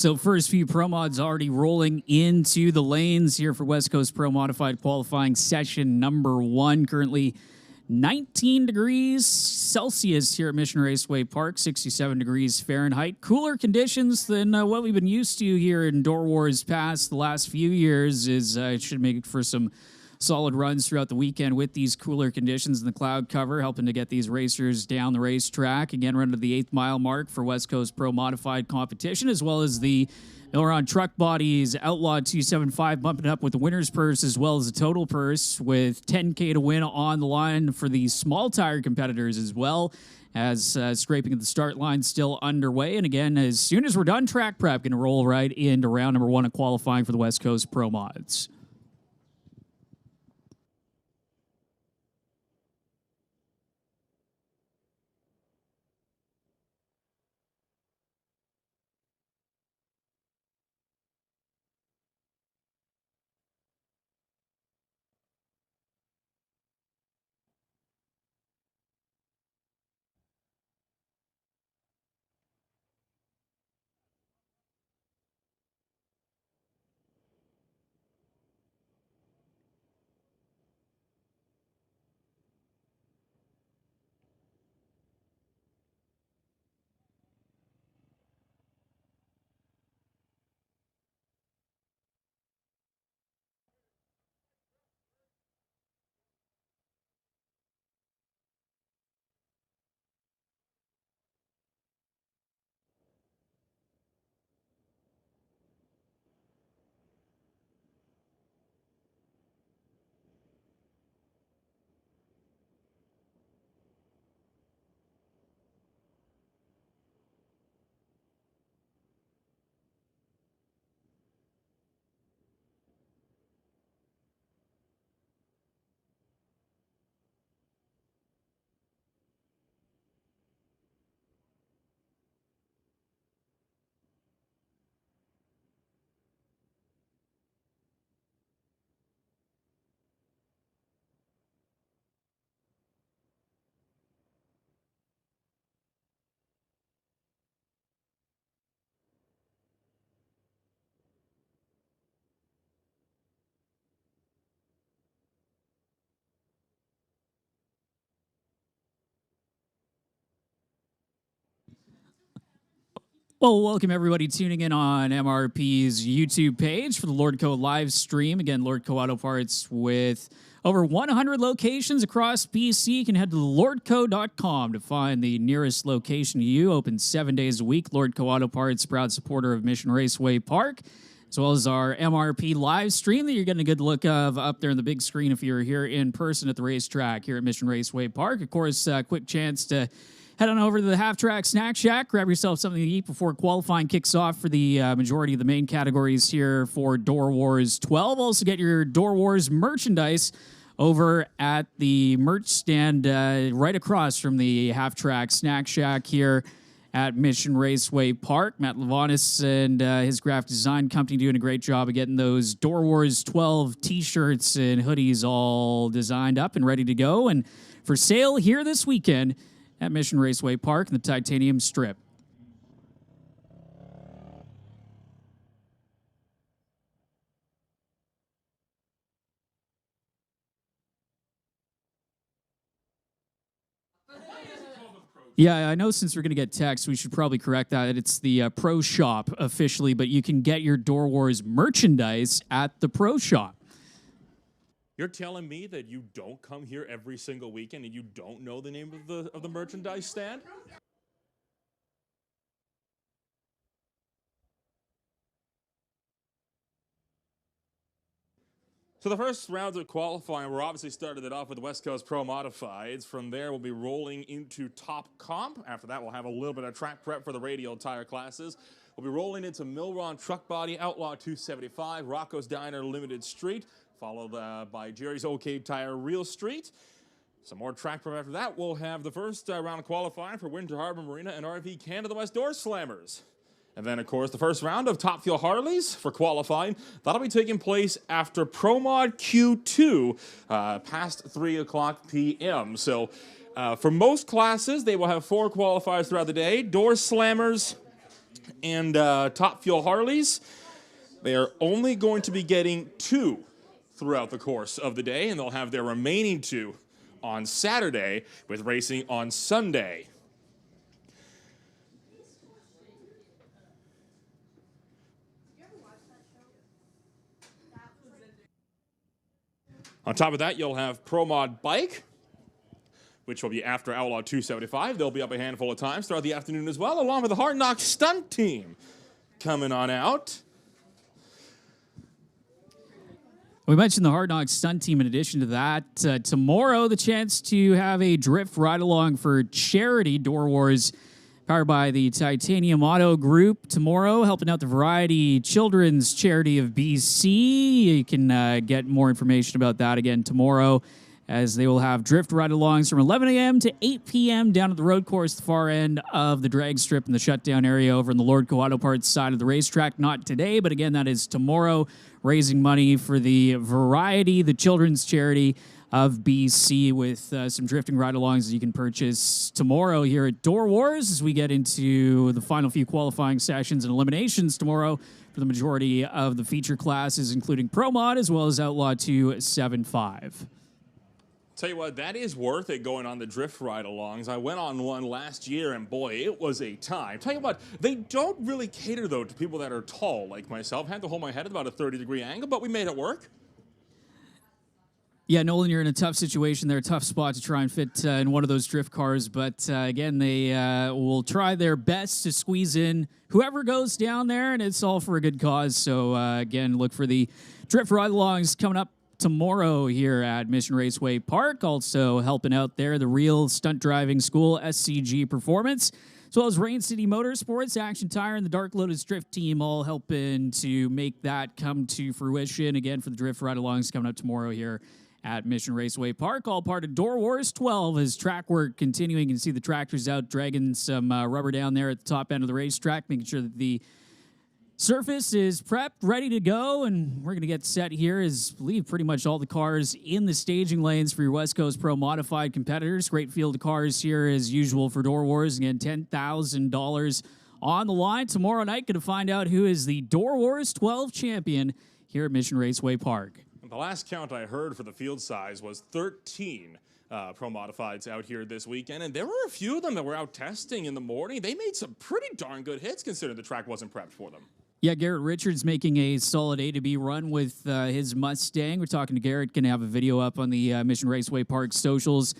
So first few Pro Mods already rolling into the lanes here for West Coast Pro Modified qualifying session number 1. Currently 19 degrees Celsius here at Mission Raceway Park, 67 degrees Fahrenheit. Cooler conditions than what we've been used to here in Doorwarz past the last few years. It should make for some solid runs throughout the weekend with these cooler conditions in the cloud cover, helping to get these racers down the racetrack. Again, run to the 8th mile mark for West Coast Pro Modified competition, as well as the Miller Truck Bodies Outlaw 275 bumping up with the winner's purse as well as the total purse, with $10K to win on the line for the small tire competitors as well, as scraping at the start line still underway. And again, as soon as we're done track prep, going to roll right into round number 1 of qualifying for the West Coast Pro Mods. Well, welcome everybody tuning in on MRP's YouTube page for the Lordco live stream. Again, Lordco Auto Parts with over 100 locations across BC. You can head to lordco.com to find the nearest location to you. Open 7 days a week. Lordco Auto Parts, proud supporter of Mission Raceway Park, as well as our MRP live stream that you're getting a good look of up there on the big screen if you're here in person at the racetrack here at Mission Raceway Park. Of course, quick chance to head on over to the half-track snack shack, grab yourself something to eat before qualifying kicks off for the majority of the main categories here for Doorwarz 12. Also get your Doorwarz merchandise over at the merch stand right across from the half-track snack shack here at Mission Raceway Park. Matt Levanis and his graphic design company doing a great job of getting those Doorwarz 12 t-shirts and hoodies all designed up and ready to go and for sale here this weekend at Mission Raceway Park in the Titanium Strip. Yeah, I know since we're going to get text, we should probably correct that. It's the Pro Shop officially, but you can get your Doorwarz merchandise at the Pro Shop. You're telling me that you don't come here every single weekend and you don't know the name of the merchandise stand? So the first rounds of qualifying, we're obviously started it off with West Coast Pro Modifieds. From there, we'll be rolling into Top Comp. After that, we'll have a little bit of track prep for the radial tire classes. We'll be rolling into Milron Truck Body, Outlaw 275, Rocco's Diner Limited Street, followed by Jerry's OK Tire Real Street. Some more track prep after that. We'll have the first round of qualifying for Winter Harbor Marina and RV Canada West Doorslammers. And then, of course, the first round of Top Fuel Harleys for qualifying. That'll be taking place after Pro Mod Q2, past 3 o'clock p.m. So for most classes, they will have 4 qualifiers throughout the day. Doorslammers And top Fuel Harleys, they are only going to be getting 2 throughout the course of the day, and they'll have their remaining 2 on Saturday with racing on Sunday. On top of that, you'll have Pro Mod Bike, which will be after Outlaw 275. They'll be up a handful of times throughout the afternoon as well, along with the Hard Knox Stunt team coming on out. We mentioned the Hard Knox Stunt team. In addition to that, tomorrow, the chance to have a drift ride-along for charity, Doorwarz, powered by the Titanium Autogroup. Tomorrow, helping out the Variety Children's Charity of BC. You can get more information about that again tomorrow, as they will have drift ride-alongs from 11 a.m. to 8 p.m. down at the road course, the far end of the drag strip and the shutdown area over in the Lordco Auto Parts side of the racetrack. Not today, but again, that is tomorrow, raising money for the Variety, the children's charity of BC, with some drifting ride-alongs that you can purchase tomorrow here at Doorwarz as we get into the final few qualifying sessions and eliminations tomorrow for the majority of the feature classes, including Pro Mod as well as Outlaw 275. Tell you what, that is worth it going on the drift ride-alongs. I went on one last year, and boy, it was a time. Tell you what, they don't really cater, though, to people that are tall like myself. Had to hold my head at about a 30-degree angle, but we made it work. Yeah, Nolan, you're in a tough situation there, a tough spot to try and fit in one of those drift cars. But again, they will try their best to squeeze in whoever goes down there, and it's all for a good cause. So again, look for the drift ride-alongs coming up tomorrow here at Mission Raceway Park. Also helping out there, the Real Stunt Driving School, SCG Performance, as well as Rain City Motorsports, Action Tire, and the Dark Lotus Drift Team, all helping to make that come to fruition. Again, for the drift ride-alongs coming up tomorrow here at Mission Raceway Park, all part of Doorwarz 12 as track work continuing. You can see the tractors out dragging some rubber down there at the top end of the racetrack, making sure that the surface is prepped, ready to go, and we're going to get set here as I believe pretty much all the cars in the staging lanes for your West Coast Pro Modified competitors. Great field of cars here as usual for Doorwarz. Again, $10,000 on the line. Tomorrow night, going to find out who is the Doorwarz 12 champion here at Mission Raceway Park. The last count I heard for the field size was 13 Pro Modifieds out here this weekend, and there were a few of them that were out testing in the morning. They made some pretty darn good hits considering the track wasn't prepped for them. Yeah, Garrett Richards making a solid A to B run with his Mustang. We're talking to Garrett. Going to have a video up on the Mission Raceway Park socials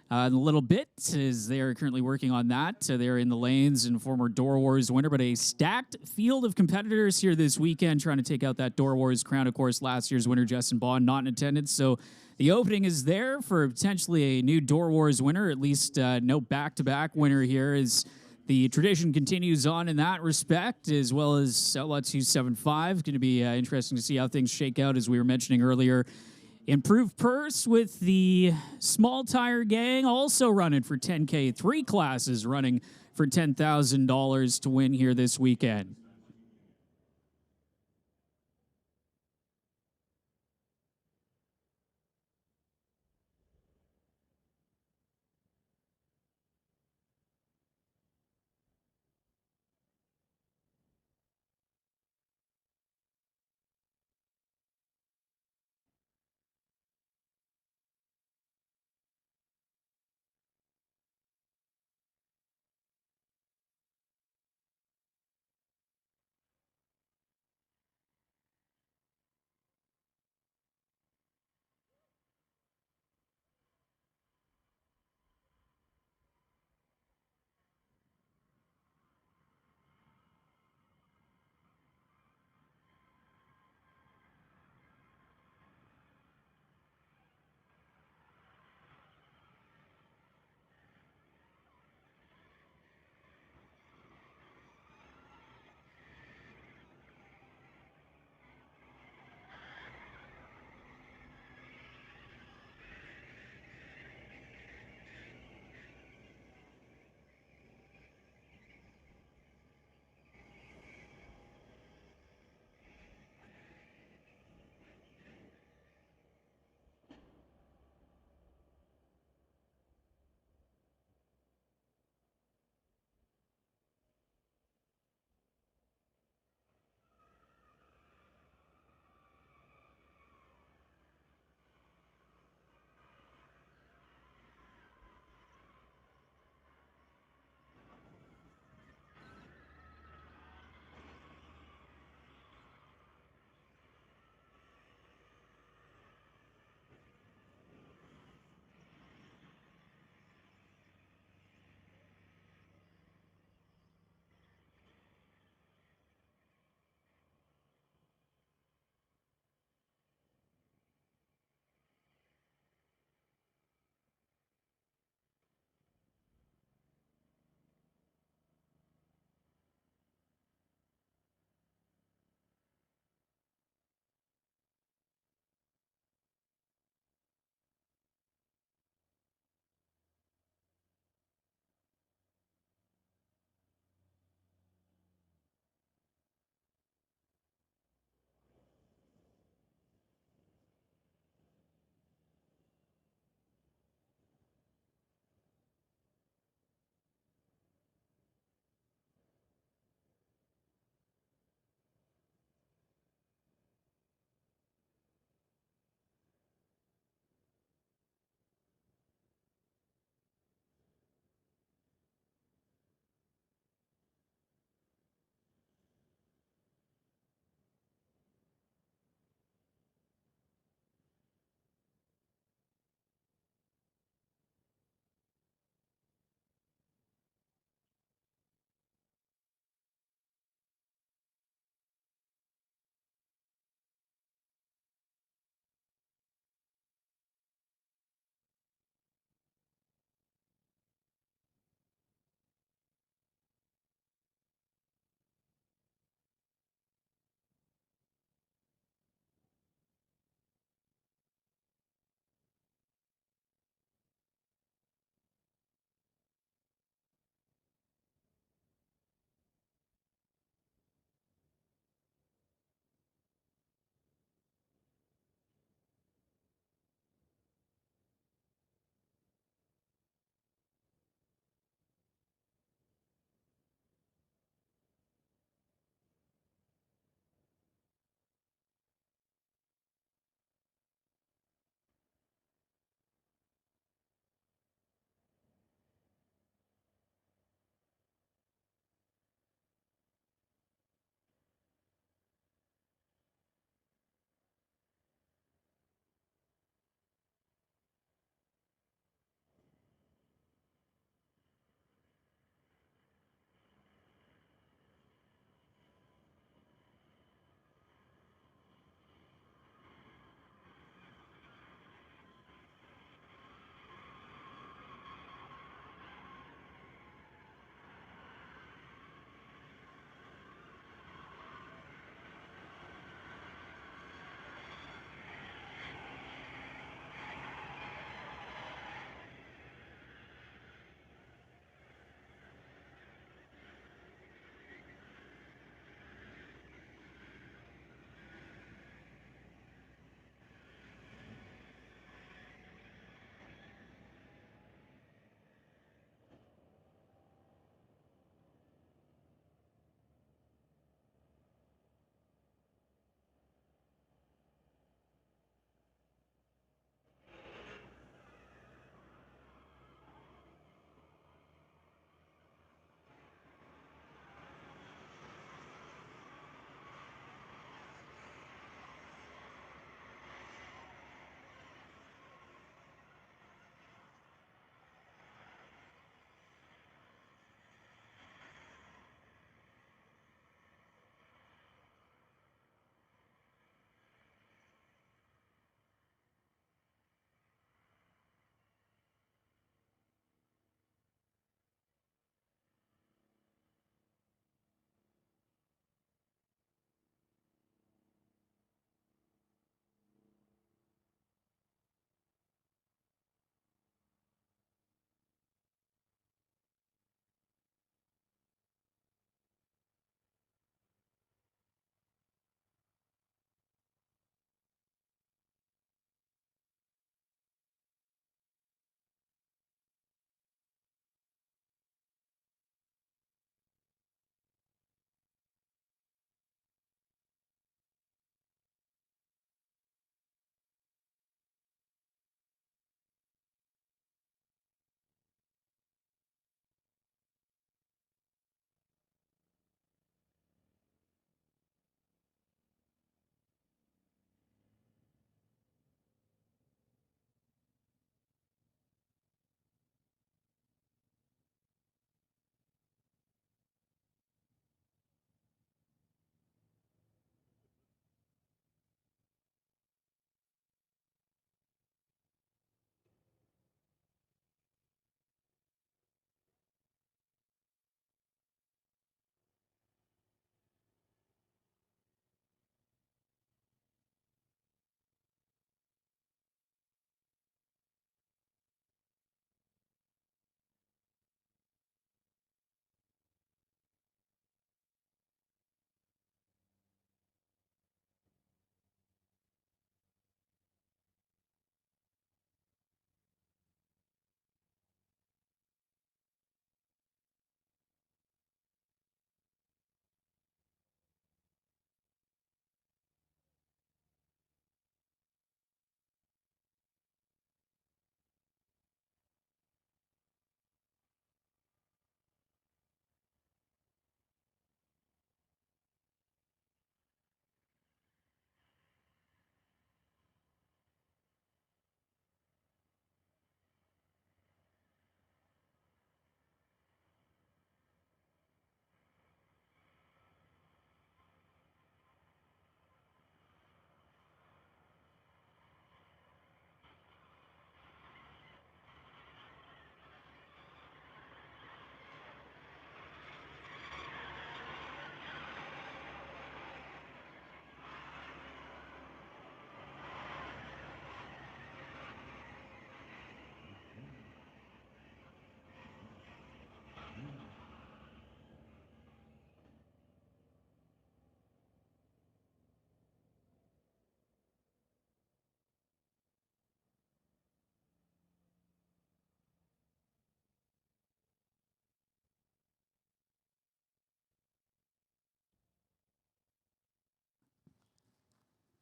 in a little bit, as they are currently working on that. They're in the lanes, and former Doorwarz winner, but a stacked field of competitors here this weekend trying to take out that Doorwarz crown. Of course, last year's winner, Justin Bond, not in attendance, so the opening is there for potentially a new Doorwarz winner, at least no back-to-back winner here, as the tradition continues on in that respect, as well as Outlaw 275. Going to be interesting to see how things shake out, as we were mentioning earlier. Improved purse with the small tire gang also running for $10K. 3 classes running for $10,000 to win here this weekend.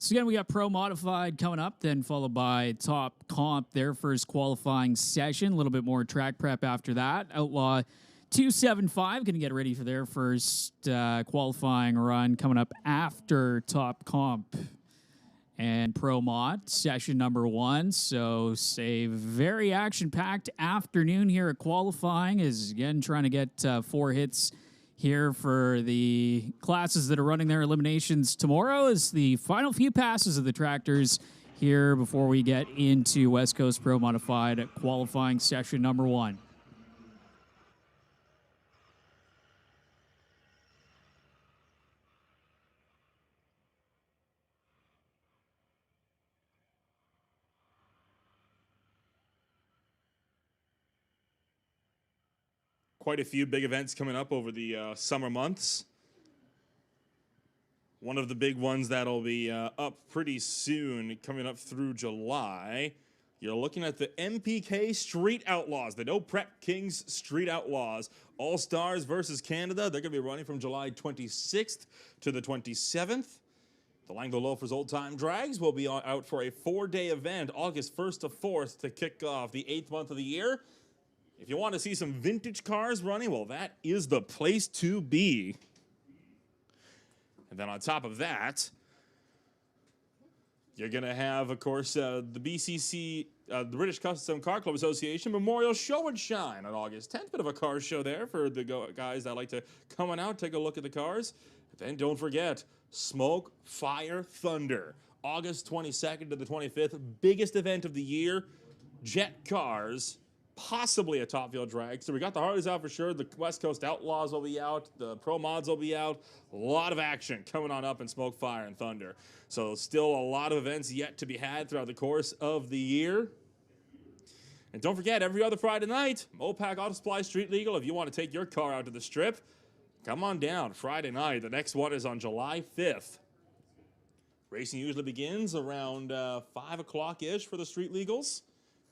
So again, we got Pro Modified coming up, then followed by Top Comp, their first qualifying session. A little bit more track prep after that. Outlaw 275 going to get ready for their first qualifying run coming up after Top Comp and Pro Mod session number 1. So a very action-packed afternoon here at qualifying. Is again trying to get 4 hits here for the classes that are running their eliminations tomorrow. Is the final few passes of the tractors here before we get into West Coast Pro Modified qualifying session number 1. Quite a few big events coming up over the summer months. One of the big ones that'll be up pretty soon, coming up through July. You're looking at the MPK Street Outlaws, the No Prep Kings Street Outlaws. All-Stars versus Canada. They're going to be running from July 26th to the 27th. The Langlo Loafers Old Time Drags will be out for a 4-day event, August 1st to 4th, to kick off the 8th month of the year. If you want to see some vintage cars running, well, that is the place to be. And then on top of that, you're going to have, of course, the BCC, the British Custom Car Club Association Memorial Show and Shine on August 10th. Bit of a car show there for the guys that like to come on out, take a look at the cars. And then don't forget, Smoke, Fire, Thunder. August 22nd to the 25th, biggest event of the year. Jet cars. Possibly a top field drag. So we got the Harleys out for sure. The West Coast Outlaws will be out. The Pro Mods will be out. A lot of action coming on up in Smoke, Fire, and Thunder. So still a lot of events yet to be had throughout the course of the year. And don't forget, every other Friday night, Mopac Auto Supply Street Legal. If you want to take your car out to the strip, come on down Friday night. The next one is on July 5th. Racing usually begins around 5 o'clock-ish for the Street Legals,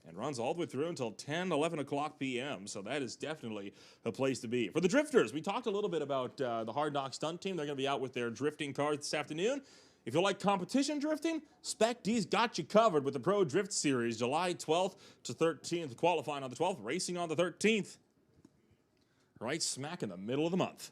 and runs all the way through until 10, 11 o'clock p.m. So that is definitely a place to be. For the drifters, we talked a little bit about the Hard Knox Stunt team. They're going to be out with their drifting cars this afternoon. If you like competition drifting, Spec D's got you covered with the Pro Drift Series, July 12th to 13th, qualifying on the 12th, racing on the 13th. Right smack in the middle of the month.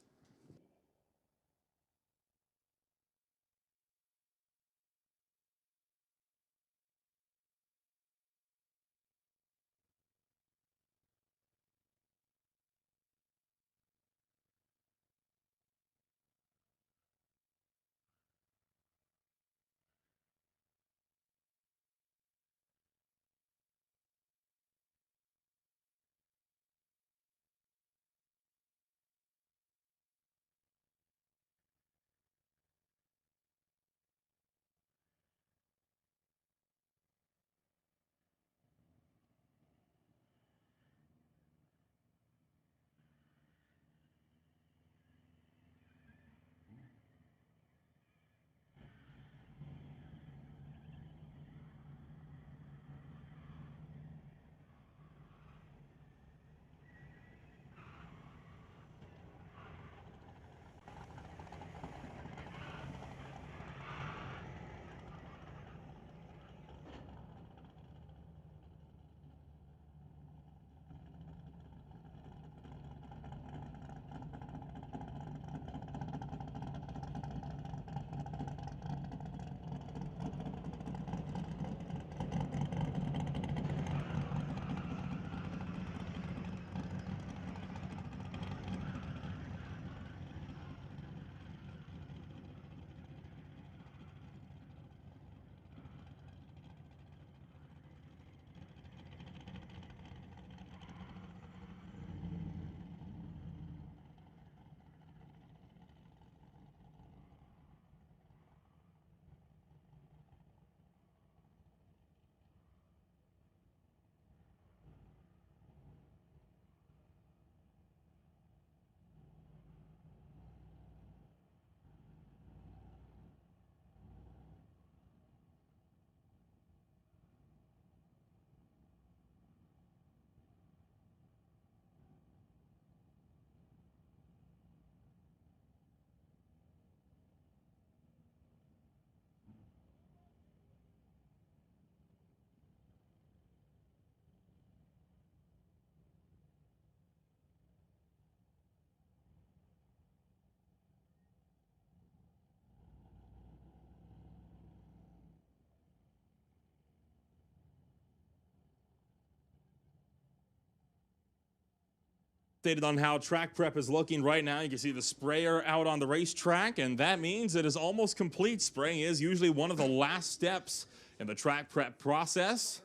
Updated on how track prep is looking right now. You can see the sprayer out on the racetrack, and that means it is almost complete. Spraying is usually one of the last steps in the track prep process.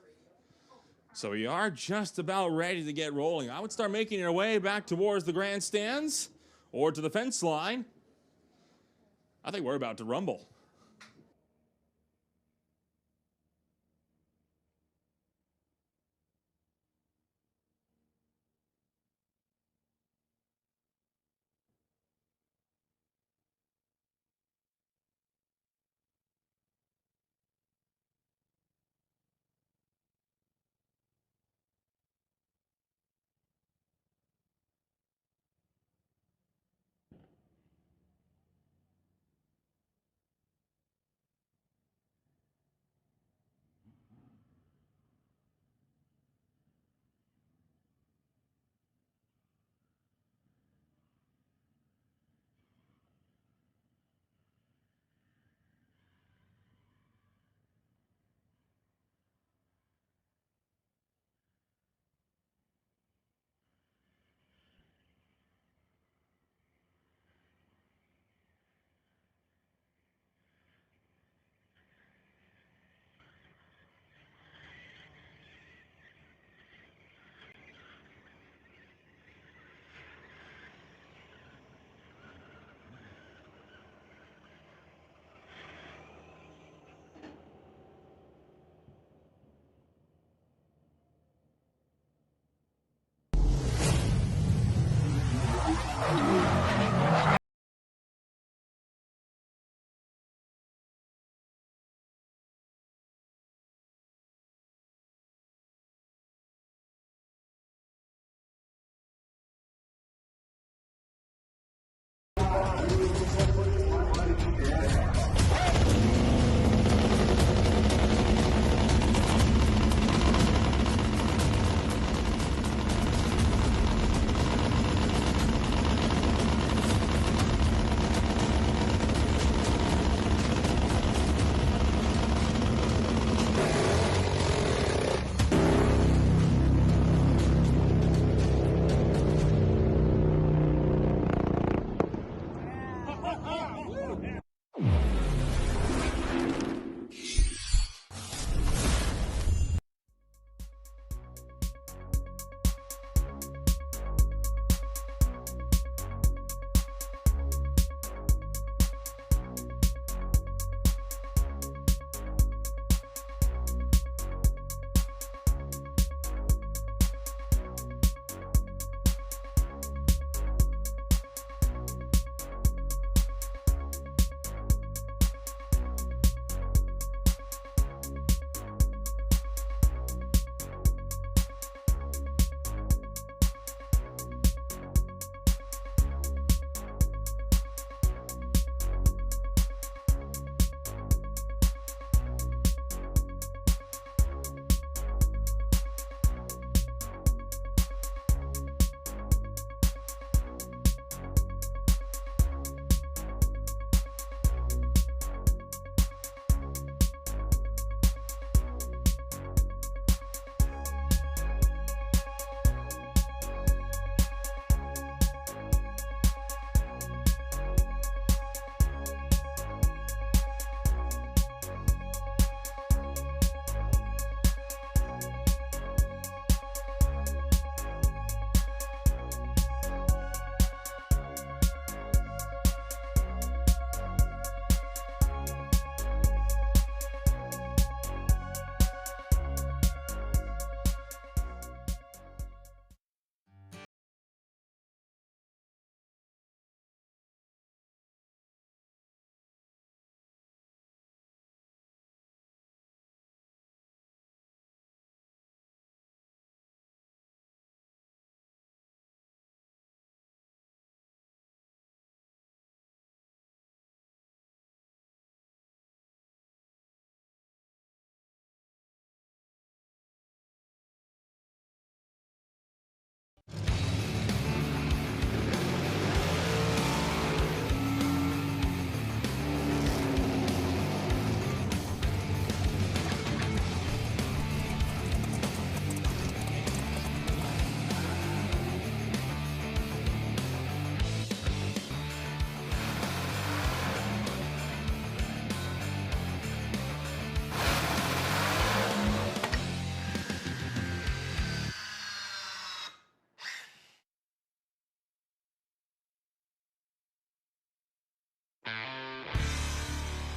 So we are just about ready to get rolling. I would start making your way back towards the grandstands or to the fence line. I think we're about to rumble.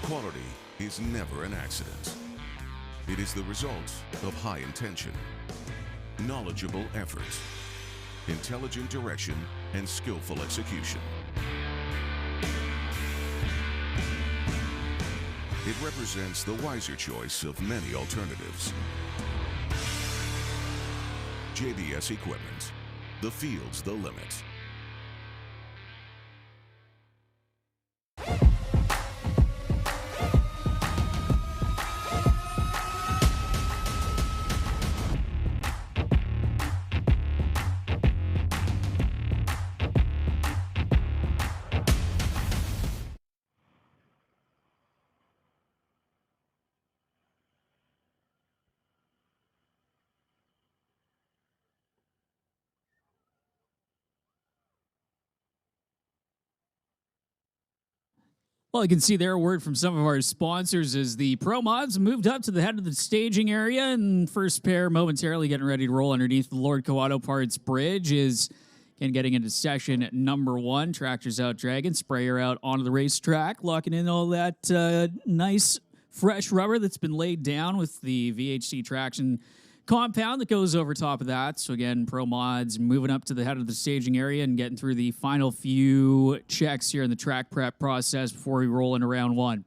Quality is never an accident. It is the result of high intention, knowledgeable effort, intelligent direction, and skillful execution. It represents the wiser choice of many alternatives. JBS Equipment. The field's the limit. Well, you can see there a word from some of our sponsors as the Pro Mods moved up to the head of the staging area, and first pair momentarily getting ready to roll underneath the Lordco Auto Parts bridge is again getting into session number 1. Tractors out, dragging, sprayer out onto the racetrack, locking in all that nice fresh rubber that's been laid down with the VHC traction compound that goes over top of that. So again, Pro Mods moving up to the head of the staging area and getting through the final few checks here in the track prep process before we roll into round 1.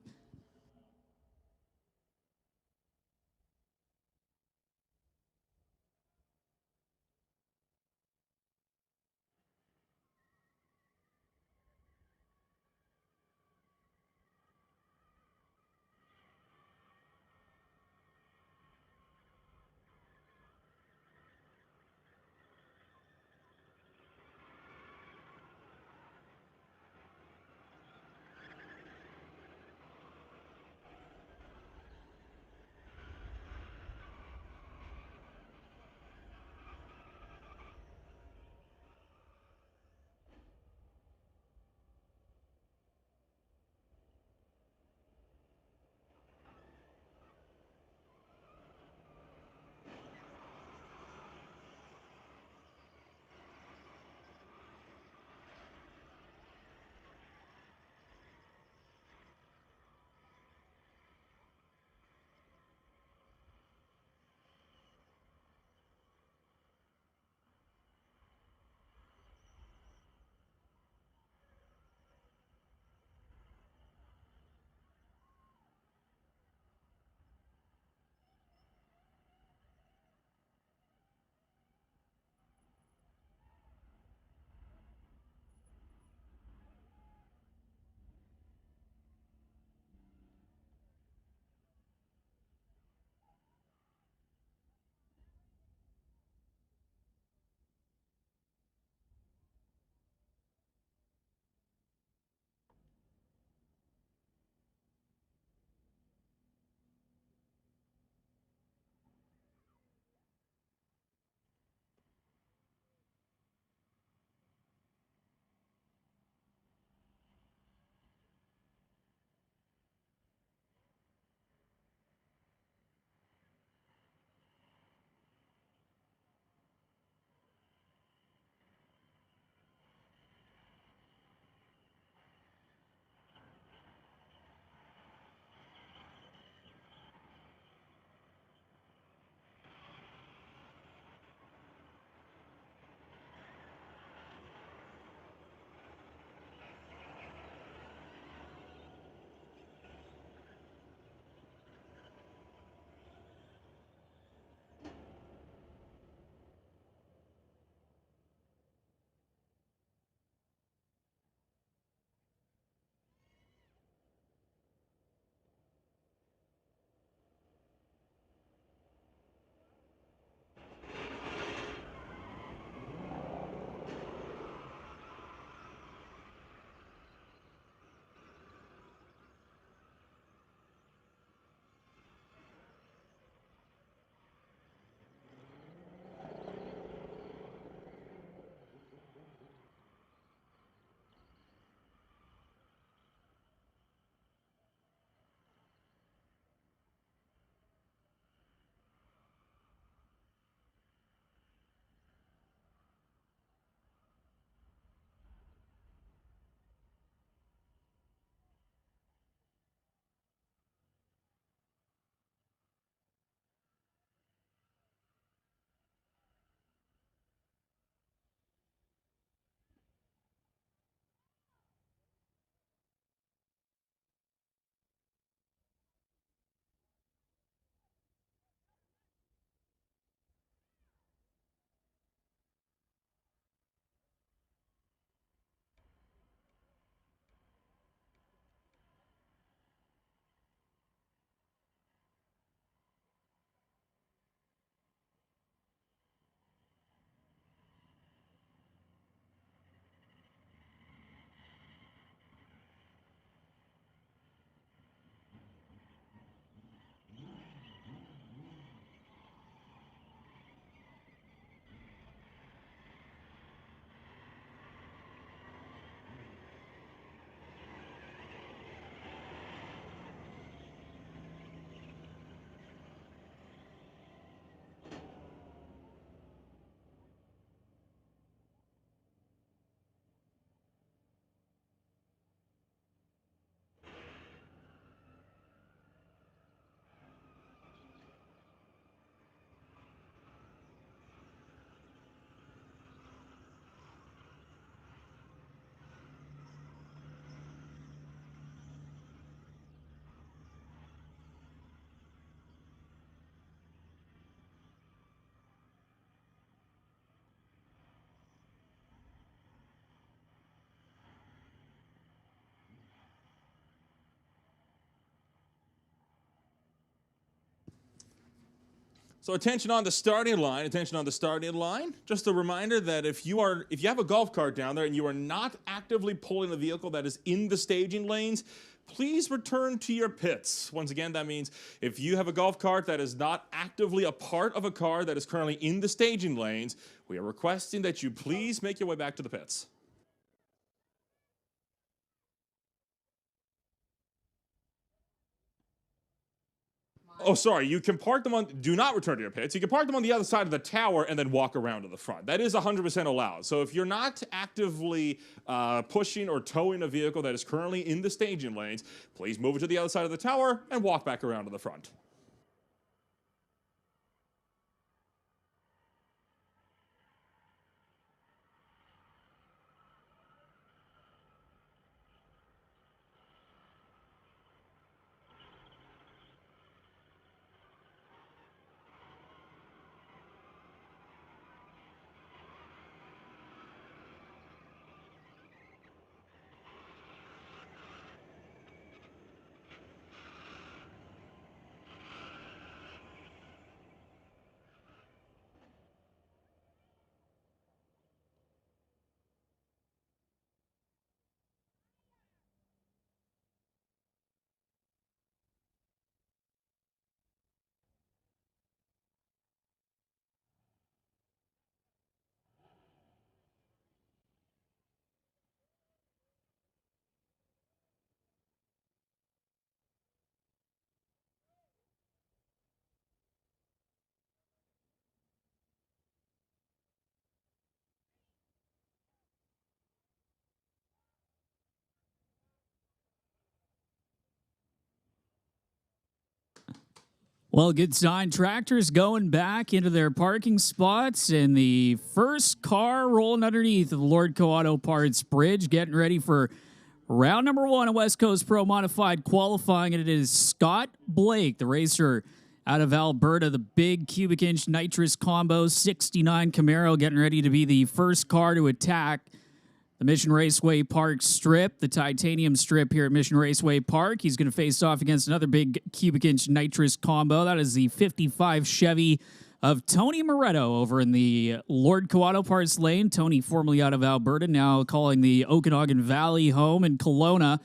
So attention on the starting line, attention on the starting line. Just a reminder that if you have a golf cart down there and you are not actively pulling a vehicle that is in the staging lanes, please return to your pits. Once again, that means if you have a golf cart that is not actively a part of a car that is currently in the staging lanes, we are requesting that you please make your way back to the pits. Oh, sorry, you can park them on, do not return to your pits. You can park them on the other side of the tower and then walk around to the front. That is 100% allowed. So if you're not actively pushing or towing a vehicle that is currently in the staging lanes, please move it to the other side of the tower and walk back around to the front. Well, good sign. Tractors going back into their parking spots, and the first car rolling underneath the Lordco Auto Parts Bridge, getting ready for round number 1 of West Coast Pro Modified qualifying, and it is Scott Blake, the racer out of Alberta, the big cubic inch nitrous combo 69 Camaro, getting ready to be the first car to attack the Mission Raceway Park strip, the titanium strip here at Mission Raceway Park. He's going to face off against another big cubic inch nitrous combo. That is the 55 Chevy of Tony Moretto over in the Lordco Auto Parts lane. Tony, formerly out of Alberta, now calling the Okanagan Valley home in Kelowna.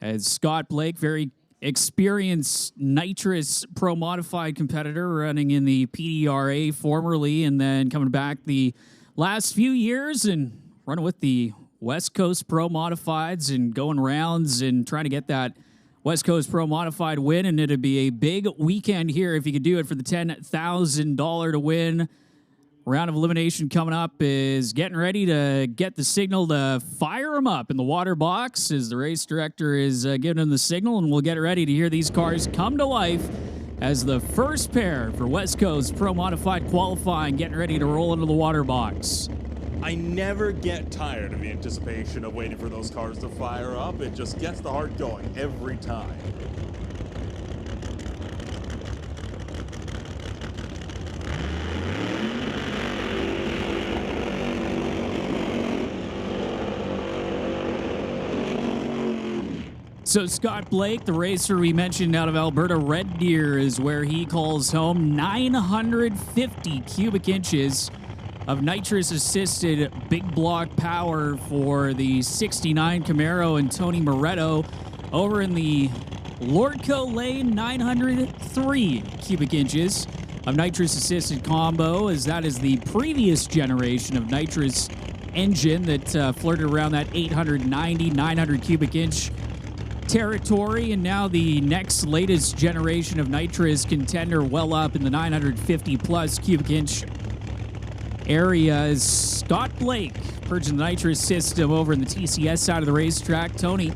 As Scott Blake, very experienced nitrous pro modified competitor, running in the PDRA formerly, and then coming back the last few years and running with the West Coast Pro Modifieds and going rounds and trying to get that West Coast Pro Modified win. And it'd be a big weekend here if you could do it for the $10,000 to win. Round of elimination coming up is getting ready to get the signal to fire him up in the water box as the race director is giving him the signal, and we'll get ready to hear these cars come to life as the first pair for West Coast Pro Modified qualifying getting ready to roll into the water box. I never get tired of the anticipation of waiting for those cars to fire up. It just gets the heart going every time. So Scott Blake, the racer we mentioned out of Alberta, Red Deer is where he calls home. 950 cubic inches of nitrous-assisted big block power for the 69 Camaro and Tony Moretto. Over in the Lordco lane, 903 cubic inches of nitrous-assisted combo, as that is the previous generation of nitrous engine that flirted around that 890, 900 cubic inch territory, and now the next latest generation of nitrous contender well up in the 950 plus cubic inch area is Scott Blake, purging the nitrous system over in the TCS side of the racetrack. Tony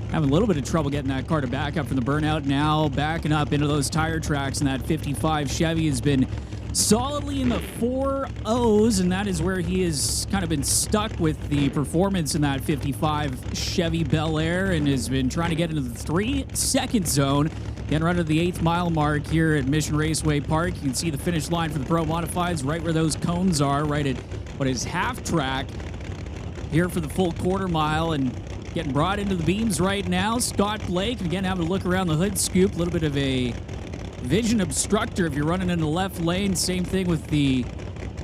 having a little bit of trouble getting that car to back up from the burnout, now backing up into those tire tracks, and that 55 Chevy has been solidly in the 4.0s, and that is where he has kind of been stuck with the performance in that 55 Chevy Bel Air, and has been trying to get into the 3-second zone. Getting right to the 8th mile mark here at Mission Raceway Park. You can see the finish line for the Pro Modifieds right where those cones are, right at what is half track here for the full quarter mile, and getting brought into the beams right now. Scott Blake, and again, having a look around the hood scoop, a little bit of a vision obstructor if you're running in the left lane. Same thing with the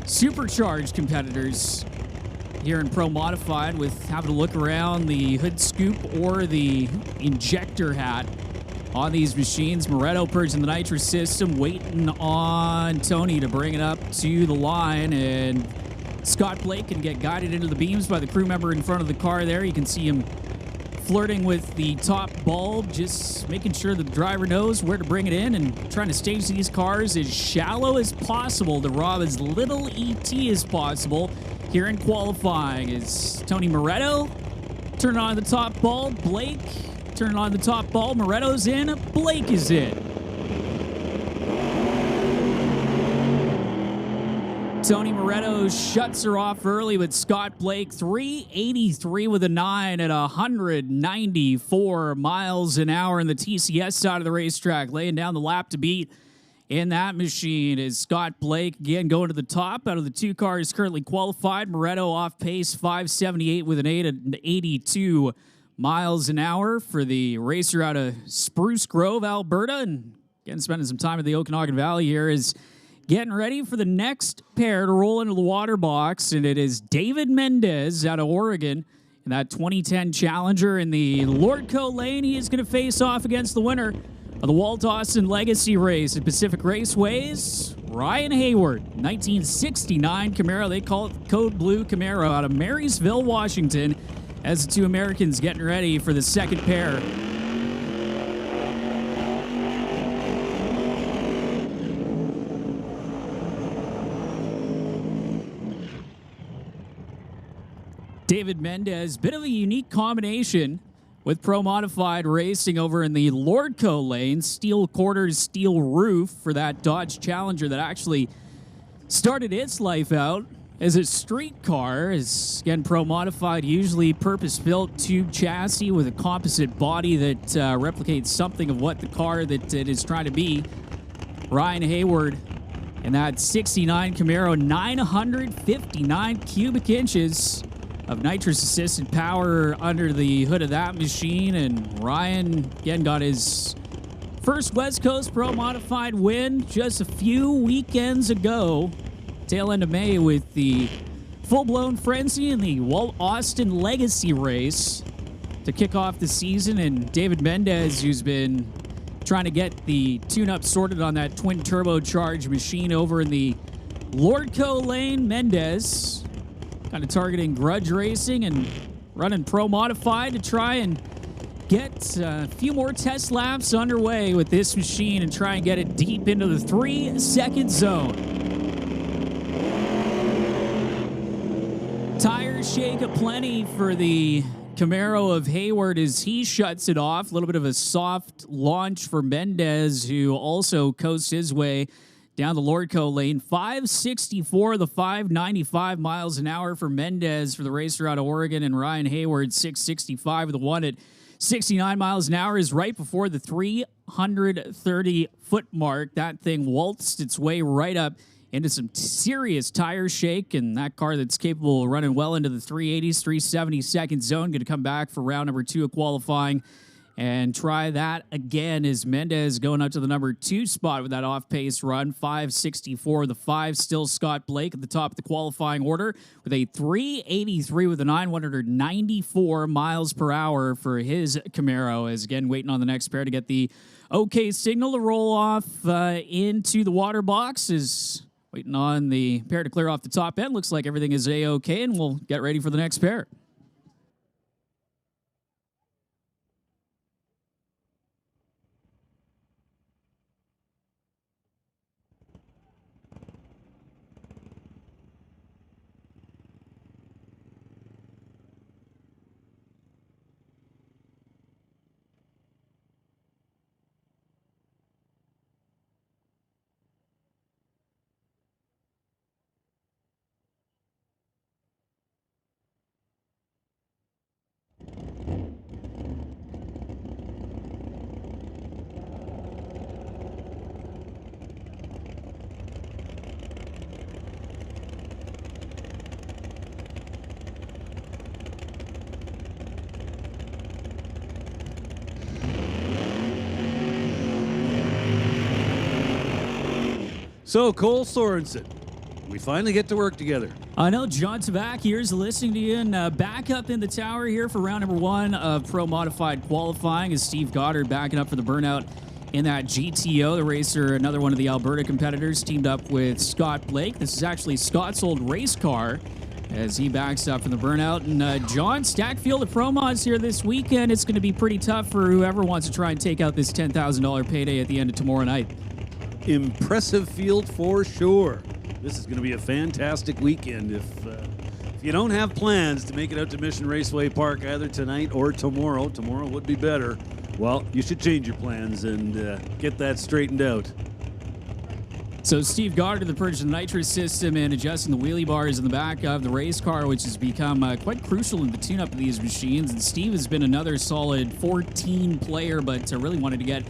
supercharged competitors here in Pro Modified, with having to look around the hood scoop or the injector hat on these machines. Moretto purging the nitrous system, waiting on Tony to bring it up to the line, and Scott Blake can get guided into the beams by the crew member in front of the car there. You can see him flirting with the top bulb, just making sure the driver knows where to bring it in and trying to stage these cars as shallow as possible to rob as little ET as possible. Here in qualifying is Tony Moretto turning on the top bulb. Blake turning on the top bulb. Moretto's in. Blake is in. Tony Moretto shuts her off early, but Scott Blake 383 with a 9 at 194 miles an hour in the TCS side of the racetrack, laying down the lap to beat in that machine is Scott Blake, again going to the top out of the two cars currently qualified. Moretto off pace 578 with an 8 at 82 miles an hour for the racer out of Spruce Grove, Alberta. And again, spending some time in the Okanagan Valley here, is getting ready for the next pair to roll into the water box. And it is David Mendez out of Oregon in that 2010 Challenger in the Lordco lane. He is going to face off against the winner of the Walt Austin Legacy Race at Pacific Raceways, Ryan Hayward, 1969 Camaro. They call it the Code Blue Camaro out of Marysville, Washington, as the two Americans getting ready for the second pair. David Mendez, bit of a unique combination with Pro Modified racing over in the Lordco lane. Steel quarters, steel roof for that Dodge Challenger that actually started its life out as a street car. As again, Pro Modified, usually purpose-built tube chassis with a composite body that replicates something of what the car that it is trying to be. Ryan Hayward in that 69 Camaro, 959 cubic inches of nitrous-assisted power under the hood of that machine. And Ryan, again, got his first West Coast Pro Modified win just a few weekends ago, tail end of May, with the full-blown frenzy in the Walt Austin Legacy Race to kick off the season. And David Mendez, who's been trying to get the tune-up sorted on that twin turbocharged machine over in the Lordco lane. Mendez kind of targeting grudge racing and running Pro Modified to try and get a few more test laps underway with this machine and try and get it deep into the 3-second zone. Tires shake aplenty for the Camaro of Hayward as he shuts it off. A little bit of a soft launch for Mendez, who also coasts his way down the Lordco lane. 564 the 595 miles an hour for Mendez for the racer out of Oregon, and Ryan Hayward 665 with the 1 at 69 miles an hour is right before the 330-foot mark. That thing waltzed its way right up into some serious tire shake, and that car that's capable of running well into the 380s, 370-second zone going to come back for round number 2 of qualifying and try that again as Mendez going up to the number 2 spot with that off-pace run. 564 the 5. Still Scott Blake at the top of the qualifying order with a 383 with a 994 miles per hour for his Camaro. As again, waiting on the next pair to get the okay signal to roll off into the water box. Is waiting on the pair to clear off the top end. Looks like everything is A-okay, and we'll get ready for the next pair. So, Cole Sorensen, we finally get to work together. I know John Tabak here is listening to you, and back up in the tower here for round number 1 of Pro Modified qualifying is Steve Goddard backing up for the burnout in that GTO. The racer, another one of the Alberta competitors, teamed up with Scott Blake. This is actually Scott's old race car as he backs up from the burnout. And John, stack field of Pro Mods here this weekend. It's going to be pretty tough for whoever wants to try and take out this $10,000 payday at the end of tomorrow night. Impressive field for sure. This is going to be a fantastic weekend. If you don't have plans to make it out to Mission Raceway Park either tonight or tomorrow would be better, well, you should change your plans and get that straightened out. So Steve Goddard, the purchase of the nitrous system and adjusting the wheelie bars in the back of the race car, which has become quite crucial in the tune-up of these machines. And Steve has been another solid 14 player, but really wanted to get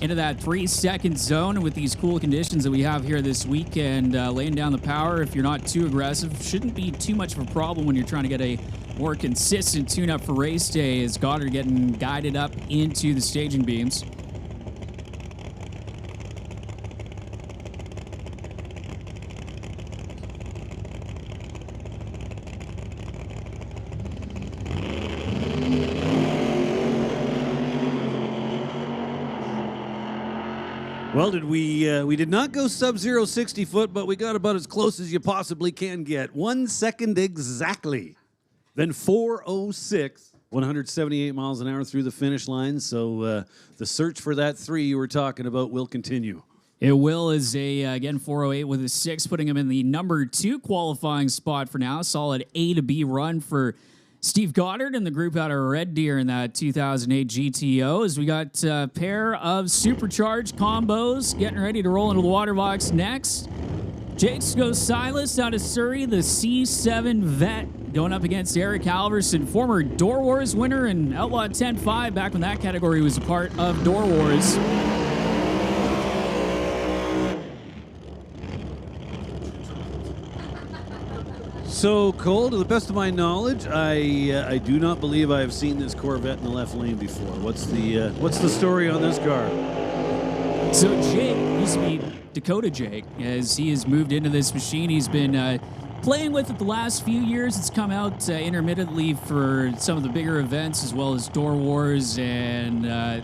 into that 3-second zone. And with these cool conditions that we have here this weekend, laying down the power, if you're not too aggressive, shouldn't be too much of a problem when you're trying to get a more consistent tune-up for race day, as Goddard getting guided up into the staging beams. Well, we did not go sub-zero 60 foot, but we got about as close as you possibly can get. 1 second exactly. Then 4:06, 178 miles an hour through the finish line. So the search for that 3 you were talking about will continue. It will, is again 4:08 with a 6, putting him in the number 2 qualifying spot for now. Solid A to B run for Steve Goddard and the group out of Red Deer in that 2008 GTO, as we got a pair of supercharged combos getting ready to roll into the water box next. Jake Silas out of Surrey, the C7 vet, going up against Eric Halverson, former Doorwarz winner and Outlaw 10-5 back when that category was a part of Doorwarz. So, Cole, to the best of my knowledge, I do not believe I have seen this Corvette in the left lane before. What's the story on this car? So Jake used to be Dakota Jake, as he has moved into this machine. He's been playing with it the last few years. It's come out intermittently for some of the bigger events, as well as Doorwarz and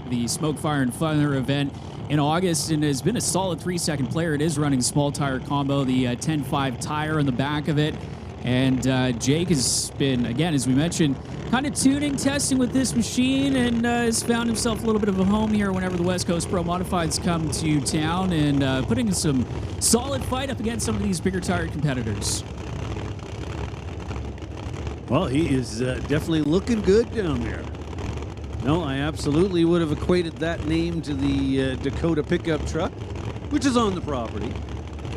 the Smoke, Fire, and Thunder event in August, and has been a solid 3-second player. It is running small tire combo, the 10-5 tire on the back of it. And Jake has been, again, as we mentioned, kind of tuning, testing with this machine, and has found himself a little bit of a home here whenever the West Coast Pro Modifieds come to town, and putting some solid fight up against some of these bigger tire competitors. Well, he is definitely looking good down there. No, I absolutely would have equated that name to the Dakota pickup truck, which is on the property.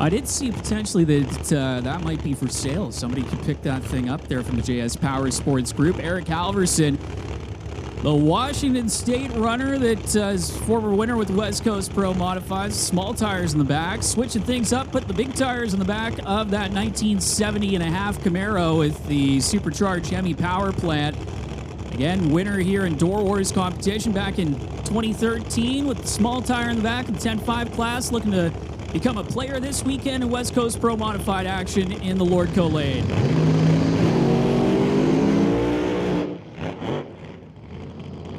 I did see potentially that that might be for sale. Somebody could pick that thing up there from the JS Power Sports Group. Eric Halverson, the Washington State runner that is former winner with the West Coast Pro Modifieds. Small tires in the back, switching things up, put the big tires in the back of that 1970 and a half Camaro with the supercharged Hemi power plant. Again, winner here in Doorwarz competition back in 2013 with the small tire in the back of the 10-5 class, looking to become a player this weekend in West Coast Pro Modified action in the Lordco Lane.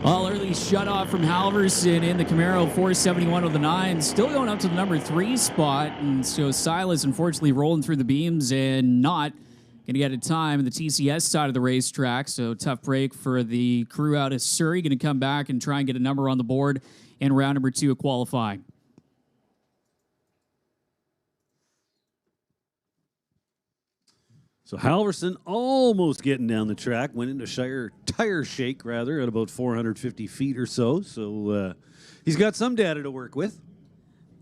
All early shut off from Halverson in the Camaro 471 with the 9, still going up to the number 3 spot, and so Silas unfortunately rolling through the beams and not going to get a time in the TCS side of the racetrack, so tough break for the crew out of Surrey. Going to come back and try and get a number on the board in round number 2 of qualifying. So Halverson almost getting down the track, went into tire shake rather at about 450 feet or so. So he's got some data to work with.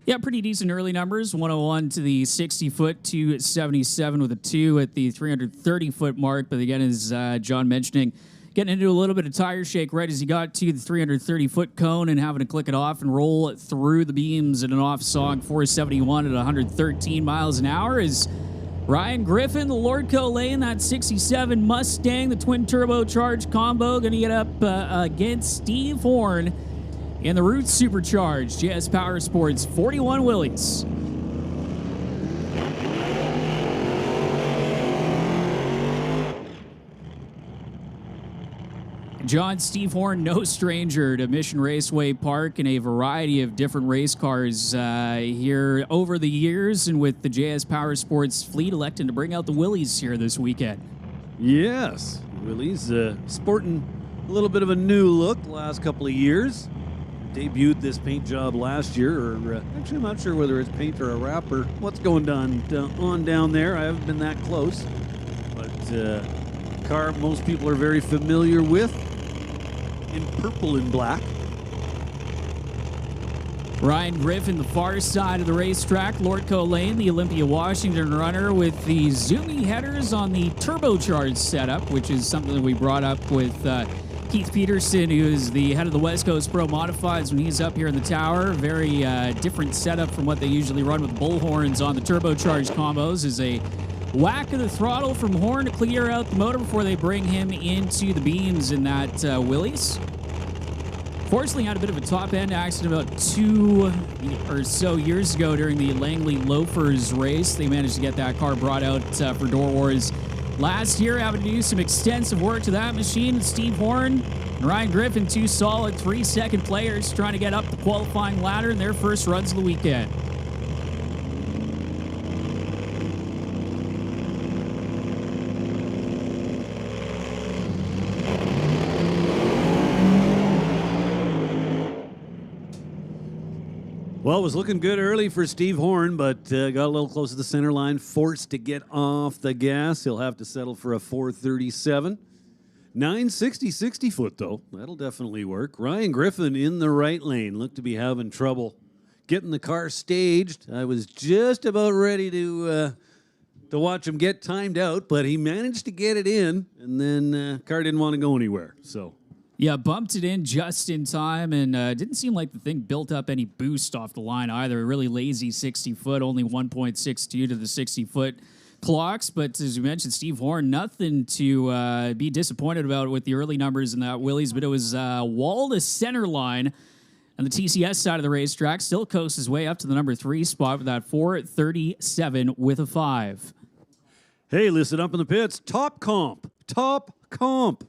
Yeah, pretty decent early numbers. 101 to the 60-foot, 277 with a 2 at the 330-foot mark. But again, as John mentioning, getting into a little bit of tire shake right as he got to the 330-foot cone and having to click it off and roll it through the beams in an off-sog 471 at 113 miles an hour is Ryan Griffin, the Lordco Lane, that 67 Mustang, the twin turbocharged combo, going to get up against Steve Horn in the Roots Supercharged JS Power Sports 41 Willies. John, Steve Horn, no stranger to Mission Raceway Park and a variety of different race cars here over the years, and with the JS Power Sports fleet electing to bring out the Willys here this weekend. Yes, Willys sporting a little bit of a new look the last couple of years. Debuted this paint job last year, or actually I'm not sure whether it's paint or a wrap or what's going on down there. I haven't been that close, but car most people are very familiar with in purple and black. Ryan Griffin, the far side of the racetrack. Lordco Lane, the Olympia Washington runner, with the zoomy headers on the turbocharged setup, which is something that we brought up with Keith Peterson, who is the head of the West Coast Pro Modifieds when he's up here in the tower. Very different setup from what they usually run with bullhorns on the turbocharged combos. Is a whack of the throttle from Horn to clear out the motor before they bring him into the beams in that Willys. Fortunately, had a bit of a top-end accident about 2 or so years ago during the Langley Loafers race. They managed to get that car brought out for Doorwarz last year, having to do some extensive work to that machine. Steve Horn and Ryan Griffin, 2 solid 3-second players trying to get up the qualifying ladder in their first runs of the weekend. Well, it was looking good early for Steve Horn, but got a little close to the center line, forced to get off the gas. He'll have to settle for a 437. 960, 60 foot, though. That'll definitely work. Ryan Griffin in the right lane looked to be having trouble getting the car staged. I was just about ready to watch him get timed out, but he managed to get it in, and then car didn't want to go anywhere, so... Yeah, bumped it in just in time, and didn't seem like the thing built up any boost off the line either. A really lazy 60-foot, only 1.62 to the 60-foot clocks. But as you mentioned, Steve Horn, nothing to be disappointed about with the early numbers in that Willys, but it was wall to center line on the TCS side of the racetrack. Still coasts his way up to the number 3 spot with that 437 with a 5. Hey, listen up in the pits. Top comp.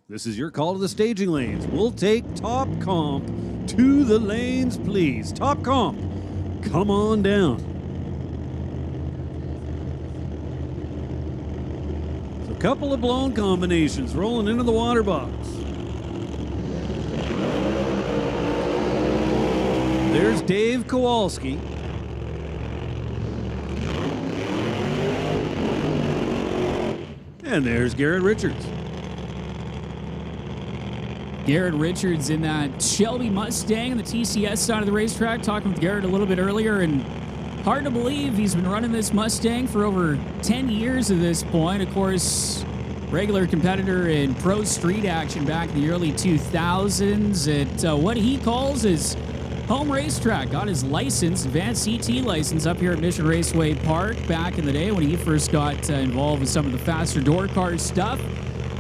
This is your call to the staging lanes. We'll take top comp to the lanes, please. Top comp, come on down. So a couple of blown combinations rolling into the water box. There's Dave Kowalski. And there's Garrett Richards. Garrett Richards in that Shelby Mustang on the TCS side of the racetrack. Talking with Garrett a little bit earlier, and hard to believe he's been running this Mustang for over 10 years at this point. Of course, regular competitor in pro street action back in the early 2000s at what he calls his home racetrack. Got his license, advanced CT license, up here at Mission Raceway Park back in the day when he first got involved with some of the faster door car stuff.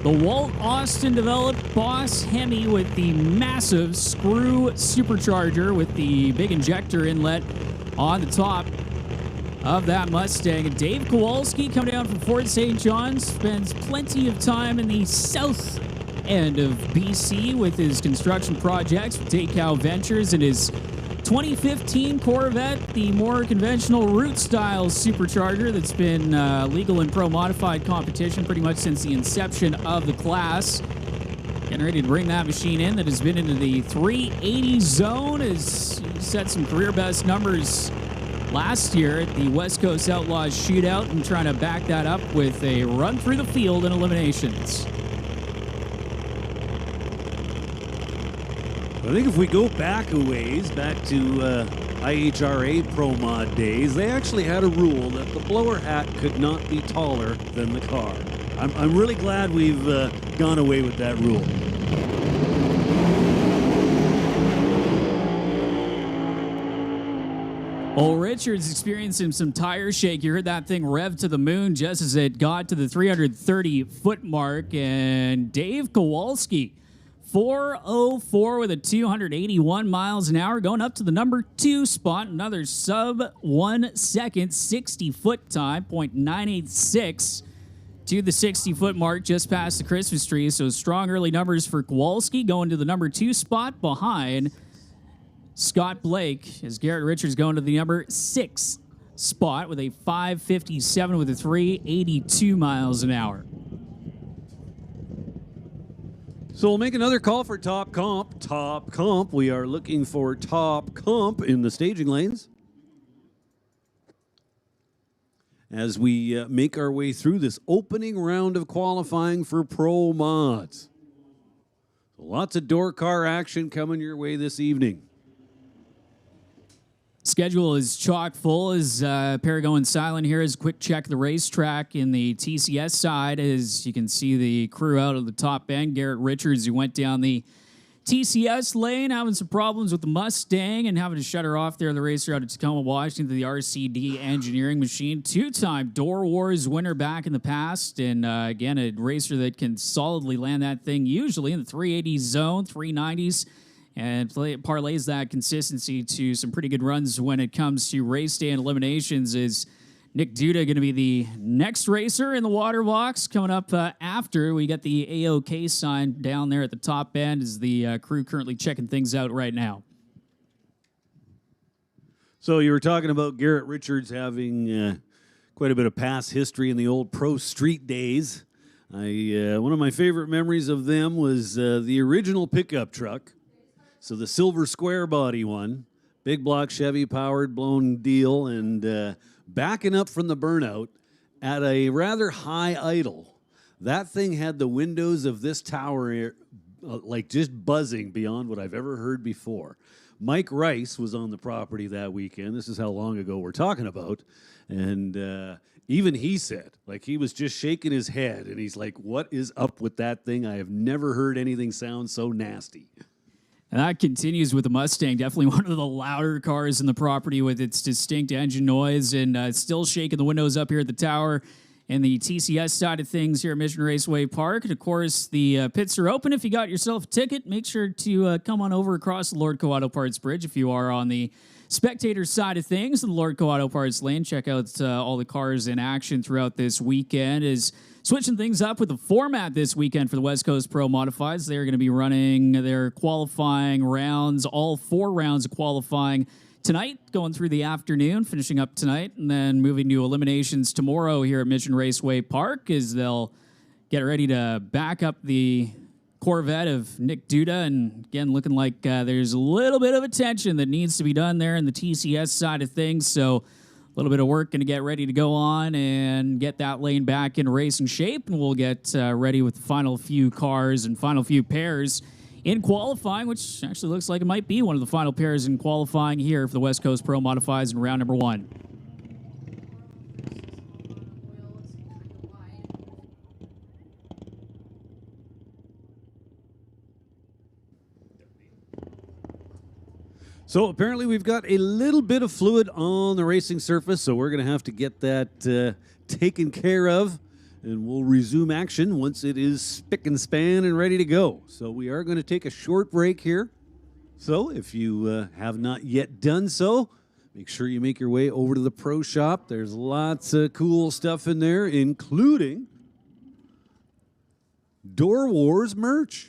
The Walt Austin developed Boss Hemi with the massive screw supercharger with the big injector inlet on the top of that Mustang. And Dave Kowalski, coming down from Fort St. John, spends plenty of time in the south end of BC with his construction projects with Takeout Ventures and his 2015 Corvette, the more conventional route-style supercharger that's been legal in pro-modified competition pretty much since the inception of the class. Getting ready to bring that machine in that has been into the 380 zone, has set some career best numbers last year at the West Coast Outlaws shootout, and trying to back that up with a run through the field in eliminations. I think if we go back a ways, back to IHRA Pro Mod days, they actually had a rule that the blower hat could not be taller than the car. I'm really glad we've gone away with that rule. Old Richards experiencing some tire shake. You heard that thing rev to the moon just as it got to the 330-foot mark. And Dave Kowalski, 404 with a 281 miles an hour, going up to the number 2 spot. Another sub 1 second, 60-foot time, .986. to the 60-foot mark just past the Christmas tree. So strong early numbers for Kowalski going to the number 2 spot behind Scott Blake, as Garrett Richards going to the number 6 spot with a 5:57 with a 382 miles an hour. So we'll make another call for top comp. Top comp. We are looking for top comp in the staging lanes. As we make our way through this opening round of qualifying for Pro Mods. Lots of door car action coming your way this evening. Schedule is chock full as pair going silent here as a quick check the racetrack in the TCS side. As you can see the crew out of the top end. Garrett Richards, who went down the TCS lane, having some problems with the Mustang and having to shut her off there. The racer out of Tacoma, Washington, to the RCD engineering machine. 2-time Doorwarz winner back in the past. And again, a racer that can solidly land that thing usually in the 380s zone, 390s. And parlays that consistency to some pretty good runs when it comes to race day and eliminations. Is Nick Duda going to be the next racer in the water box coming up after we get the AOK sign down there at the top end? Is the crew currently checking things out right now? So you were talking about Garrett Richards having quite a bit of past history in the old pro street days. One of my favorite memories of them was the original pickup truck. So the silver square body one, big block Chevy powered blown deal, and backing up from the burnout at a rather high idle. That thing had the windows of this tower like just buzzing beyond what I've ever heard before. Mike Rice was on the property that weekend. This is how long ago we're talking about. And even he said, like, he was just shaking his head, and he's like, what is up with that thing? I have never heard anything sound so nasty. And that continues with the Mustang, definitely one of the louder cars in the property with its distinct engine noise, and still shaking the windows up here at the tower and the TCS side of things here at Mission Raceway Park. And of course, the pits are open. If you got yourself a ticket, make sure to come on over across the Lord Co Auto Parts Bridge. If you are on the spectator side of things in the Lord Co Auto Parts lane, check out all the cars in action throughout this weekend. Is switching things up with the format this weekend for the West Coast Pro Modifieds. They're going to be running their qualifying rounds, all 4 rounds of qualifying tonight, going through the afternoon, finishing up tonight, and then moving to eliminations tomorrow here at Mission Raceway Park as they'll get ready to back up the Corvette of Nick Duda. And again, looking like there's a little bit of attention that needs to be done there in the TCS side of things. So a little bit of work going to get ready to go on and get that lane back in racing shape, and we'll get ready with the final few cars and final few pairs in qualifying, which actually looks like it might be one of the final pairs in qualifying here for the West Coast Pro Modifieds in round number 1. So apparently we've got a little bit of fluid on the racing surface, so we're going to have to get that taken care of, and we'll resume action once it is spick and span and ready to go. So we are going to take a short break here. So if you have not yet done so, make sure you make your way over to the Pro Shop. There's lots of cool stuff in there, including Doorwarz merch.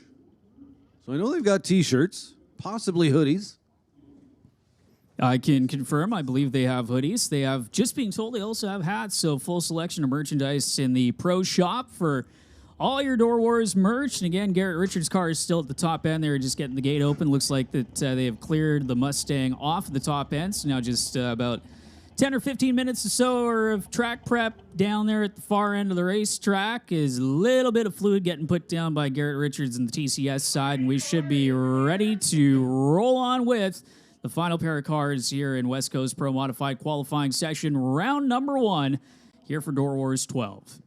So I know they've got T-shirts, possibly hoodies. I can confirm, I believe they have hoodies. They have, just being told, they also have hats, so full selection of merchandise in the Pro Shop for all your Doorwarz merch. And again, Garrett Richards' car is still at the top end. They're just getting the gate open. Looks like that they have cleared the Mustang off the top end, so now just about 10 or 15 minutes or so of track prep down there at the far end of the racetrack. Is a little bit of fluid getting put down by Garrett Richards and the TCS side, and we should be ready to roll on with the final pair of cars here in West Coast Pro Modified qualifying session, round number 1 here for Doorwarz 12.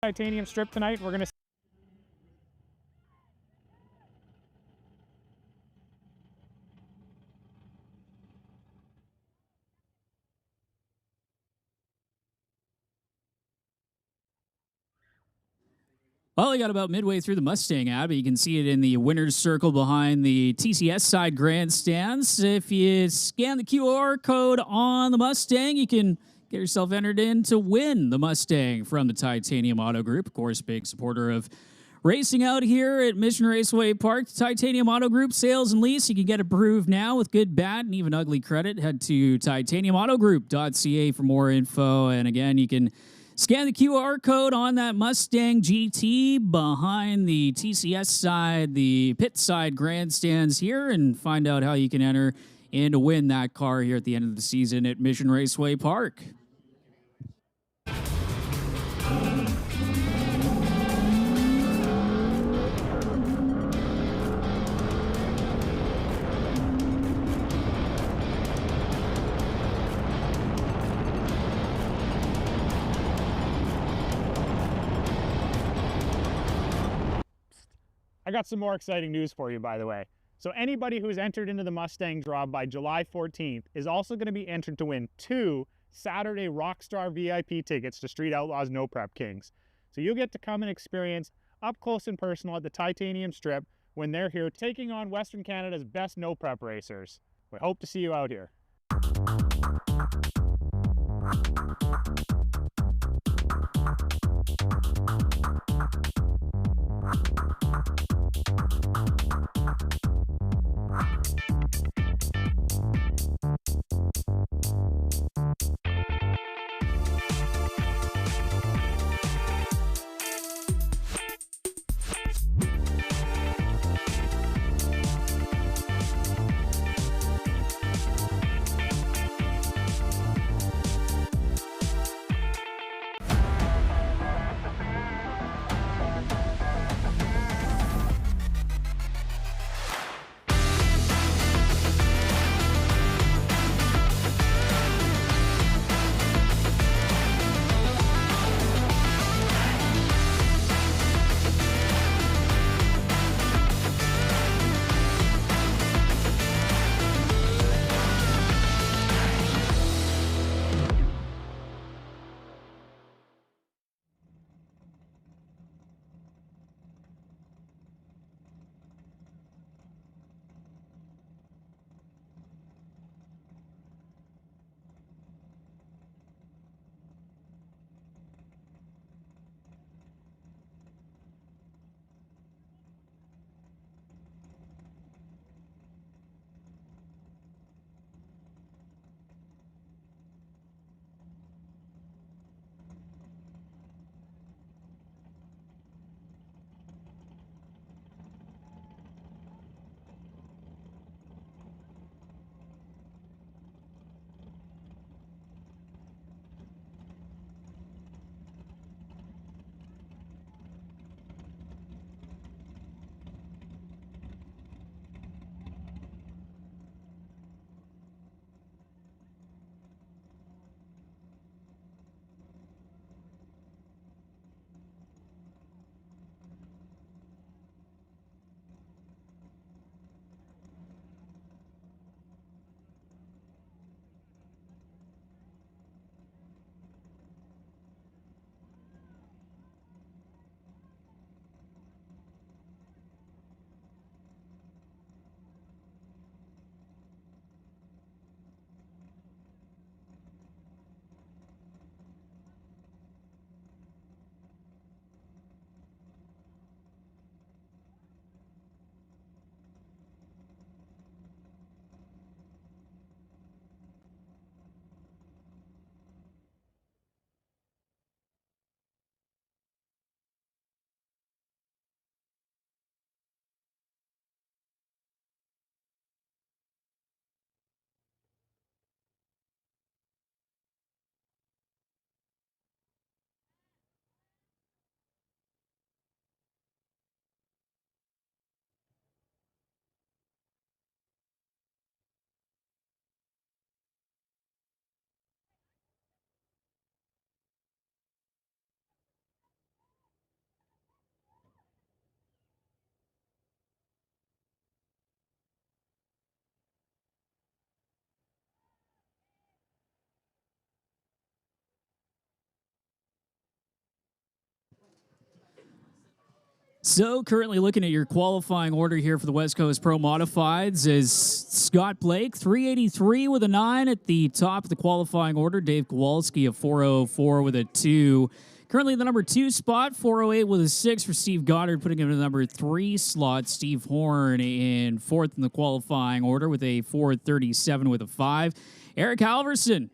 Titanium strip tonight. We're gonna Well, we got about midway through the Mustang ad, but you can see it in the winner's circle behind the TCS side grandstands. If you scan the QR code on the Mustang, you can get yourself entered in to win the Mustang from the Titanium Auto Group. Of course, big supporter of racing out here at Mission Raceway Park. The Titanium Auto Group sales and lease. You can get approved now with good, bad, and even ugly credit. Head to titaniumautogroup.ca for more info. And again, you can scan the QR code on that Mustang GT behind the TCS side, the pit side grandstands here, and find out how you can enter in to win that car here at the end of the season at Mission Raceway Park. I got some more exciting news for you, by the way. So anybody who's entered into the Mustang draw by July 14th is also going to be entered to win 2 Saturday Rockstar VIP tickets to Street Outlaws No Prep Kings. So you'll get to come and experience up close and personal at the Titanium Strip when they're here taking on Western Canada's best no prep racers. We hope to see you out here. So currently looking at your qualifying order here for the West Coast Pro Modifieds is Scott Blake, 383 with a 9 at the top of the qualifying order. Dave Kowalski, a 404 with a 2. Currently the number 2 spot, 408 with a 6 for Steve Goddard, putting him in the number 3 slot. Steve Horn in 4th in the qualifying order with a 437 with a 5. Eric Halverson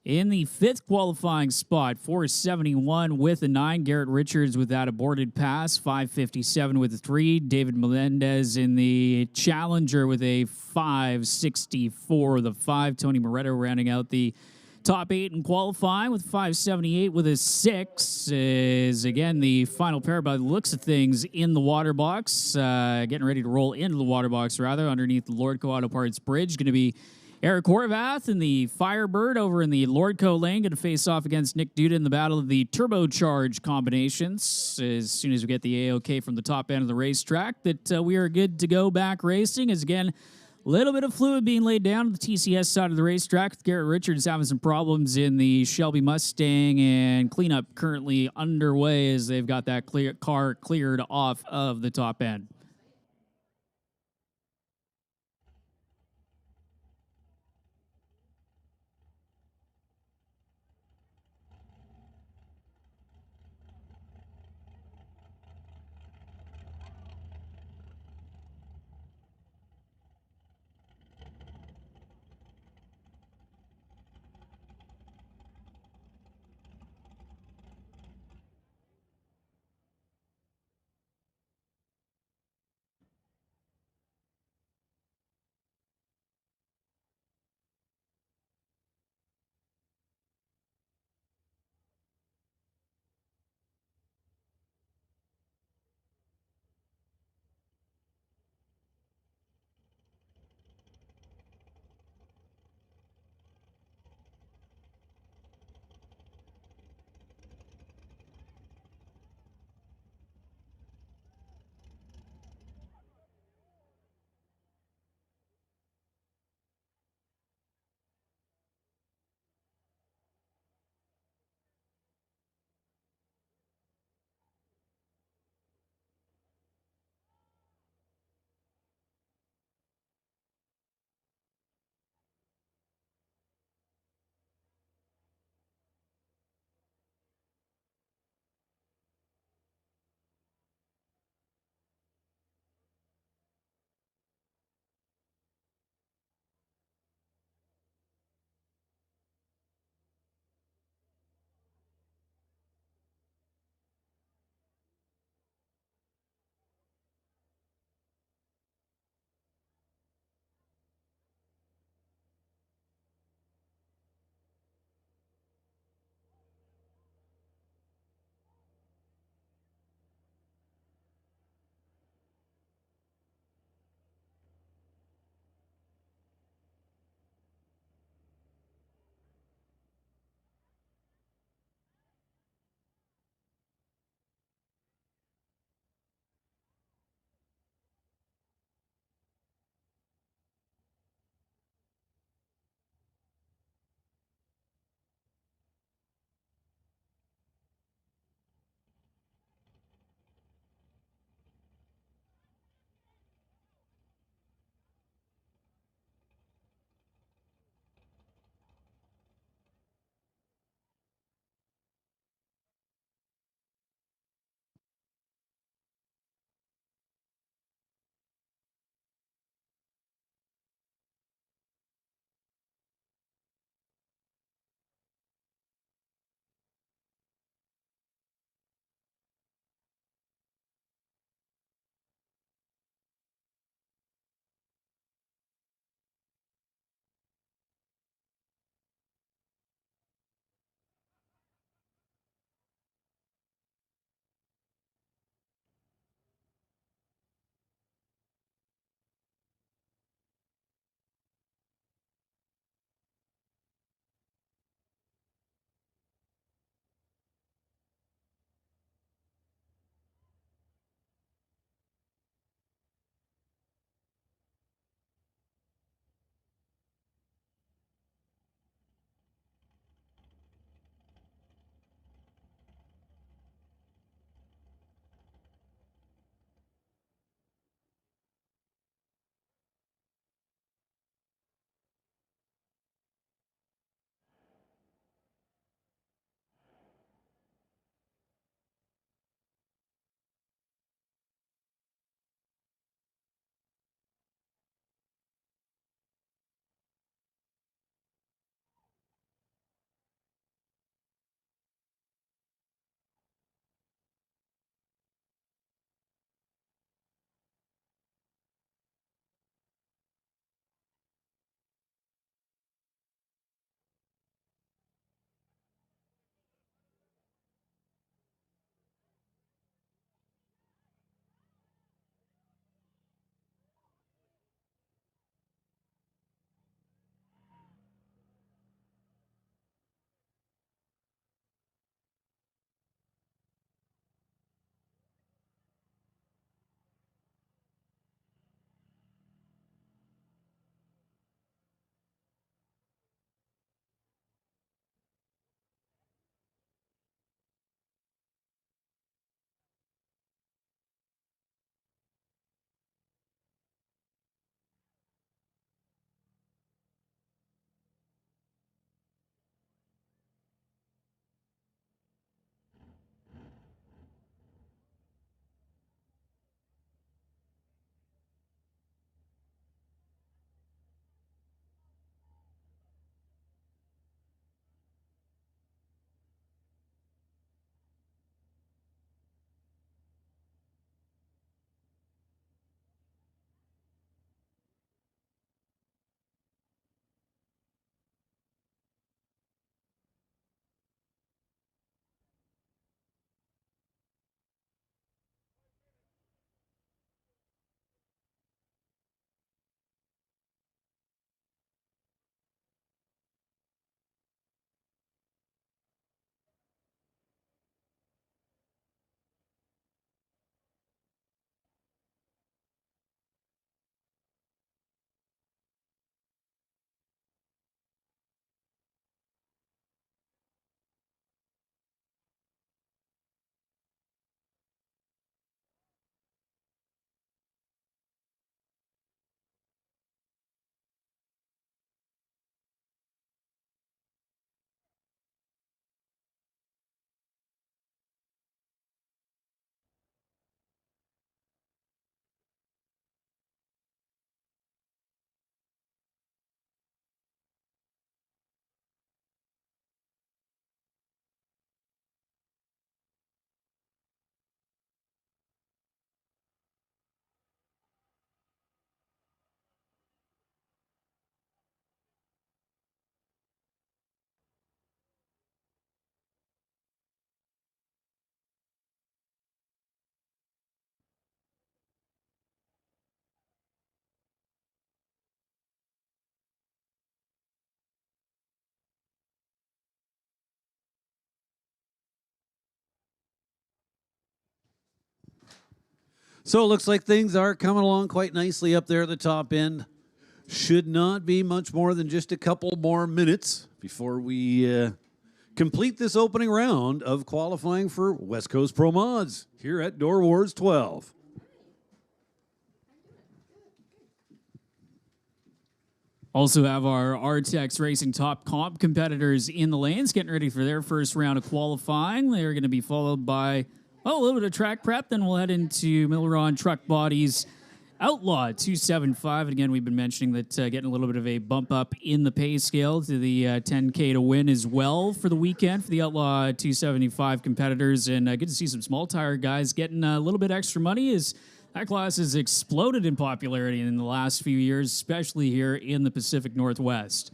in the 5th qualifying spot, 471 with a 9. Garrett Richards with that aborted pass, 557 with a 3. David Melendez in the Challenger with a 564 with a 5. Tony Moretto rounding out the top 8 in qualifying with 578 with a 6. Is again the final pair by the looks of things in the water box. Getting ready to roll into the water box rather underneath the Lordco Auto Parts Bridge. Going to be Eric Horvath in the Firebird over in the Lordco lane, going to face off against Nick Duda in the battle of the turbocharge combinations. As soon as we get the AOK from the top end of the racetrack, that we are good to go back racing. As again, a little bit of fluid being laid down on the TCS side of the racetrack, with Garrett Richards having some problems in the Shelby Mustang, and cleanup currently underway as they've got that car cleared off of the top end. So it looks like things are coming along quite nicely up there at the top end. Should not be much more than just a couple more minutes before we complete this opening round of qualifying for West Coast Pro Mods here at Doorwarz 12. Also have our RTX Racing Top Comp competitors in the lanes getting ready for their first round of qualifying. They're going to be followed by a little bit of track prep. Then we'll head into Milleron Truck Bodies Outlaw 275. And again, we've been mentioning that getting a little bit of a bump up in the pay scale to the 10K to win as well for the weekend for the Outlaw 275 competitors. And good to see some small tire guys getting a little bit extra money as that class has exploded in popularity in the last few years, especially here in the Pacific Northwest.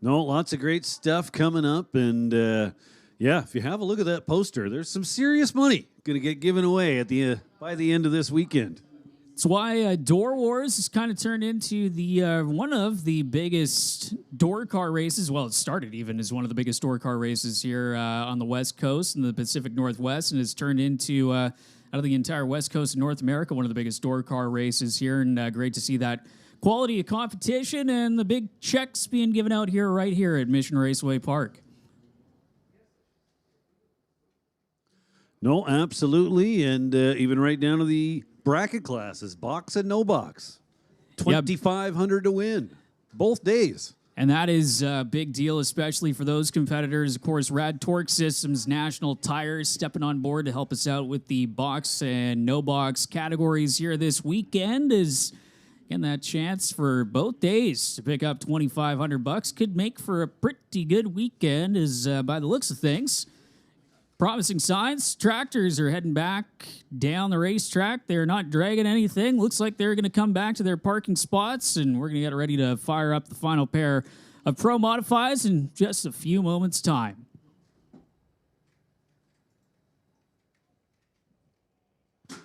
No, lots of great stuff coming up. And yeah, if you have a look at that poster, there's some serious money going to get given away at the by the end of this weekend. That's why Doorwarz has kind of turned into the one of the biggest door car races. Well, it started even as one of the biggest door car races here on the West Coast and the Pacific Northwest, and has turned into, out of the entire West Coast of North America, one of the biggest door car races here. And great to see that quality of competition and the big checks being given out here right here at Mission Raceway Park. No, absolutely. And even right down to the bracket classes, box and no box. 2,500 to win both days. And that is a big deal, especially for those competitors. Of course, Rad Torque Systems National Tires stepping on board to help us out with the box and no box categories here this weekend. Is getting that chance for both days to pick up $2,500 could make for a pretty good weekend. Is by the looks of things. Promising signs. Tractors are heading back down the racetrack. They're not dragging anything. Looks like they're going to come back to their parking spots, and we're going to get ready to fire up the final pair of Pro Modifies in just a few moments' time. So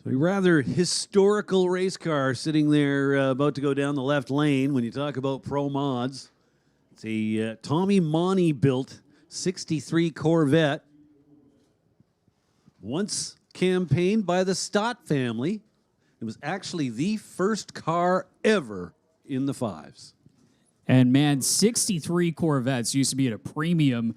a rather historical race car sitting there about to go down the left lane when you talk about Pro Mods. It's a Tommy Monty built 63 Corvette. Once campaigned by the Stott family. It was actually the first car ever in the fives. And man, 63 Corvettes used to be at a premium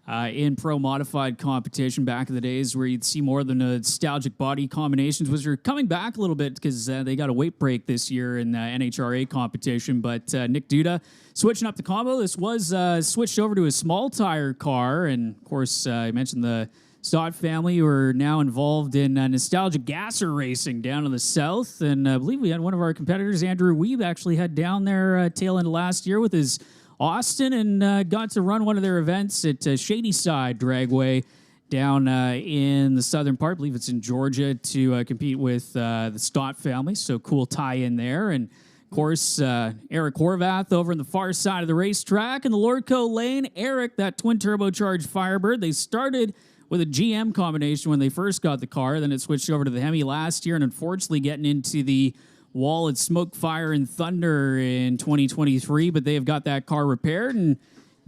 in Pro Modified competition back in the days where you'd see more than nostalgic body combinations, which are coming back a little bit because they got a weight break this year in the NHRA competition. But Nick Duda switching up the combo. This was switched over to a small tire car. And, of course, I mentioned the Stott family who are now involved in nostalgic gasser racing down in the south. And I believe we had one of our competitors, Andrew Weeb, actually had down there tail end of last year with his Austin and got to run one of their events at Shady Side Dragway down in the southern part. I believe it's in Georgia to compete with the Stott family. So cool tie in there. And of course, Eric Horvath over on the far side of the racetrack in the Lordco lane. Eric, that twin turbocharged Firebird. They started with a GM combination when they first got the car. Then it switched over to the Hemi last year, and unfortunately getting into the wall at Smoke, Fire, and Thunder in 2023, but they have got that car repaired and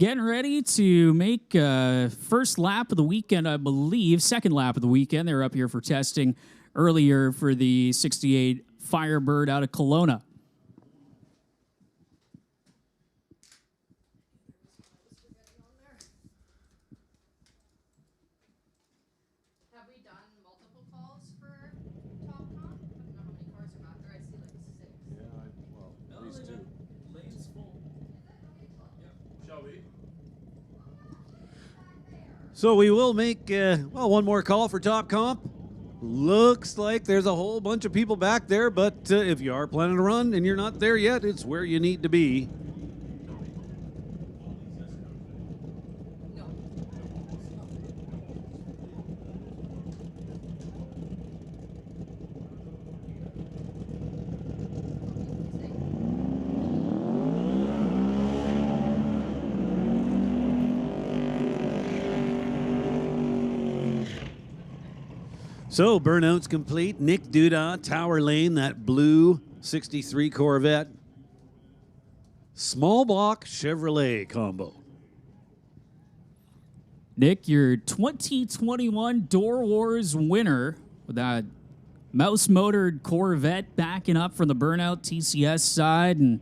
getting ready to make first lap of the weekend, I believe, second lap of the weekend. They were up here for testing earlier for the 68 Firebird out of Kelowna. So we will make, one more call for Top Comp. Looks like there's a whole bunch of people back there, but if you are planning to run and you're not there yet, it's where you need to be. So, burnout's complete. Nick Duda, Tower Lane, that blue 63 Corvette. Small block Chevrolet combo. Nick, your 2021 Doorwarz winner with that mouse-motored Corvette backing up from the Burnout TCS side and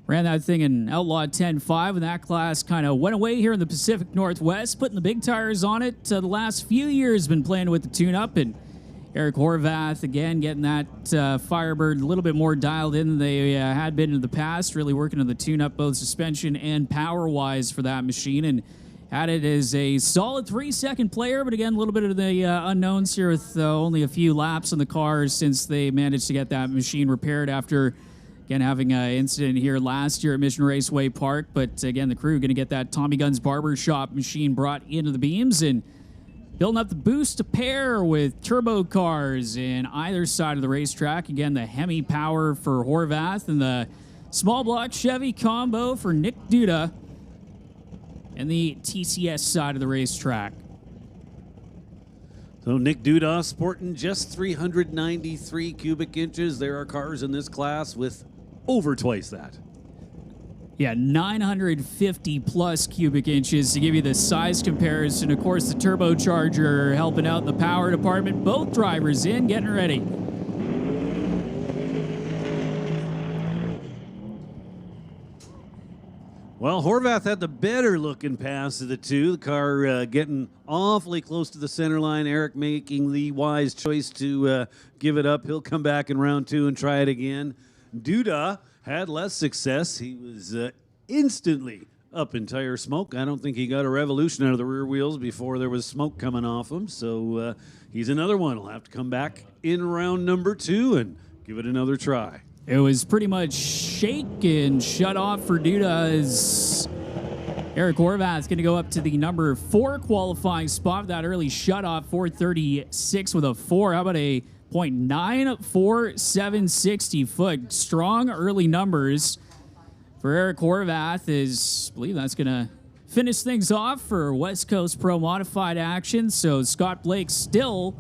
ran that thing in Outlaw 10.5, and that class kind of went away here in the Pacific Northwest, putting the big tires on it. The last few years been playing with the tune-up, and Eric Horvath, again, getting that Firebird a little bit more dialed in than they had been in the past, really working on the tune-up, both suspension and power-wise for that machine, and had it as a solid 3-second player, but again, a little bit of the unknowns here with only a few laps on the cars since they managed to get that machine repaired after, again, having an incident here last year at Mission Raceway Park. But again, the crew going to get that Tommy Gunn's Barbershop machine brought into the beams and building up the boost to pair with turbo cars in either side of the racetrack. Again, the Hemi Power for Horvath and the small block Chevy combo for Nick Duda and the TCS side of the racetrack. So Nick Duda sporting just 393 cubic inches. There are cars in this class with over twice that. Yeah, 950 plus cubic inches to give you the size comparison. Of course, the turbocharger helping out in the power department. Both drivers in, getting ready. Well, Horvath had the better looking pass of the two. The car getting awfully close to the center line. Eric making the wise choice to give it up. He'll come back in round 2 and try it again. Duda had less success. He was instantly up in tire smoke. I don't think he got a revolution out of the rear wheels before there was smoke coming off him. So he's another one. He'll have to come back in round number 2 and give it another try. It was pretty much shake and shut off for Duda as Eric Horvath's going to go up to the number 4 qualifying spot. That early shut off, 436 with a 4. How about a .94760 foot? Strong early numbers for Eric Horvath. I believe that's going to finish things off for West Coast Pro Modified action. So Scott Blake still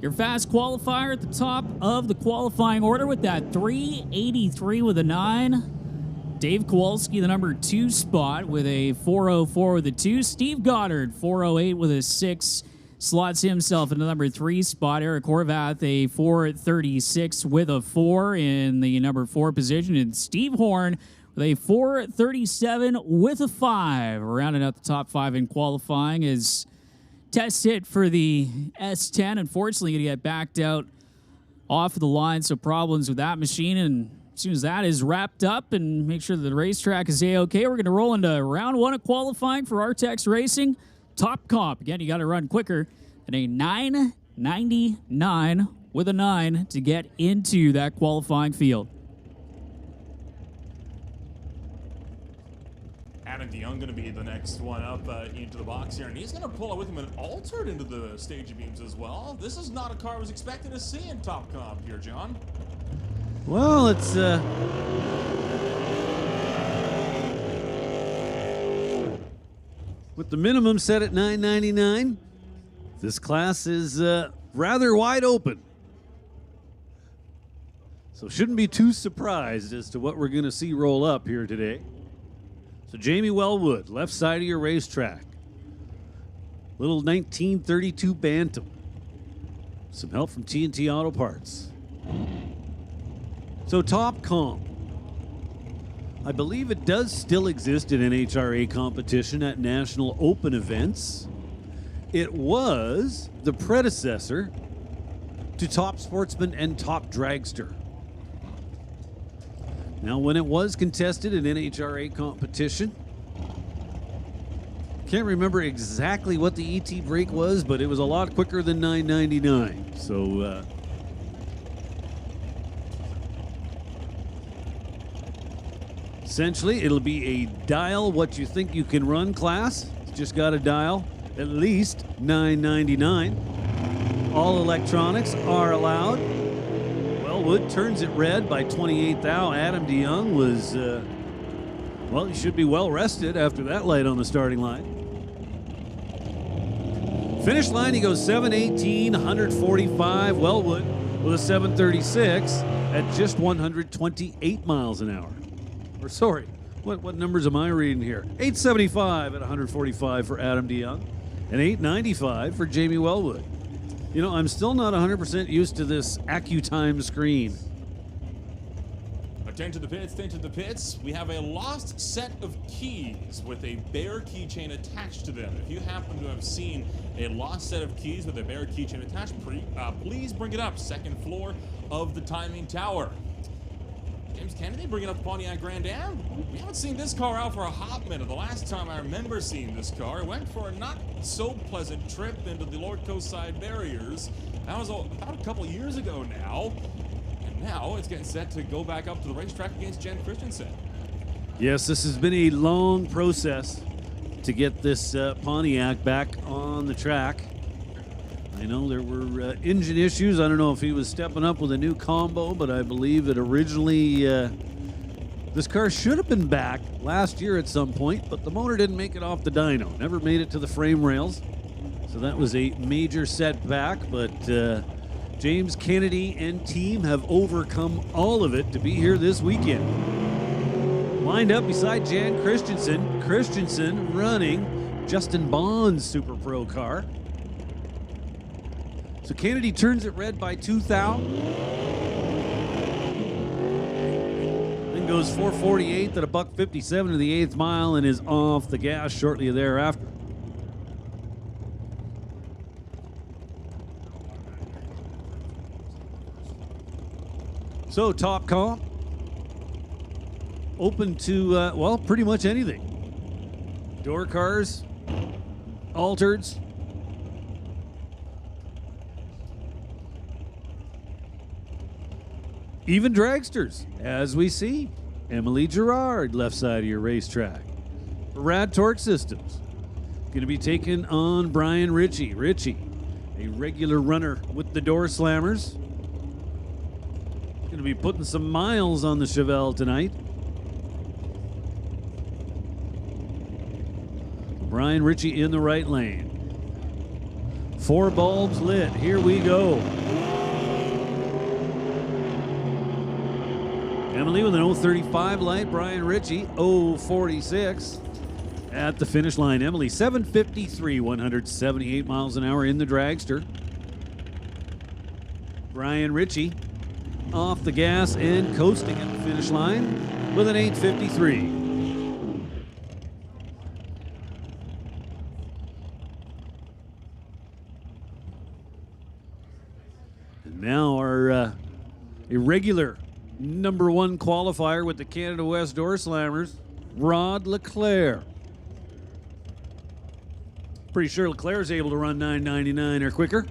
your fast qualifier at the top of the qualifying order with that 383 with a 9. Dave Kowalski, the number 2 spot with a 404 with a 2. Steve Goddard, 408 with a 6. Slots himself in the number 3 spot. Eric Horvath, a 436 with a 4 in the number 4 position. And Steve Horn with a 437 with a 5. Rounding out the top 5 in qualifying is test hit for the S10. Unfortunately, going to get backed out off of the line, so problems with that machine. And as soon as that is wrapped up and make sure that the racetrack is A-OK, we're going to roll into round 1 of qualifying for Artex Racing. Top comp. Again, you got to run quicker than a 999 with a 9 to get into that qualifying field. Adam DeYoung going to be the next one up into the box here, and he's going to pull it with him and altered into the stage beams as well. This is not a car I was expecting to see in Top Comp here, John. Well, it's with the minimum set at $9.99, this class is rather wide open. So shouldn't be too surprised as to what we're going to see roll up here today. So Jamie Wellwood, left side of your racetrack. Little 1932 Bantam. Some help from TNT Auto Parts. So Top Comp. I believe it does still exist in NHRA competition at national open events. It was the predecessor to Top Sportsman and Top Dragster. Now, when it was contested in NHRA competition, can't remember exactly what the ET break was, but it was a lot quicker than $9.99. So, essentially, it'll be a dial what you think you can run class. It's just got to dial at least $9.99. All electronics are allowed. Wellwood turns it red by 28 thou. Adam DeYoung was, well, he should be well rested after that light on the starting line. Finish line, he goes 7:18, 145. Wellwood with a 7:36 at just 128 miles an hour. Or sorry, What numbers am I reading here? 875 at 145 for Adam DeYoung and 895 for Jamie Wellwood. You know, I'm still not 100% used to this AccuTime screen. Attention to the pits, attention to the pits. We have a lost set of keys with a bare keychain attached to them. If you happen to have seen a lost set of keys with a bare keychain attached, please bring it up. Second floor of the timing tower. James Kennedy bringing up the Pontiac Grand Am. We haven't seen this car out for a hot minute. The last time I remember seeing this car, it went for a not so pleasant trip into the Lord Coast side barriers. That was about a couple years ago now. And now it's getting set to go back up to the racetrack against Jen Christensen. Yes, this has been a long process to get this Pontiac back on the track. I know there were engine issues. I don't know if he was stepping up with a new combo, but I believe that originally this car should have been back last year at some point, but the motor didn't make it off the dyno. Never made it to the frame rails. So that was a major setback, but James Kennedy and team have overcome all of it to be here this weekend. Lined up beside Jan Christensen. Christensen running Justin Bond's Super Pro car. So Kennedy turns it red by 2 thou. Then goes 448 at a $157 to the 8th mile and is off the gas shortly thereafter. So top comp, open to, well, pretty much anything. Door cars, altereds, even dragsters, as we see. Emily Gerard, left side of your racetrack. Rad Torque Systems, going to be taking on Brian Ritchie. Ritchie, a regular runner with the Doorslammers. Going to be putting some miles on the Chevelle tonight. Brian Ritchie in the right lane. 4 bulbs lit. Here we go. Emily with an 035 light. Brian Ritchie 046 at the finish line. Emily 753, 178 miles an hour in the dragster. Brian Ritchie off the gas and coasting at the finish line with an 853. And now our irregular number 1 qualifier with the Canada West Doorslammers, Rod Leclerc. Pretty sure Leclerc's able to run 999 or quicker.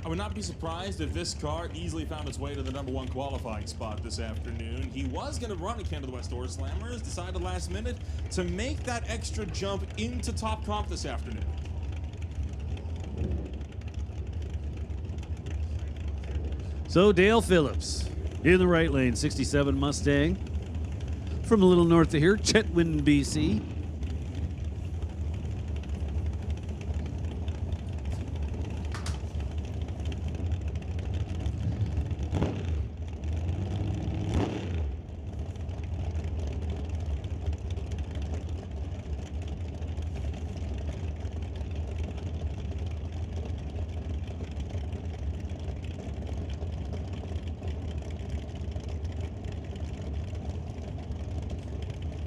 I would not be surprised if this car easily found its way to the number 1 qualifying spot this afternoon. He was going to run a Canada West Doorslammers, decided last minute to make that extra jump into top comp this afternoon. So Dale Phillips in the right lane, 67 Mustang. From a little north of here, Chetwynd, BC.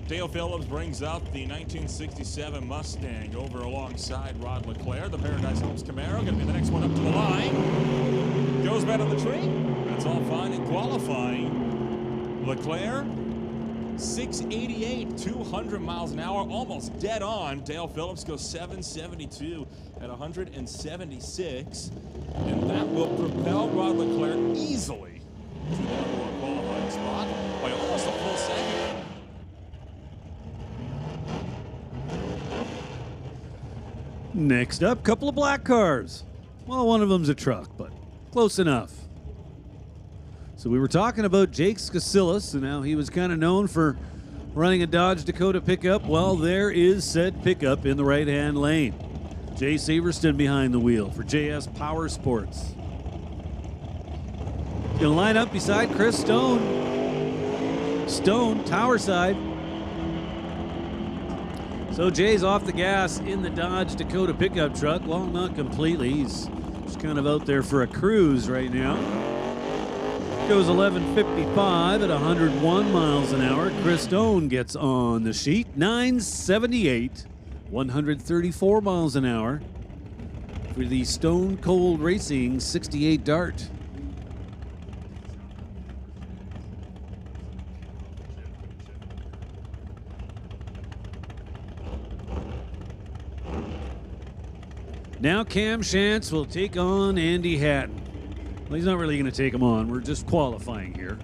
Dale Phillips brings out the 1967 Mustang over alongside Rod Leclerc. The Paradise Homes Camaro going to be the next one up to the line. Goes back on the tree. That's all fine in qualifying. Leclerc, 688, 200 miles an hour, almost dead on. Dale Phillips goes 772 at 176. And that will propel Rod Leclerc easily to the number 1 qualifying spot by almost a full second. Next up, couple of black cars. Well, one of them's a truck, but close enough. So we were talking about Jake Skasilis, and now he was kind of known for running a Dodge Dakota pickup. Well, there is said pickup in the right-hand lane. Jay Severston behind the wheel for JS Power Sports. Gonna line up beside Chris Stone. Stone, tower side. So Jay's off the gas in the Dodge Dakota pickup truck. Well, not completely. He's just kind of out there for a cruise right now. Goes 11:55 at 101 miles an hour. Chris Stone gets on the sheet. 9:78, 134 miles an hour for the Stone Cold Racing 68 Dart. Now Cam Shantz will take on Andy Hatton. Well, he's not really going to take him on. We're just qualifying here.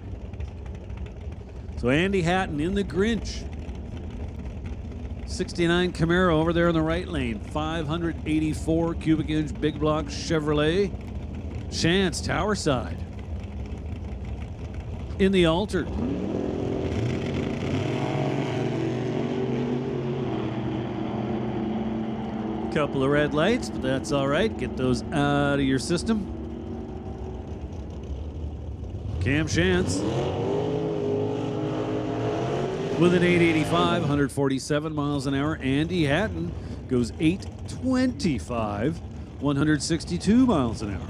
So Andy Hatton in the Grinch. 69 Camaro over there in the right lane. 584 cubic inch big block Chevrolet. Shantz, tower side. In the Alter. Couple of red lights, but that's all right. Get those out of your system. Cam Shantz with an 885, 147 miles an hour. Andy Hatton goes 825, 162 miles an hour.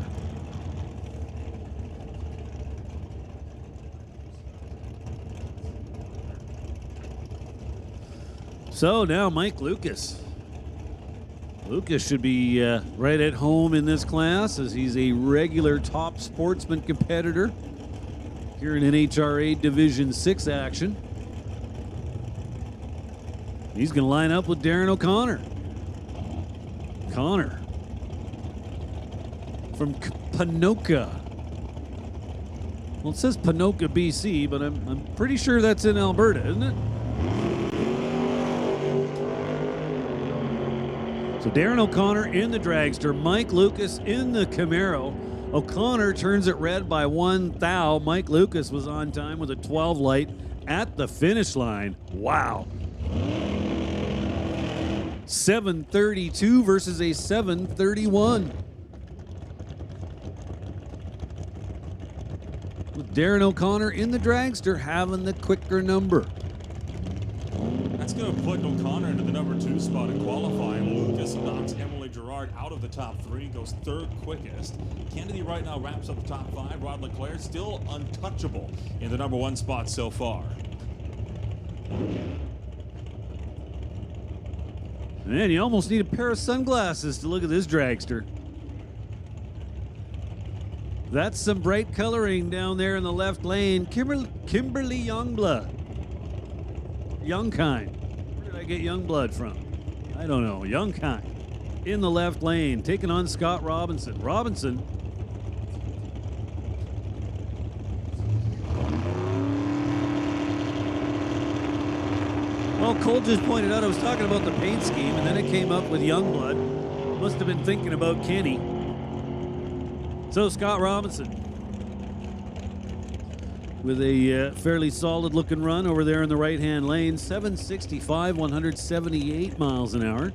So now Mike Lucas. Lucas should be right at home in this class as he's a regular top sportsman competitor here in NHRA Division 6 action. He's going to line up with Darren O'Connor. Connor from Panoka. Well, it says Panoka, BC, but I'm pretty sure that's in Alberta, isn't it? So Darren O'Connor in the dragster, Mike Lucas in the Camaro. O'Connor turns it red by 1 thou. Mike Lucas was on time with a 12 light at the finish line. Wow. 7:32 versus a 7:31. With Darren O'Connor in the dragster having the quicker number. That's going to put O'Connor into the number 2 spot in qualifying. Lucas, Knox, Emily Gerard out of the top 3, goes 3rd quickest. Contd right now wraps up the top 5. Rod Leclerc still untouchable in the number 1 spot so far. Man, you almost need a pair of sunglasses to look at this dragster. That's some bright coloring down there in the left lane. Kimberly Youngblood. Youngkind. Where did I get Youngblood from? I don't know. Youngkind. In the left lane, taking on Scott Robinson. Robinson. Well, Cole just pointed out I was talking about the paint scheme, and then it came up with Youngblood. Must have been thinking about Kenny. So Scott Robinson with a fairly solid looking run over there in the right-hand lane. 765, 178 miles an hour.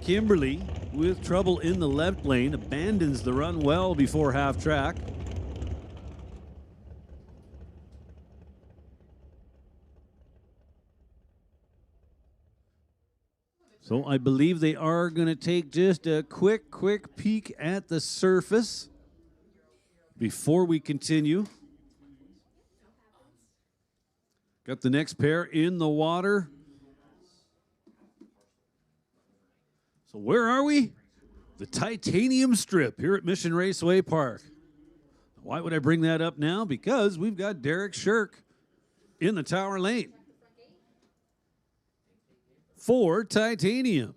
Kimberly with trouble in the left lane, abandons the run well before half track. So I believe they are going to take just a quick peek at the surface before we continue. Got the next pair in the water. So where are we? The Titanium Strip here at Mission Raceway Park. Why would I bring that up now? Because we've got Derek Shirk in the tower lane for Titanium.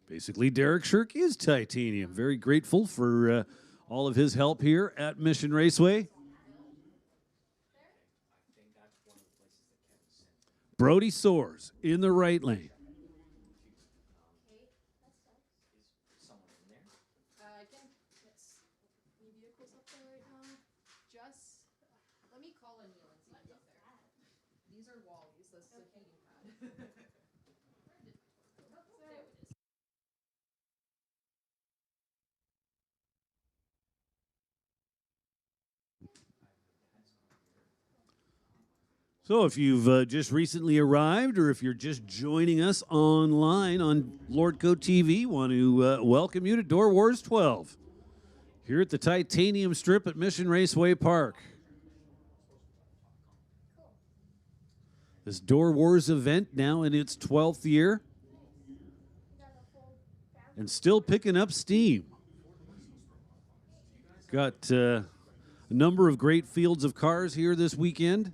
Basically, Derek Shirk is Titanium. Very grateful for all of his help here at Mission Raceway. Brody Soares in the right lane. So if you've just recently arrived or if you're just joining us online on Lordco TV, want to welcome you to Doorwarz 12 here at the Titanium Strip at Mission Raceway Park. This Doorwarz event now in its 12th year and still picking up steam. Got a number of great fields of cars here this weekend.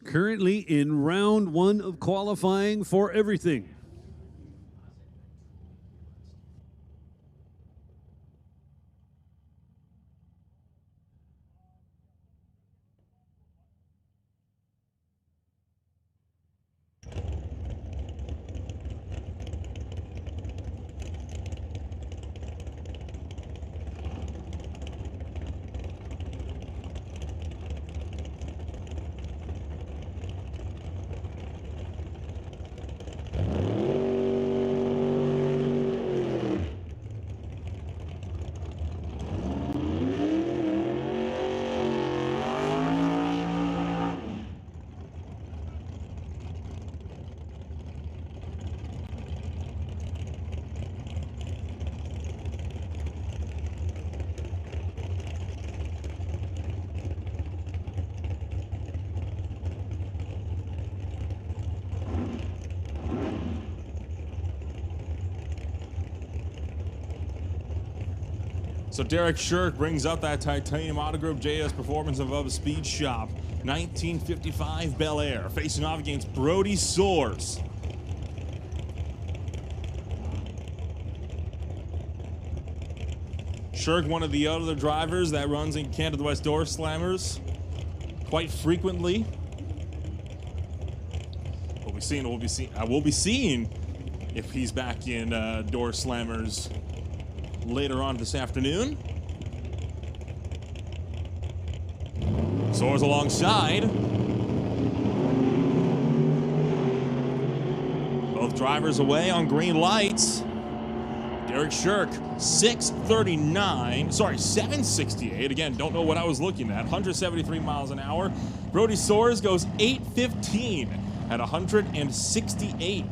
Currently in round one of qualifying for everything. So Derek Shirk brings up that titanium Autogroup JS Performance Above Speed Shop 1955 Bel Air, facing off against Brody Soares. Shirk, one of the other drivers that runs in Canada West Doorslammers quite frequently. We'll be seeing if he's back in Doorslammers later on this afternoon. Soares alongside. Both drivers away on green lights. Derek Shirk, 768. Again, don't know what I was looking at. 173 miles an hour. Brody Soares goes 815 at 168.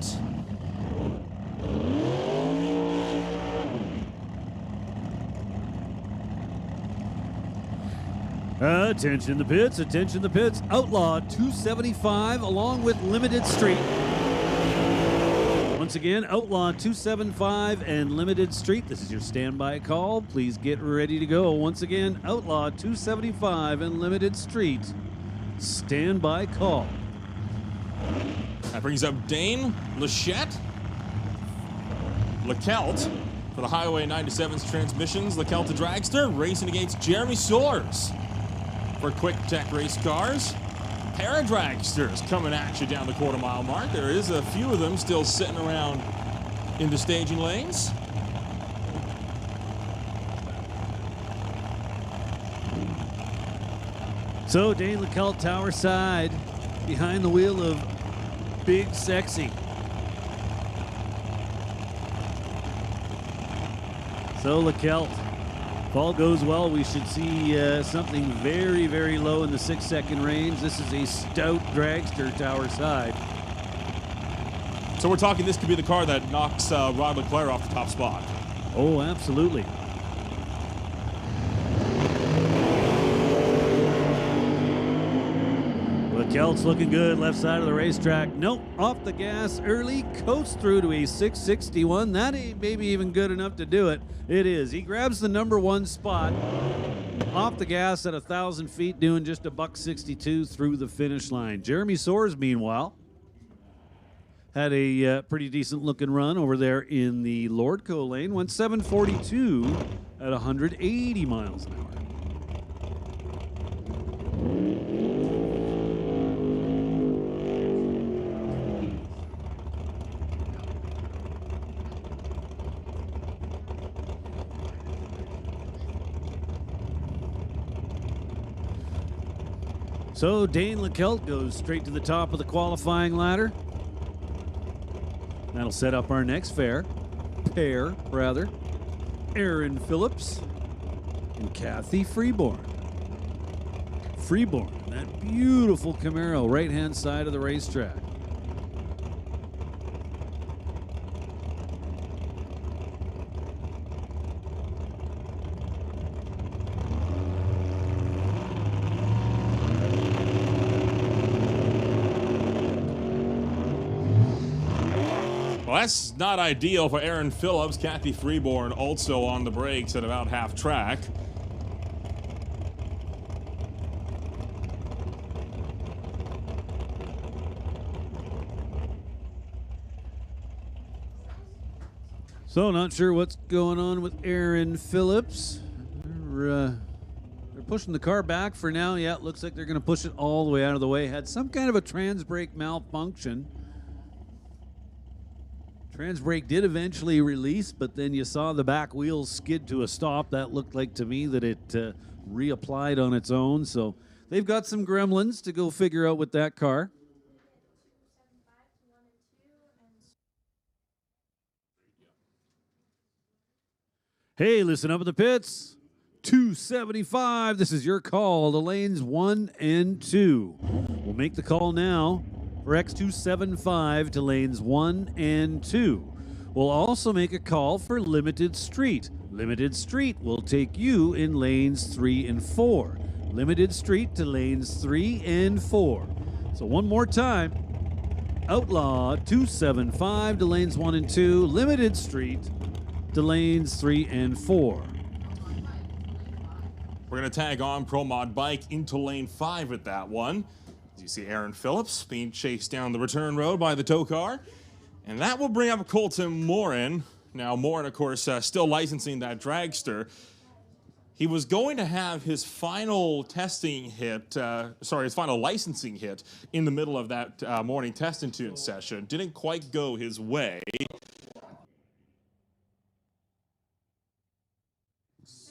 Attention the pits, attention the pits. Outlaw 275 along with Limited Street. Once again, Outlaw 275 and Limited Street. This is your standby call. Please get ready to go. Once again, Outlaw 275 and Limited Street. Standby call. That brings up Dane Lachette. LeCelt for the Highway 97's transmissions. LeCelt, the dragster, racing against Jeremy Soares for Quick Tech race cars. Pair of dragsters coming at you down the quarter-mile mark. There is a few of them still sitting around in the staging lanes. So Dane LeCelt tower side behind the wheel of Big Sexy. So LeCelt, if all goes well, we should see something very, very low in the 6-second range. This is a stout dragster tower side. So we're talking this could be the car that knocks Rod Leclerc off the top spot. Oh, absolutely. LeCelt's looking good, left side of the racetrack. Nope, off the gas early, coasts through to a 661. That ain't maybe even good enough to do it. It is. He grabs the number one spot off the gas at 1,000 feet, doing just a $1.62 through the finish line. Jeremy Soares, meanwhile, had a pretty decent looking run over there in the Lordco lane. Went 742 at 180 miles an hour. So Dane LeCelt goes straight to the top of the qualifying ladder. That'll set up our next pair. Aaron Phillips and Kathy Freeborn. Freeborn, that beautiful Camaro, right-hand side of the racetrack. Well, that's not ideal for Aaron Phillips. Kathy Freeborn also on the brakes at about half track. So, not sure what's going on with Aaron Phillips. They're pushing the car back for now. Yeah, it looks like they're going to push it all the way out of the way. Had some kind of a trans brake malfunction. Trans brake did eventually release, but then you saw the back wheels skid to a stop. That looked like to me that it reapplied on its own. So they've got some gremlins to go figure out with that car. Hey, listen up in the pits. 275. This is your call to lanes 1 and 2. We'll make the call now for X275 to lanes 1 and 2. We'll also make a call for Limited Street. Limited Street will take you in lanes 3 and 4. Limited Street to lanes 3 and 4. So one more time. Outlaw 275 to lanes 1 and 2. Limited Street to lanes 3 and 4. We're going to tag on Pro Mod Bike into lane 5 at that one. As you see Aaron Phillips being chased down the return road by the tow car. And that will bring up Colton Morin. Now, Morin, of course, still licensing that dragster. He was going to have his final testing hit, his final licensing hit in the middle of that morning test and tune session. Didn't quite go his way.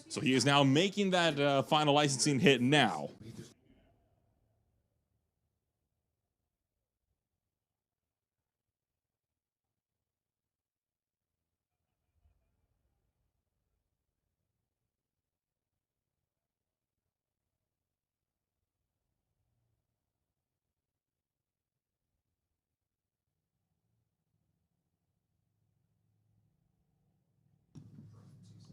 So he is now making that final licensing hit now.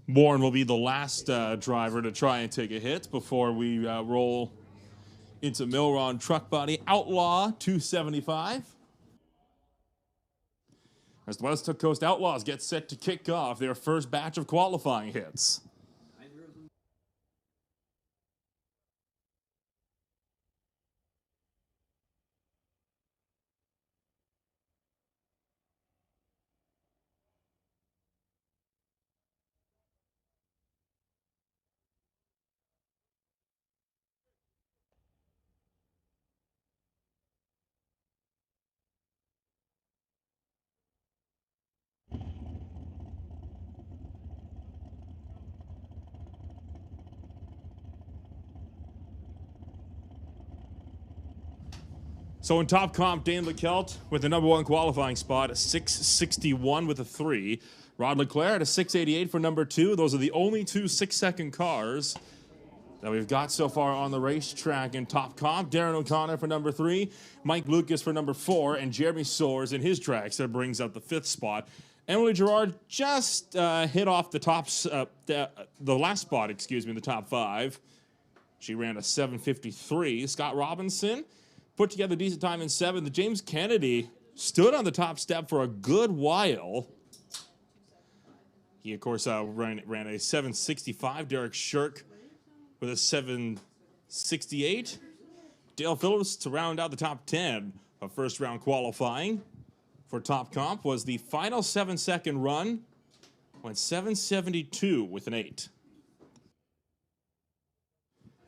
Warren will be the last driver to try and take a hit before we roll into Milron Truck Body. Outlaw 275. As the West Coast Outlaws get set to kick off their first batch of qualifying hits. So in top comp, Dane LeKelt with the #1 qualifying spot, a 661 with a 3. Rod Leclerc at a 688 for number 2. Those are the only 2 6-second cars that we've got so far on the racetrack in top comp. Darren O'Connor for number 3, Mike Lucas for number 4, and Jeremy Soares in his tracks that brings up the 5th spot. Emily Gerard just hit off the the last spot, in the top 5. She ran a 7:53. Scott Robinson put together a decent time in 7th. The James Kennedy stood on the top step for a good while. He, of course, ran a 7:65. Derek Shirk with a 7:68. Dale Phillips to round out the top 10 of first round qualifying for top comp was the final 7-second run. Went 7:72 with an 8.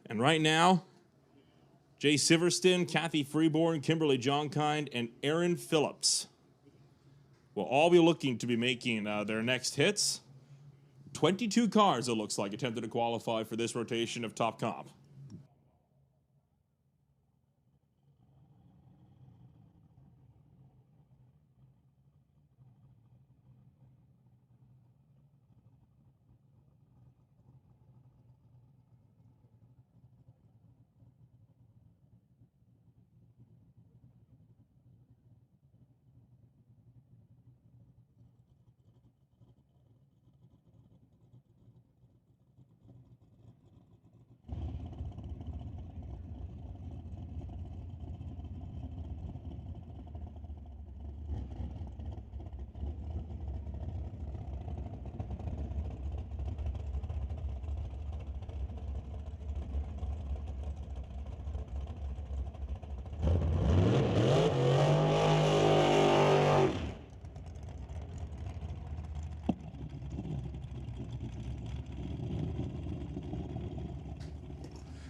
And right now, Jay Siverston, Kathy Freeborn, Kimberly Johnkind, and Aaron Phillips will all be looking to be making their next hits. 22 cars, it looks like, attempted to qualify for this rotation of top comp.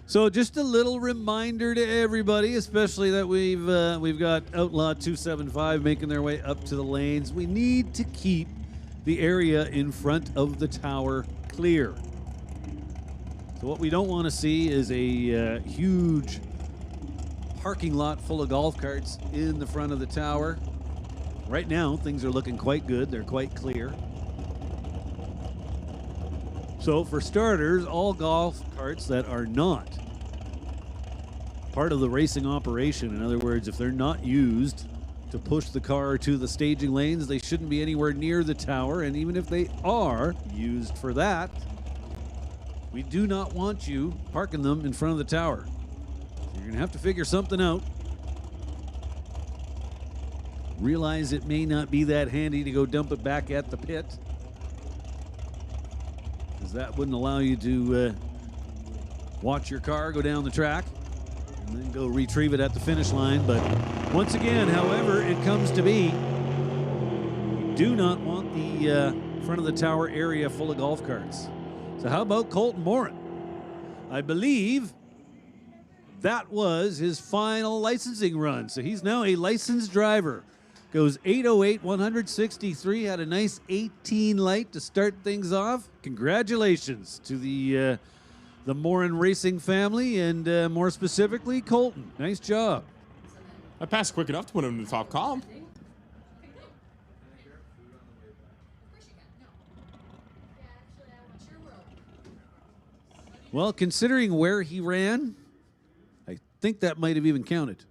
So just a little reminder to everybody, especially that we've got Outlaw 275 making their way up to the lanes. We need to keep the area in front of the tower clear. So what we don't want to see is a huge parking lot full of golf carts in the front of the tower. Right now, things are looking quite good. They're quite clear. So for starters, all golf carts that are not part of the racing operation, in other words, if they're not used to push the car to the staging lanes, they shouldn't be anywhere near the tower. And even if they are used for that, we do not want you parking them in front of the tower. So you're going to have to figure something out. Realize it may not be that handy to go dump it back at the pit, because that wouldn't allow you to watch your car go down the track and then go retrieve it at the finish line. But once again, however it comes to be, you do not want the front of the tower area full of golf carts. So how about Colton Morin? I believe that was his final licensing run. So he's now a licensed driver. Goes 808, 163, had a nice 18 light to start things off. Congratulations to the Morin Racing family, and more specifically, Colton. Nice job. I passed quick enough to put him in the top comp. Well, considering where he ran, I think that might have even counted.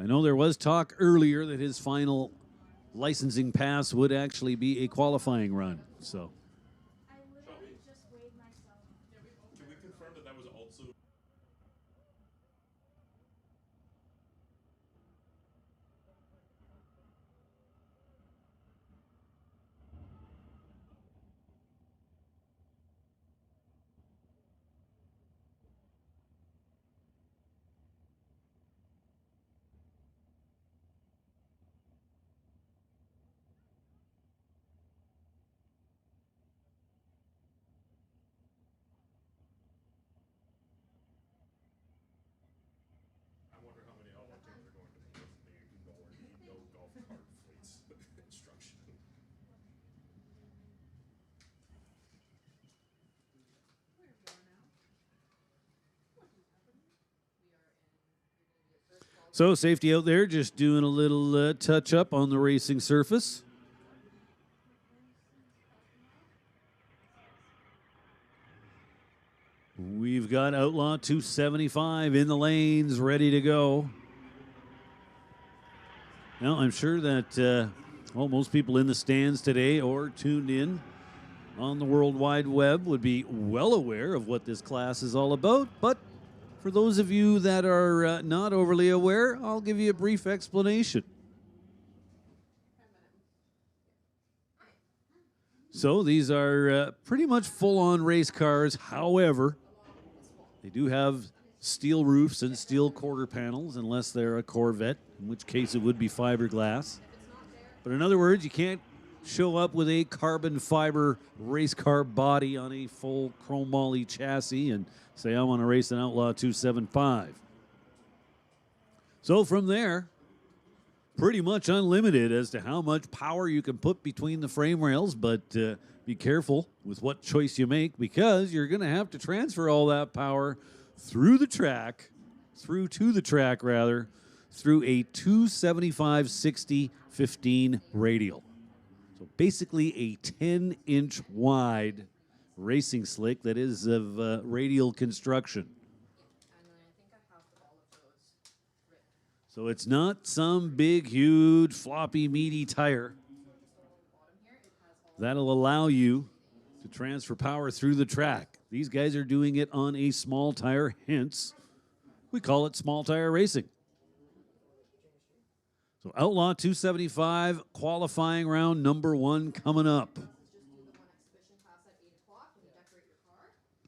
I know there was talk earlier that his final licensing pass would actually be a qualifying run. So I literally just weighed myself. Can we confirm that that was also... I wonder how many Outlaw teams are going to ignore the no golf cart fleets instruction. So safety out there, just doing a little touch up on the racing surface. We've got Outlaw 275 in the lanes, ready to go. Now, I'm sure that most people in the stands today or tuned in on the World Wide Web would be well aware of what this class is all about. But for those of you that are not overly aware, I'll give you a brief explanation. So these are pretty much full-on race cars. However, they do have steel roofs and steel quarter panels, unless they're a Corvette, in which case it would be fiberglass. But in other words, you can't show up with a carbon fiber race car body on a full chromoly chassis and say, I want to race an Outlaw 275. So from there, pretty much unlimited as to how much power you can put between the frame rails, but be careful with what choice you make, because you're going to have to transfer all that power through to the track, through a 275/60/15 radial. So basically a 10-inch wide racing slick that is of radial construction. So it's not some big, huge, floppy, meaty tire. That'll allow you to transfer power through the track. These guys are doing it on a small tire, hence we call it small tire racing. So Outlaw 275 qualifying round number 1 coming up.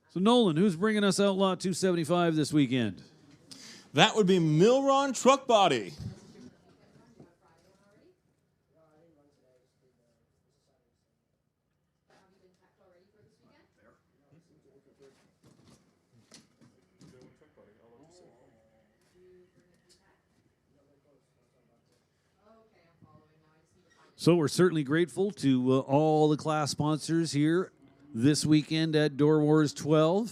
So Nolan, who's bringing us Outlaw 275 this weekend? That would be Milron Truck Body. So we're certainly grateful to all the class sponsors here this weekend at Doorwarz 12,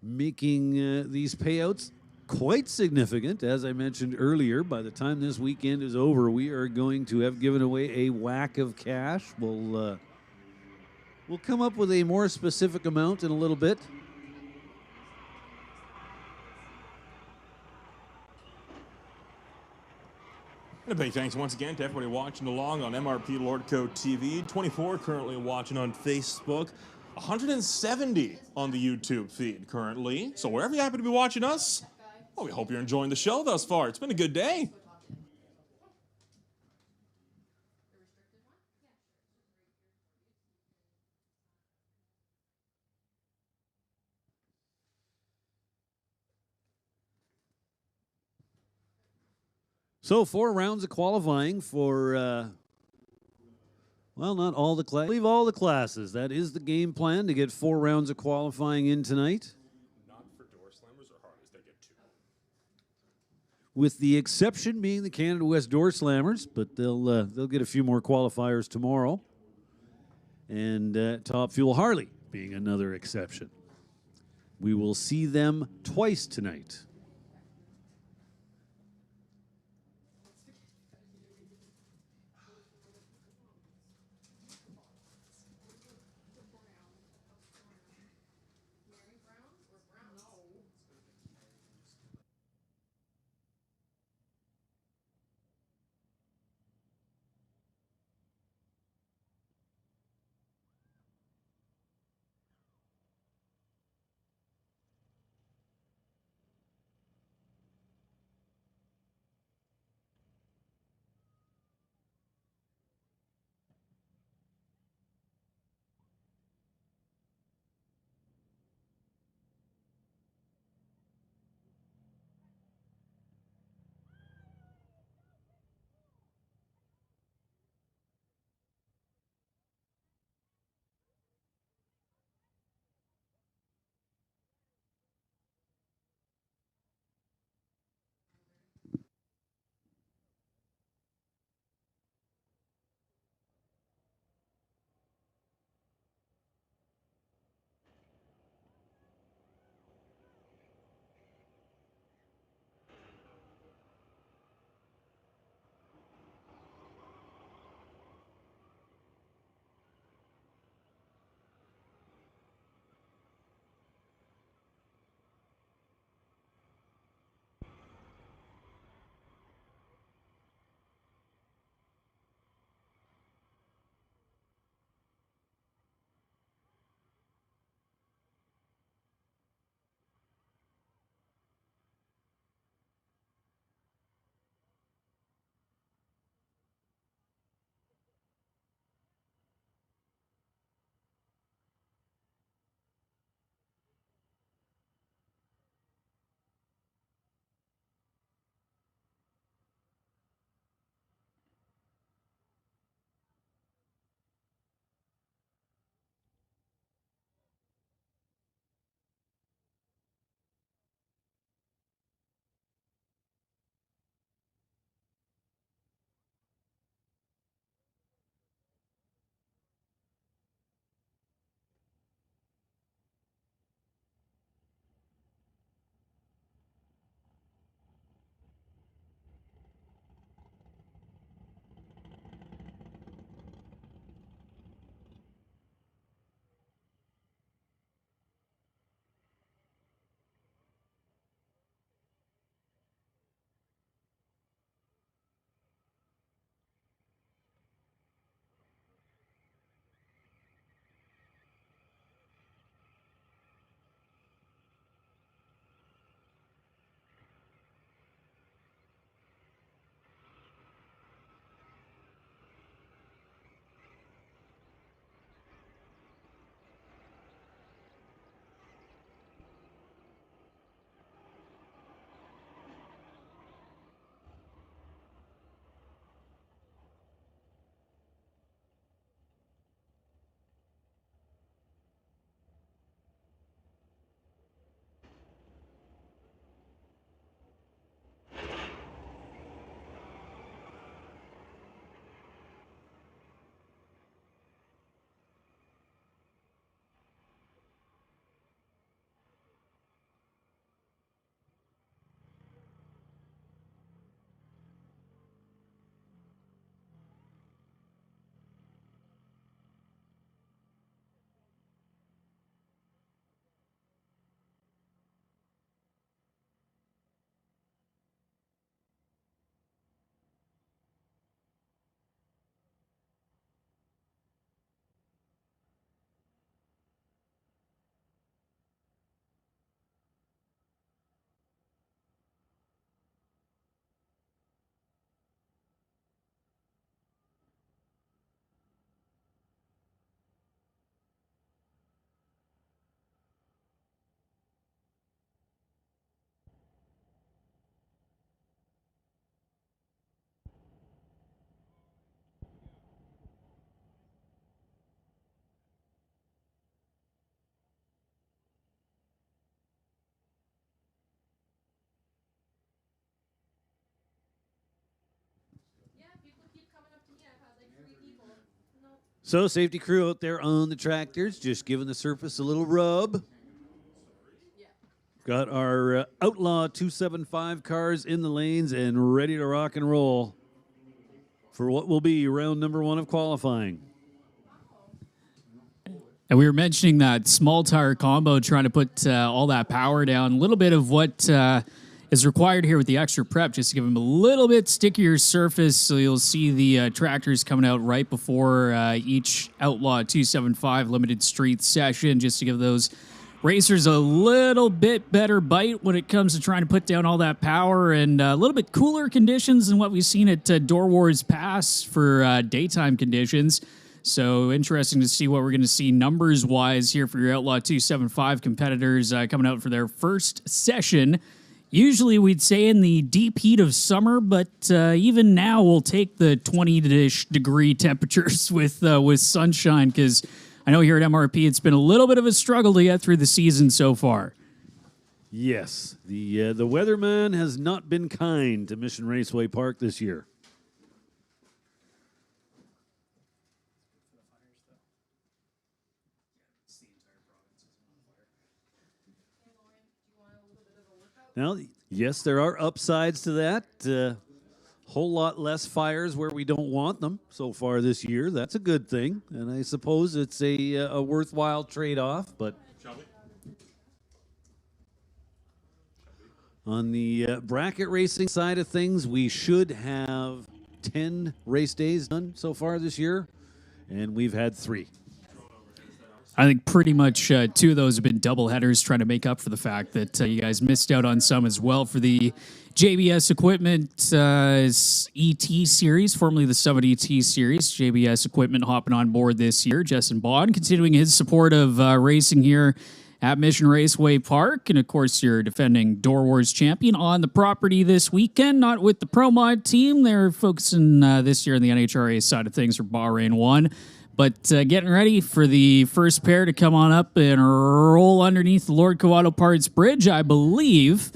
making these payouts quite significant. As I mentioned earlier, by the time this weekend is over, we are going to have given away a whack of cash. We'll come up with a more specific amount in a little bit. And a big thanks once again to everybody watching along on MRP Lordco TV. 24 currently watching on Facebook. 170 on the YouTube feed currently. So wherever you happen to be watching us, well, we hope you're enjoying the show thus far. It's been a good day. So 4 rounds of qualifying for, well, not all the classes. I believe all the classes. That is the game plan, to get 4 rounds of qualifying in tonight. Not for Doorslammers or Harleys, they get 2. With the exception being the Canada West Doorslammers, but they'll get a few more qualifiers tomorrow. And Top Fuel Harley being another exception. We will see them twice tonight. So safety crew out there on the tractors, just giving the surface a little rub. Got our Outlaw 275 cars in the lanes and ready to rock and roll for what will be round number 1 of qualifying. And we were mentioning that small tire combo, trying to put all that power down. A little bit of what is required here with the extra prep, just to give them a little bit stickier surface. So you'll see the tractors coming out right before each Outlaw 275 limited street session, just to give those racers a little bit better bite when it comes to trying to put down all that power, and a little bit cooler conditions than what we've seen at Doorwarz Pass for daytime conditions. So interesting to see what we're going to see numbers-wise here for your Outlaw 275 competitors coming out for their first session. Usually we'd say in the deep heat of summer, but even now we'll take the 20-ish degree temperatures with sunshine, because I know here at MRP it's been a little bit of a struggle to get through the season so far. Yes, the weatherman has not been kind to Mission Raceway Park this year. Now, yes, there are upsides to that. Whole lot less fires where we don't want them so far this year. That's a good thing, and I suppose it's a worthwhile trade-off. But on the bracket racing side of things, we should have 10 race days done so far this year, and we've had 3. I think pretty much 2 of those have been double headers, trying to make up for the fact that you guys missed out on some as well for the JBS Equipment ET Series, formerly the Summit ET Series. JBS Equipment hopping on board this year. Justin Bond continuing his support of racing here at Mission Raceway Park. And, of course, your defending Doorwarz champion on the property this weekend, not with the Pro Mod team. They're focusing this year on the NHRA side of things for Bahrain 1. But getting ready for the first pair to come on up and roll underneath the Lord Auto Parts Bridge, I believe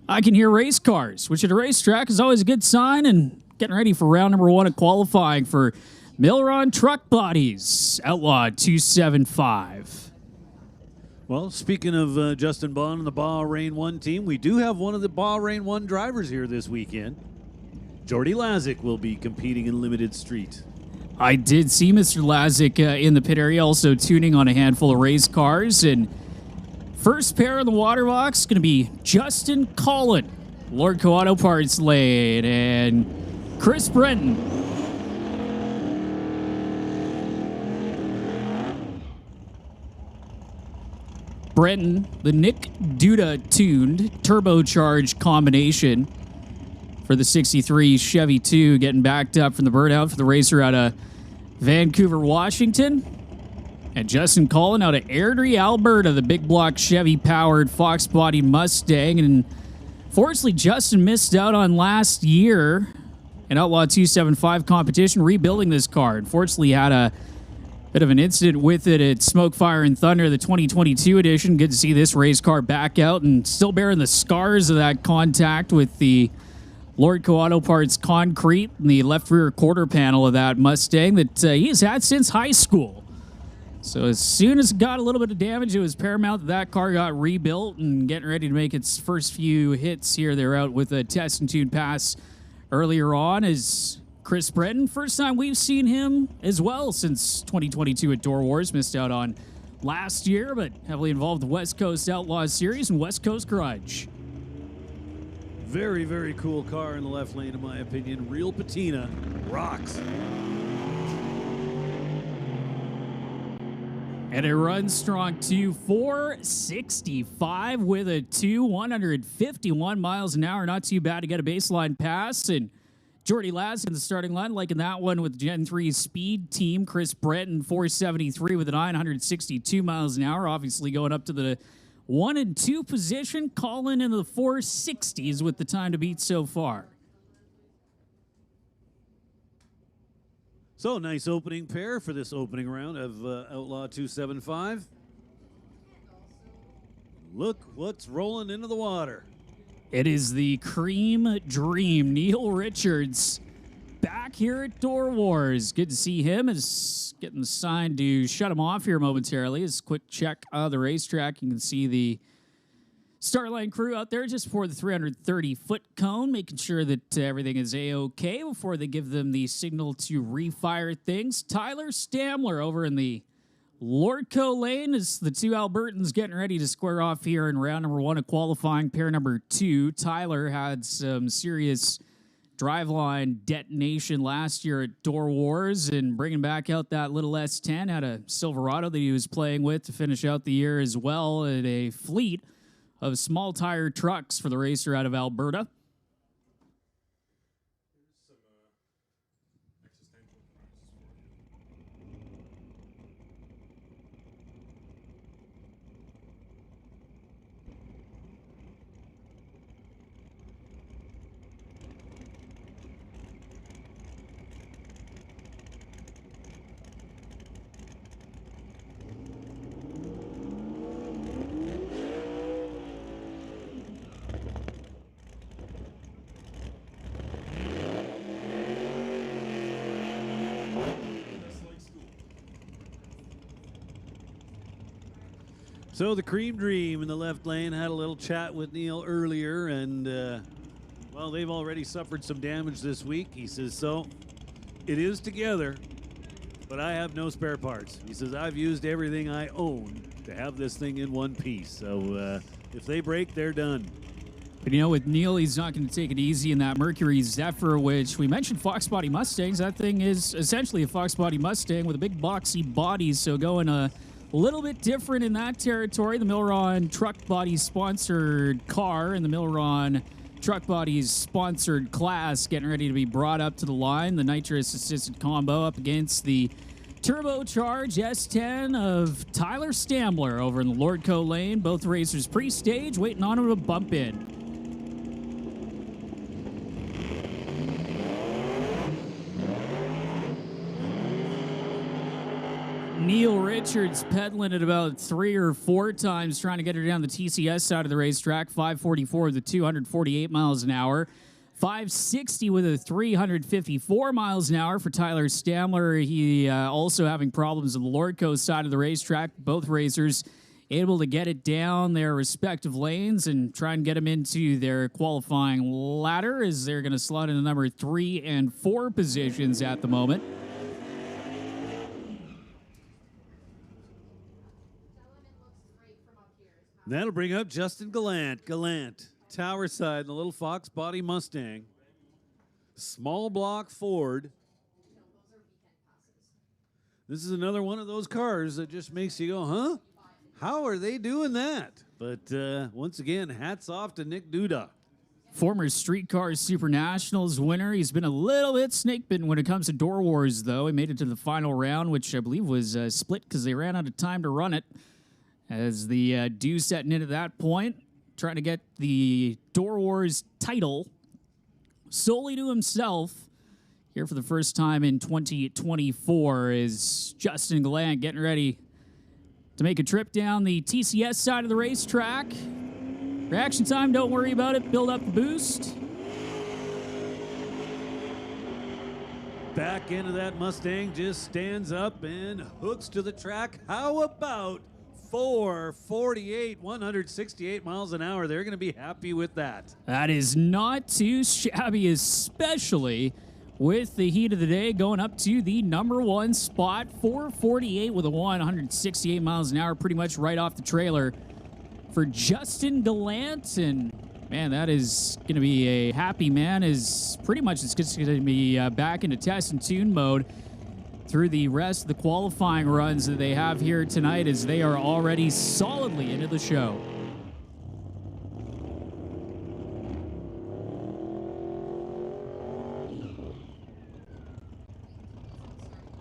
I can hear race cars, which at a racetrack is always a good sign, and getting ready for round number 1 of qualifying for Milron Truck Bodies, Outlaw 275. Well, speaking of Justin Bond and the Bahrain 1 team, we do have one of the Bahrain 1 drivers here this weekend. Jordy Lazic will be competing in Limited Street. I did see Mr. Lazic in the pit area, also tuning on a handful of race cars. And first pair in the water box is going to be Justin Collin, Lord Auto Parts lane, and Chris Brenton. Brenton, the Nick Duda-tuned turbocharged combination for the 63 Chevy 2, getting backed up from the burnout for the racer out of Vancouver, Washington. And Justin Collin out of Airdrie, Alberta, the big block Chevy-powered Fox-bodied Mustang. And fortunately, Justin missed out on last year an Outlaw 275 competition, rebuilding this car. Unfortunately, had a bit of an incident with it at Smoke, Fire, and Thunder, the 2022 edition. Good to see this race car back out and still bearing the scars of that contact with the Lord Auto Parts concrete and the left rear quarter panel of that Mustang that he's had since high school. So as soon as it got a little bit of damage, it was paramount that car got rebuilt and getting ready to make its first few hits here. They're out with a test and tune pass earlier on as Chris Brenton. First time we've seen him as well since 2022 at Doorwarz. Missed out on last year, but heavily involved with the West Coast Outlaws Series and West Coast Garage. Very, very cool car in the left lane, in my opinion. Real patina. Rocks. And it runs strong to 465 with a 151 miles an hour. Not too bad to get a baseline pass. And Jordy Lazic in the starting line, liking that one with Gen 3 speed team. Chris Brenton, 473 with a 962 miles an hour. Obviously going up to the 1 and 2 position. Collin into the 460s with the time to beat so far. So, nice opening pair for this opening round of Outlaw 275. Look what's rolling into the water. It is the Cream Dream. Neil Richards back here at Doorwarz. Good to see him. Is getting the sign to shut him off here momentarily. As a quick check of the racetrack, you can see the Starline crew out there just before the 330-foot cone, making sure that everything is A-OK before they give them the signal to refire things. Tyler Stamler over in the Lordco lane as the two Albertans getting ready to square off here in round number 1 of qualifying. Pair number 2, Tyler had some serious driveline detonation last year at Doorwarz and bringing back out that little S10. Had a Silverado that he was playing with to finish out the year as well at a fleet of small tire trucks for the racer out of Alberta. So the Cream Dream in the left lane had a little chat with Neil earlier, and, well, they've already suffered some damage this week. He says, so it is together, but I have no spare parts. He says, I've used everything I own to have this thing in one piece. So if they break, they're done. But, you know, with Neil, he's not going to take it easy in that Mercury Zephyr, which we mentioned Fox Body Mustangs. That thing is essentially a Fox Body Mustang with a big boxy body, so going a little bit different in that territory. The Milron Truck Body sponsored car and the Milron Truck Bodies sponsored class getting ready to be brought up to the line. The nitrous assisted combo up against the turbocharged S10 of Tyler Stamler over in the Lordco lane. Both racers pre-stage waiting on him to bump in. Neil Richards pedaling it about 3 or 4 times, trying to get her down the TCS side of the racetrack. 544 with the 248 miles an hour. 560 with a 354 miles an hour for Tyler Stamler. He also having problems on the Lordco side of the racetrack. Both racers able to get it down their respective lanes and try and get them into their qualifying ladder as they're going to slot in the number 3 and 4 positions at the moment. That'll bring up Justin Gallant. Gallant, Tower Side, the little Fox Body Mustang. Small block Ford. This is another one of those cars that just makes you go, huh? How are they doing that? But once again, hats off to Nick Duda. Former Streetcar Super Nationals winner. He's been a little bit snake bitten when it comes to Doorwarz, though. He made it to the final round, which I believe was split because they ran out of time to run it. As the dew setting in at that point, trying to get the Doorwarz title solely to himself here for the first time in 2024 is Justin Gallant getting ready to make a trip down the TCS side of the racetrack. Reaction time, don't worry about it. Build up the boost. Back into that Mustang, just stands up and hooks to the track. How about 448, 168 miles an hour? They're going to be happy with that. That is not too shabby, especially with the heat of the day going up to the number 1 spot. 448 with a 168 miles an hour, pretty much right off the trailer for Justin Gallant. And man, that is going to be a happy man, as pretty much it's just going to be back into test and tune mode through the rest of the qualifying runs that they have here tonight, as they are already solidly into the show.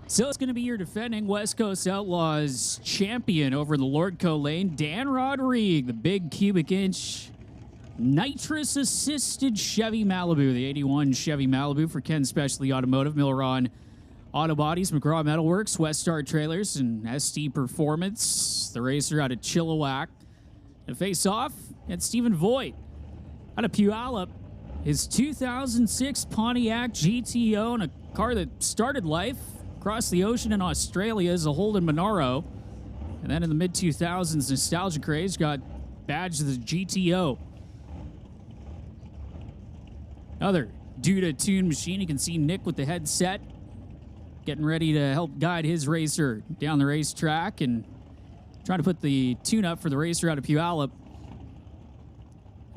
So it's going to be your defending West Coast Outlaws champion over in the Lordco lane, Dan Rodrigue, the big cubic inch nitrous-assisted Chevy Malibu, the 81 Chevy Malibu for Ken Specialty Automotive, Milron Auto Bodies, McGraw Metalworks, West Star Trailers, and ST Performance. The racer out of Chilliwack. And face off at Stephen Voigt out of Puyallup. his 2006 Pontiac GTO, and a car that started life across the ocean in Australia as a Holden Monaro. And then in the mid-2000s, nostalgia craze got badged as a GTO. Another due-to-tune machine. You can see Nick with the headset getting ready to help guide his racer down the racetrack and trying to put the tune-up for the racer out of Puyallup.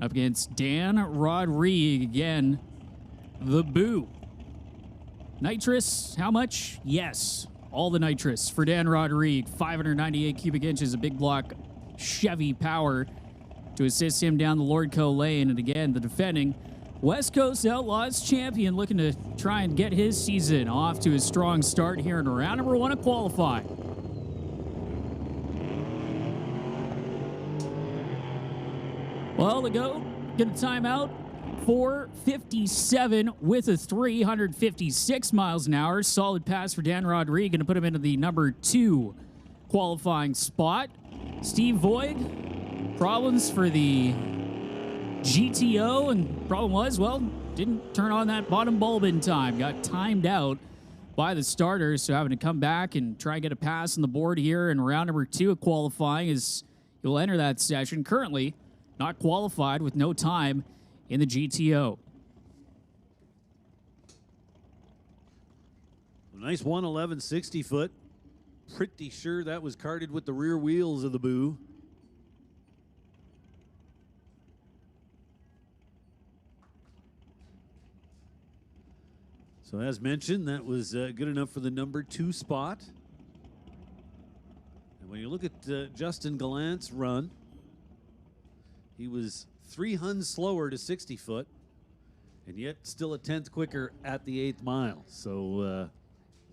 Up against Dan Rodrigue again, the Boo. Nitrous, how much? Yes, all the nitrous for Dan Rodrigue. 598 cubic inches of big block Chevy power to assist him down the Lordco lane. And again, the defending West Coast Outlaws champion looking to try and get his season off to a strong start here in round number 1 of qualifying. Well, the go, get a timeout. 4:57 with a 356 miles an hour. Solid pass for Dan Rodrigue, going to put him into the number 2 qualifying spot. Steve Voigt, problems for the GTO, and problem was, well, didn't turn on that bottom bulb in time. Got timed out by the starters, so having to come back and try and get a pass on the board here in round number 2 of qualifying as he'll enter that session. Currently not qualified with no time in the GTO. A nice 111 60-foot. Pretty sure that was carted with the rear wheels of the Boo. So as mentioned, that was good enough for the number 2 spot. And when you look at Justin Gallant's run, he was 3 Huns slower to 60 foot, and yet still a 10th quicker at the 8th mile. So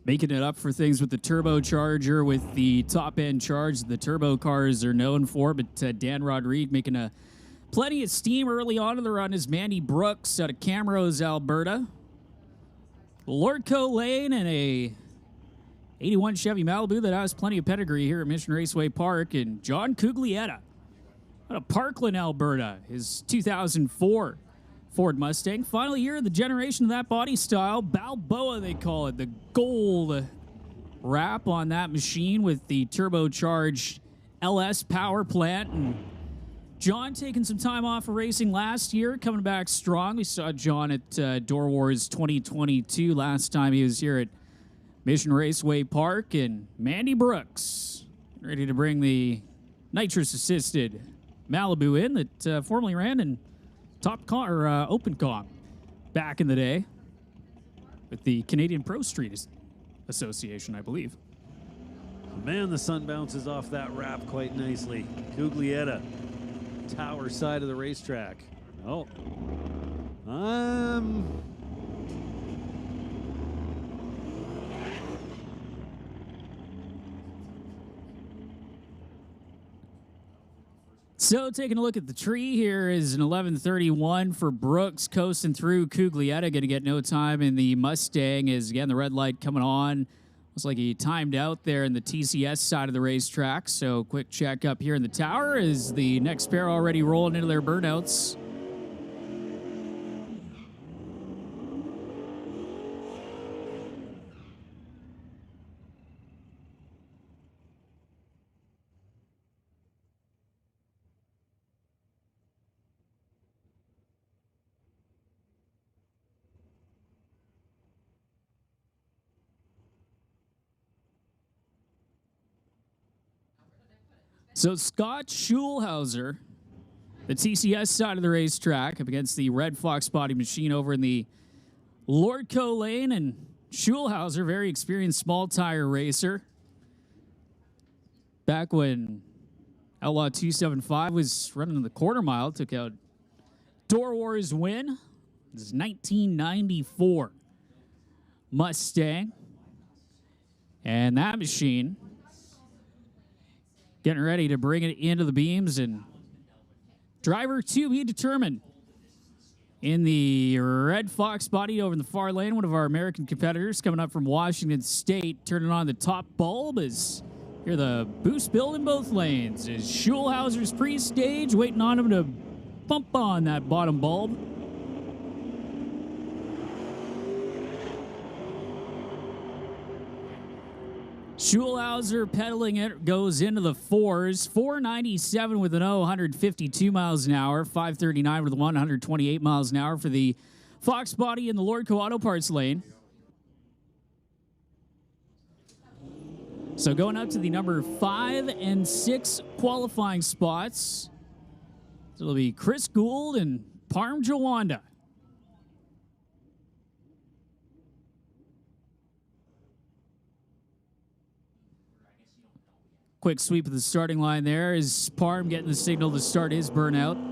making it up for things with the turbocharger, with the top-end charge the turbo cars are known for. But Dan Rodrigue making plenty of steam early on in the run is Mandy Brooks out of Camrose, Alberta. Lordco Lane and a 81 Chevy Malibu that has plenty of pedigree here at Mission Raceway Park. And John Cuglietta out of Parkland, Alberta, his 2004 Ford Mustang. Final year of the generation of that body style. Balboa, they call it. The gold wrap on that machine with the turbocharged LS power plant. And John taking some time off of racing last year, coming back strong. We saw John at Doorwarz 2022 last time he was here at Mission Raceway Park. And Mandy Brooks ready to bring the nitrous-assisted Malibu in that formerly ran in Open Comp back in the day with the Canadian Pro Street Association, I believe. man, the sun bounces off that wrap quite nicely. Cuglietta, tower side of the racetrack. Oh, So taking a look at the tree here is an 11:31 for Brooks coasting through Cuglietta. Going to get no time in the Mustang as, again, the red light coming on. Looks like he timed out there in the TCS side of the racetrack. So quick check up here in the tower. Is the next pair already rolling into their burnouts? So Scott Schulhauser, the TCS side of the racetrack, up against the Red Fox body machine over in the Lordco lane. And Schulhauser, very experienced small tire racer. Back when Outlaw 275 was running in the quarter mile, took out Doorwarz win. This is 1994 Mustang. And that machine getting ready to bring it into the beams, and driver to be determined. In the Red Fox body over in the far lane, one of our American competitors coming up from Washington State, turning on the top bulb as here the boost build in both lanes. Is Schulhauser's pre-stage waiting on him to bump on that bottom bulb. Schulhauser pedaling it, goes into the fours. 497 with an 152 miles an hour. 539 with a 128 miles an hour for the Fox body in the Lordco Auto Parts lane. So going up to the number 5 and 6 qualifying spots. So it'll be Chris Gould and Parm Jawanda. Quick sweep of the starting line there is Parm getting the signal to start his burnout.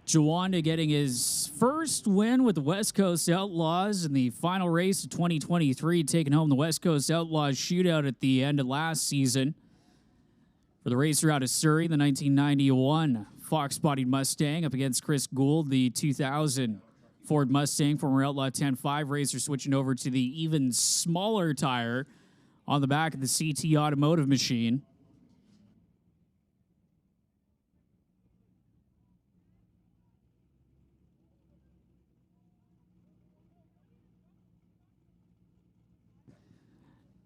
Jawanda getting his first win with the West Coast Outlaws in the final race of 2023, taking home the West Coast Outlaws shootout at the end of last season. For the racer out of Surrey, the 1991 Fox-bodied Mustang up against Chris Gould, the 2000 Ford Mustang, former Outlaw 10.5 racer, switching over to the even smaller tire on the back of the CT Automotive machine.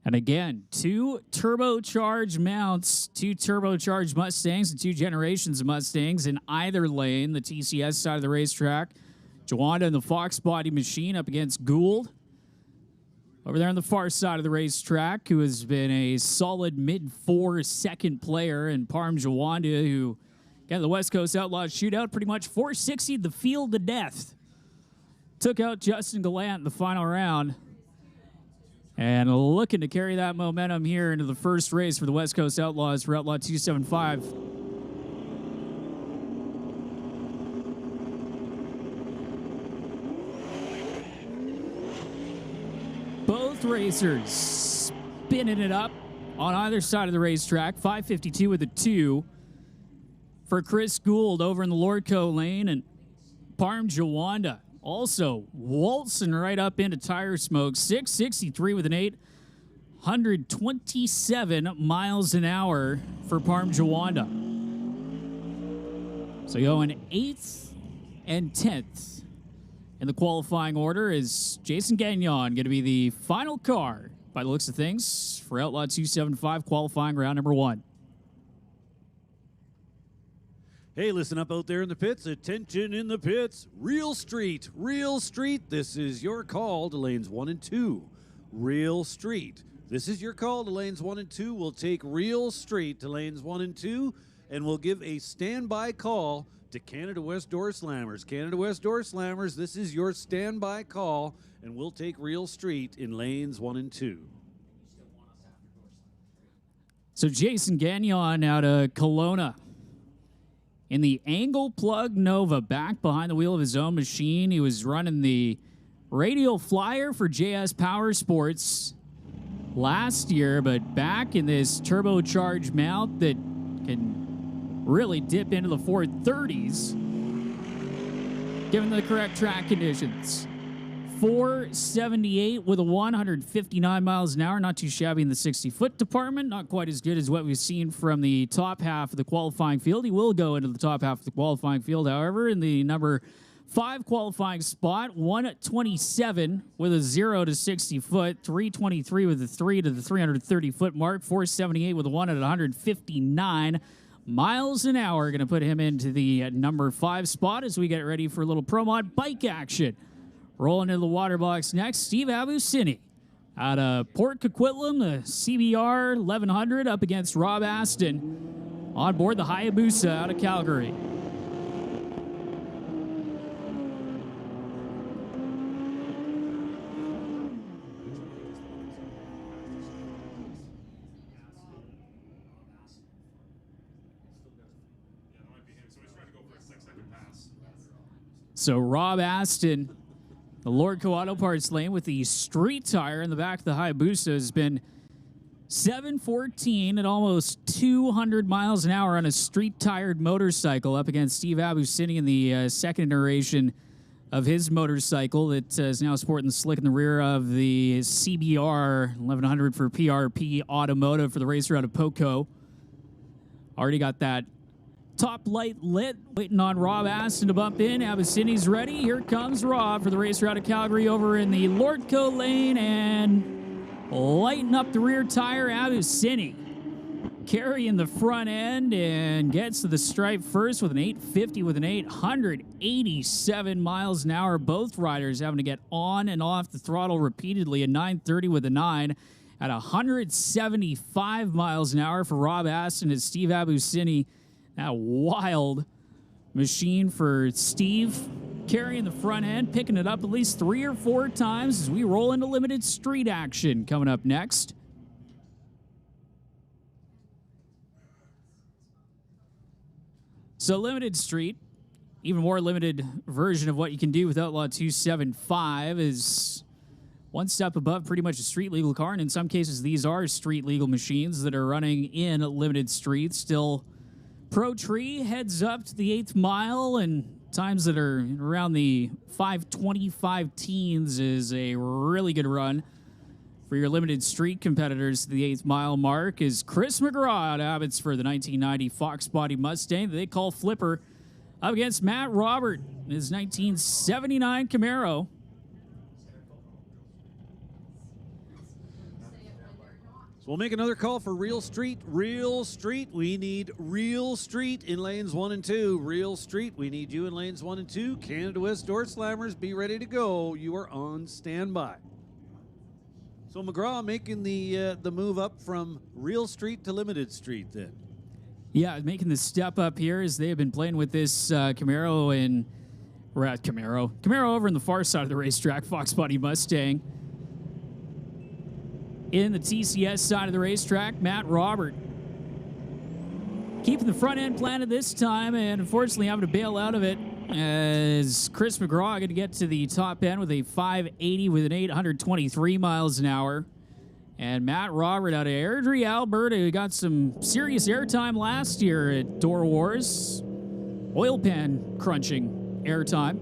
And again, 2 turbocharged mounts, 2 turbocharged Mustangs and 2 generations of Mustangs in either lane, the TCS side of the racetrack. Jawanda and the Fox body machine up against Gould. Over there on the far side of the racetrack, who has been a solid mid-4 second player, and Parm Jawanda, who got the West Coast Outlaws shootout, pretty much 460'd the field to death. Took out Justin Gallant in the final round. And looking to carry that momentum here into the first race for the West Coast Outlaws for Outlaw 275. Both racers spinning it up on either side of the racetrack. 552 with a 2 for Chris Gould over in the Lordco lane, and Parm Jawanda also waltzing right up into tire smoke. 663 with an 827 miles an hour for Parm Jawanda. So going 8th and 10th in the qualifying order is Jason Gagnon, going to be the final car, by the looks of things, for Outlaw 275 qualifying round number 1. Hey, listen up out there in the pits. Attention in the pits. Real Street. Real Street. This is your call to lanes 1 and 2. Real Street. This is your call to lanes 1 and 2. We'll take Real Street to lanes 1 and 2, and we'll give a standby call to Canada West Doorslammers. Canada West Doorslammers, this is your standby call, and we'll take Real Street in lanes 1 and 2. So Jason Gagnon out of Kelowna in the Angle Plug Nova, back behind the wheel of his own machine. He was running the Radial Flyer for JS Power Sports last year, but back in this turbocharged mount that can really dip into the 430s, given the correct track conditions. 478 with a 159 miles an hour. Not too shabby in the 60-foot department. Not quite as good as what we've seen from the top half of the qualifying field. He will go into the top half of the qualifying field, however, in the number 5 qualifying spot. 127 with a 0 to 60 foot. 323 with a 3 to the 330 foot mark. 478 with a 1 at 159 miles an hour. Going to put him into the number 5 spot as we get ready for a little Pro Mod bike action. Rolling into the water box next, Steve Abusini out of Port Coquitlam, the CBR 1100 up against Rob Aston on board the Hayabusa out of Calgary. So Rob Aston, the Lordco Auto Parts lane with the street tire in the back of the Hayabusa, has been 714 at almost 200 miles an hour on a street-tired motorcycle up against Steve Abusini in the second iteration of his motorcycle that is now sporting the slick in the rear of the CBR 1100 for PRP Automotive for the racer out of Poco. Already got that Top light lit, waiting on Rob Aston to bump in. Abyssini's ready. Here comes Rob for the racer out of Calgary over in the Lordco lane and lighting up the rear tire. Abyssini carrying the front end and gets to the stripe first with an 850 with an 887 miles an hour. Both riders having to get on and off the throttle repeatedly. A 930 with a 9 at 175 miles an hour for Rob Aston as Steve Abyssini. That wild machine for Steve, carrying the front end, picking it up at least 3 or 4 times as we roll into limited street action coming up next. So limited street, even more limited version of what you can do with Outlaw 275 is one step above pretty much a street legal car, and in some cases these are street legal machines that are running in limited streets. Still, Pro Tree heads up to the 8th mile, and times that are around the 5:25 teens is a really good run for your limited street competitors. The 8th mile mark is Chris McGraw out of Abbotsford, the 1990 Fox Body Mustang that they call Flipper, up against Matt Robert, his 1979 Camaro. So we'll make another call for Real Street. Real Street, we need Real Street in lanes 1 and 2. Real Street, we need you in lanes 1 and 2. Canada West Doorslammers, be ready to go. You are on standby. So McGraw making the move up from Real Street to Limited Street then. Yeah, making the step up here as they have been playing with this Camaro and Camaro over in the far side of the racetrack, Fox Body Mustang. In the TCS side of the racetrack, Matt Robert keeping the front end planted this time, and unfortunately having to bail out of it as Chris McGraw going to get to the top end with a 580 with an 823 miles an hour. And Matt Robert out of Airdrie, Alberta, who got some serious airtime last year at Doorwarz. Oil pan crunching airtime.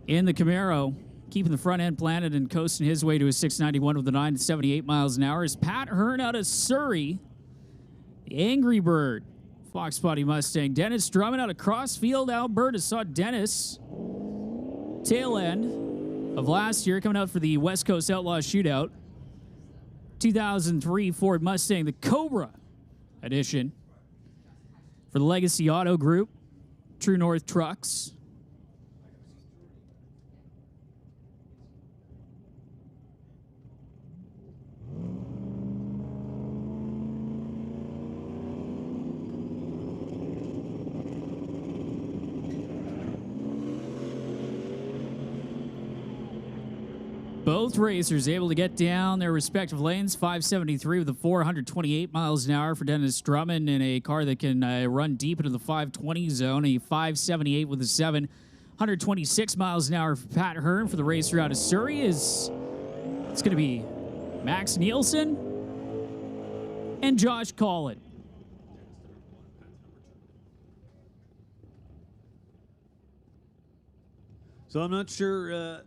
In the Camaro, keeping the front end planted and coasting his way to a 691 with a 978 miles an hour is Pat Hearn out of Surrey. The Angry Bird, Fox Body Mustang. Dennis Drummond out of Crossfield, Alberta. Saw Dennis tail end of last year coming out for the West Coast Outlaw Shootout. 2003 Ford Mustang, the Cobra edition for the Legacy Autogroup. True North Trucks. Both racers able to get down their respective lanes. 573 with a 428 miles an hour for Dennis Drummond in a car that can run deep into the 520 zone. A 578 with a 126 miles an hour for Pat Hearn for the racer out of Surrey. It's going to be Max Nielsen and Josh Collin. So I'm not sure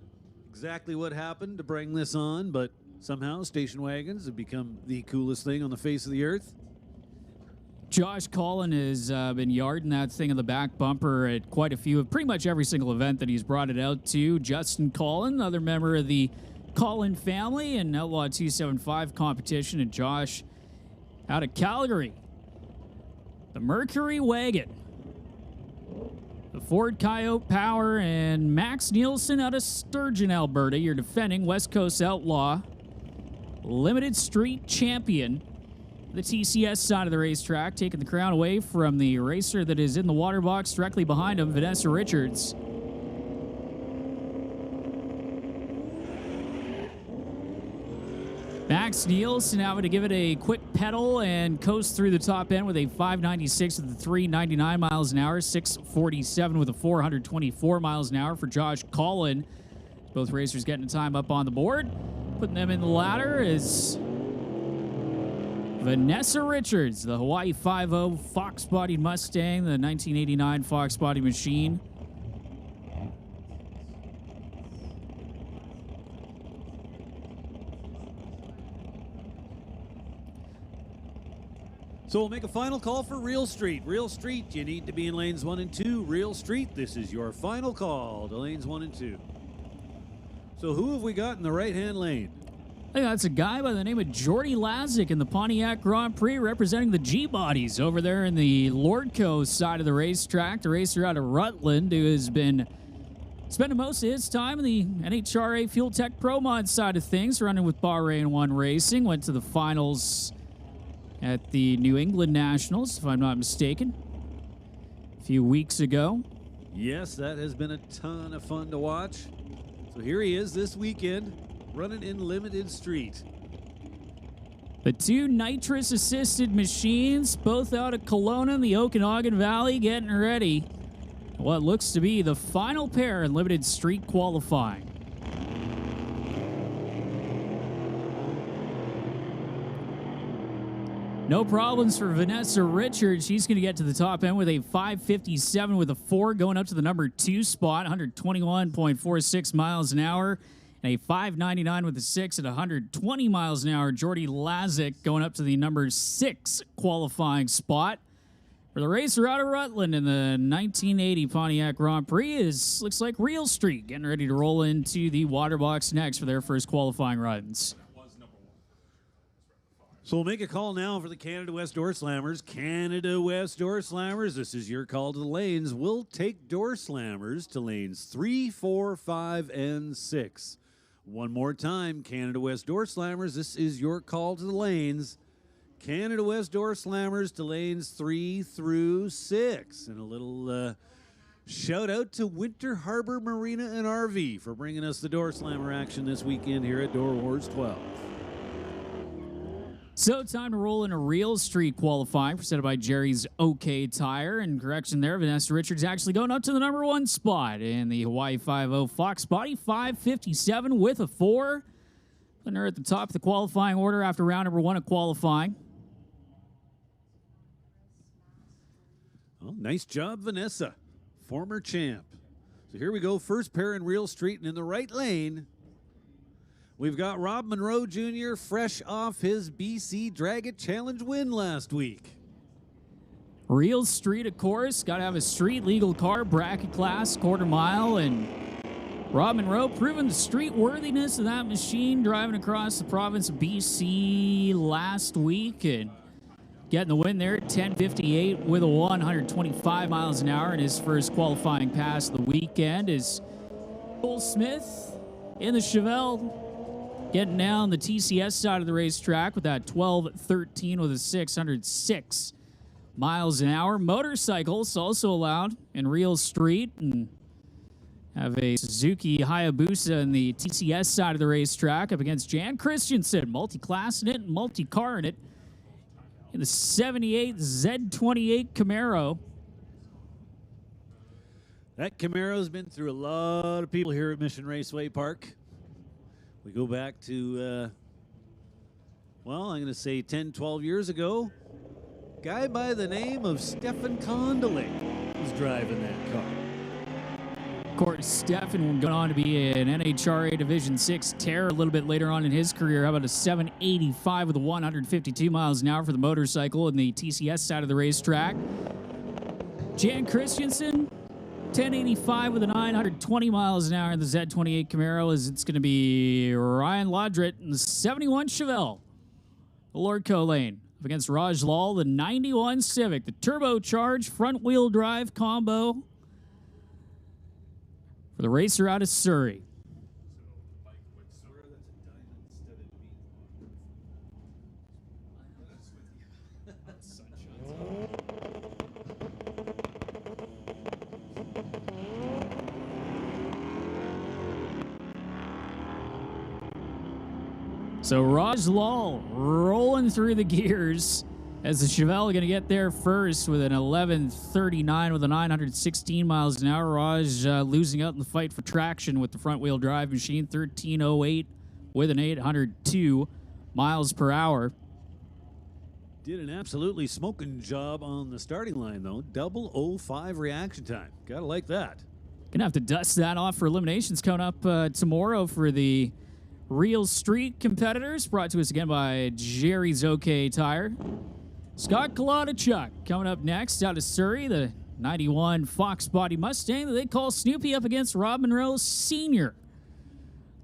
exactly what happened to bring this on, but somehow station wagons have become the coolest thing on the face of the earth. Josh Collin has been yarding that thing in the back bumper at quite a few, pretty much every single event that he's brought it out to. Justin Collin, another member of the Collin family and Outlaw 275 competition, and Josh out of Calgary. The Mercury Wagon. The Ford Coyote Power, and Max Nielsen out of Sturgeon, Alberta, your defending West Coast Outlaw Limited Street Champion. The TCS side of the racetrack, taking the crown away from the racer that is in the water box directly behind him, Vanessa Richards. Max Nielsen having to give it a quick pedal and coast through the top end with a 596 with the 399 miles an hour, 647 with a 424 miles an hour for Josh Collin. Both racers getting time up on the board. Putting them in the ladder is Vanessa Richards, the Hawaii 5.0 Fox-bodied Mustang, the 1989 Fox-body machine. So we'll make a final call for Real Street. Real Street, you need to be in lanes 1 and 2. Real Street, this is your final call to lanes 1 and 2. So who have we got in the right-hand lane? I think that's a guy by the name of Jordy Lazick in the Pontiac Grand Prix representing the G-Bodies over there in the Lordco side of the racetrack. The racer out of Rutland who has been spending most of his time in the NHRA Fuel Tech Pro Mod side of things, running with Bahrain 1 Racing. Went to the finals at the New England Nationals, if I'm not mistaken, a few weeks ago. Yes, that has been a ton of fun to watch. So here he is this weekend, running in Limited Street. The two nitrous-assisted machines, both out of Kelowna in the Okanagan Valley, getting ready. What looks to be the final pair in Limited Street qualifying. No problems for Vanessa Richards. She's going to get to the top end with a 5:57 with a 4 going up to the number 2 spot, 121.46 miles an hour. And a 5:99 with a 6 at 120 miles an hour. Jordy Lazick going up to the number 6 qualifying spot. For the racer out of Rutland in the 1980 Pontiac Grand Prix looks like Real Street getting ready to roll into the water box next for their first qualifying runs. So we'll make a call now for the Canada West Doorslammers. Canada West Doorslammers, this is your call to the lanes. We'll take Doorslammers to lanes 3, 4, 5, and 6. One more time, Canada West Doorslammers, this is your call to the lanes. Canada West Doorslammers to lanes 3 through 6. And a little shout out to Winter Harbor Marina and RV for bringing us the Doorslammer action this weekend here at Doorwarz 12. So time to roll in a Real Street qualifying presented by Jerry's OK Tire. And correction there, Vanessa Richards actually going up to the number 1 spot in the Hawaii 5.0 Fox Body, 5:57 with a 4. Putting her at the top of the qualifying order after round number 1 of qualifying. Well, nice job, Vanessa, former champ. So here we go, first pair in Real Street, and in the right lane, we've got Rob Monroe Jr. fresh off his BC Drag It Challenge win last week. Real Street, of course, got to have a street legal car, bracket class, quarter mile, and Rob Monroe proving the street worthiness of that machine, driving across the province of BC last week and getting the win there at 10:58 with a 125 miles an hour in his first qualifying pass of the weekend. Is Cole Smith in the Chevelle getting down the TCS side of the racetrack with that 12:13 with a 606 miles an hour. Motorcycles also allowed in Real Street, and have a Suzuki Hayabusa in the TCS side of the racetrack up against Jan Christensen, multi-class in it and multi-car in it, in the 78 Z28 Camaro. That Camaro's been through a lot of people here at Mission Raceway Park. We go back to, well, I'm going to say 10, 12 years ago. Guy by the name of Stefan Condeling was driving that car. Of course, Stefan going on to be an NHRA Division 6 terror a little bit later on in his career. How about a 785 with a 152 miles an hour for the motorcycle in the TCS side of the racetrack. Jan Christensen, 1085 with a 920 miles an hour in the Z28 Camaro. As it's going to be Ryan Laudret in the 71 Chevelle, the Lordco lane, up against Raj Lal, the 91 Civic, the turbocharged front-wheel drive combo for the racer out of Surrey. So Raj Lal rolling through the gears as the Chevelle going to get there first with an 11:39 with a 916 miles an hour. Raj losing out in the fight for traction with the front-wheel drive machine, 13:08 with an 802 miles per hour. Did an absolutely smoking job on the starting line, though. 0:05 reaction time. Gotta like that. Gonna have to dust that off for eliminations coming up tomorrow for the Real Street competitors. Brought to us again by Jerry's OK Tire. Scott Kolodachuk coming up next out of Surrey, the 91 Fox Body Mustang that they call Snoopy up against Rob Monroe Sr.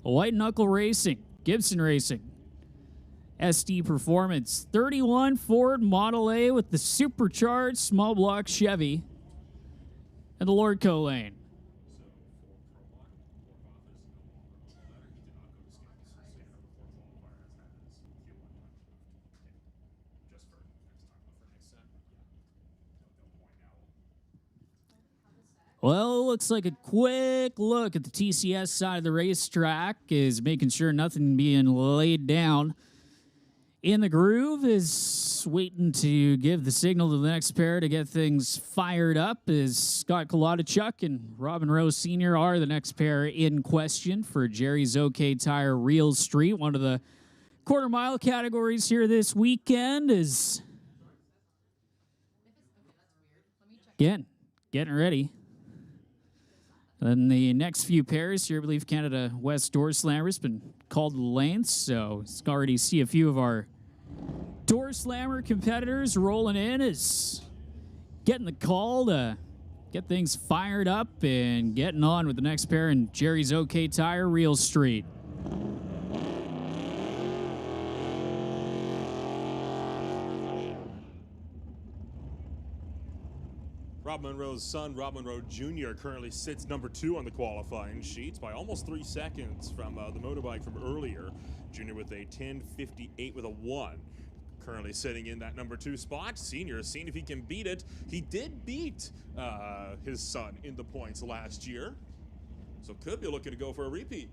White Knuckle Racing, Gibson Racing, SD Performance, 31 Ford Model A with the supercharged small block Chevy, and the Lordco lane. Well, it looks like a quick look at the TCS side of the racetrack is making sure nothing being laid down in the groove, is waiting to give the signal to the next pair to get things fired up, as Scott Kolodachuk and Robin Rose Sr. are the next pair in question for Jerry's OK Tire Real Street. One of the quarter mile categories here this weekend is getting ready. Then the next few pairs here, I believe Canada West Doorslammers been called to the lanes, so you can already see a few of our Doorslammer competitors rolling in, is getting the call to get things fired up and getting on with the next pair in Jerry's OK Tire Real Street. Rob Monroe's son, Rob Monroe Jr., currently sits number 2 on the qualifying sheets by almost 3 seconds from the motorbike from earlier. Junior with a 10:58 with a 1. Currently sitting in that number 2 spot. Senior seeing if he can beat it. He did beat his son in the points last year, so could be looking to go for a repeat.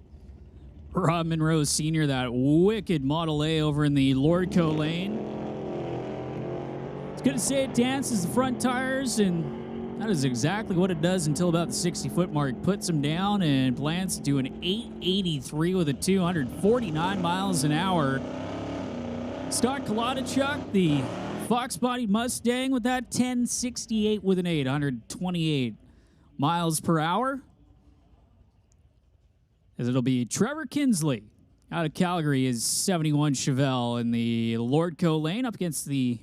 Rob Monroe Sr., that wicked Model A over in the Lordco lane. It's good to say it dances the front tires, and that is exactly what it does until about the 60-foot mark. Puts him down and plans to do an 883 with a 249 miles an hour. Scott Kolodachuk, the Fox Body Mustang, with that 1068 with an 828 miles per hour. As it'll be Trevor Kinsley out of Calgary is 71 Chevelle in the Lordco lane up against the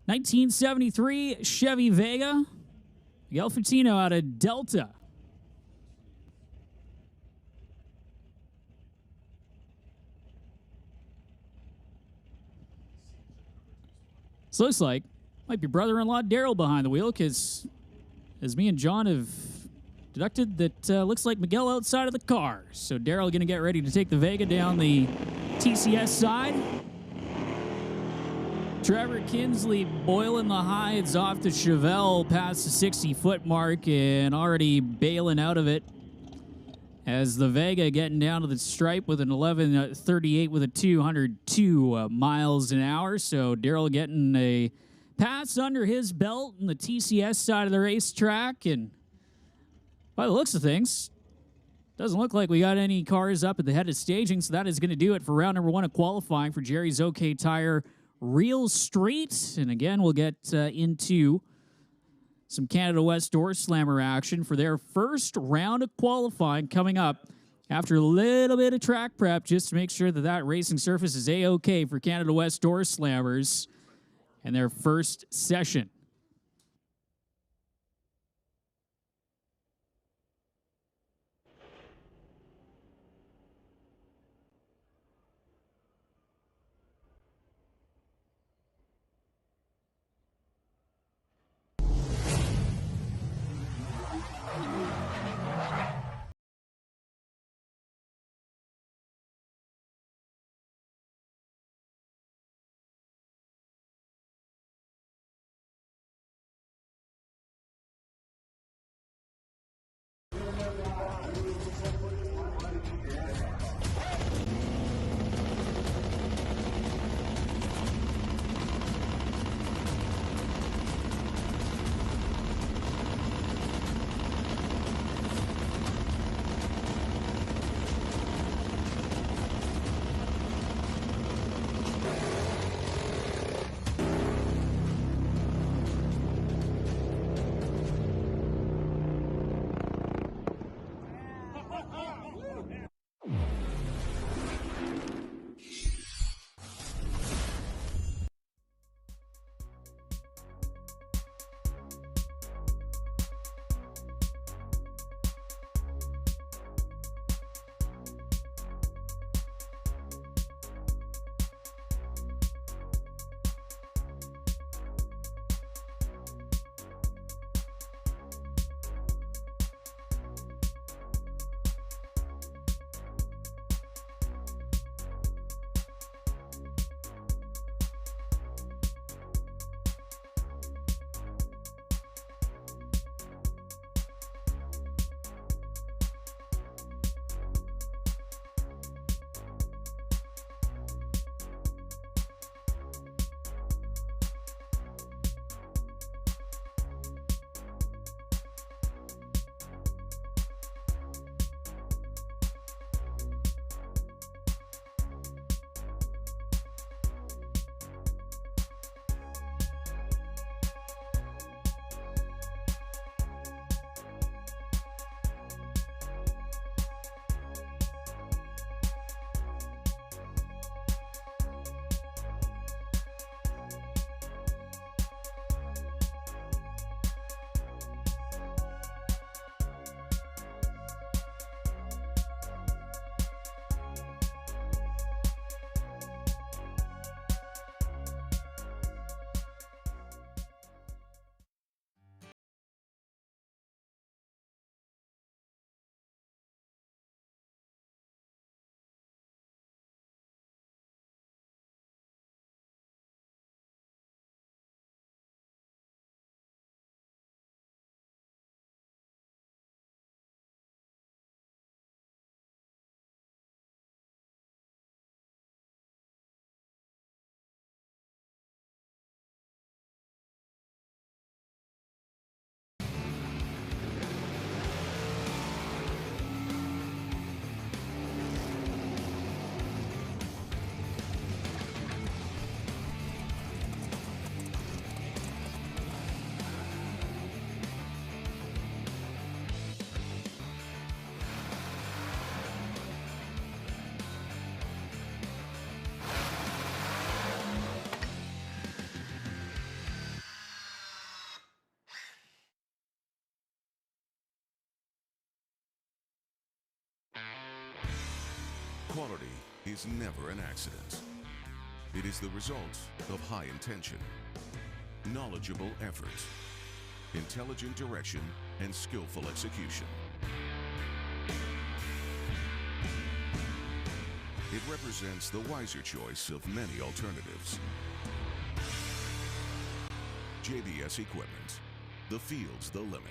1973 Chevy Vega. Miguel Fratino out of Delta. This looks like might be brother-in-law Daryl behind the wheel, because as me and John have deducted, that looks like Miguel outside of the car. So Daryl going to get ready to take the Vega down the TCS side. Trevor Kinsley boiling the hides off the Chevelle past the 60-foot mark and already bailing out of it, as the Vega getting down to the stripe with an 11:38 with a 202 miles an hour. So Daryl getting a pass under his belt on the TCS side of the racetrack, and by the looks of things, doesn't look like we got any cars up at the head of staging, so that is going to do it for round number 1 of qualifying for Jerry's OK Tire Real Street. And again, we'll get into some Canada West Doorslammer action for their first round of qualifying coming up after a little bit of track prep, just to make sure that that racing surface is A-OK for Canada West Doorslammers and their first session. Quality is never an accident. It is the result of high intention, knowledgeable effort, intelligent direction, and skillful execution. It represents the wiser choice of many alternatives. JBS Equipment. The field's the limit.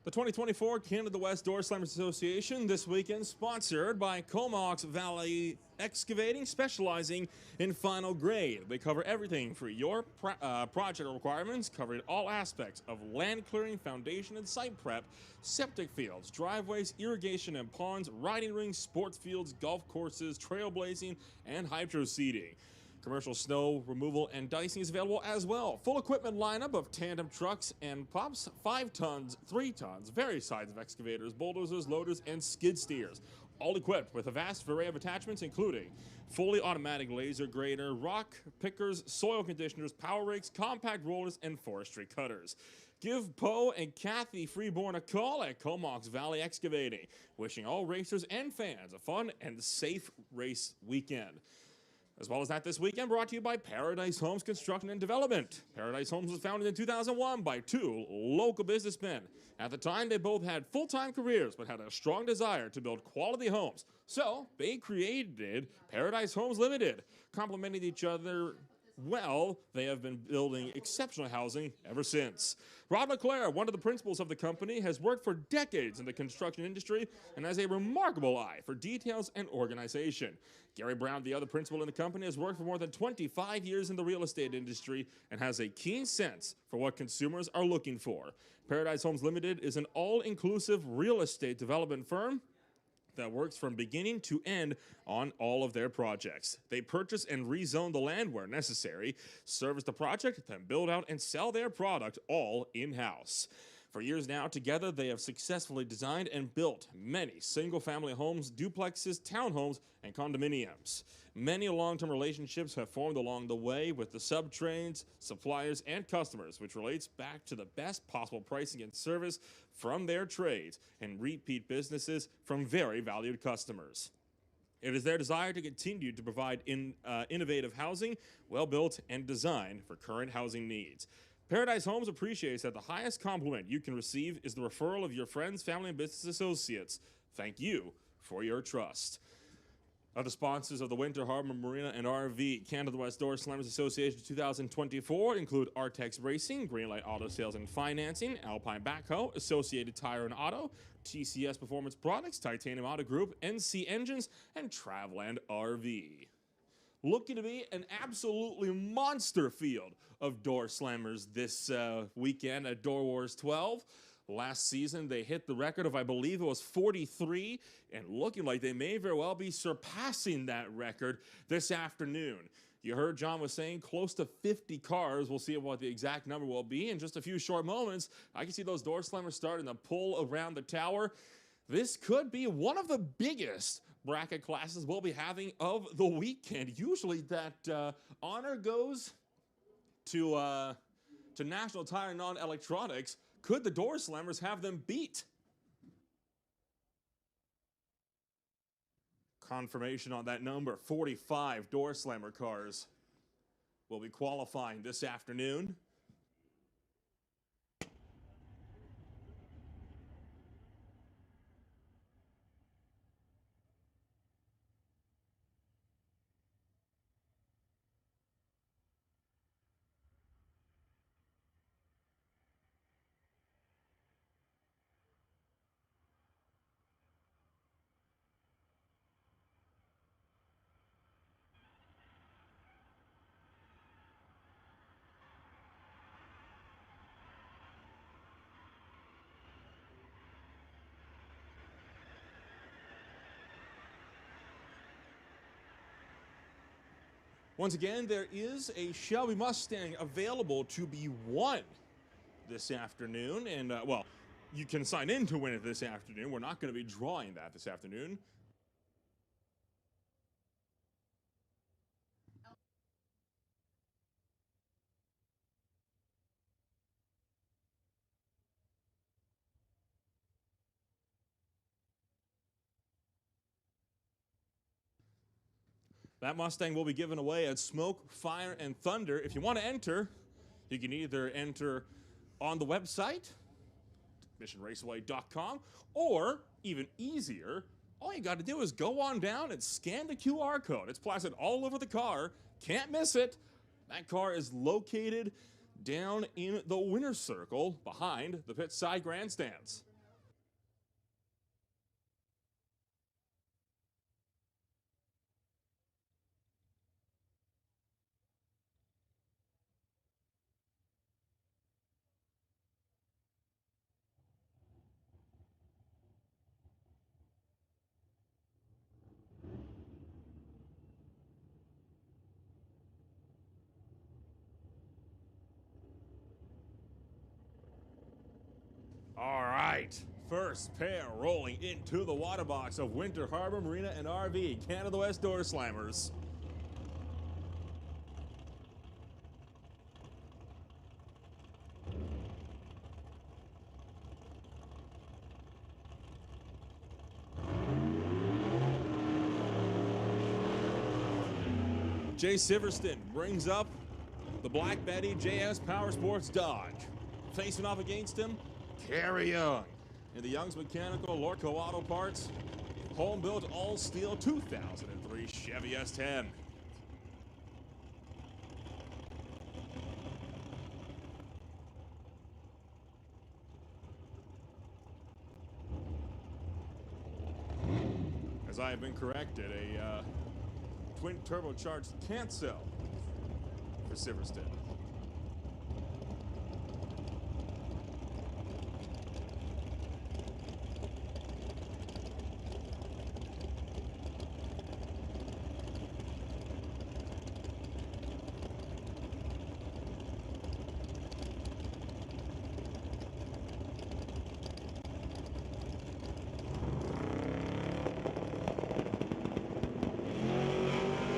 The 2024 Canada West Doorslammers Association this weekend sponsored by Knox Valley Excavating, specializing in final grade. They cover everything for your project requirements, covering all aspects of land clearing, foundation and site prep, septic fields, driveways, irrigation and ponds, riding rings, sports fields, golf courses, trailblazing, and hydro seeding. Commercial snow removal and dicing is available as well. Full equipment lineup of tandem trucks and pups, 5 tons, 3 tons, various sizes of excavators, bulldozers, loaders, and skid steers. All equipped with a vast array of attachments, including fully automatic laser grader, rock pickers, soil conditioners, power rakes, compact rollers, and forestry cutters. Give Poe and Kathy Freeborn a call at Comox Valley Excavating. Wishing all racers and fans a fun and safe race weekend. As well as that this weekend, brought to you by Paradise Homes Construction and Development. Paradise Homes was founded in 2001 by 2 local businessmen. At the time, they both had full-time careers, but had a strong desire to build quality homes. So, they created Paradise Homes Limited, complementing each other well. They have been building exceptional housing ever since. Rob LeClaire, one of the principals of the company, has worked for decades in the construction industry and has a remarkable eye for details and organization. Gary Brown, the other principal in the company, has worked for more than 25 years in the real estate industry and has a keen sense for what consumers are looking for. Paradise Homes Limited is an all-inclusive real estate development firm that works from beginning to end on all of their projects. They purchase and rezone the land where necessary, service the project, then build out and sell their product all in-house. For years now, together, they have successfully designed and built many single-family homes, duplexes, townhomes, and condominiums. Many long-term relationships have formed along the way with the sub-trades, suppliers, and customers, which relates back to the best possible pricing and service from their trades and repeat businesses from very valued customers. It is their desire to continue to provide innovative housing, well-built and designed for current housing needs. Paradise Homes appreciates that the highest compliment you can receive is the referral of your friends, family, and business associates. Thank you for your trust. Other sponsors of the Winter Harbor Marina and RV Canada West Doorslammers Association 2024 include Artex Racing, Greenlight Auto Sales and Financing, Alpine Backhoe, Associated Tire and Auto, TCS Performance Products, Titanium Autogroup, NC Engines, and Traveland RV. Looking to be an absolutely monster field of Doorslammers this weekend at Doorwarz 12. Last season, they hit the record of, I believe it was 43, and looking like they may very well be surpassing that record this afternoon. You heard John was saying close to 50 cars. We'll see what the exact number will be in just a few short moments. I can see those Doorslammers starting to pull around the tower. This could be one of the biggest bracket classes we'll be having of the weekend. Usually that honor goes to National Tire Non-Electronics. Could the Doorslammers have them beat? Confirmation on that number. 45 Doorslammer cars will be qualifying this afternoon. Once again, there is a Shelby Mustang available to be won this afternoon. And, well, you can sign in to win it this afternoon. We're not going to be drawing that this afternoon. That Mustang will be given away at Smoke, Fire, and Thunder. If you want to enter, you can either enter on the website, missionraceway.com, or even easier, all you got to do is go on down and scan the QR code. It's plastered all over the car. Can't miss it. That car is located down in the winner's circle behind the pit side grandstands. All right, first pair rolling into the water box of Winter Harbor Marina and RV, Canada West Doorslammers. Jay Siverston brings up the Black Betty JS Power Sports Dodge. Facing off against him, Kerry Young in the Young's Mechanical Lorco Auto Parts home built all steel 2003 Chevy S10. As I have been corrected, a twin turbocharged can't sell for Siverston.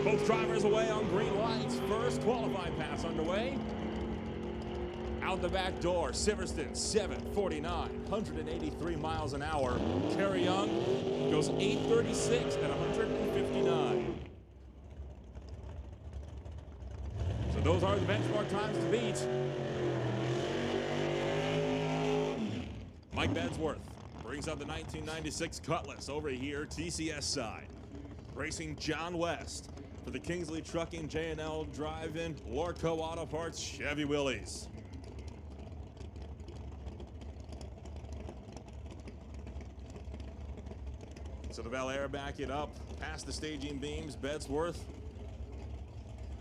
Both drivers away on green lights. First qualifying pass underway. Out the back door, Siverston, 749, 183 miles an hour. Kerry Young goes 836 at 159. So those are the benchmark times to beat. Mike Bedsworth brings out the 1996 Cutlass over here, TCS side. Racing John West for the Kingsley Trucking J&L Drive-In Lorco Auto Parts Chevy Willys. So the Bel Air back it up past the staging beams. Bedsworth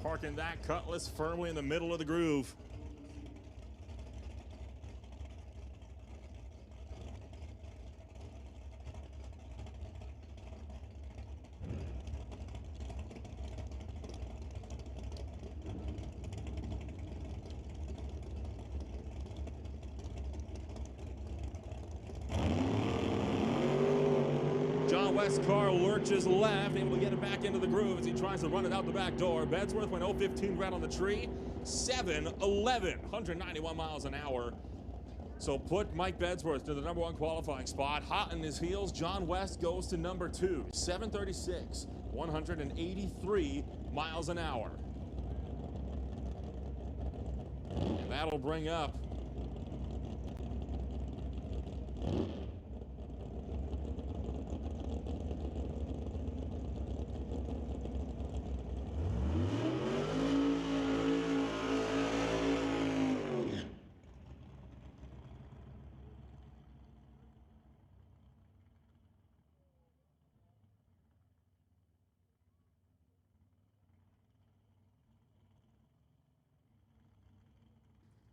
parking that Cutlass firmly in the middle of the groove. John West's car lurches left, able to get it back into the groove as he tries to run it out the back door. Bedsworth went 0-15 right on the tree, 7-11, 191 miles an hour. So put Mike Bedsworth to the #1 qualifying spot. Hot in his heels, John West goes to #2, 736, 183 miles an hour. And that'll bring up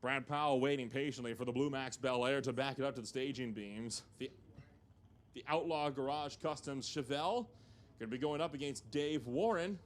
Brad Powell waiting patiently for the Blue Max Bel Air to back it up to the staging beams. The Outlaw Garage Customs Chevelle going to be going up against Dave Warren.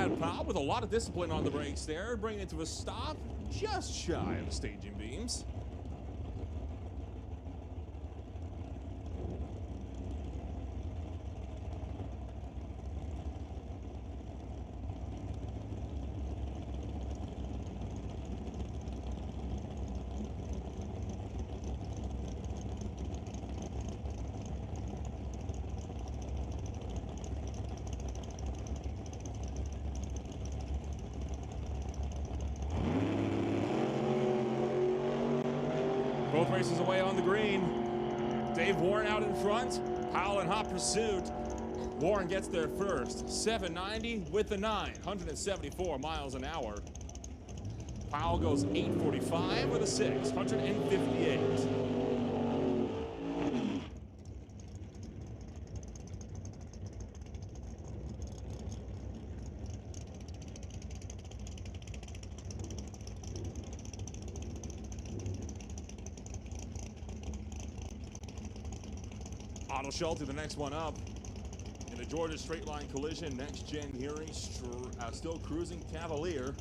Brad Powell with a lot of discipline on the brakes there, bringing it to a stop just shy of the staging beams. Both races away on the green. Dave Warren out in front. Powell in hot pursuit. Warren gets there first. 790 with the 9. 174 miles an hour. Powell goes 845 with a 6. 158. Otto Schulte, the next one up. In the Georgia straight line collision, next gen hearing, still cruising Cavalier.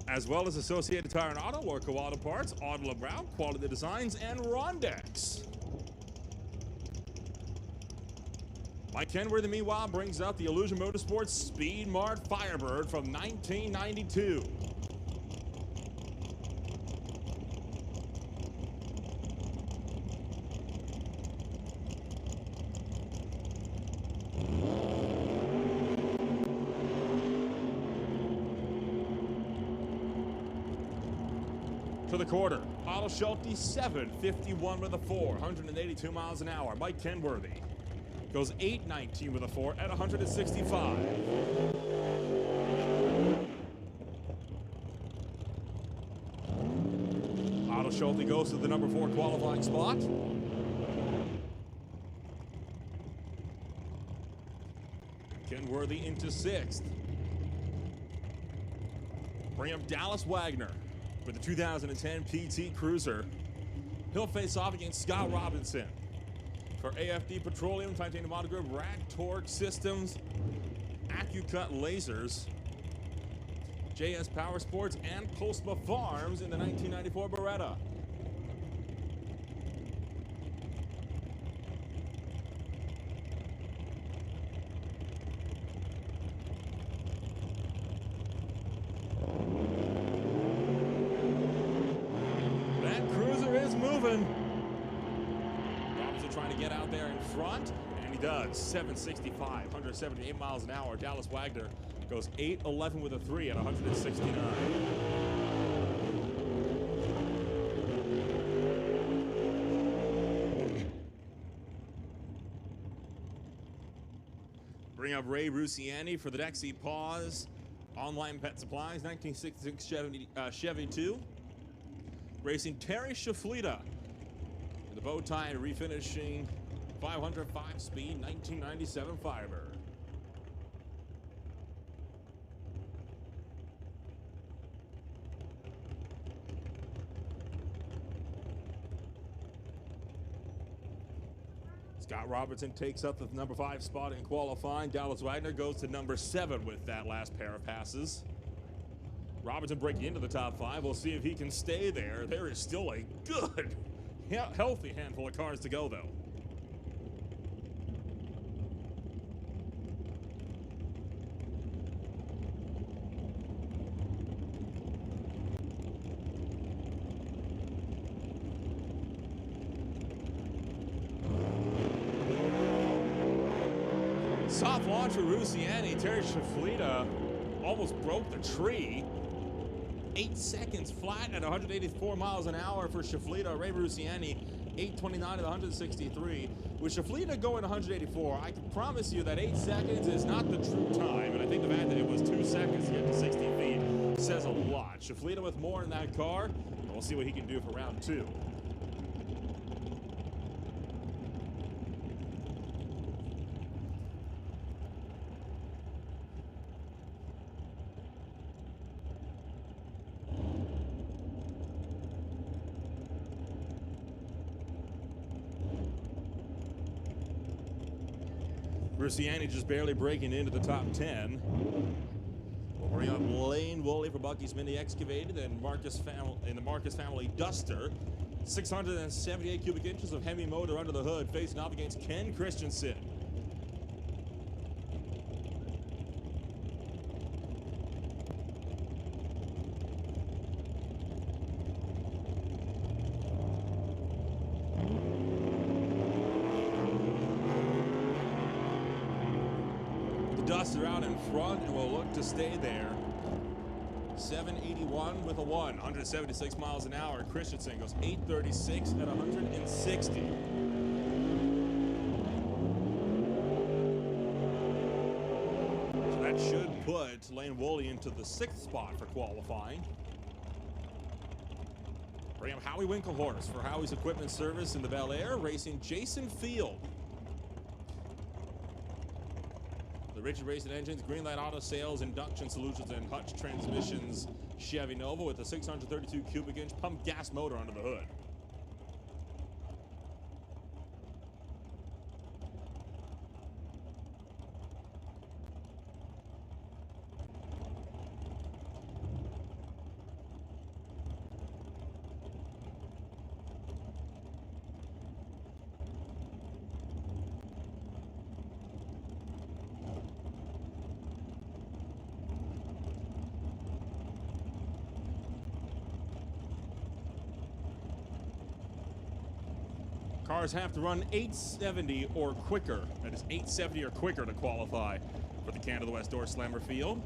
As well as Associated Tire and Auto, Lordco Auto Parts, Autogroup, Quality Designs, and Rondex. Mike Kenworthy, meanwhile, brings out the Illusion Motorsports Speed Mart Firebird from 1992. To the quarter, Otto Schulte 751 with a 4, 182 miles an hour. Mike Kenworthy goes 819 with a 4 at 165. Otto Schulte goes to the number 4 qualifying spot. Kenworthy into 6th. Bring up Dallas Wagner with the 2010 PT Cruiser. He'll face off against Scott Robinson for AFD Petroleum, Titanium Autogroup, Rad Torque Systems, AccuCut Lasers, JS Power Sports, and Postma Farms in the 1994 Beretta. Robinson trying to get out there in front, and he does. 765, 178 miles an hour. Dallas Wagner goes 811 with a 3 at 169. Bring up Ray Rusiani for the Dexy Paws Online Pet Supplies, 1966 Chevy 2. Racing Terry Shaflita in the bow tie and refinishing 505 speed 1997 Firebird. Scott Robertson takes up the number 5 spot in qualifying. Dallas Wagner goes to number 7 with that last pair of passes. Robinson breaking into the top 5. We'll see if he can stay there. There is still a good, healthy handful of cars to go, though. Soft launch for Rusiani. Terry Shaflita almost broke the tree. 8 seconds flat at 184 miles an hour for Shaflita. Ray Rusiani, 829 at 163. With Shaflita going 184, I can promise you that 8 seconds is not the true time. And I think the fact that it was 2 seconds to get to 60 feet says a lot. Shaflita with more in that car, and we'll see what he can do for round 2. Bruciani just barely breaking into the top 10. We'll bring up Lane Woolley for Bucky's Mini Excavated and the Marcus Family Duster. 678 cubic inches of Hemi motor under the hood, facing off against Ken Christensen. The Duster out in front and will look to stay there. 781 with a 176 miles an hour. Christensen goes 836 at 160. So that should put Lane Woolley into the 6th spot for qualifying. Bring up Howie Winklehorse for Howie's Equipment Service in the Bel Air, racing Jason Field. Richard Racing Engines, Greenlight Auto Sales, Induction Solutions, and Hutch Transmissions Chevy Nova with a 632 cubic inch pump gas motor under the hood. Cars have to run 870 or quicker. That is 870 or quicker to qualify for the Canada West Doorslammer field.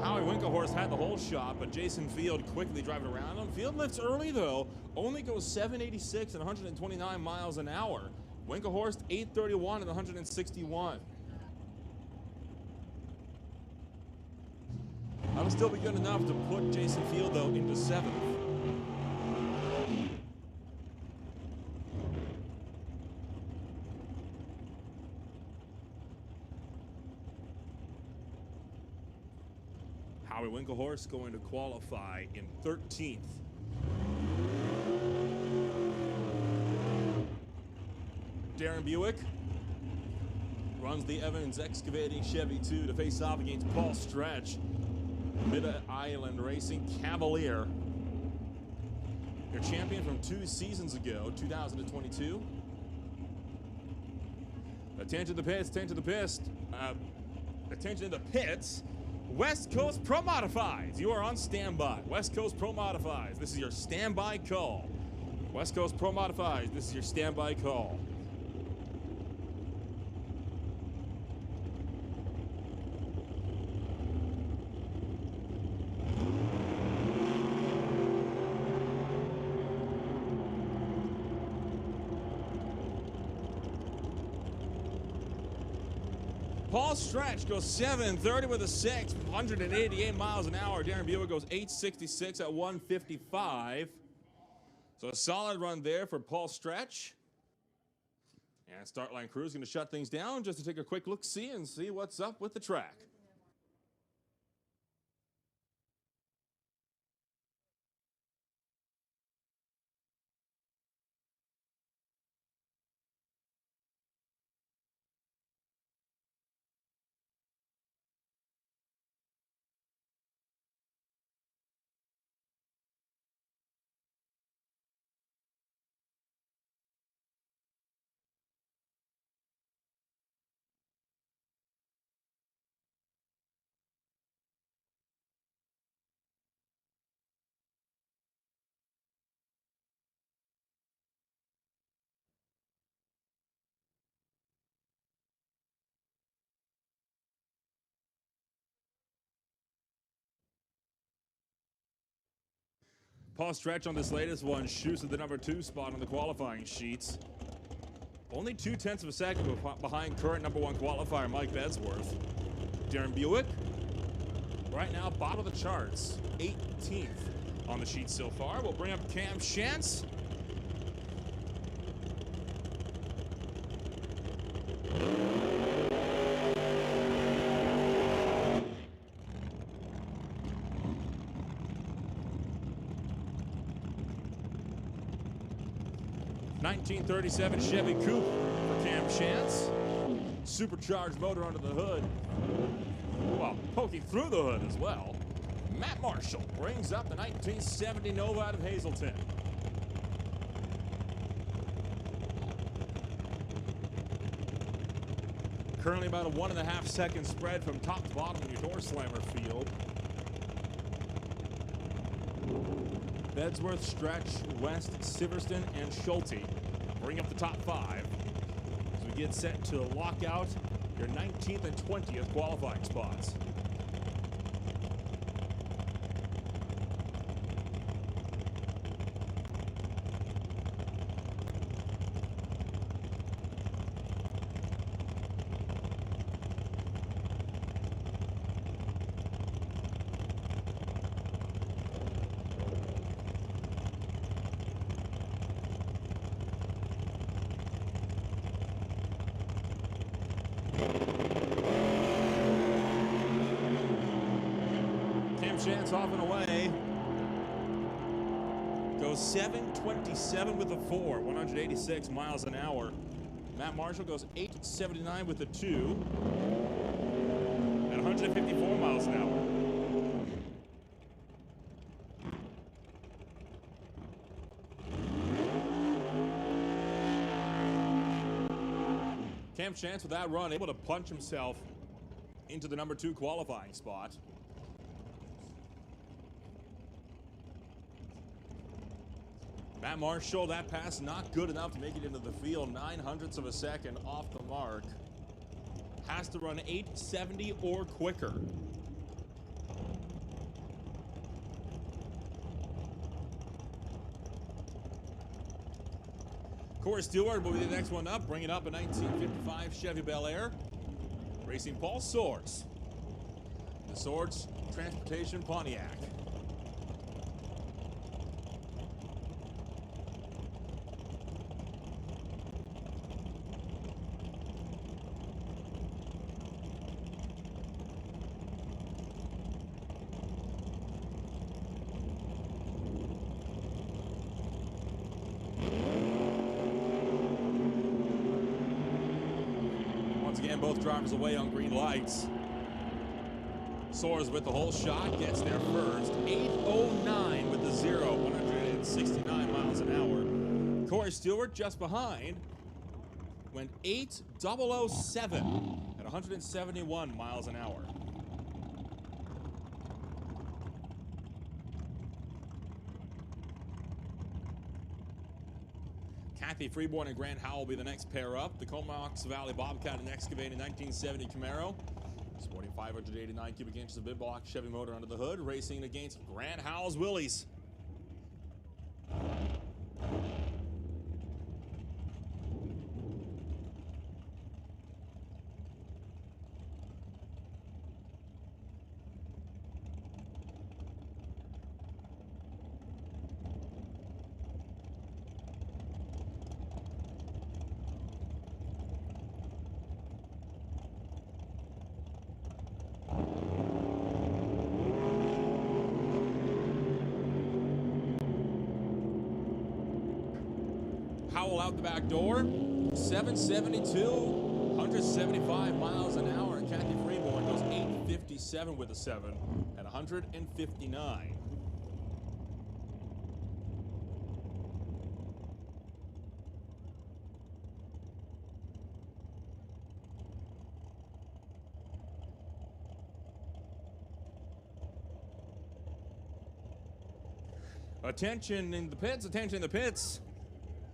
Howie Winklehorse had the whole shot, but Jason Field quickly driving around him. Field lifts early though, only goes 786 and 129 miles an hour. Winklehorse 831 and 161. That'll still be good enough to put Jason Field, though, into 7th. Howie Winklehorse going to qualify in 13th. Darren Buick runs the Evans Excavating Chevy 2 to face off against Paul Stretch. Mid-Island Racing Cavalier. Your champion from 2 seasons ago, 2022. Attention to the pits, attention to the pits. Attention to the pits. West Coast Pro Modifieds, you are on standby. West Coast Pro Modifieds, this is your standby call. West Coast Pro Modifieds, this is your standby call. Paul Stretch goes 730 with a 6, 188 miles an hour. Darren Buick goes 866 at 155. So a solid run there for Paul Stretch. And Start Line Crew is going to shut things down just to take a quick look-see and see what's up with the track. Paul Stretch on this latest one shoots at the number 2 spot on the qualifying sheets. Only 0.2 of a second behind current number 1 qualifier Mike Bedsworth. Darren Buick, right now bottom of the charts, 18th on the sheet so far. We'll bring up Cam Shantz. 1937 Chevy Coupe for Cam Chance. Supercharged motor under the hood. Well, poking through the hood as well. Matt Marshall brings up the 1970 Nova out of Hazleton. Currently about a 1.5 second spread from top to bottom in your Doorslammer field. Bedsworth, Stretch, West, Siverston, and Schulte bring up the top 5 as we get set to lock out your 19th and 20th qualifying spots. Chance off and away. Goes 7:27 with a 4, 186 miles an hour. Matt Marshall goes 8:79 with a 2 at 154 miles an hour. Cam Chance with that run able to punch himself into the number 2 qualifying spot. Matt Marshall, that pass not good enough to make it into the field. 0.09 of a second off the mark. Has to run 8:70 or quicker. Corey Stewart will be the next one up, bringing up a 1955 Chevy Bel Air. Racing Paul Swords. The Swords Transportation Pontiac. Both drivers away on green lights. Soars with the whole shot, gets there first. 8:09 with the 0, 169 miles an hour. Corey Stewart just behind. Went 8:007 at 171 miles an hour. Kathy Freeborn and Grant Howell will be the next pair up. The Comox Valley Bobcat and excavated 1970 Camaro. Sporting 589 cubic inches of bid block Chevy motor under the hood, racing against Grant Howell's Willys. Howell out the back door, 772, 175 miles an hour, and Kathy Freeborn goes 8:57 with a 7 at 159. Attention in the pits, attention in the pits.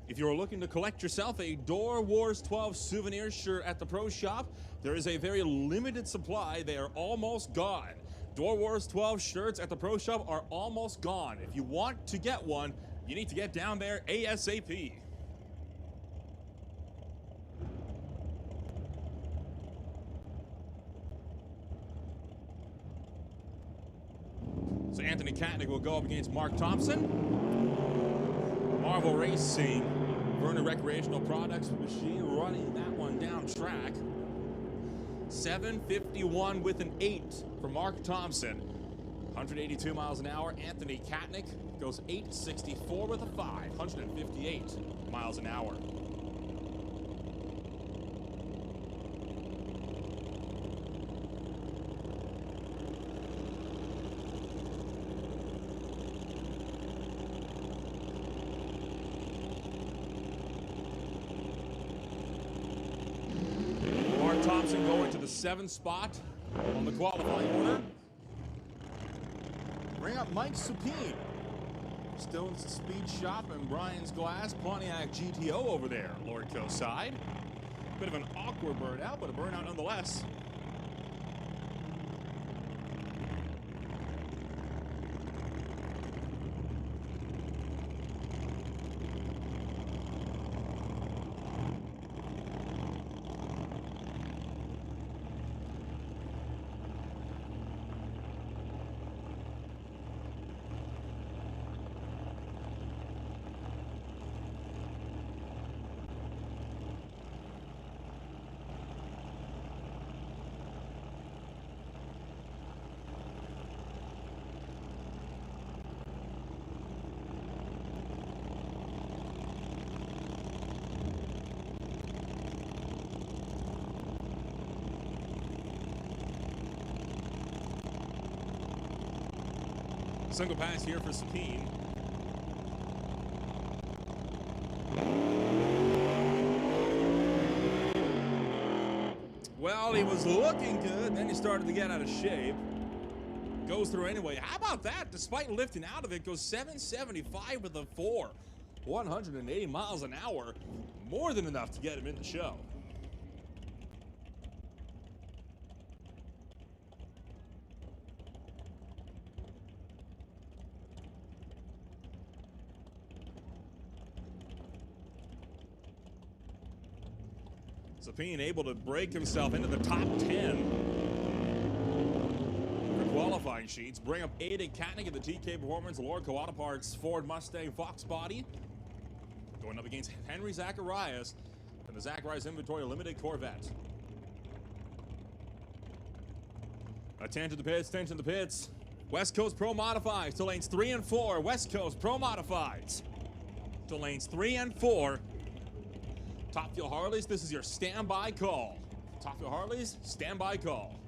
If you're looking to collect yourself a Doorwarz 12 souvenir shirt at the pro shop, there is a very limited supply. They are almost gone. Doorwarz 12 shirts at the pro shop are almost gone. If you want to get one, you need to get down there ASAP. So Anthony Katnick will go up against Mark Thompson. Marvel Racing, Vernon Recreational Products machine running that one down track. 7:51 with an 8 for Mark Thompson. 182 miles an hour. Anthony Katnick goes 864 with a 5. 158 miles an hour. Thompson going to the 7th spot on the qualifying order. Bring up Mike Supine. Stone's Speed Shop and Brian's Glass Pontiac GTO over there, Lordco side. Bit of an awkward burnout, but a burnout nonetheless. Single pass here for Supine. Well, he was looking good, then he started to get out of shape. Goes through anyway. How about that? Despite lifting out of it, goes 775 with a 4. 180 miles an hour. More than enough to get him in the show. Supine able to break himself into the top 10 for qualifying sheets. Bring up Aiden Katnick of the TK Performance, Lordco Auto Parts, Ford Mustang, Fox Body. Going up against Henry Zacharias and the Zacharias Inventory Limited Corvette. Attention to the pits, attention to the pits. West Coast Pro Modifieds to lanes 3 and 4. West Coast Pro Modifieds to lanes 3 and 4. Top Fuel Harleys, this is your standby call. Top Fuel Harleys, standby call.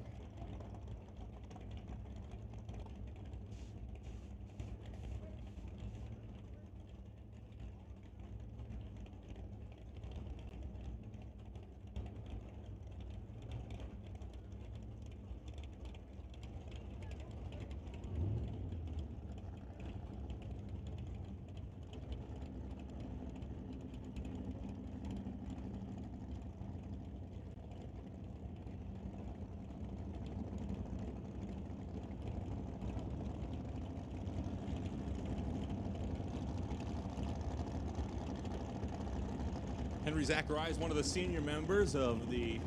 Henry Zacharias, one of the senior members of the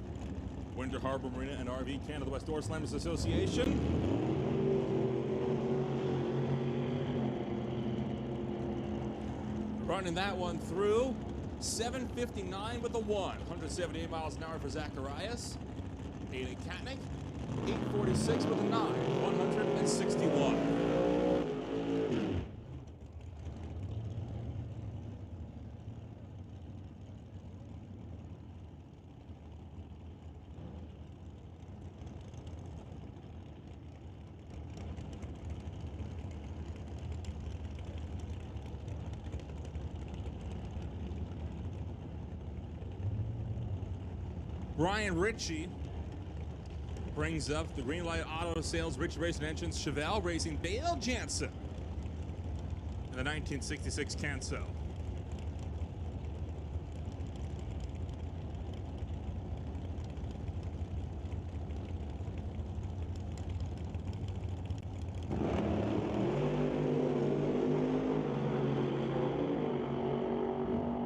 Winter Harbor Marina and RV Canada West Doorslammers Association. Running that one through, 759 with a 1. 178 miles an hour for Zacharias. Aiden Katnick, 846 with a 9. 161. Brian Ritchie brings up the Greenlight Auto Sales Ritchie Racing Engines Chevelle racing Dale Jansen in the 1966 Canso.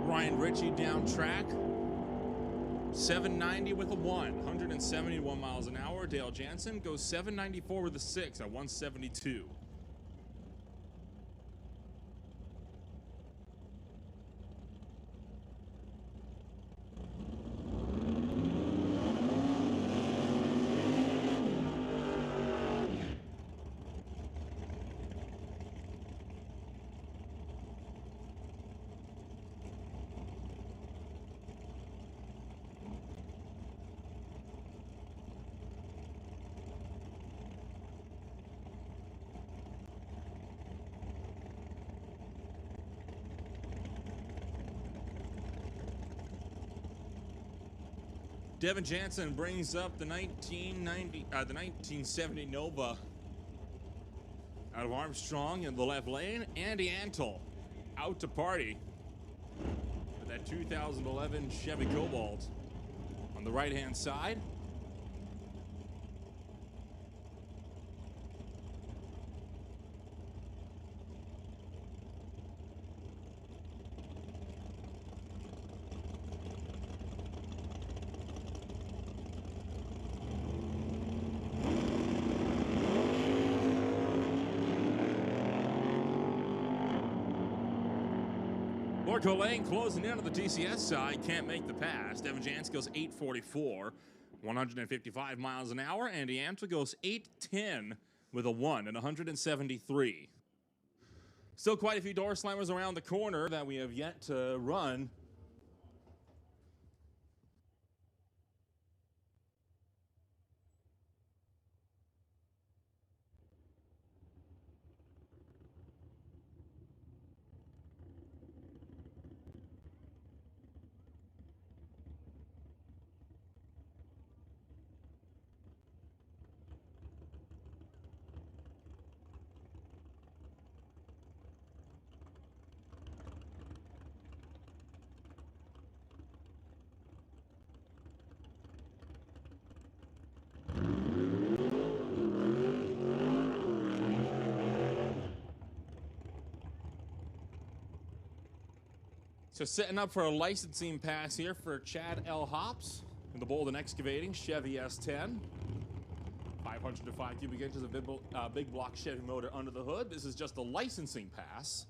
Brian Ritchie down track. 790 with a 1, 171 miles an hour. Dale Jansen goes 794 with a 6 at 172. Devin Jansen brings up the 1970 Nova out of Armstrong in the left lane. Andy Antle out to party with that 2011 Chevy Cobalt on the right-hand side. Lordco Lane closing in on the TCS side, can't make the pass. Devin Jansen goes 844, 155 miles an hour. Andy Antle goes 810 with a 1 and 173. Still quite a few door slammers around the corner that we have yet to run. So setting up for a licensing pass here for Chad L. Hops in the Bolden Excavating Chevy S10. 505 cubic inches of big block Chevy motor under the hood. This is just a licensing pass.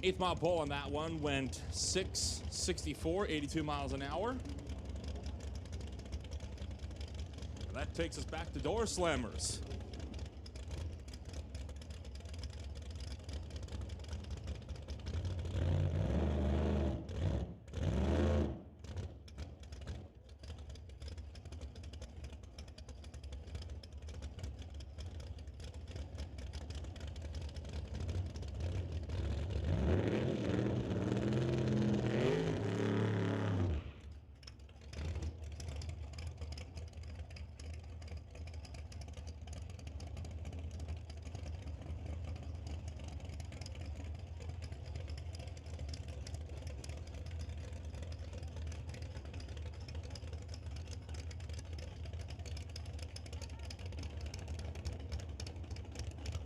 Eighth mile pole on that one went 664, 82 miles an hour. And that takes us back to Doorslammers.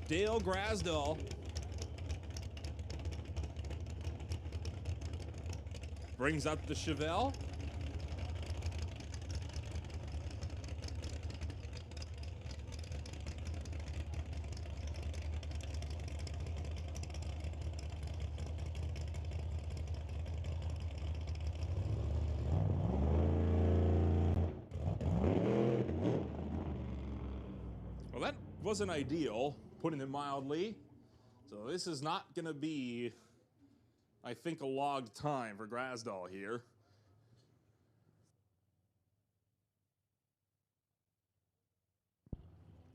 Dale Grasdall brings up the Chevelle. Well, that wasn't ideal, putting it mildly. So this is not going to be, I think, a logged time for Grasdall here.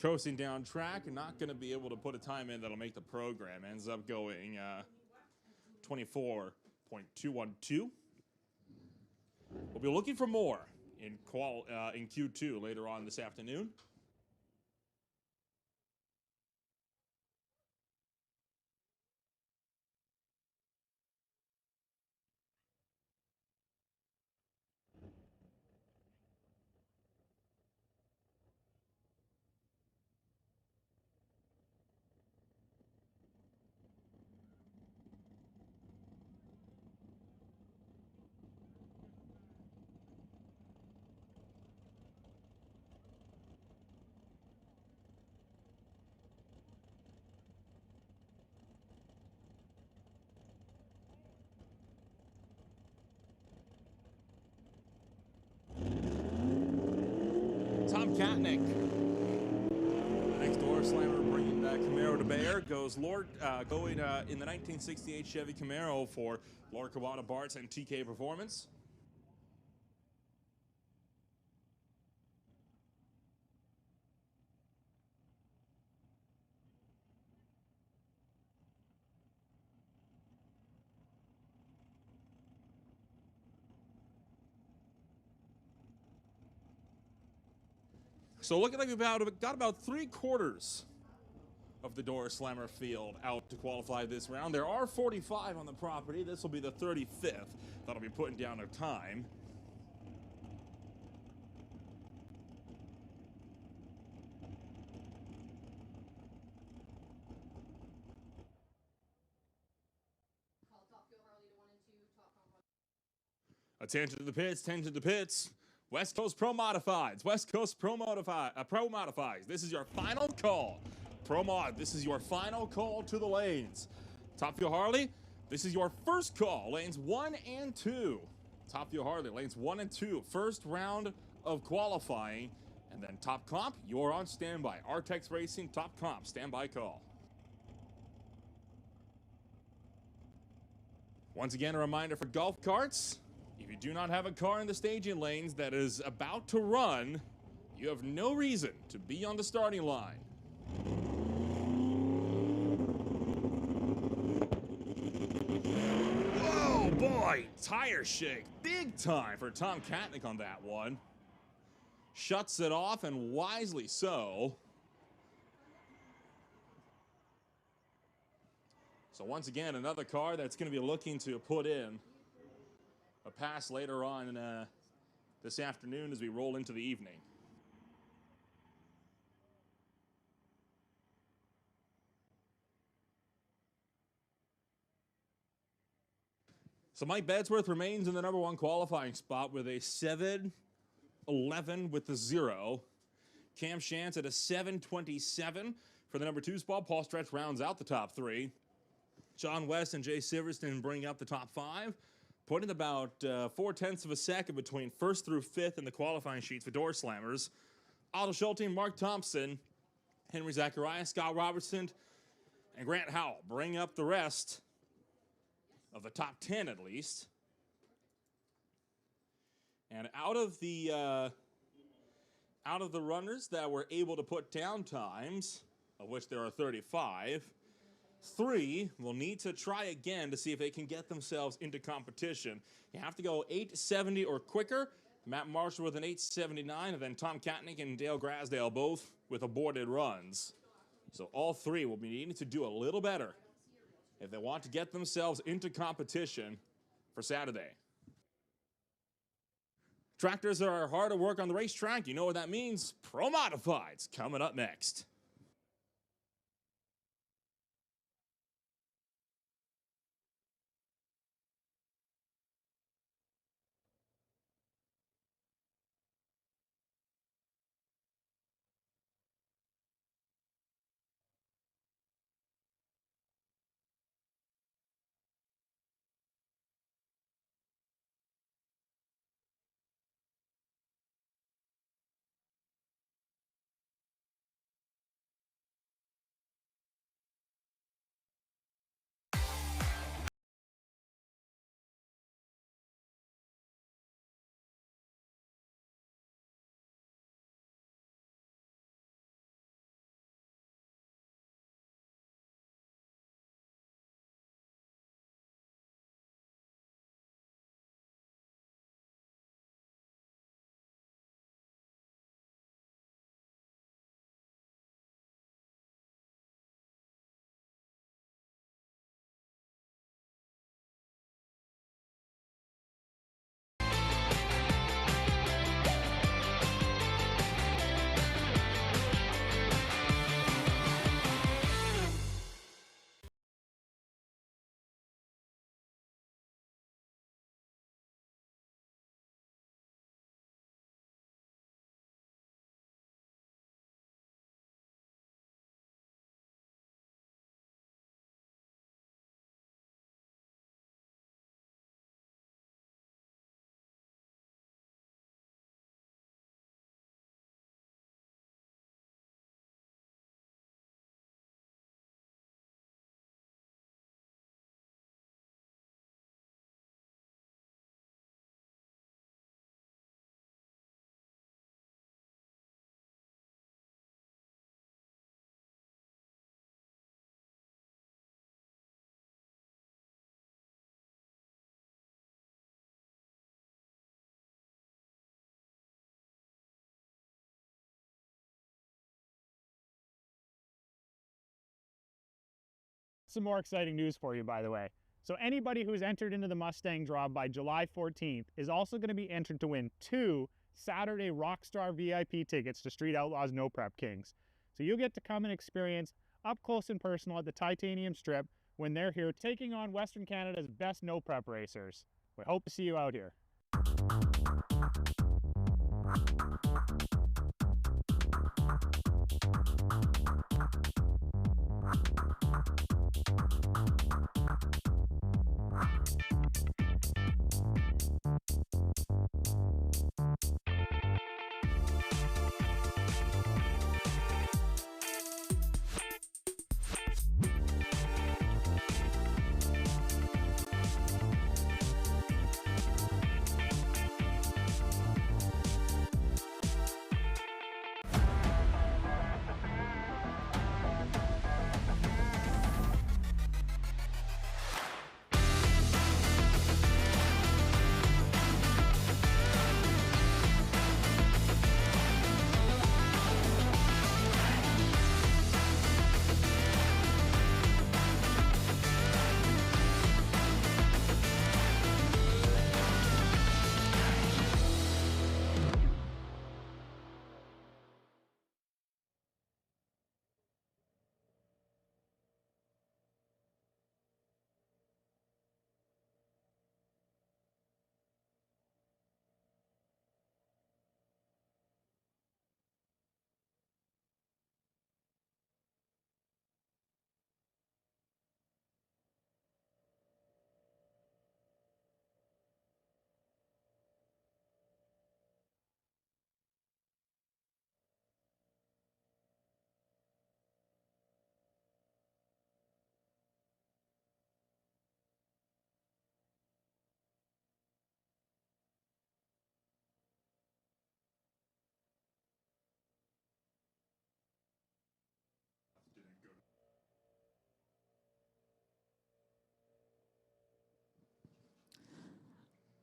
Coasting down track and not going to be able to put a time in that'll make the program. Ends up going 24.212. We'll be looking for more in Q2 later on this afternoon. Katnick. The next door slammer bringing Camaro to bear goes going in the 1968 Chevy Camaro for Lord Kawada Bartz and TK Performance. So looking like we've got about 3/4 of the Doorslammer field out to qualify this round. There are 45 on the property. This will be the 35th. That'll be putting down a time. Attention to the pits, attention to the pits. West Coast Pro Modifieds, West Coast Pro Modifieds. This is your final call. Pro Mod, this is your final call to the lanes. Top Fuel Harley, this is your first call, lanes 1 and 2. Top Fuel Harley, lanes 1 and 2, first round of qualifying. And then Top Comp, you're on standby. Artex Racing, Top Comp, standby call. Once again, a reminder for golf carts. If you do not have a car in the staging lanes that is about to run, you have no reason to be on the starting line. Whoa, boy, tire shake, big time for Tom Katnick on that one. Shuts it off, and wisely so. So once again, another car that's going to be looking to put in a pass later on this afternoon as we roll into the evening. So Mike Bedsworth remains in the #1 qualifying spot with a 7:11 with the 0. Cam Shantz at a 7:27 for the #2 spot. Paul Stretch rounds out the top 3. John West and Jay Siverston bring up the top 5. Putting about 0.4 of a second between 1st through 5th in the qualifying sheets for Doorslammers. Otto Schulte, Mark Thompson, Henry Zacharias, Scott Robertson, and Grant Howell bring up the rest of the top 10 at least. And out of the runners that were able to put down times, of which there are 35, 3 will need to try again to see if they can get themselves into competition. You have to go 8:70 or quicker. Matt Marshall with an 8:79, and then Tom Katnick and Dale Grasdale both with aborted runs. So all 3 will be needing to do a little better if they want to get themselves into competition for Saturday. Tractors are hard to work on the racetrack. You know what that means. Pro Modifieds coming up next. Some more exciting news for you, by the way. So anybody who's entered into the Mustang draw by July 14th is also going to be entered to win 2 Saturday Rockstar VIP tickets to Street Outlaws No Prep Kings. So you'll get to come and experience up close and personal at the Titanium Strip when they're here taking on Western Canada's best no prep racers. We hope to see you out here.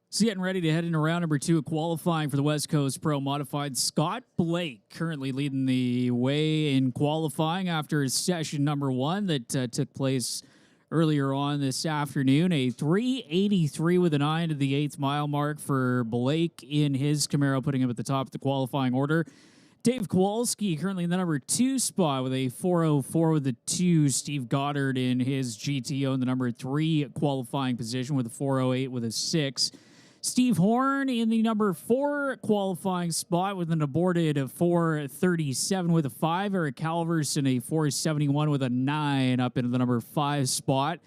So getting ready to head into round number 2 of qualifying for the West Coast Pro Modified. Scott Blake currently leading the way in qualifying after session number 1 that took place earlier on this afternoon. A 383 with an eye into the 8th mile mark for Blake in his Camaro, putting him at the top of the qualifying order. Dave Kowalski currently in the number 2 spot with a 404 with a 2. Steve Goddard in his GTO in the number 3 qualifying position with a 408 with a 6. Steve Horn in the number 4 qualifying spot with an aborted 437 with a 5. Eric Calvers in a 471 with a 9 up into the number 5 spot.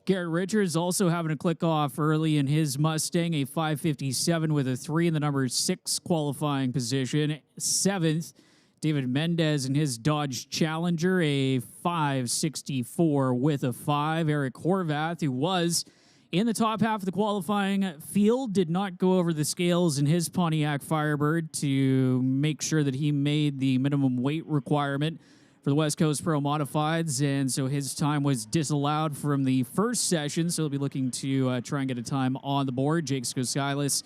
Garrett Richards also having a click off early in his Mustang, a 557 with a 3 in the number 6 qualifying position. 7th, David Mendez in his Dodge Challenger, a 564 with a 5. Eric Horvath, who was in the top half of the qualifying field, did not go over the scales in his Pontiac Firebird to make sure that he made the minimum weight requirement for the West Coast Pro Modifieds, and so his time was disallowed from the first session, so he'll be looking to try and get a time on the board. Jake Skoskilis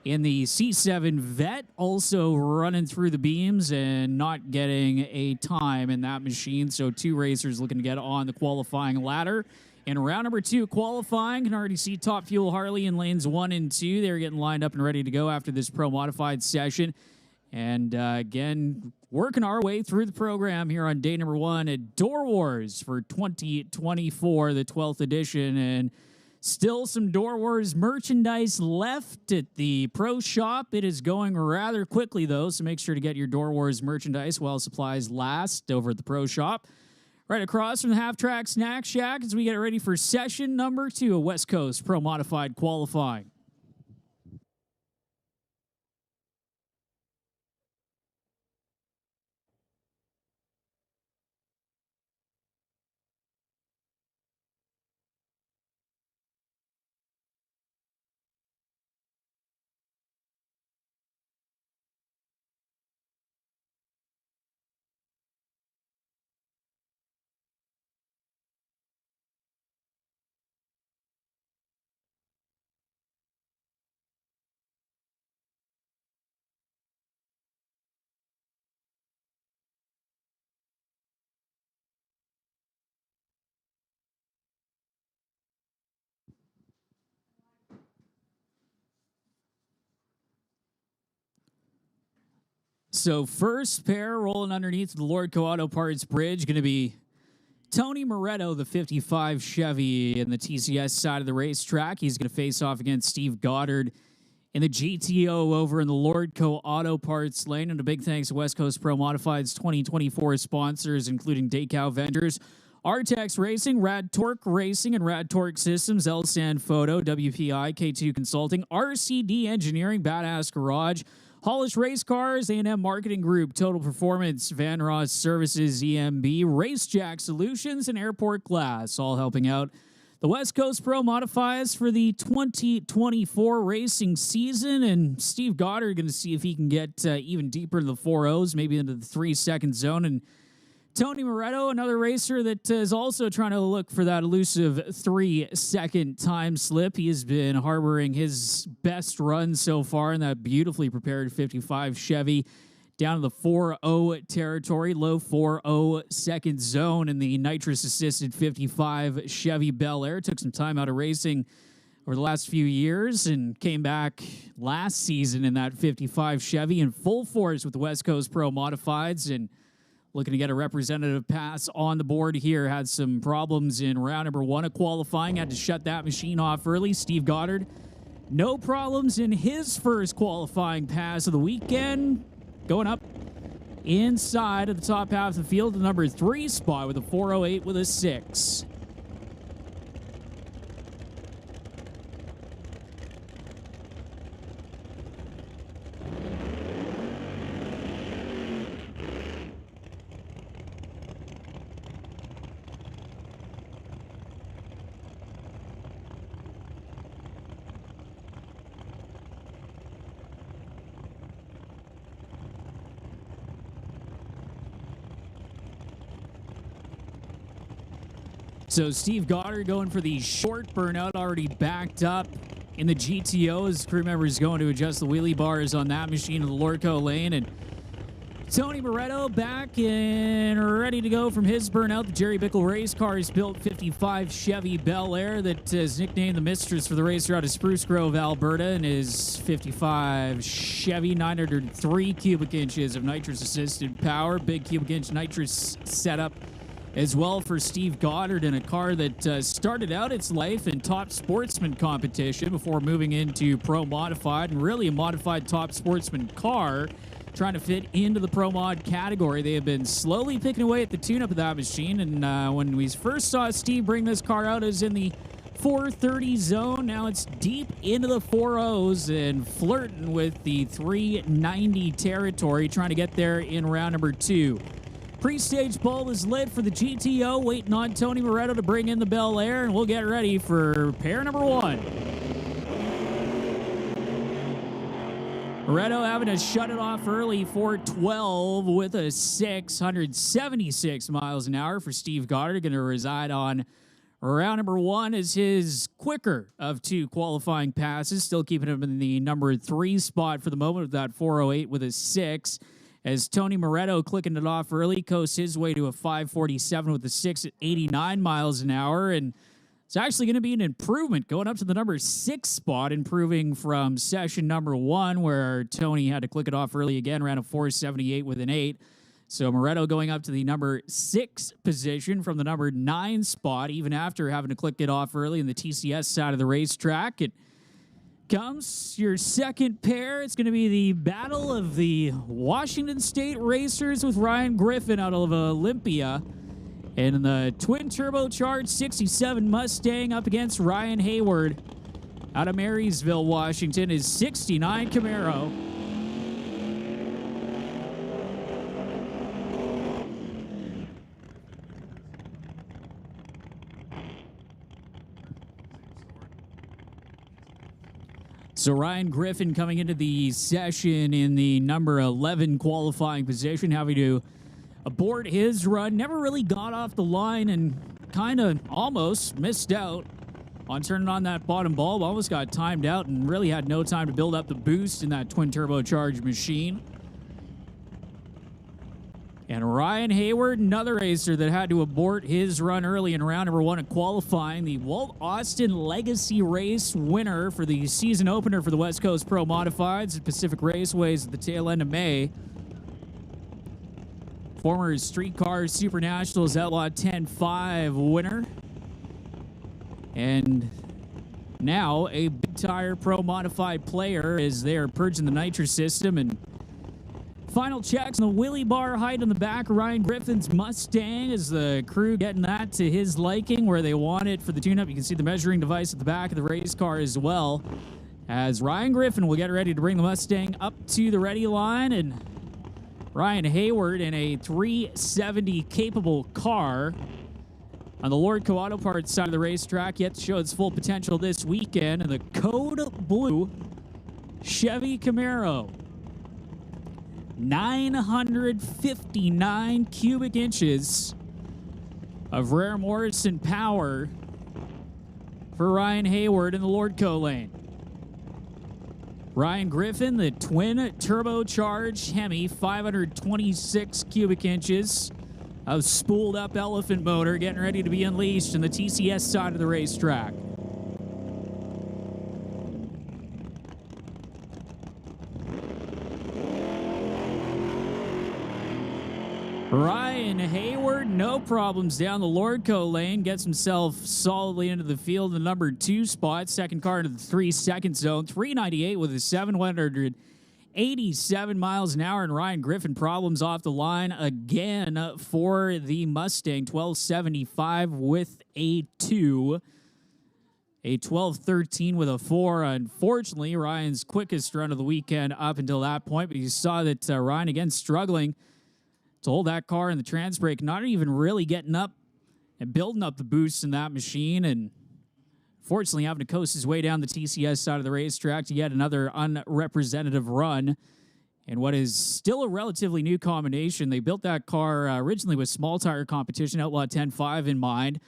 in the C7 Vet also running through the beams and not getting a time in that machine, so 2 racers looking to get on the qualifying ladder. In round number 2 qualifying, can already see Top Fuel Harley in lanes 1 and 2. They're getting lined up and ready to go after this Pro Modified session. And again, working our way through the program here on day number 1 at Doorwarz for 2024, the 12th edition. And still some Doorwarz merchandise left at the Pro Shop. It is going rather quickly, though, so make sure to get your Doorwarz merchandise while supplies last over at the Pro Shop. Right across from the Half Track Snack Shack as we get ready for session number 2 of West Coast Pro Modified qualifying. So first pair rolling underneath the Lordco Auto Parts Bridge going to be Tony Moretto, the 55 Chevy in the TCS side of the racetrack. He's going to face off against Steve Goddard in the GTO over in the Lordco Auto Parts lane. And a big thanks to West Coast Pro Modified's 2024 sponsors, including Decal Vendors, Artex Racing, Rad Torque Racing and Rad Torque Systems, Elsan Photo, WPI, K2 Consulting, RCD Engineering, Badass Garage, Hollish Race Cars, A&M Marketing Group, Total Performance, Van Ross Services, EMB, Racejack Solutions, and Airport Glass, all helping out the West Coast Pro Modifieds for the 2024 racing season. And Steve Goddard going to see if he can get even deeper into the 4.0s, maybe into the 3-second zone. And Tony Moretto, another racer that is also trying to look for that elusive 3-second time slip. He has been harboring his best run so far in that beautifully prepared 55 Chevy down to the 4.0 territory, low 4.0 second zone in the nitrous-assisted 55 Chevy Bel Air. Took some time out of racing over the last few years and came back last season in that 55 Chevy in full force with the West Coast Pro Modifieds and looking to get a representative pass on the board here. Had some problems in round number 1 of qualifying. Had to shut that machine off early. Steve Goddard, no problems in his first qualifying pass of the weekend. Going up inside of the top half of the field, the number 3 spot with a 4.08 with a 6. So Steve Goddard going for the short burnout, already backed up in the GTO as crew members going to adjust the wheelie bars on that machine in the Lordco lane. And Tony Moretto back and ready to go from his burnout. The Jerry Bickle Race Cars built 55 Chevy Bel Air that is nicknamed the Mistress for the racer out of Spruce Grove, Alberta, and his 55 Chevy 903 cubic inches of nitrous-assisted power. Big cubic inch nitrous setup as well for Steve Goddard in a car that started out its life in top sportsman competition before moving into pro modified, and really a modified top sportsman car trying to fit into the pro mod category. They have been slowly picking away at the tune-up of that machine, and when we first saw Steve bring this car out, it was in the 430 zone. Now it's deep into the 4.0s and flirting with the 390 territory, trying to get there in round number 2. Pre-stage bulb is lit for the GTO, waiting on Tony Moretto to bring in the Bel Air, and we'll get ready for pair number 1. Moretto having to shut it off early for 12 with a 676 miles an hour for Steve Goddard. Going to reside on round number 1 as his quicker of 2 qualifying passes, still keeping him in the number 3 spot for the moment with that 4.08 with a 6. As Tony Moretto clicking it off early, coasts his way to a 5.47 with a 6 at 89 miles an hour. And it's actually going to be an improvement going up to the number 6 spot, improving from session number 1 where Tony had to click it off early again, ran a 4.78 with an 8. So Moretto going up to the number 6 position from the number 9 spot, even after having to click it off early in the TCS side of the racetrack. It comes your second pair. It's going to be the battle of the Washington State Racers with Ryan Griffin out of Olympia. And in the twin turbocharged 67 Mustang up against Ryan Hayward out of Marysville, Washington, is 69 Camaro. So Ryan Griffin coming into the session in the number 11 qualifying position, having to abort his run. Never really got off the line and kind of almost missed out on turning on that bottom bulb. Almost got timed out and really had no time to build up the boost in that twin turbocharged machine. And Ryan Hayward, another racer that had to abort his run early in round number 1 of qualifying. The Walt Austin Legacy Race winner for the season opener for the West Coast Pro Modifieds at Pacific Raceways at the tail end of May. former Streetcar Super Nationals Outlaw 10-5 winner. And now a Big Tire Pro Modified player as they're purging the nitrous system. And final checks on the wheelie bar height on the back of Ryan Griffin's Mustang as the crew getting that to his liking where they want it for the tune-up. You can see the measuring device at the back of the race car as well, as Ryan Griffin will get ready to bring the Mustang up to the ready line. And Ryan Hayward in a 370 capable car on the Lordco Auto Parts side of the racetrack, yet to show its full potential this weekend in the Code Blue Chevy Camaro. 959 cubic inches of Rare Morrison power for Ryan Hayward in the Lordco lane. Ryan Griffin, the twin turbocharged Hemi, 526 cubic inches of spooled up elephant motor getting ready to be unleashed in the TCS side of the racetrack. Ryan Hayward, no problems down the Lordco lane, gets himself solidly into the field in the number 2 spot. Second car into the 3-second zone, 398 with a 787 miles an hour. And Ryan Griffin problems off the line again for the Mustang, 1275 with a 2. A 12-13 with a 4. Unfortunately, Ryan's quickest run of the weekend up until that point, but you saw that Ryan again struggling to hold that car in the trans brake, not even really getting up and building up the boost in that machine, and fortunately having to coast his way down the TCS side of the racetrack to yet another unrepresentative run in what is still a relatively new combination. They built that car originally with small tire competition, Outlaw 10-5 in mind,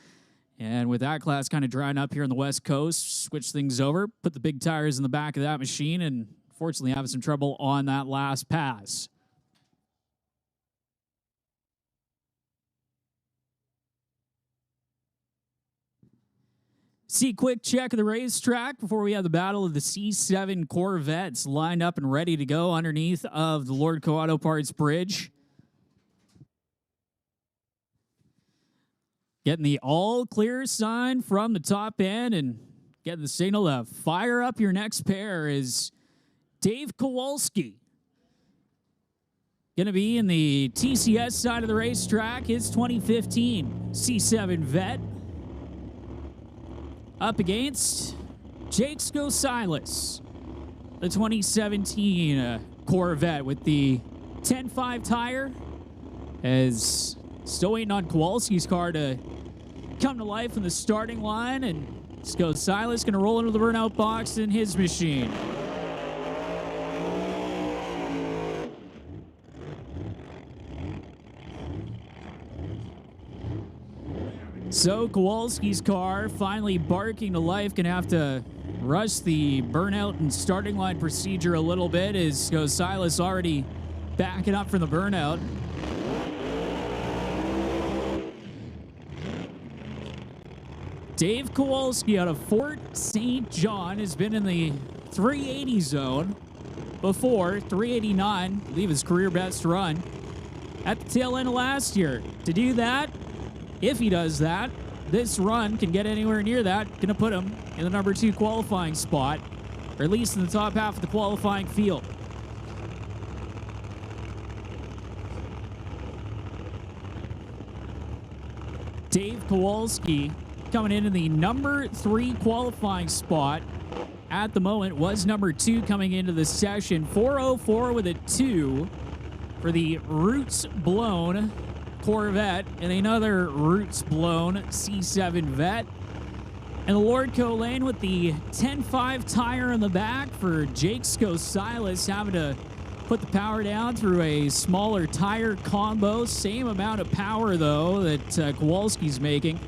and with that class kind of drying up here on the West Coast, switched things over, put the big tires in the back of that machine, and fortunately having some trouble on that last pass. See a quick check of the racetrack before we have the battle of the C7 Corvettes lined up and ready to go underneath of the Lordco Auto Parts Bridge. Getting the all clear sign from the top end and getting the signal to fire up your next pair is Dave Kowalski. Going to be in the TCS side of the racetrack, his 2015 C7 Vet. Up against Jake Silas, the 2017 Corvette with the 10-5 tire, as still waiting on Kowalski's car to come to life in the starting line, and Silas going to roll into the burnout box in his machine. So Kowalski's car finally barking to life, gonna have to rush the burnout and starting line procedure a little bit, as Silas already backing up from the burnout. Dave Kowalski out of Fort St. John has been in the 380 zone before, 389, I believe his career best run at the tail end of last year. To do that, if he does that, this run can get anywhere near that. Going to put him in the number 2 qualifying spot, or at least in the top half of the qualifying field. Dave Kowalski coming in the number 3 qualifying spot at the moment, was number 2 coming into the session. 404 with a 2 for the Roots Blown Corvette, and another Roots Blown C7 Vet. And the Lordco lane with the 10-5 tire in the back for Jake Silas, having to put the power down through a smaller tire combo. Same amount of power, though, that Kowalski's making.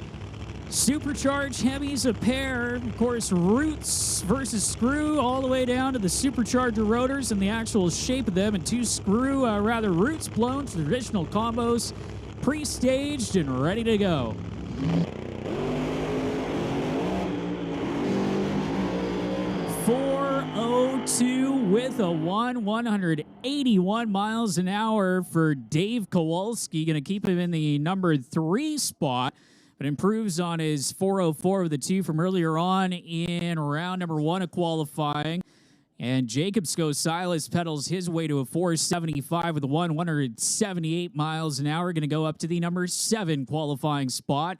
Supercharged Hemis a pair. Of course, Roots versus Screw all the way down to the supercharger rotors and the actual shape of them. And 2 Screw, Roots Blown traditional combos, pre-staged and ready to go. 4:02 with a 181 miles an hour for Dave Kowalski. Going to keep him in the number 3 spot, but improves on his 4:04 with the 2 from earlier on in round number 1 of qualifying. And Jacob Silas pedals his way to a 4:75 with a 178 miles an hour. Going to go up to the number 7 qualifying spot.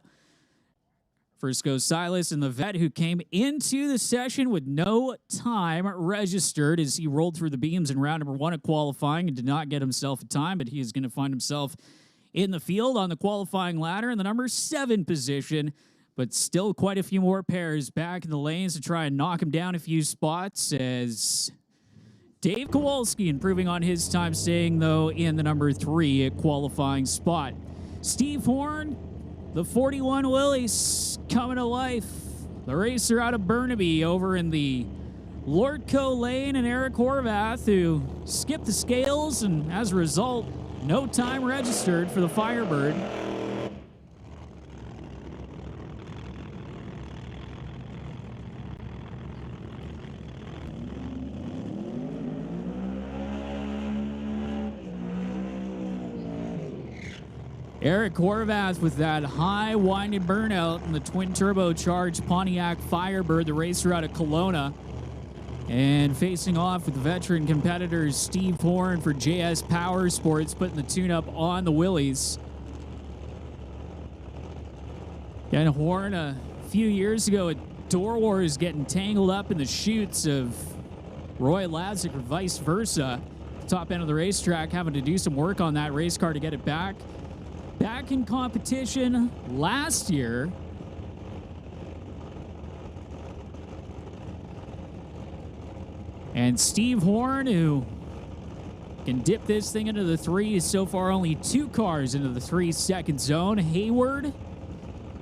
First goes Silas, and the vet who came into the session with no time registered as he rolled through the beams in round number 1 of qualifying and did not get himself a time, but he is going to find himself in the field on the qualifying ladder in the number 7 position, but still quite a few more pairs back in the lanes to try and knock him down a few spots as Dave Kowalski improving on his time, staying, though, in the number 3 qualifying spot. Steve Horn, the 41 Willies, coming to life. The racer out of Burnaby over in the Lordco lane, and Eric Horvath, who skipped the scales, and as a result, no time registered for the Firebird. Eric Horvath with that high winding burnout in the twin turbocharged Pontiac Firebird, the racer out of Kelowna. And facing off with the veteran competitors Steve Horn for JS Power Sports, putting the tune-up on the Willies. And Horn a few years ago at Doorwarz getting tangled up in the chutes of Roy Lazick or vice versa. Top end of the racetrack, having to do some work on that race car to get it back. Back in competition last year. And Steve Horn, who can dip this thing into the 3, is so far only 2 cars into the 3-second zone. Hayward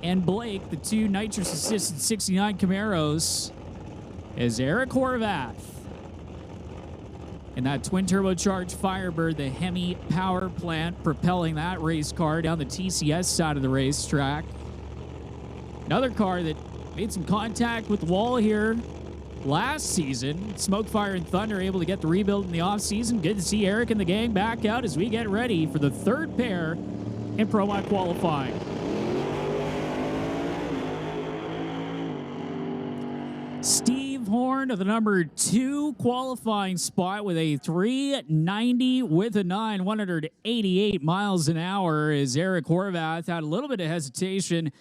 and Blake, the 2 nitrous-assisted 69 Camaros, as Eric Horvath and that twin-turbocharged Firebird, the Hemi power plant, propelling that race car down the TCS side of the racetrack. Another car that made some contact with the wall here last season. Smoke, Fire, and Thunder able to get the rebuild in the offseason. Good to see Eric and the gang back out as we get ready for the 3rd pair in Pro Mod qualifying. Steve Horn to the number 2 qualifying spot with a 390 with a 9, 188 miles an hour, as Eric Horvath had a little bit of hesitation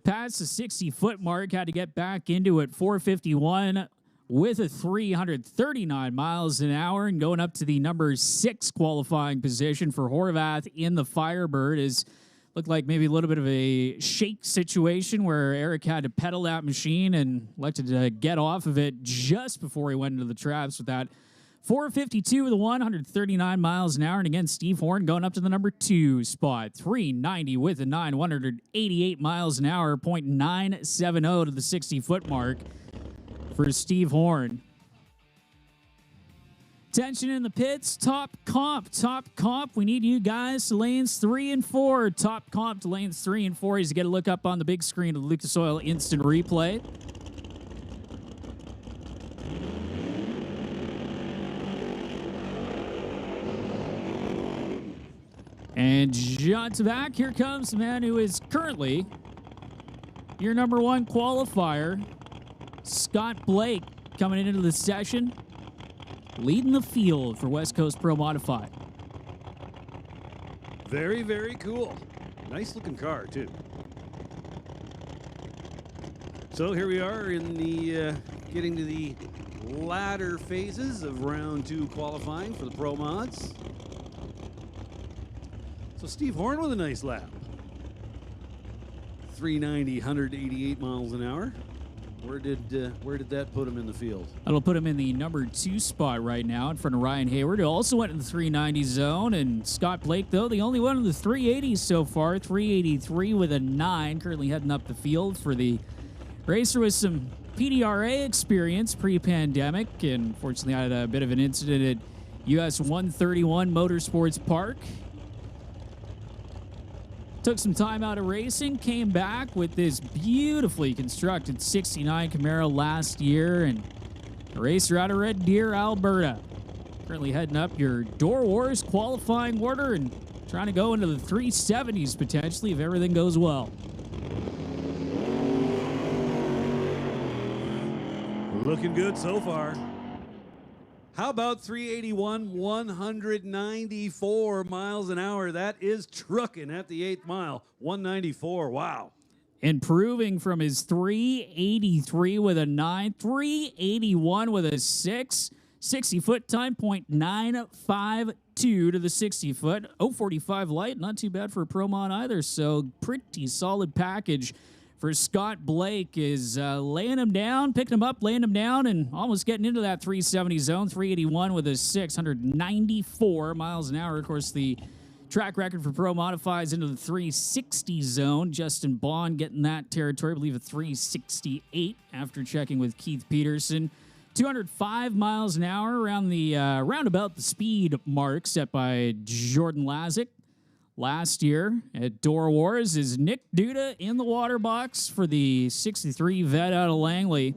past the 60-foot mark, had to get back into it, 451 with a 339 miles an hour, and going up to the number 6 qualifying position for Horvath in the Firebird is looked like maybe a little bit of a shake situation where Eric had to pedal that machine and elected to get off of it just before he went into the traps with that 452 with a 139 miles an hour. And again, Steve Horn going up to the number 2 spot, 390 with a 9, 188 miles an hour, 0.970 to the 60-foot mark for Steve Horn. Tension in the pits, top comp. We need you guys to lanes 3 and 4. Top comp to lanes 3 and 4 as you get a look up on the big screen of the Lucas Oil Instant Replay. And John back, here comes the man who is currently your number 1 qualifier, Scott Blake, coming into the session, leading the field for West Coast Pro Modified. Very, very cool. Nice looking car, too. So here we are in the getting to the latter phases of round 2 qualifying for the Pro Mods. So Steve Horn with a nice lap. 390, 188 miles an hour. Where did that put him in the field? That'll put him in the number 2 spot right now in front of Ryan Hayward, who also went in the 390 zone. And Scott Blake, though, the only one in the 380s so far, 383 with a 9, currently heading up the field for the racer with some PDRA experience pre-pandemic. And fortunately, I had a bit of an incident at US 131 Motorsports Park. Took some time out of racing, came back with this beautifully constructed 69 Camaro last year, and A racer out of Red Deer, Alberta. Currently heading up your Doorwarz qualifying order and trying to go into the 370s potentially if everything goes well. Looking good so far. How about 381, 194 miles an hour? That is trucking at the 8th mile. 194, wow. Improving from his 383 with a 9, 381 with a 6, 60-foot time, 0.952 to the 60-foot. 045 light, not too bad for a Pro Mod either, so pretty solid package for Scott Blake is laying him down, picking him up, laying him down, and almost getting into that 370 zone. 381 with a 694 miles an hour. Of course, the track record for Pro Modifies into the 360 zone. Justin Bond getting that territory, I believe a 368 after checking with Keith Peterson. 205 miles an hour around the roundabout the speed mark set by Jordan Lazick. Last year at Doorwarz is Nick Duda in the water box for the 63 vet out of Langley.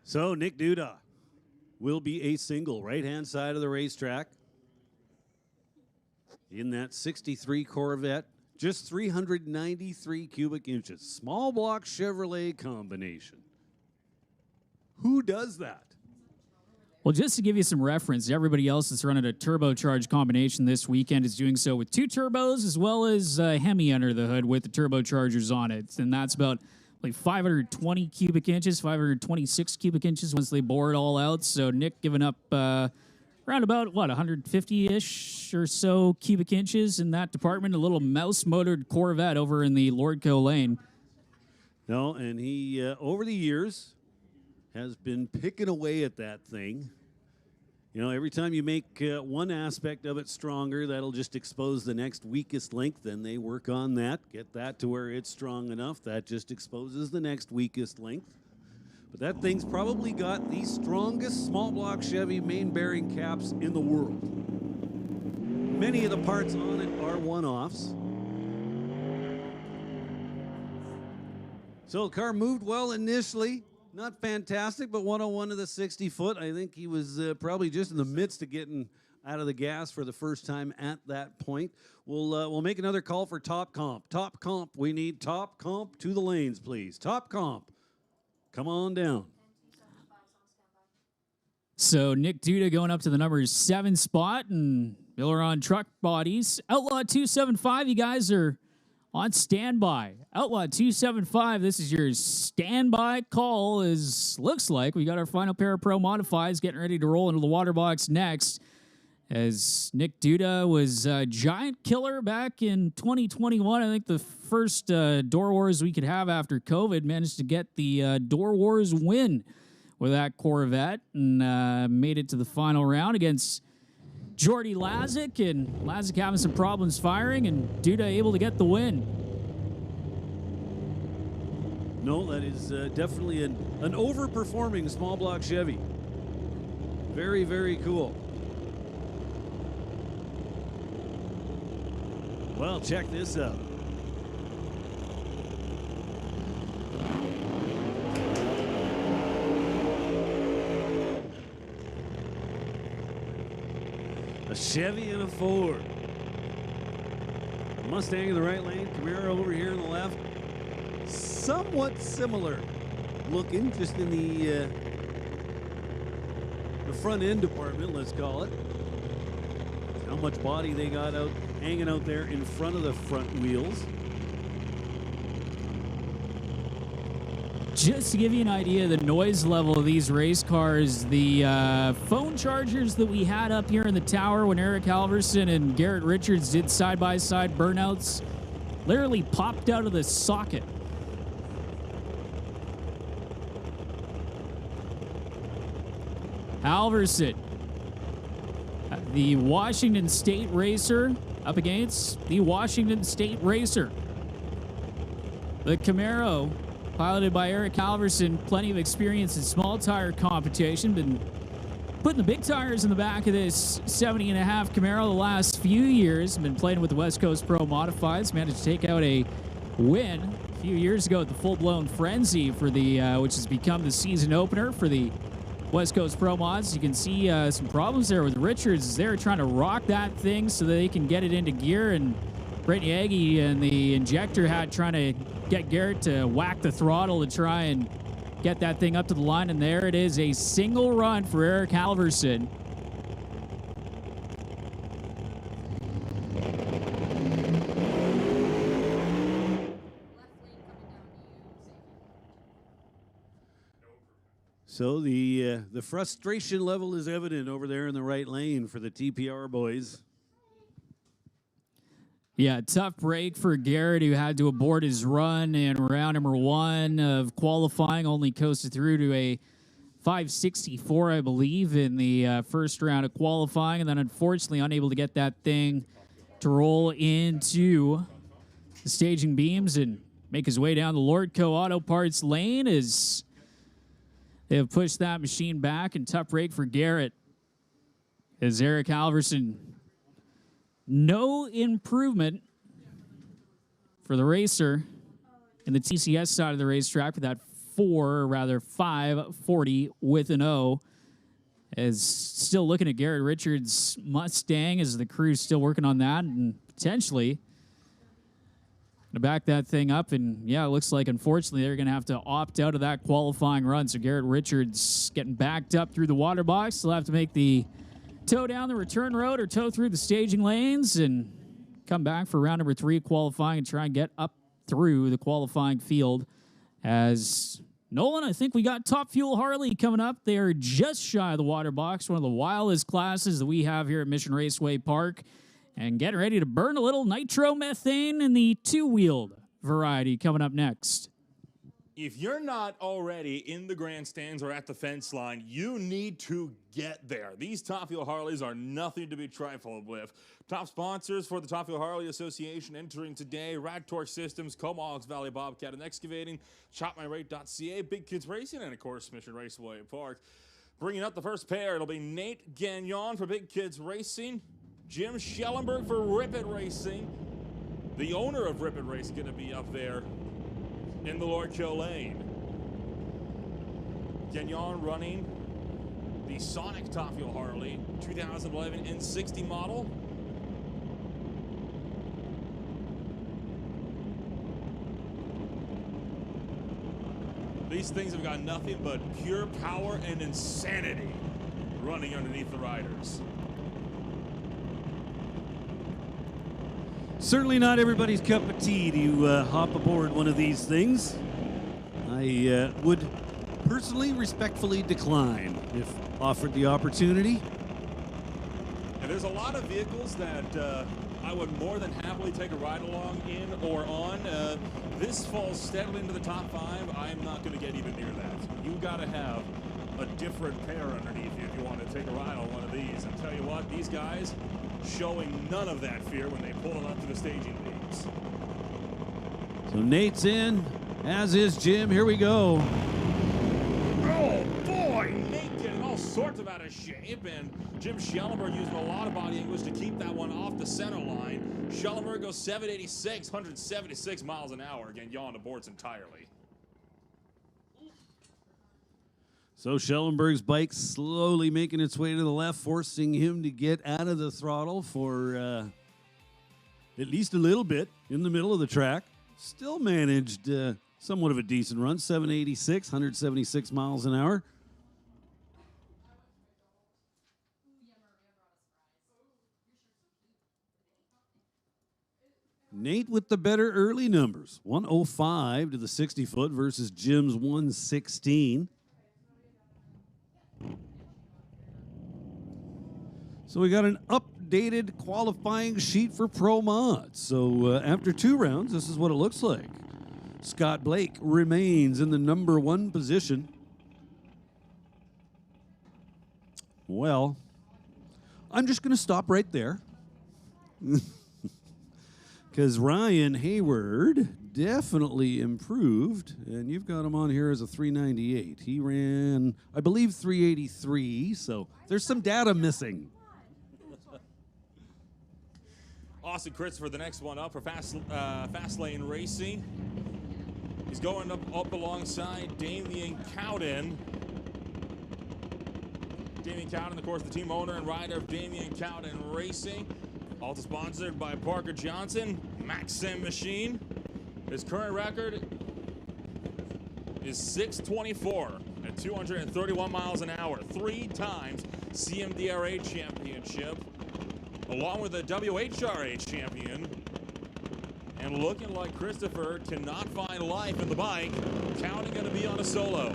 So Nick Duda will be a single right-hand side of the racetrack in that 63 Corvette, just 393 cubic inches. Small block Chevrolet combination. Who does that? Well, just to give you some reference, everybody else that's running a turbocharged combination this weekend is doing so with 2 turbos as well as Hemi under the hood with the turbochargers on it. And that's about like 520 cubic inches, 526 cubic inches once they bore it all out. So Nick giving up around about, 150-ish or so cubic inches in that department. A little mouse-motored Corvette over in the Lordco lane. No, and he, over the years, has been picking away at that thing. You know, every time you make one aspect of it stronger, that'll just expose the next weakest link. Then they work on that, get that to where it's strong enough. That just exposes the next weakest link. But that thing's probably got the strongest small block Chevy main bearing caps in the world. Many of the parts on it are one-offs. So the car moved well initially. Not fantastic, but 101 to the 60-foot. I think he was probably just in the midst of getting out of the gas for the first time at that point. We'll make another call for Top Comp. Top Comp, we need Top Comp to the lanes, please. Top Comp, come on down. So Nick Duda going up to the number 7 spot, and Miller on truck bodies. Outlaw 275, you guys are on standby. Outlaw 275, this is your standby call. Looks like we got our final pair of Pro Modifies getting ready to roll into the water box next. As Nick Duda was a giant killer back in 2021. I think the first Doorwarz we could have after COVID, managed to get the Doorwarz win with that Corvette and made it to the final round against Jordy Lazick, and Lazick having some problems firing, and Duda able to get the win. No, that is definitely an overperforming small block Chevy. Very, very cool. Well, check this out. A Chevy and a Ford. Mustang in the right lane, Camaro over here in the left. Somewhat similar looking, just in the front end department, let's call it. How much body they got out hanging out there in front of the front wheels. Just to give you an idea of the noise level of these race cars, the phone chargers that we had up here in the tower when Eric Halverson and Garrett Richards did side-by-side burnouts literally popped out of the socket. Halverson, the Washington State racer, up against the Washington State racer. The Camaro, piloted by Eric Halverson, plenty of experience in small tire competition, been putting the big tires in the back of this 70.5 Camaro the last few years. Been playing with the West Coast Pro Modifieds. Managed to take out a win a few years ago at the Full Blown Frenzy for the, which has become the season opener for the West Coast Pro Mods. You can see some problems there with Richards. They're trying to rock that thing so that they can get it into gear, and Brittany Aggie and the injector hat trying to get Garrett to whack the throttle to try and get that thing up to the line, and there it is, a single run for Eric Halverson. So the frustration level is evident over there in the right lane for the TPR boys. Yeah, tough break for Garrett, who had to abort his run in round number 1 of qualifying. Only coasted through to a 564, I believe, in the first round of qualifying, and then unfortunately unable to get that thing to roll into the staging beams and make his way down the Lordco Auto Parts lane as they have pushed that machine back. And tough break for Garrett as Eric Halverson. No improvement for the racer in the TCS side of the racetrack with that 540 with an O. Is still looking at Garrett Richards' Mustang as the crew's still working on that and potentially to back that thing up. And yeah, it looks like unfortunately they're going to have to opt out of that qualifying run. So Garrett Richards getting backed up through the water box. They'll have to make the tow down the return road or tow through the staging lanes and come back for round number 3 qualifying and try and get up through the qualifying field. As Nolan, I think we got Top Fuel Harley coming up. They are just shy of the water box, one of the wildest classes that we have here at Mission Raceway Park, and getting ready to burn a little nitromethane in the 2-wheeled variety coming up next. If you're not already in the grandstands or at the fence line, you need to get there. These Top Fuel Harleys are nothing to be trifled with. Top sponsors for the Top Fuel Harley Association entering today: Rad Torque Systems, Comox Valley Bobcat and Excavating, ShopMyRate.ca, Big Kids Racing, and of course Mission Raceway Park. Bringing up the first pair, it'll be Nate Gagnon for Big Kids Racing, Jim Schellenberg for Rip It Racing. The owner of Rip It Racing going to be up there in the Lordco lane. Gagnon running the Sonic Top Fuel Harley 2011 N60 model. These things have got nothing but pure power and insanity running underneath the riders. Certainly not everybody's cup of tea to hop aboard one of these things. I would personally respectfully decline if offered the opportunity. And there's a lot of vehicles that I would more than happily take a ride along in or on. This falls steadily into the top 5. I'm not going to get even near that. You got to have a different pair underneath you if you want to take a ride on one of these. And tell you what, these guys showing none of that fear when they pull it up to the staging beams. So Nate's in, as is Jim. Here we go. Oh boy, Nate getting all sorts of out of shape, and Jim Schellenberg using a lot of body English to keep that one off the center line. Schellenberg goes 786, 176 miles an hour. Again, Gagnon aborts entirely. So Schellenberg's bike slowly making its way to the left, forcing him to get out of the throttle for at least a little bit in the middle of the track. Still managed somewhat of a decent run, 786, 176 miles an hour. Nate with the better early numbers, 105 to the 60-foot versus Jim's 116. So we got an updated qualifying sheet for Pro Mods. So after 2 rounds, this is what it looks like. Scott Blake remains in the number 1 position. Well, I'm just going to stop right there. Because Ryan Hayward definitely improved, and you've got him on here as a 398. He ran, I believe, 383, so there's some data missing. Austin Christopher, the next one up for Fast Lane Racing. He's going up alongside Damian Cowden. Damian Cowden, of course, the team owner and rider of Damian Cowden Racing. Also sponsored by Parker Johnson, Maxim Machine. His current record is 624 at 231 miles an hour. 3 times CMDRA championship, along with a WHRA champion. And looking like Christopher cannot find life in the bike. Cowden going to be on a solo.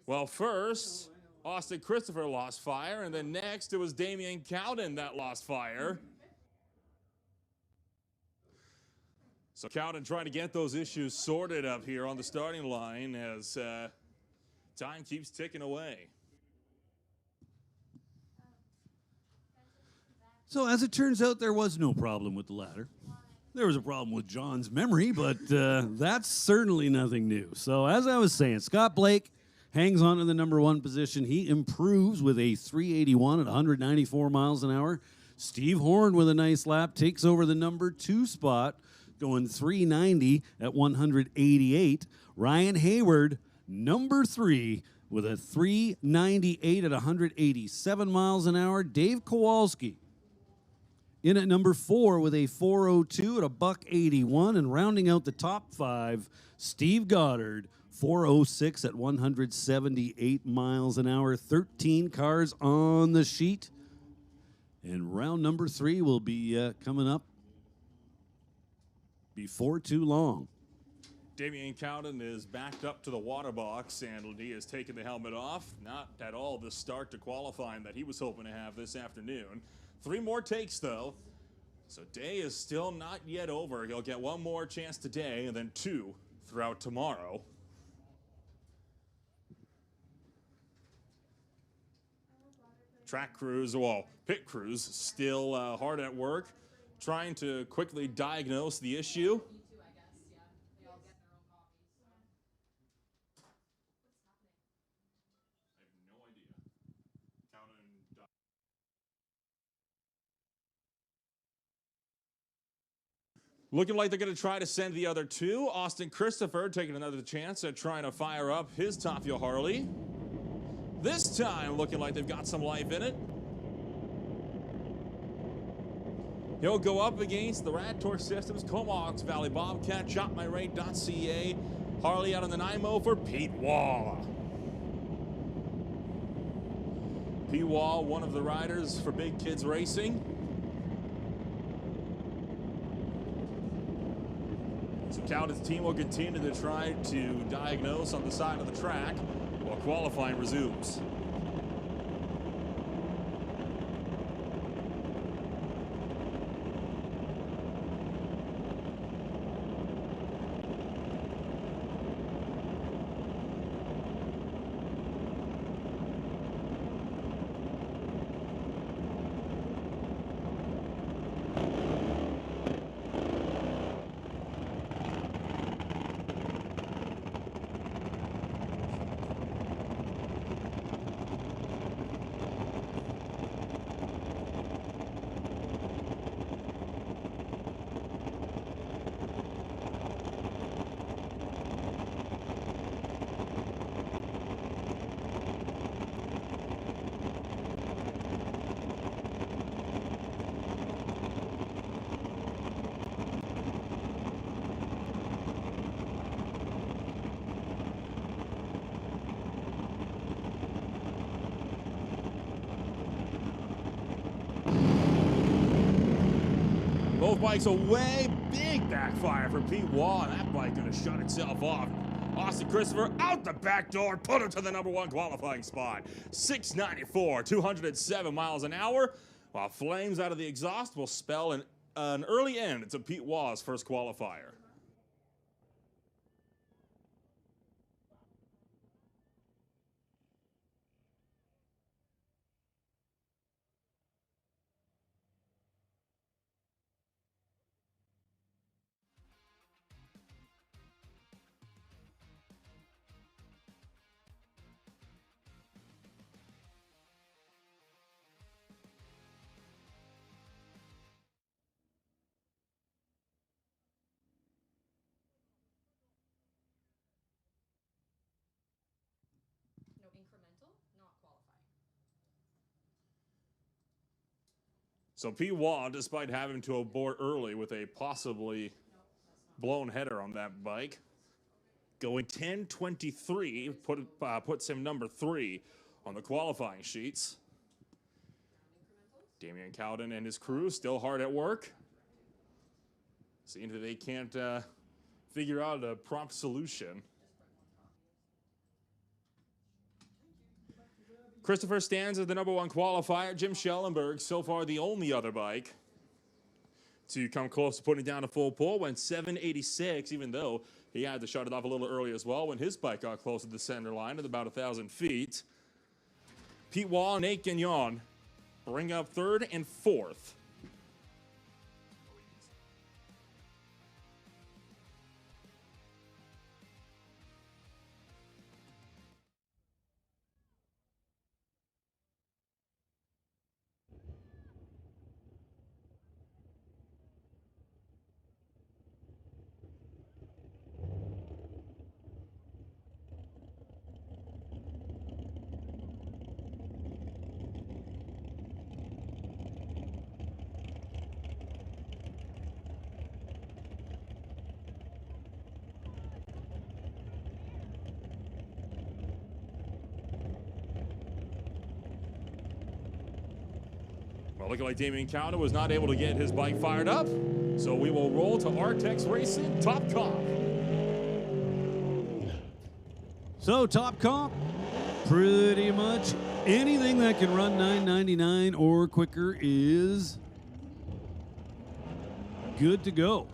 Well, first, Austin Christopher lost fire, and then next it was Damian Cowden that lost fire. So Cowden trying to get those issues sorted up here on the starting line as time keeps ticking away. So as it turns out, there was no problem with the ladder. There was a problem with John's memory, but that's certainly nothing new. So as I was saying, Scott Blake hangs on to the number 1 position. He improves with a 381 at 194 miles an hour. Steve Horn with a nice lap takes over the number 2 spot, going 390 at 188. Ryan Hayward, number 3, with a 398 at 187 miles an hour. Dave Kowalski in at number 4 with a 402 at a $181. And rounding out the top 5, Steve Goddard, 406 at 178 miles an hour. 13 cars on the sheet. And round number 3 will be coming up before too long. Damian Cowden is backed up to the water box, and he has taken the helmet off. Not at all the start to qualifying that he was hoping to have this afternoon. 3 more takes, though. So day is still not yet over. He'll get 1 more chance today, and then 2 throughout tomorrow. Track crews, well, pit crews, still hard at work, trying to quickly diagnose the issue. Looking like they're going to try to send the other 2. Austin Christopher taking another chance at trying to fire up his top fuel Harley. This time looking like they've got some life in it. He'll go up against the Radtor Systems, Comox Valley Bobcat, ShopMyRate.ca, Harley out on the Nymo for Pete Wall. Pete Wall, one of the riders for Big Kids Racing. So Cowden's team will continue to try to diagnose on the side of the track while qualifying resumes. bike's away. Big backfire for Pete Wall. That bike gonna shut itself off. Austin Christopher out the back door, put him to the #1 qualifying spot. 694, 207 miles an hour, while flames out of the exhaust will spell an early end to Pete Wall's first qualifier. No incremental, not qualifying. So Pete Wall, despite having to abort early with a possibly blown header on that bike, going 10:23 puts him #3 on the qualifying sheets. Damian Cowden and his crew still hard at work, seeing that they can't figure out a prompt solution. Christopher stands as the #1 qualifier. Jim Schellenberg, so far the only other bike to come close to putting down a full pull, went 786, even though he had to shut it off a little early as well when his bike got close to the center line at about 1,000 feet. Pete Wall and Nate Gagnon bring up 3rd and 4th. Well, looking like Damian Cowden was not able to get his bike fired up, so we will roll to Artex Racing Top Comp. So Top Comp, pretty much anything that can run 999 or quicker is good to go.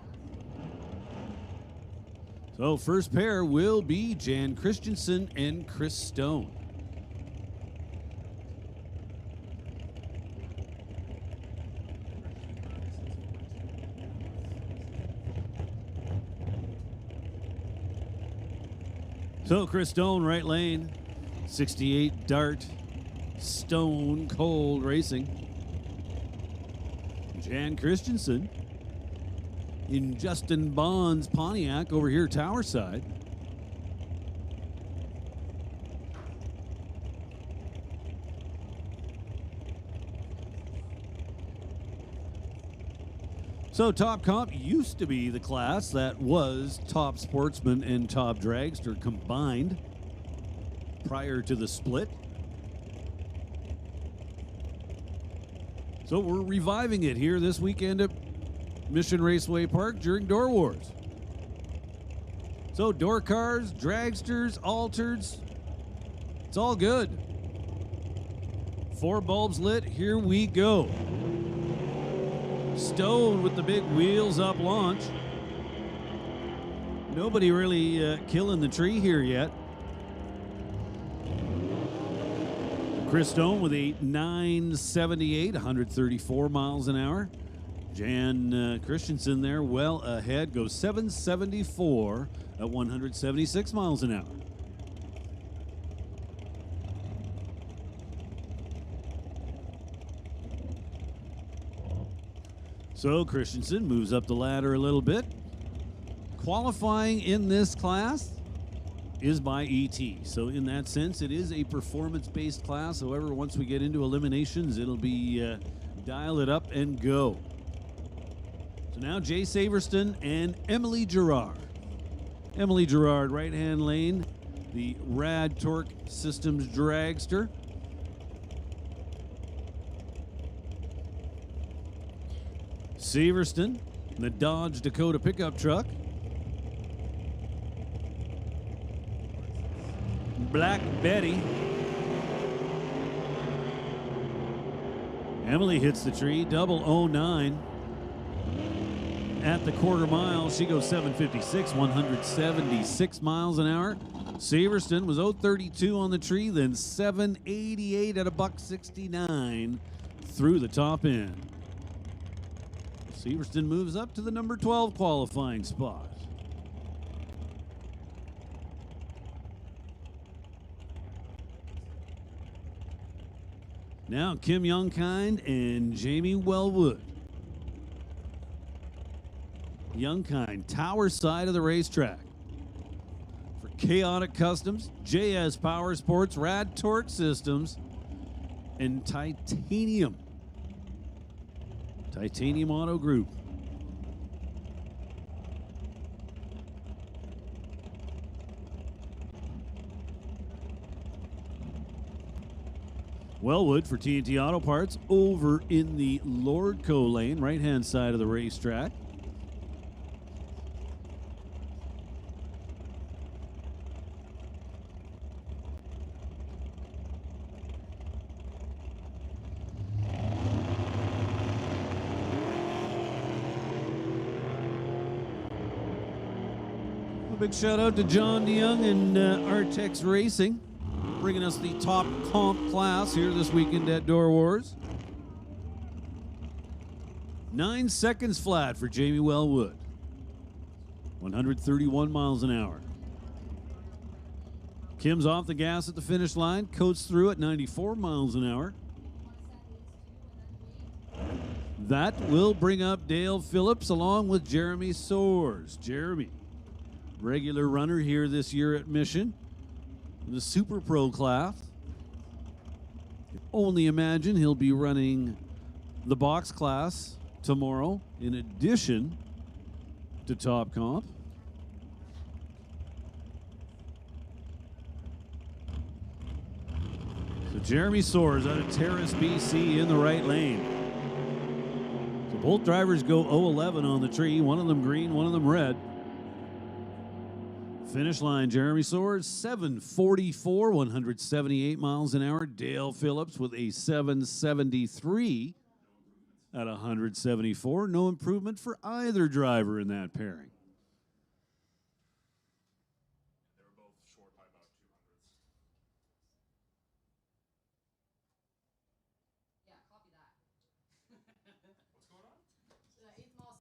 So first pair will be Jan Christensen and Chris Stone. So Chris Stone, right lane, 68 Dart, Stone Cold Racing. Jan Christensen in Justin Bond's Pontiac over here, Tower side. So Top Comp used to be the class that was Top Sportsman and Top Dragster combined prior to the split. So we're reviving it here this weekend at Mission Raceway Park during Doorwarz. So door cars, dragsters, altereds, it's all good. 4 bulbs lit, here we go. Stone with the big wheels up launch. Nobody really killing the tree here yet. Chris Stone with a 978, 134 miles an hour. Jan Christensen there well ahead, goes 774 at 176 miles an hour. So Christensen moves up the ladder a little bit. Qualifying in this class is by ET. So in that sense, it is a performance-based class. However, once we get into eliminations, it'll be dial it up and go. So now Jay Saverston and Emily Gerard. Emily Gerard, right-hand lane, the Rad Torque Systems dragster. Severston The Dodge Dakota pickup truck. Black Betty. Emily hits the tree, double 09. At the quarter mile, she goes 7:56, 176 miles an hour. Severston was 0:32 on the tree, then 7:88 at a $1.69 through the top end. Severston moves up to the number 12 qualifying spot. Now Kim Youngkind and Jamie Wellwood. Youngkind, tower side of the racetrack. For Chaotic Customs, JS Power Sports, Rad Torque Systems, and Titanium. Titanium Autogroup. Wellwood for TNT Auto Parts over in the Lordco lane, right-hand side of the racetrack. A big shout out to John DeYoung and Artex Racing, bringing us the top comp class here this weekend at Doorwarz. 9 seconds flat for Jamie Wellwood. 131 miles an hour. Kim's off the gas at the finish line, coats through at 94 miles an hour. That will bring up Dale Phillips along with Jeremy Soares. Jeremy, regular runner here this year at Mission. In the Super Pro class. You can only imagine he'll be running the box class tomorrow in addition to Top Comp. So Jeremy Soares out of Terrace, BC in the right lane. So both drivers go 0-11 on the tree, one of them green, one of them red. Finish line, Jeremy Soares, 7:44, 178 miles an hour. Dale Phillips with a 7:73 at 174. No improvement for either driver in that pairing. They were both short by about 200. Yeah, copy that. What's going on? So the 8th mile.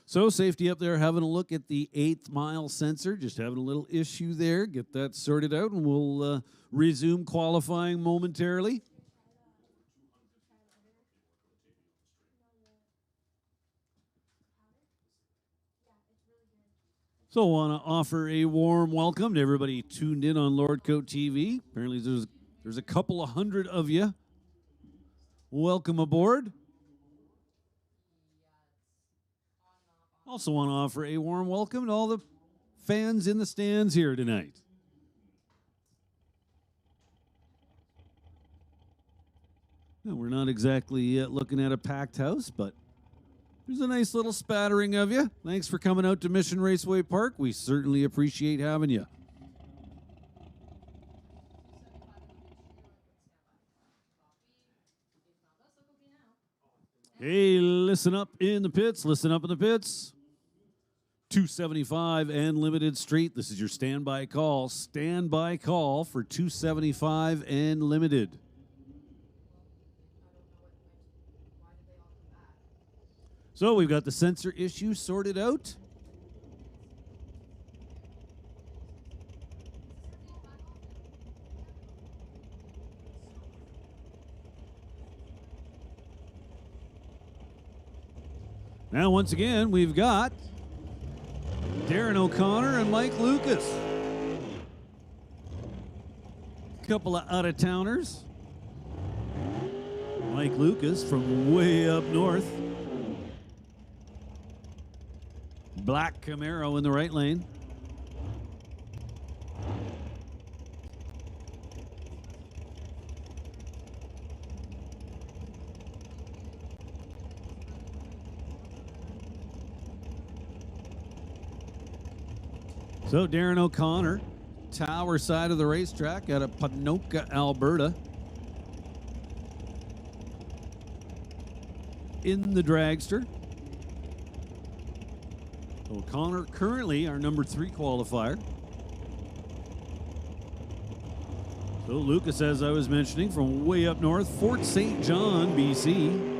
So safety up there having a look at the 8th mile sensor, just having a little issue there. Get that sorted out and we'll resume qualifying momentarily. So I want to offer a warm welcome to everybody tuned in on Lordco TV. Apparently there's a couple of hundred of you. Welcome aboard. Also want to offer a warm welcome to all the fans in the stands here tonight. Now, we're not exactly looking at a packed house, but there's a nice little spattering of you. Thanks for coming out to Mission Raceway Park. We certainly appreciate having you. Hey, listen up in the pits. Listen up in the pits. 275 and Limited Street. This is your standby call. Standby call for 275 and Limited. So we've got the sensor issue sorted out. Now, once again, we've got Darren O'Connor and Mike Lucas. A couple of out-of-towners. Mike Lucas from way up north. Black Camaro in the right lane. So Darren O'Connor, tower side of the racetrack out of Ponoka, Alberta. In the dragster. O'Connor currently our number 3 qualifier. So Lucas, as I was mentioning, from way up north, Fort St. John, BC.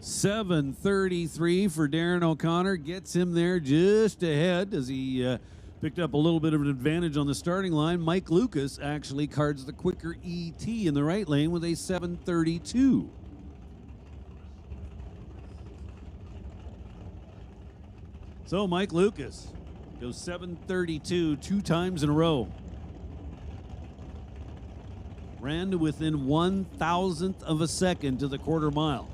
.733 for Darren O'Connor gets him there just ahead as he picked up a little bit of an advantage on the starting line. Mike Lucas actually cards the quicker ET in the right lane with a 732. So Mike Lucas goes 732 2 times in a row. Ran to within 1,000th of a second to the quarter mile.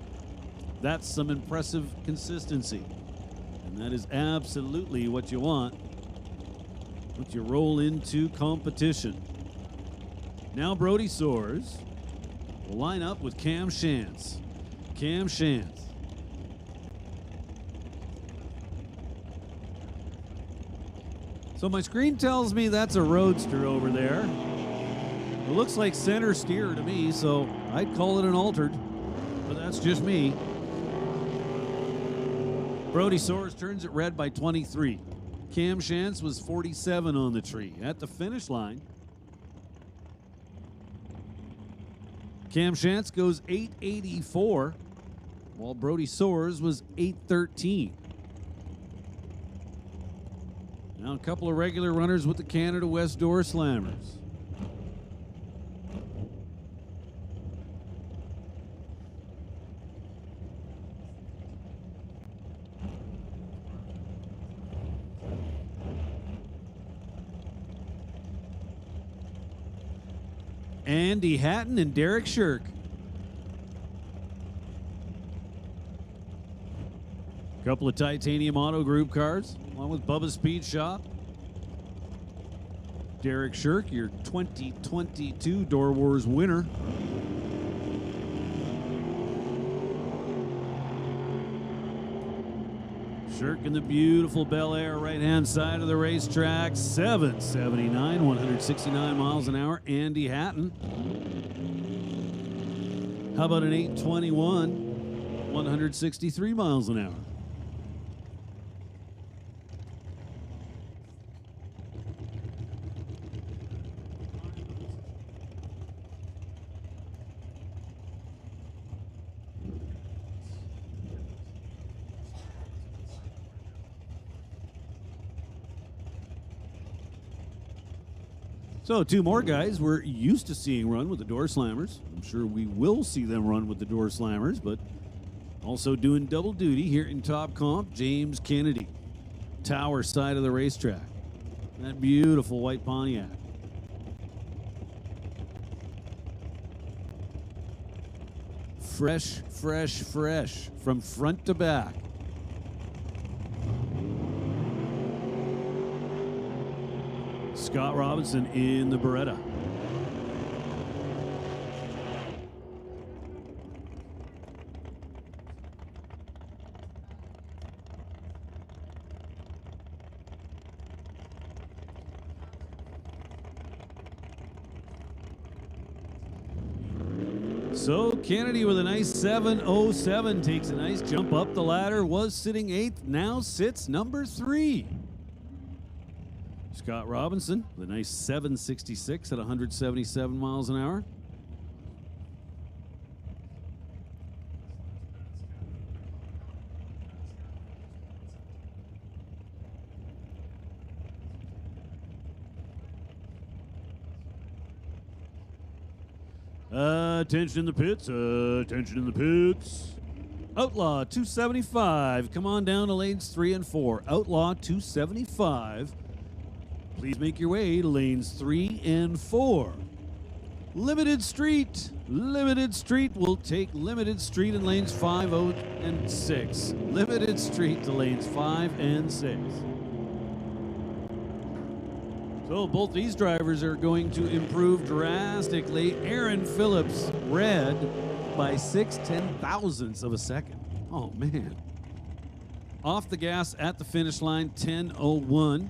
That's some impressive consistency. And that is absolutely what you want once you roll into competition. Now Brody Soares will line up with Cam Shantz. Cam Shantz. So my screen tells me that's a Roadster over there. It looks like center steer to me, so I'd call it an altered, but that's just me. Brody Soares turns it red by 23. Cam Shantz was 47 on the tree. At the finish line, Cam Shantz goes 884, while Brody Soares was 813. Now a couple of regular runners with the Canada West Doorslammers. Andy Hatton and Derek Shirk. A couple of titanium Autogroup cars, along with Bubba's Speed Shop. Derek Shirk, your 2022 Doorwarz winner. Shirk in the beautiful Bel Air right-hand side of the racetrack. 779, 169 miles an hour. Andy Hatton. How about an 821, 163 miles an hour? So 2 more guys we're used to seeing run with the Doorslammers. I'm sure we will see them run with the Doorslammers, but also doing double duty here in Top Comp, James Kennedy. Tower side of the racetrack. That beautiful white Pontiac. Fresh, fresh, fresh from front to back. Scott Robinson in the Beretta. So Kennedy with a nice 707 takes a nice jump up the ladder, was sitting 8th, now sits number 3. Just Scott Robinson with a nice 766 at 177 miles an hour. Attention in the pits. Attention in the pits. Outlaw 275. Come on down to lanes 3 and 4. Outlaw 275. Please make your way to lanes 3 and 4. Limited Street. Limited Street will take Limited Street in lanes 5, 0, and 6. Limited Street to lanes 5 and 6. So both these drivers are going to improve drastically. Aaron Phillips red by 6/10,000ths of a second. Oh, man. Off the gas at the finish line, 10:01.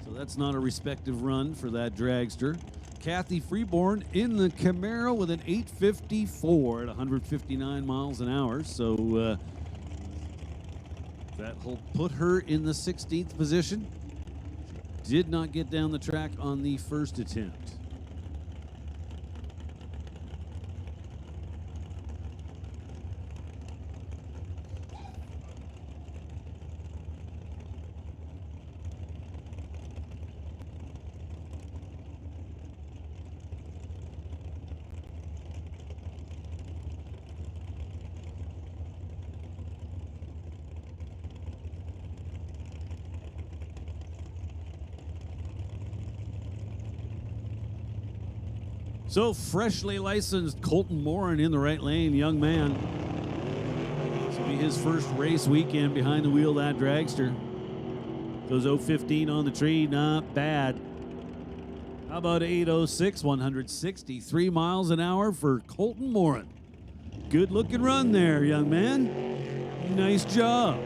So that's not a respective run for that dragster. Kathy Freeborn in the Camaro with an 8:54 at 159 miles an hour. So that'll put her in the 16th position. Did not get down the track on the first attempt. So freshly licensed Colton Morin in the right lane, young man. This will be his first race weekend behind the wheel of that dragster. Goes 0.15 on the tree, not bad. How about 8.06, 163 miles an hour for Colton Morin. Good looking run there, young man. Nice job.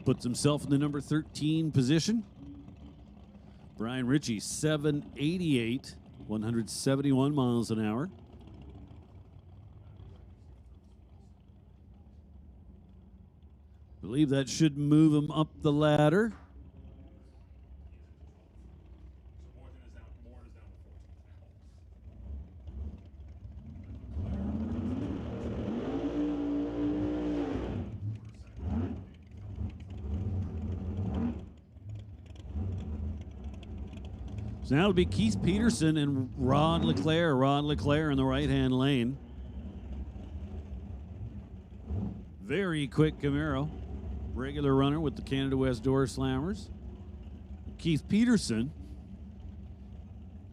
Puts himself in the number 13 position. Brian Ritchie, 788, 171 miles an hour. Believe that should move him up the ladder. So now it'll be Keith Peterson and Rod Leclerc. Rod Leclerc in the right-hand lane. Very quick Camaro. Regular runner with the Canada West Doorslammers. Keith Peterson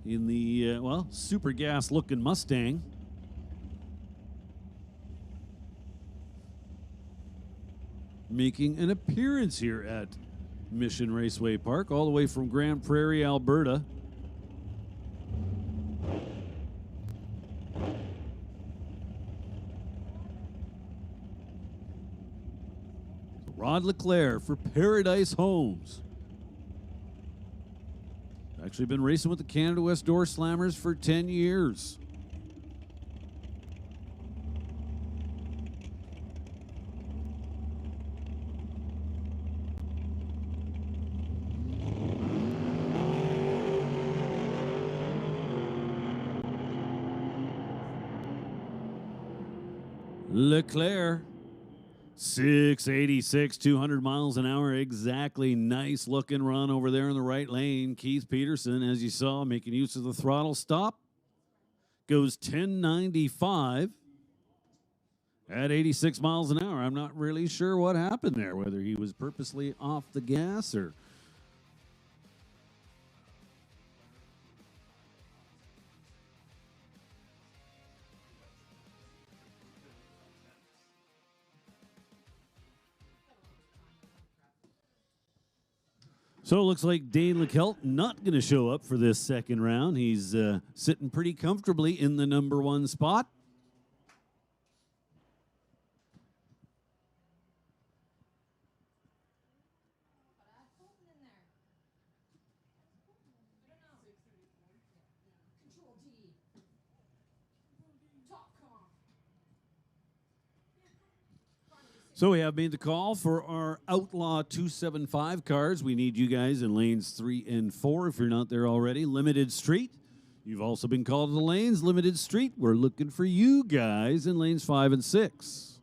in the, super gas-looking Mustang. Making an appearance here at Mission Raceway Park, all the way from Grand Prairie, Alberta. Rod Leclerc for Paradise Homes. Actually been racing with the Canada West Doorslammers for 10 years. Leclerc, 686, 200 miles an hour exactly. Nice looking run over there in the right lane. Keith Peterson, as you saw, making use of the throttle stop. Goes 1095 at 86 miles an hour. I'm not really sure what happened there, whether he was purposely off the gas or... So it looks like Dane Lekelt not going to show up for this second round. He's sitting pretty comfortably in the number 1 spot. So we have made the call for our Outlaw 275 cars. We need you guys in lanes 3 and 4 if you're not there already. Limited Street. You've also been called to the lanes. Limited Street. We're looking for you guys in lanes 5 and 6.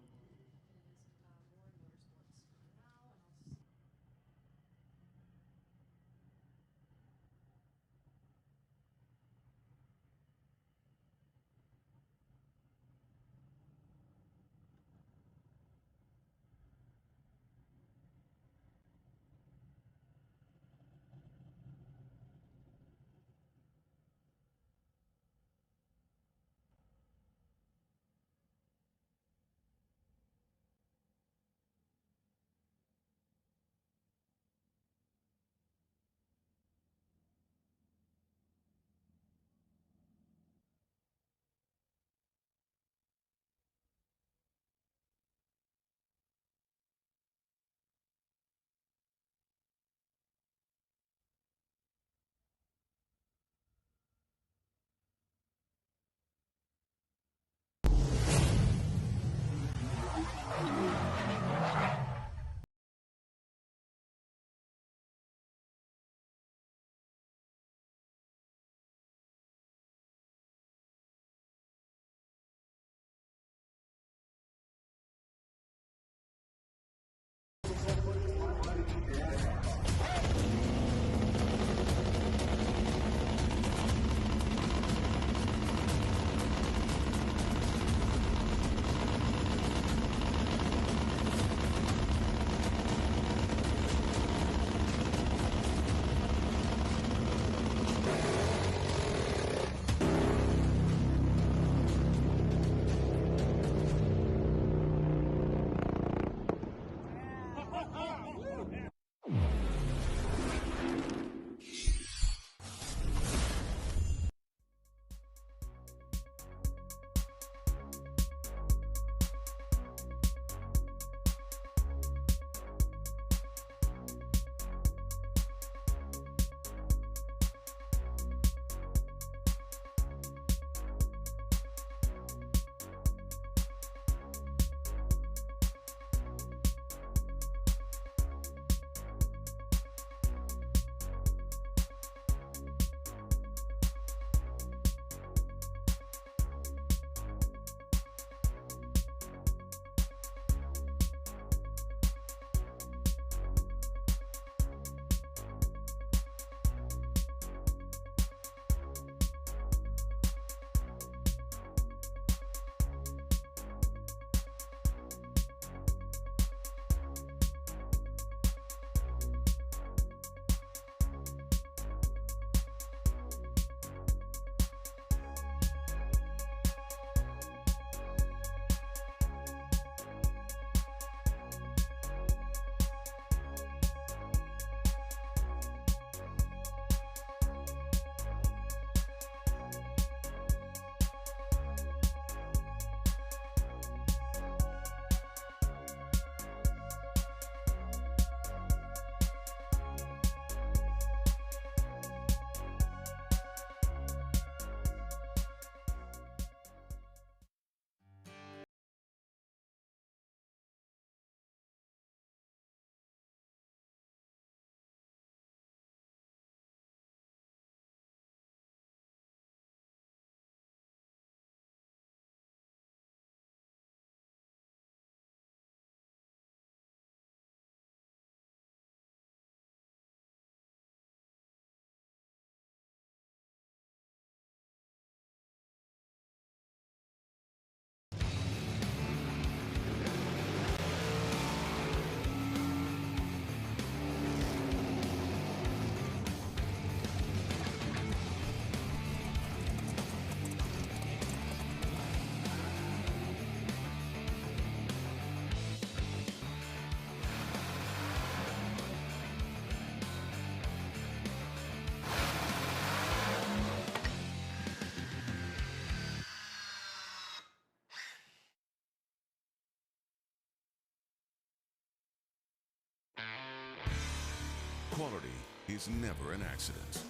Quality is never an accident.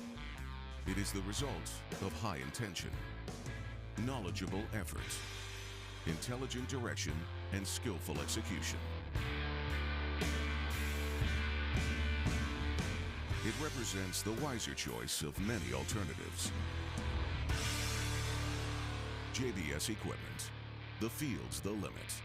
It is the result of high intention, knowledgeable effort, intelligent direction, and skillful execution. It represents the wiser choice of many alternatives. JBS Equipment. The field's the limit.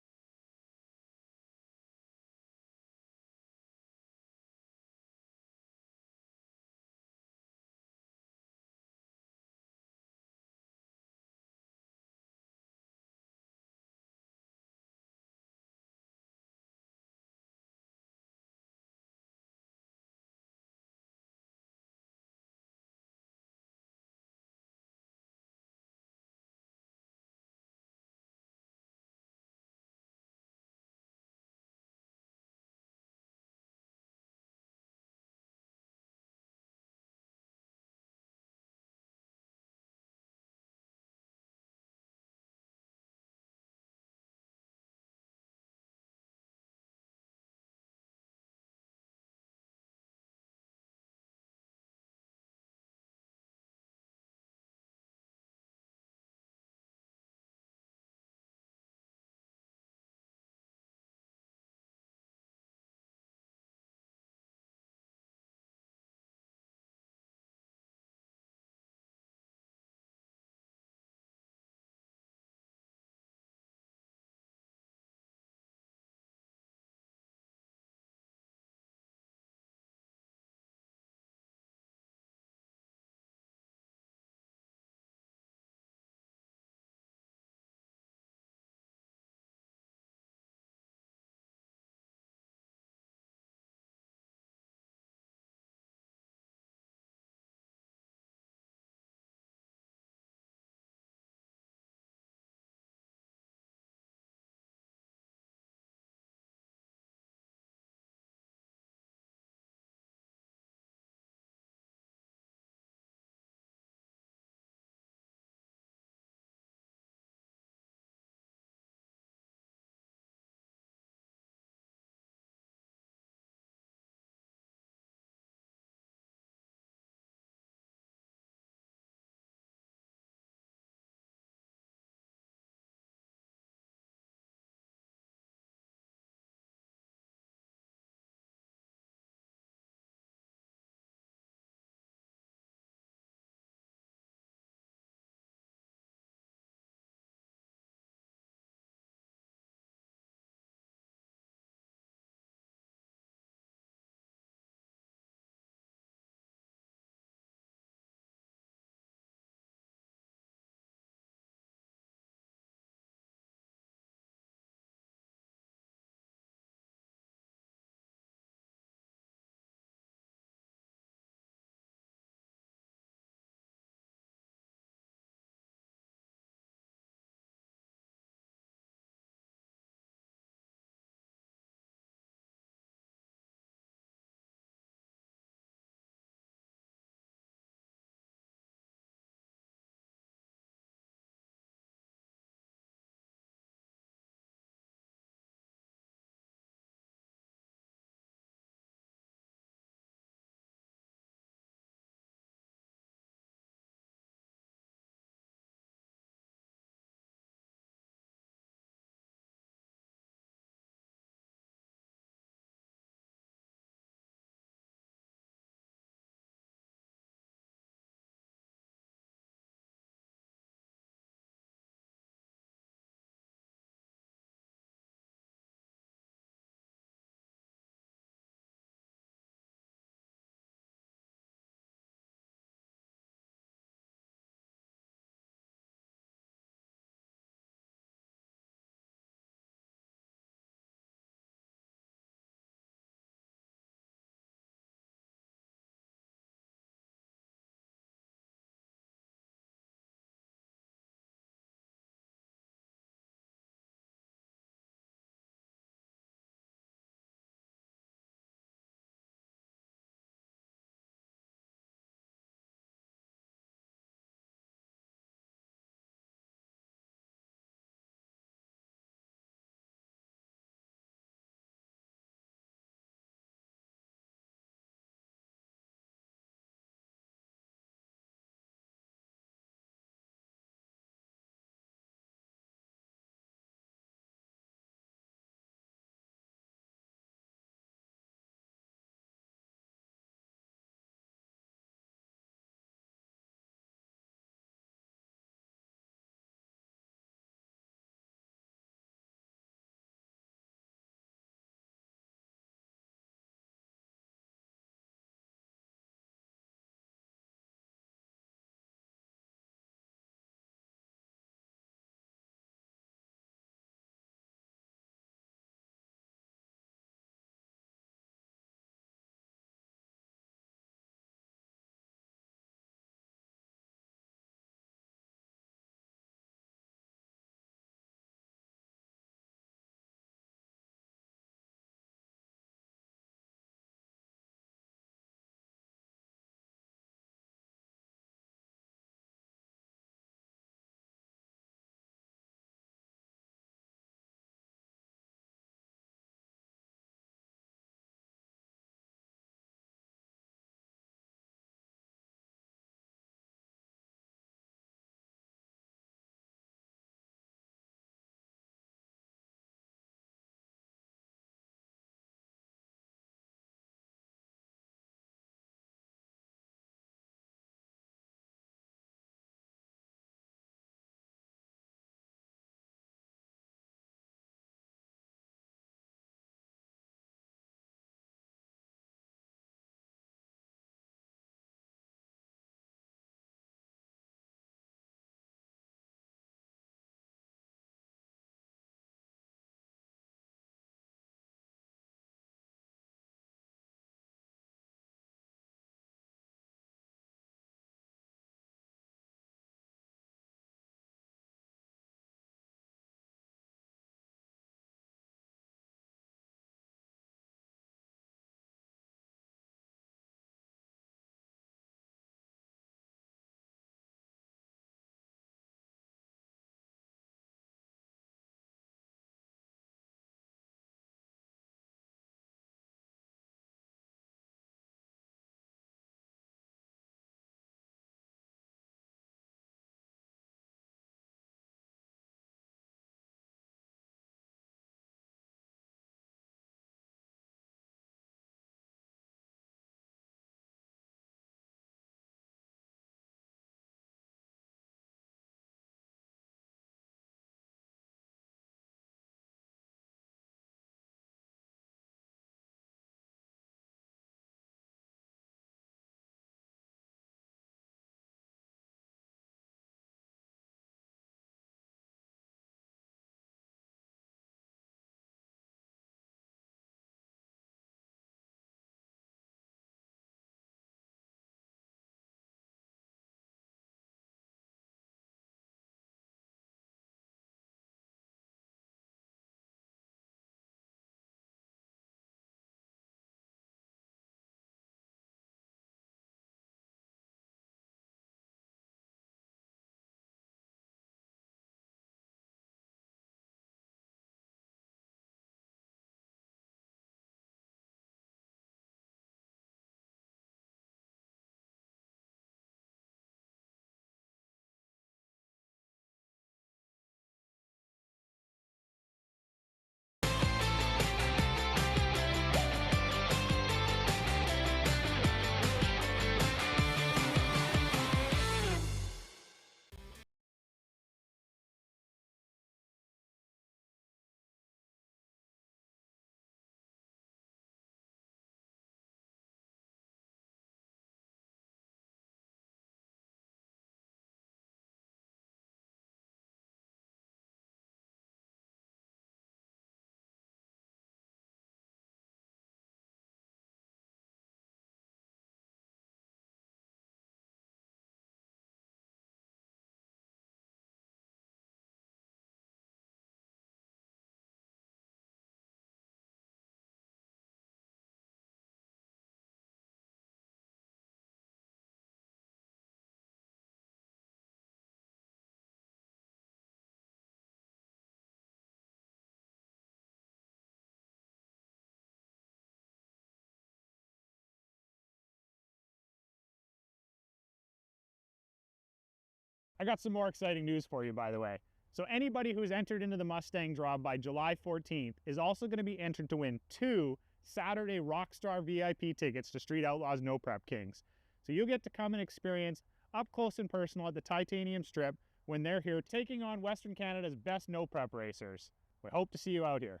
I got some more exciting news for you, by the way. So anybody who's entered into the Mustang draw by July 14th is also going to be entered to win 2 Saturday Rockstar VIP tickets to Street Outlaws No Prep Kings. So you'll get to come and experience up close and personal at the Titanium Strip when they're here taking on Western Canada's best no prep racers. We hope to see you out here.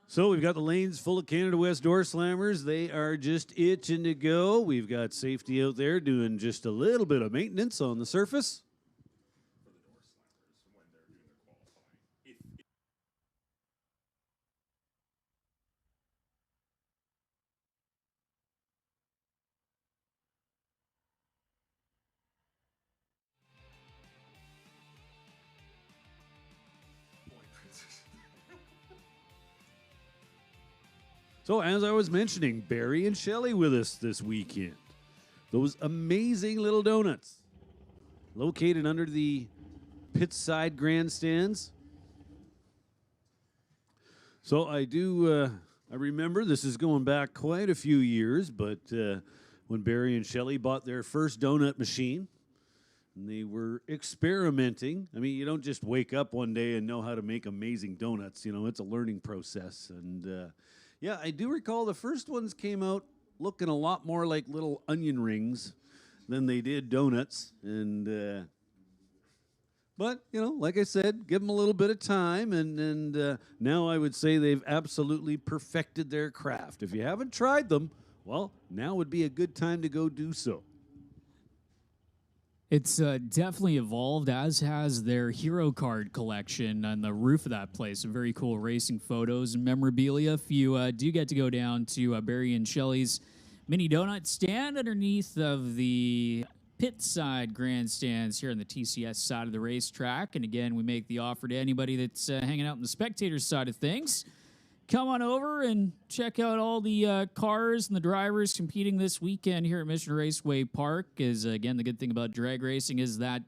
So we've got the lanes full of Canada West Doorslammers. They are just itching to go. We've got safety out there doing just a little bit of maintenance on the surface. So as I was mentioning, Barry and Shelley with us this weekend. Those amazing little donuts located under the pit side grandstands. So I remember this is going back quite a few years, but when Barry and Shelley bought their first donut machine, and they were experimenting. I mean, you don't just wake up one day and know how to make amazing donuts. You know, it's a learning process. And yeah, I do recall the first ones came out looking a lot more like little onion rings than they did donuts. And but, you know, like I said, give them a little bit of time, and now I would say they've absolutely perfected their craft. If you haven't tried them, well, now would be a good time to go do so. It's definitely evolved, as has their hero card collection on the roof of that place. Some very cool racing photos and memorabilia. If you do get to go down to Barry and Shelley's mini donut stand underneath of the pit side grandstands here on the TCS side of the racetrack. And again, we make the offer to anybody that's hanging out on the spectators side of things. Come on over and check out all the cars and the drivers competing this weekend here at Mission Raceway Park. Is again, the good thing about drag racing is that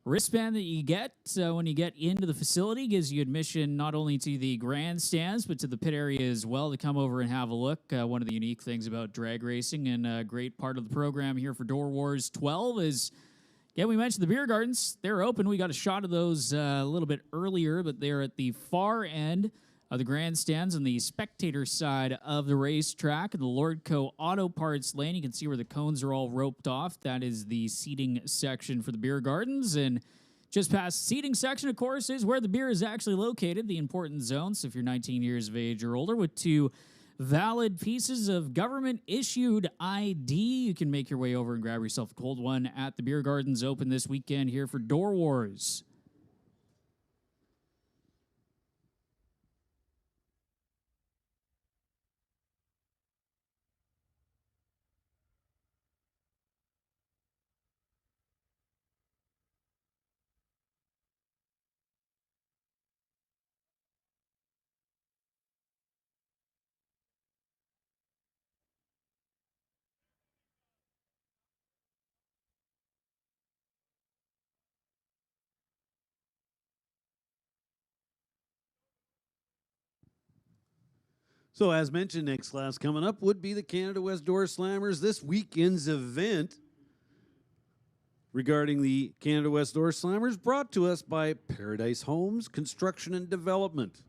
wristband that you get when you get into the facility gives you admission not only to the grandstands, but to the pit area as well to come over and have a look. One of the unique things about drag racing and a great part of the program here for Doorwarz 12 is, yeah, we mentioned the beer gardens. They're open. We got a shot of those a little bit earlier, but they're at the far end of the grandstands on the spectator side of the racetrack. In the Lordco Auto Parts lane, you can see where the cones are all roped off. That is the seating section for the beer gardens. And just past the seating section, of course, is where the beer is actually located, the important zone. So if you're 19 years of age or older with 2 valid pieces of government-issued ID, you can make your way over and grab yourself a cold one at the beer gardens open this weekend here for Doorwarz. So as mentioned, next class coming up would be the Canada West Doorslammers. This weekend's event regarding the Canada West Doorslammers brought to us by Paradise Homes Construction and Development.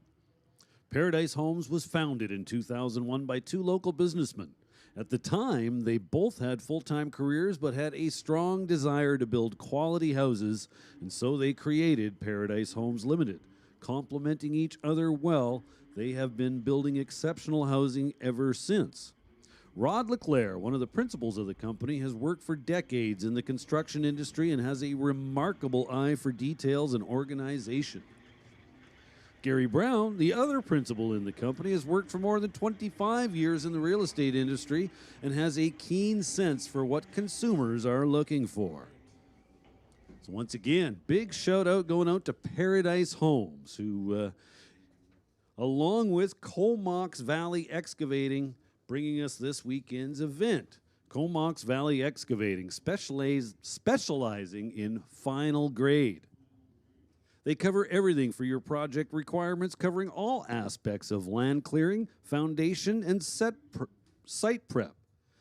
Paradise Homes was founded in 2001 by two local businessmen. At the time, they both had full-time careers but had a strong desire to build quality houses, and so they created Paradise Homes Limited. Complementing each other well, they have been building exceptional housing ever since. Rod Leclerc, one of the principals of the company, has worked for decades in the construction industry and has a remarkable eye for details and organization. Gary Brown, the other principal in the company, has worked for more than 25 years in the real estate industry and has a keen sense for what consumers are looking for. So once again, big shout out going out to Paradise Homes, who, along with Comox Valley Excavating, bringing us this weekend's event. Comox Valley Excavating, specializing in final grade. They cover everything for your project requirements, covering all aspects of land clearing, foundation, and site prep.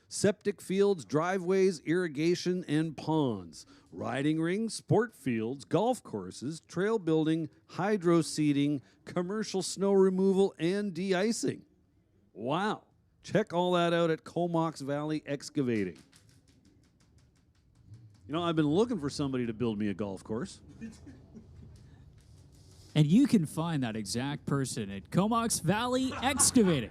Septic fields, driveways, irrigation, and ponds. Riding rings, sport fields, golf courses, trail building, hydro seeding, commercial snow removal, and de-icing. Wow. Check all that out at Comox Valley Excavating. You know, I've been looking for somebody to build me a golf course. And you can find that exact person at Comox Valley Excavating.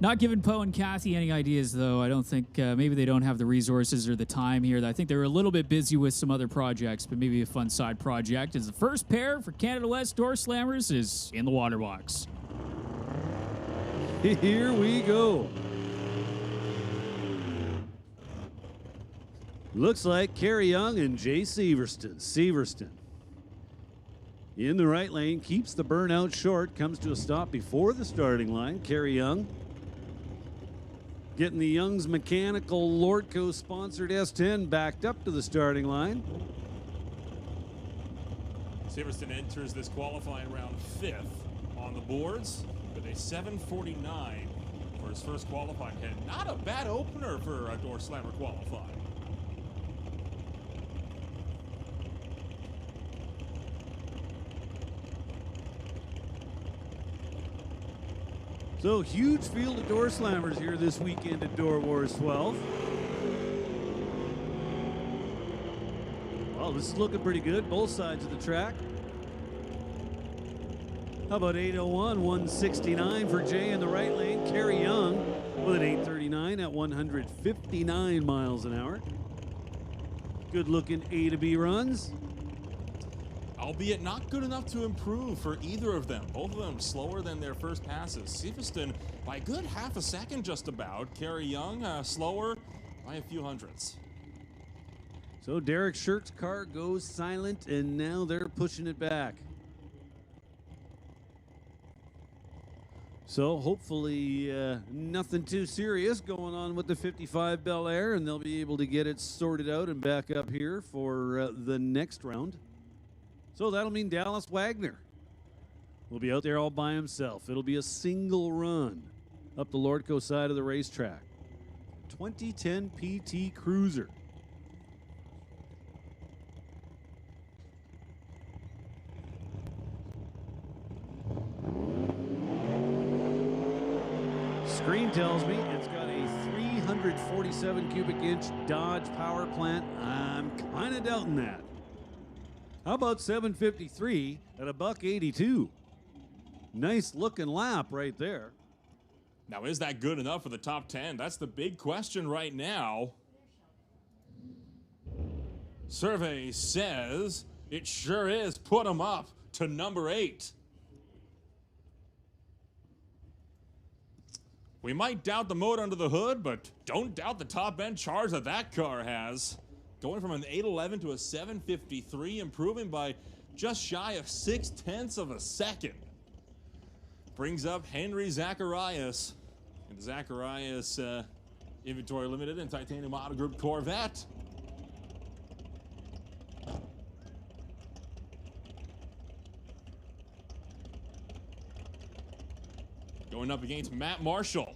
Not giving Poe and Kathy any ideas, though. I don't think maybe they don't have the resources or the time here. I think they're a little bit busy with some other projects, but maybe a fun side project is the first pair for Canada West Doorslammers is in the water box. Here we go. Looks like Kerry Young and Jay Severston. In the right lane, keeps the burnout short, comes to a stop before the starting line. Kerry Young getting the Young's Mechanical Lordco sponsored S10 backed up to the starting line. Severston enters this qualifying round 5th on the boards with a 7:49 for his first qualifying head. Not a bad opener for a Doorslammer qualifying. So huge field of Doorslammers here this weekend at Doorwarz 12. Well, this is looking pretty good, both sides of the track. How about 801, 169 for Jay in the right lane. Kerry Young with an 839 at 159 miles an hour. Good looking A to B runs. Albeit not good enough to improve for either of them. Both of them slower than their first passes. Severston by a good half a second just about. Kerry Young slower by a few hundredths. So Derek Shirk's car goes silent, and now they're pushing it back. So hopefully nothing too serious going on with the 55 Bel Air, and they'll be able to get it sorted out and back up here for the next round. So that'll mean Dallas Wagner will be out there all by himself. It'll be a single run up the Lordco side of the racetrack. 2010 PT Cruiser. Screen tells me it's got a 347 cubic inch Dodge power plant. I'm kind of doubting that. How about 753 at $182? Nice looking lap right there. Now, is that good enough for the top 10? That's the big question right now. Survey says it sure is. Put them up to number 8. We might doubt the motor under the hood, but don't doubt the top end charge that that car has. Going from an 811 to a 753, improving by just shy of 0.6 of a second. Brings up Henry Zacharias. And the Zacharias Inventory Limited and Titanium Autogroup Corvette. going up against Matt Marshall.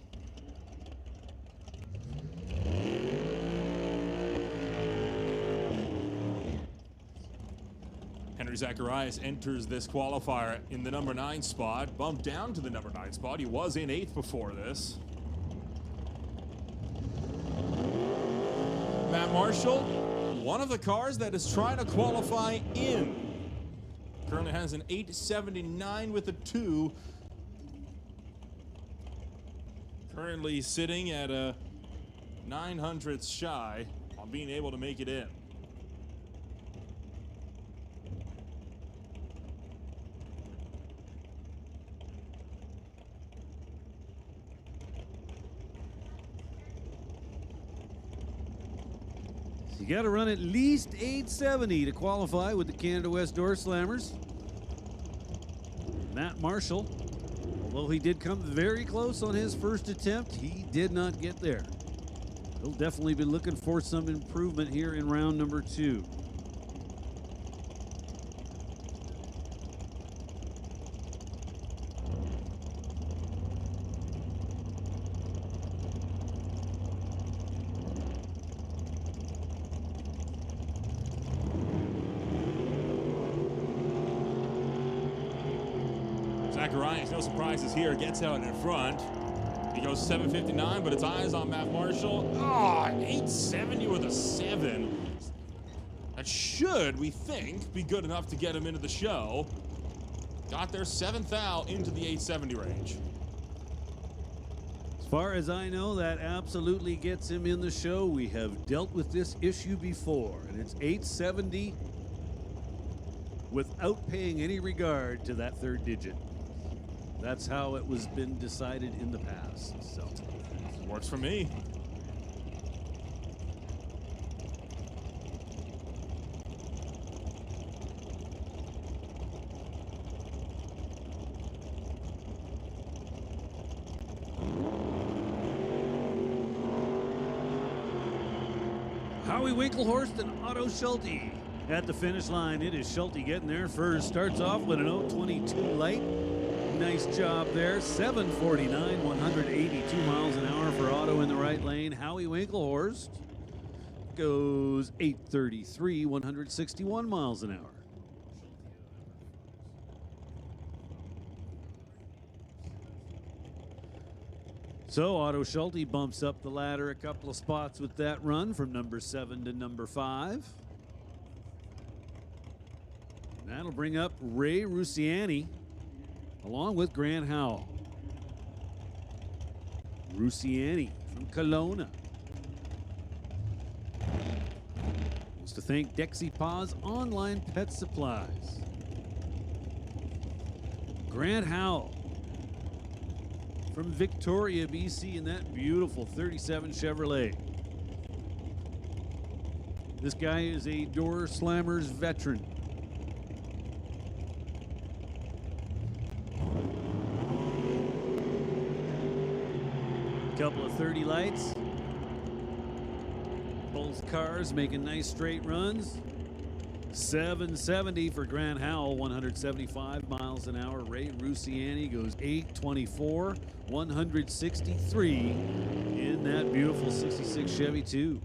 Henry Zacharias enters this qualifier in the number 9 spot, bumped down to the number 9 spot. He was in 8th before this. Matt Marshall, one of the cars that is trying to qualify in. Currently has an 879 with a 2. Currently sitting at a 900th shy on being able to make it in. You got to run at least 870 to qualify with the Canada West Doorslammers. Matt Marshall, although he did come very close on his first attempt, he did not get there. He'll definitely be looking for some improvement here in round number 2. Zacharias, no surprises here, gets out in front. He goes 759, but it's eyes on Matt Marshall. Ah, 870 with a 7. That should, we think, be good enough to get him into the show. Got their 7th out into the 870 range. As far as I know, that absolutely gets him in the show. We have dealt with this issue before, and it's 870 without paying any regard to that 3rd digit. That's how it was been decided in the past. So works for me. Howie Winklehorst and Otto Schulte at the finish line. It is Schulte getting there first. Starts off with an 022 light. Nice job there. 749, 182 miles an hour for Otto in the right lane. Howie Winklehorst goes 833, 161 miles an hour. So Otto Schulte bumps up the ladder a couple of spots with that run from number 7 to number 5. That'll bring up Ray Rusiani along with Grant Howell. Rusiani from Kelowna wants to thank Dexy Paws Online Pet Supplies. Grant Howell from Victoria, BC, in that beautiful 37 Chevrolet. This guy is a Doorslammers veteran. Couple of 30 lights. Both cars making nice straight runs. 770 for Grant Howell, 175 miles an hour. Ray Rusiani goes 824, 163 in that beautiful 66 Chevy 2.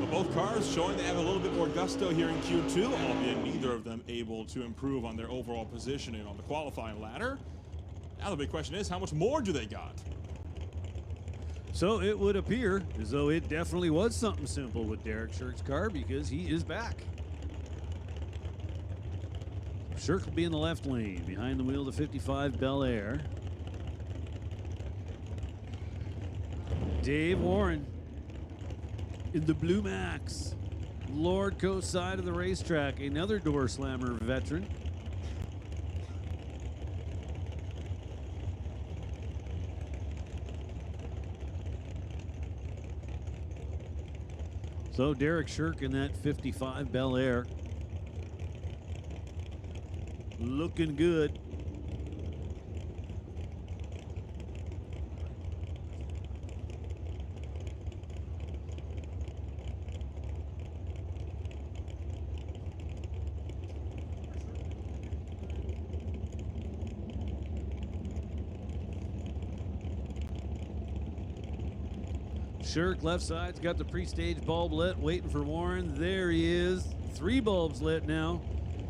But both cars showing they have a little bit more gusto here in Q2, albeit neither of them able to improve on their overall positioning on the qualifying ladder. Now the big question is, how much more do they got? So it would appear as though it definitely was something simple with Derek Shirk's car, because he is back. Shirk will be in the left lane behind the wheel of the 55 Bel Air. Dave Warren in the Blue Max. Lord Coast side of the racetrack, another Doorslammer veteran. So Derek Shirk in that 55 Bel Air. Looking good. Shirk left side's got the pre-stage bulb lit, waiting for Warren. There he is. 3 bulbs lit now.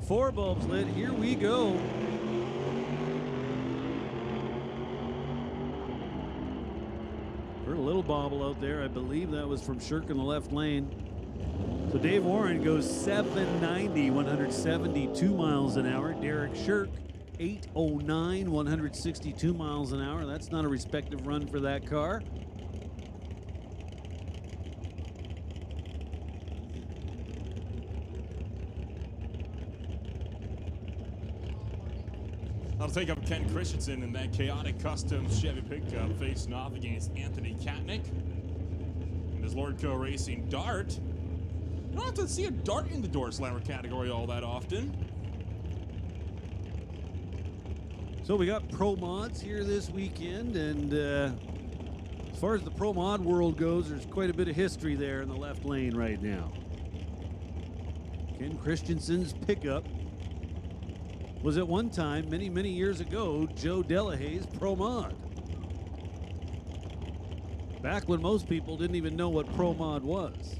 4 bulbs lit. Here we go. Heard a little bobble out there. I believe that was from Shirk in the left lane. So Dave Warren goes 790, 172 miles an hour. Derek Shirk, 809, 162 miles an hour. That's not a respective run for that car. That'll take up Ken Christensen in that chaotic custom Chevy pickup facing off against Anthony Katnick. And his Lordco Racing Dart. You don't have to see a Dart in the Doorslammer category all that often. So we got Pro Mods here this weekend, and as far as the Pro Mod world goes, there's quite a bit of history there in the left lane right now. Ken Christensen's pickup was at one time, many, many years ago, Joe Delahay's Pro Mod. Back when most people didn't even know what Pro Mod was.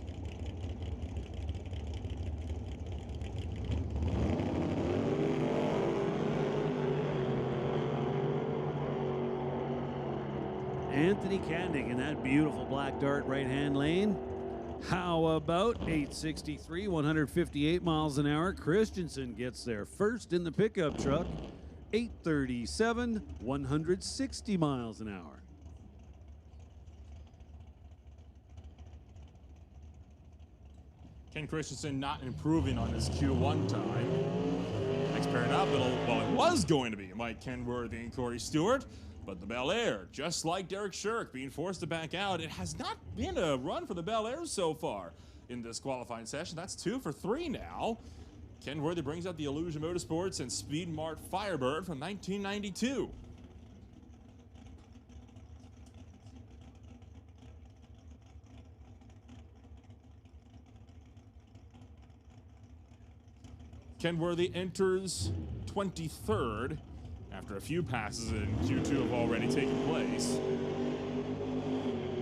Anthony Katnick in that beautiful black Dart right-hand lane. How about 863, 158 miles an hour? Christensen gets there first in the pickup truck. 837, 160 miles an hour. Ken Christensen not improving on his Q1 time. Next pairing up, it was going to be Mike Kenworthy and Corey Stewart. But the Bel Air, just like Derek Shirk, being forced to back out. It has not been a run for the Bel Air so far in this qualifying session. That's 2 for 3 now. Kenworthy brings out the Illusion Motorsports and Speed Mart Firebird from 1992. Kenworthy enters 23rd. After a few passes in Q2 have already taken place.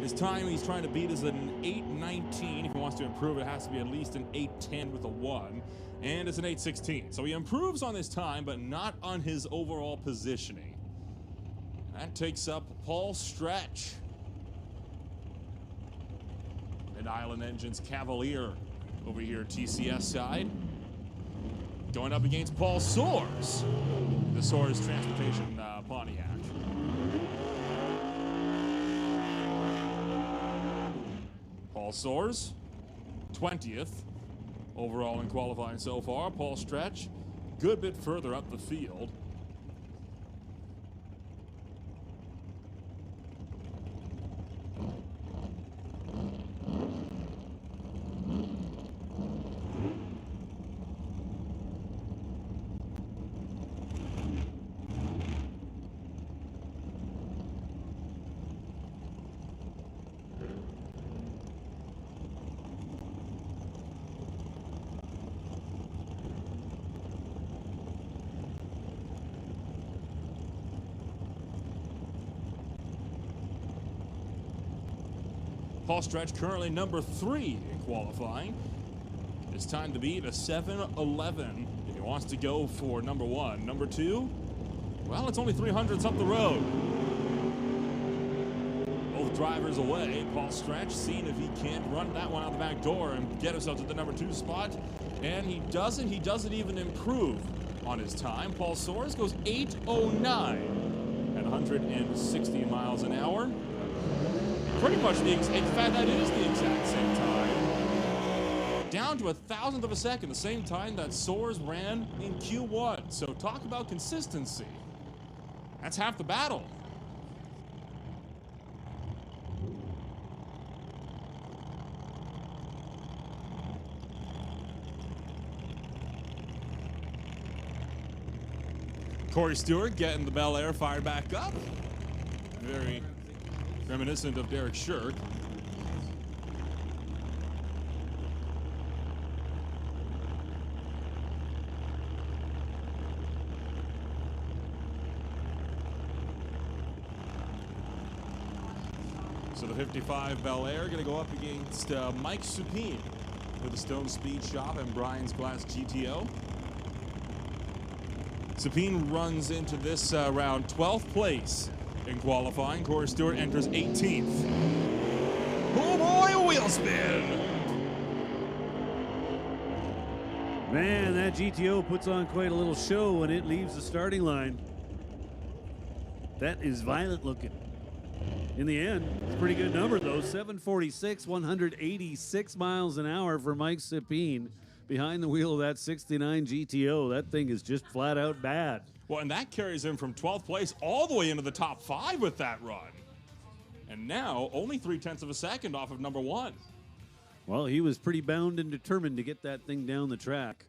His time he's trying to beat is an 8:19. If he wants to improve, it has to be at least an 8:10 with a 1. And it's an 8:16. So he improves on his time, but not on his overall positioning. That takes up Paul Stretch. Mid-Island Engines Cavalier over here, TCS side. Going up against Paul Soares, the Soares Transportation Pontiac. Paul Soares, 20th overall in qualifying so far. Paul Stretch, good bit further up the field. Paul Stretch currently number 3 in qualifying. It's time to beat a 7:11 if he wants to go for number 1. Number 2, well, it's only 300s up the road. Both drivers away. Paul Stretch seeing if he can't run that one out the back door and get himself to the number 2 spot. And he doesn't. He doesn't even improve on his time. Paul Soares goes 8:09 at 160 miles an hour. Pretty much in fact, that is the exact same time. Down to 1,000th of a second, the same time that Soares ran in Q1. So talk about consistency. That's half the battle. Corey Stewart getting the Bel Air fired back up. Very reminiscent of Derek Shirk. So the 55 Bel Air going to go up against Mike Supine with the Stone Speed Shop and Brian's Glass GTO. Supine runs into this round 12th place in qualifying. Corey Stewart enters 18th. Oh boy, a wheel spin! Man, that GTO puts on quite a little show when it leaves the starting line. That is violent looking. In the end, it's a pretty good number though. 746, 186 miles an hour for Mike Supine behind the wheel of that 69 GTO. That thing is just flat out bad. Well, and that carries him from 12th place all the way into the top 5 with that run. And now only 0.3 of a second off of number 1. Well, he was pretty bound and determined to get that thing down the track.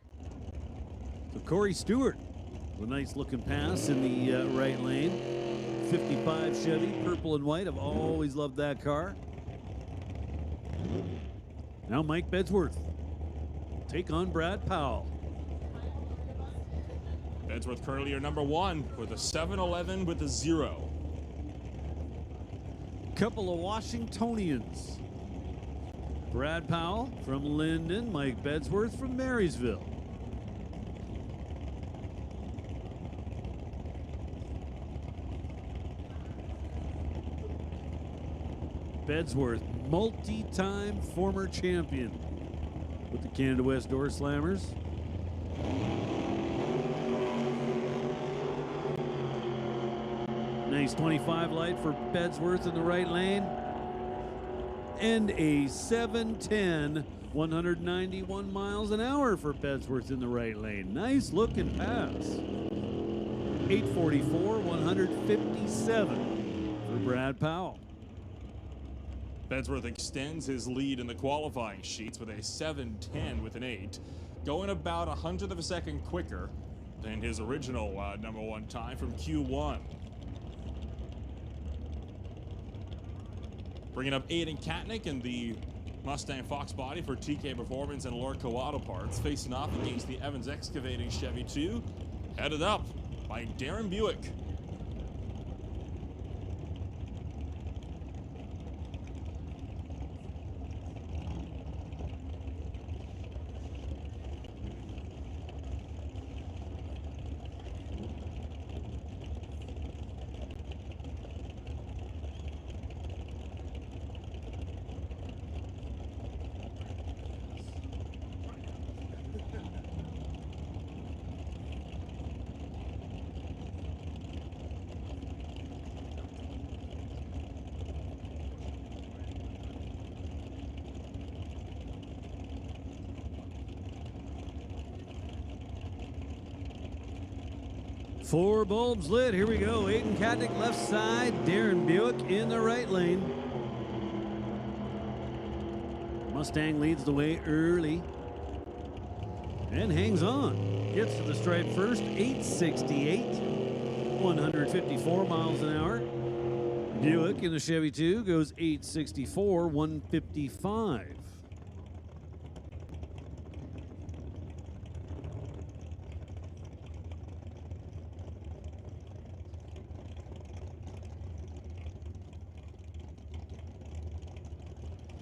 So Corey Stewart, a nice looking pass in the right lane. 55 Chevy, purple and white. I've always loved that car. Now Mike Bedsworth take on Brad Powell. Bedsworth currently your number 1 with a 711 with a 0. Couple of Washingtonians. Brad Powell from Linden, Mike Bedsworth from Marysville. Bedsworth, multi-time former champion with the Canada West Doorslammers. Nice 25 light for Bedsworth in the right lane. And a 710, 191 miles an hour for Bedsworth in the right lane. Nice looking pass. 844, 157 for Brad Powell. Bedsworth extends his lead in the qualifying sheets with a 710 with an 8, going about 100th of a second quicker than his original number 1 time from Q1. Bringing up Aiden Katnick in the Mustang Fox body for TK Performance and Lordco Auto Parts, facing off against the Evans Excavating Chevy 2, headed up by Darren Buick. Four bulbs lit. Here we go. Aiden Katnick left side. Darren Buick in the right lane. Mustang leads the way early and hangs on. Gets to the stripe first. 868. 154 miles an hour. Buick in the Chevy 2 goes 864. 155.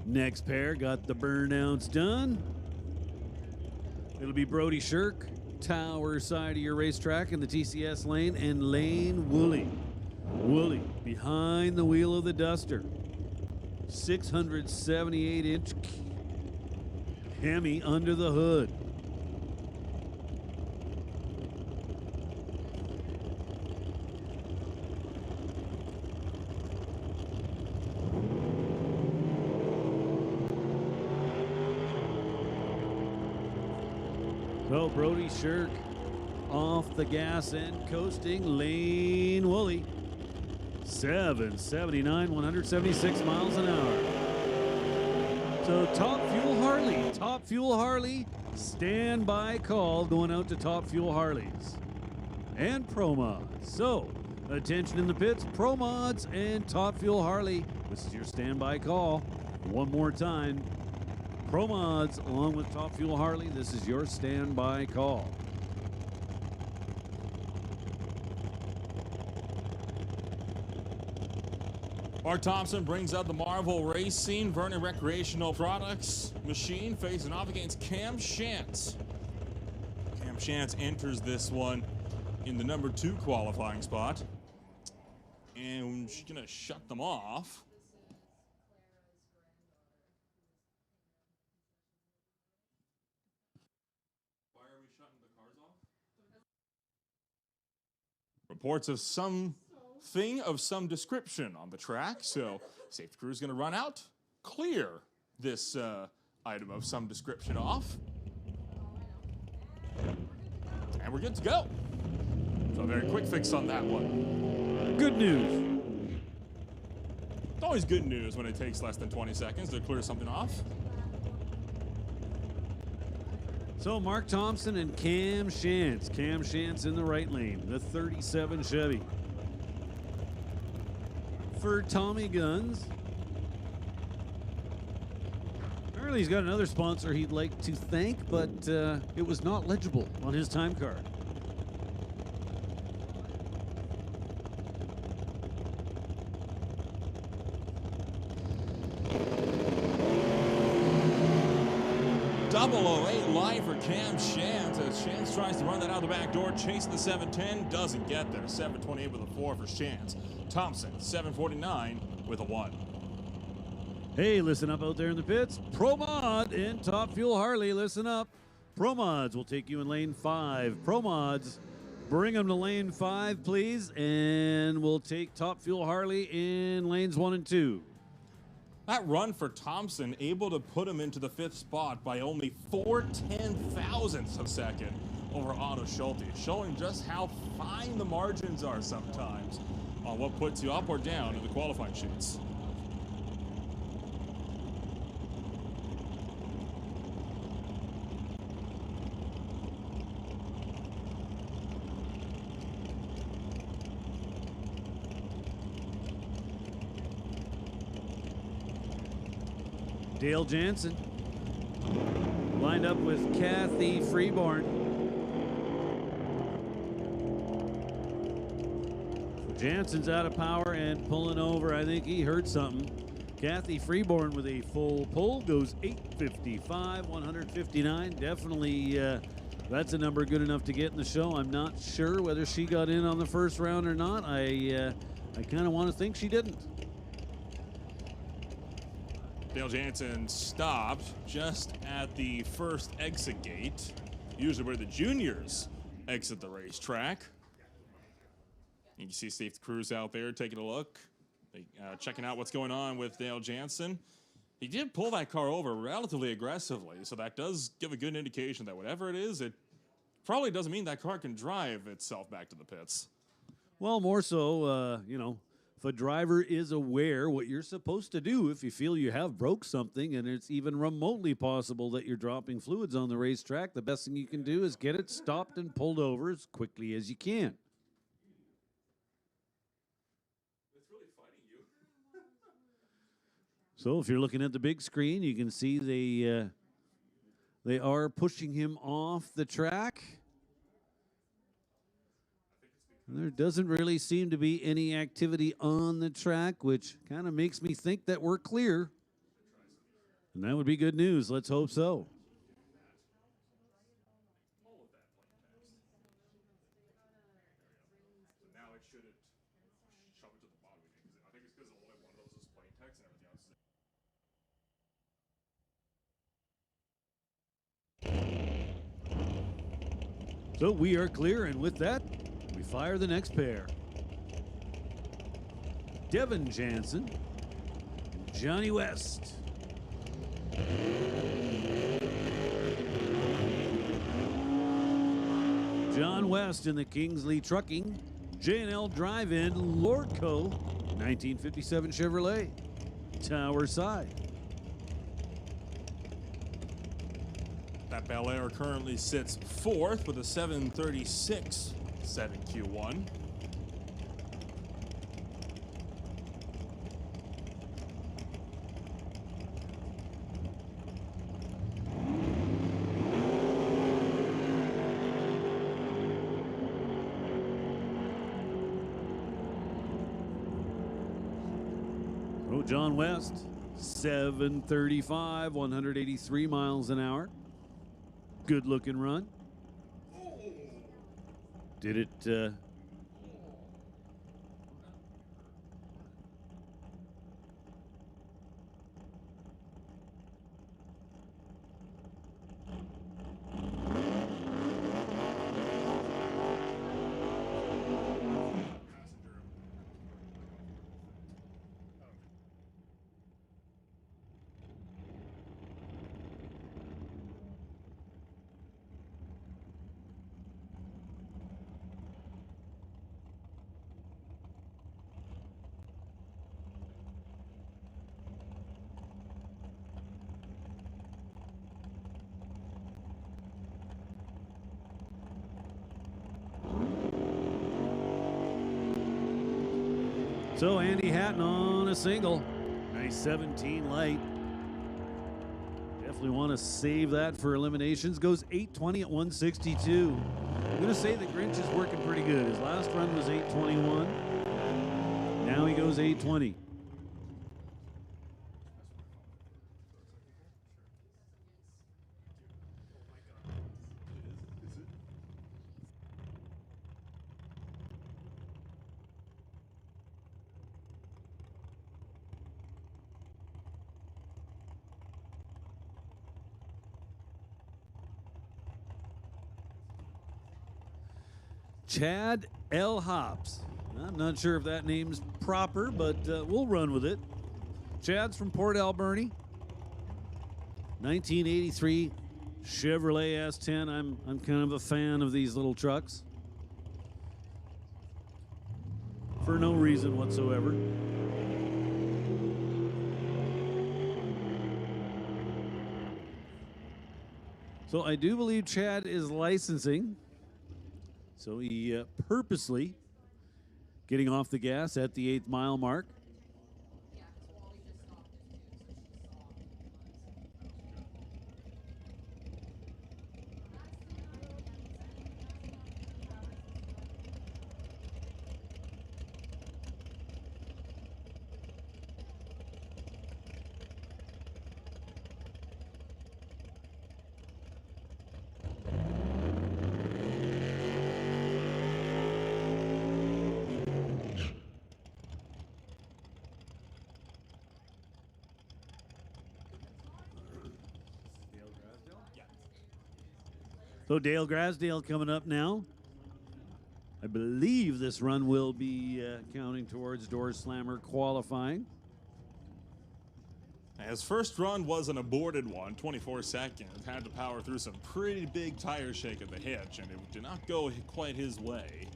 Next pair got the burnouts done. It'll be Brody Shirk, tower side of your racetrack in the TCS lane, and Lane Woolley. Woolley behind the wheel of the Duster. 678-inch Hemi under the hood. So Brody Shirk off the gas and coasting. Lane Woolley, 779, 176 miles an hour. So Top Fuel Harley, standby call going out to Top Fuel Harleys and Pro Mods. So attention in the pits, Pro Mods and Top Fuel Harley. This is your standby call. One more time. Pro Mods along with Top Fuel Harley, this is your standby call. All Mark Thompson brings out the Marvel Racing Vernon Recreational Products machine, facing off against Cam Shantz. Cam Shantz enters this one in the number 2 qualifying spot. And she's going to shut them off. Why are we shutting the cars off? Reports of something of some description on the track. So safety crew is going to run out, clear this item of some description off. And we're good to go. So a very quick fix on that one. Good news. It's always good news when it takes less than 20 seconds to clear something off. So Mark Thompson and Cam Shantz. Cam Shantz in the right lane, the 37 Chevy. For Tommy Guns, apparently he's got another sponsor he'd like to thank, but it was not legible on his time card. .008 live for Cam Shantz as Shantz tries to run that out the back door, chasing the 710, doesn't get there. 728 with a 4 for Shantz. Thompson, 749 with a 1. Hey, listen up out there in the pits. Pro Mod and Top Fuel Harley, listen up. Pro Mods will take you in lane 5. Pro Mods, bring them to lane 5, please, and we'll take Top Fuel Harley in lanes 1 and 2. That run for Thompson, able to put him into the 5th spot by only 4/10,000ths of a second over Otto Schulte, showing just how fine the margins are sometimes on what puts you up or down in the qualifying sheets. Dale Jansen lined up with Kathy Freeborn. Jansen's out of power and pulling over. I think he heard something. Kathy Freeborn with a full pull goes 8:55, 159. Definitely, that's a number good enough to get in the show. I'm not sure whether she got in on the first round or not. I kind of want to think she didn't. Dale Jansen stopped just at the first exit gate, usually where the juniors exit the racetrack. You can see safety crews out there taking a look, checking out what's going on with Dale Jansen. He did pull that car over relatively aggressively, so that does give a good indication that whatever it is, it probably doesn't mean that car can drive itself back to the pits. Well, more so, you know, if a driver is aware what you're supposed to do if you feel you have broke something and it's even remotely possible that you're dropping fluids on the racetrack, the best thing you can do is get it stopped and pulled over as quickly as you can. It's really fighting you. So if you're looking at the big screen, you can see they are pushing him off the track. There doesn't really seem to be any activity on the track, which kind of makes me think that we're clear. And that would be good news. Let's hope so. Now it shouldn't shove it to the bottom again, because I think it's because only one of those is plain text and everything else is. So we are clear, and with that, we fire the next pair. Devin Jansen, Johnny West. John West in the Kingsley Trucking J&L Drive-In Lordco 1957 Chevrolet Tower Side. That Bel Air currently sits 4th with a 736 set in Q1. John West, 735, 183 miles an hour. Good looking run. Did it So Andy Hatton on a single. Nice 17 light. Definitely want to save that for eliminations. Goes 820 at 162. I'm going to say the Grinch is working pretty good. His last run was 821. Now he goes 820. Chad L. Hops. I'm not sure if that name's proper, but we'll run with it. Chad's from Port Alberni. 1983 Chevrolet S10. I'm kind of a fan of these little trucks. For no reason whatsoever. So I do believe Chad is licensing. So he purposely getting off the gas at the 8th mile mark. Yeah, because Wally just stopped it too, so So Dale Grasdale coming up now. I believe this run will be counting towards Doorslammer qualifying. His first run was an aborted one, 24 seconds. Had to power through some pretty big tire shake at the hitch, and it did not go quite his way.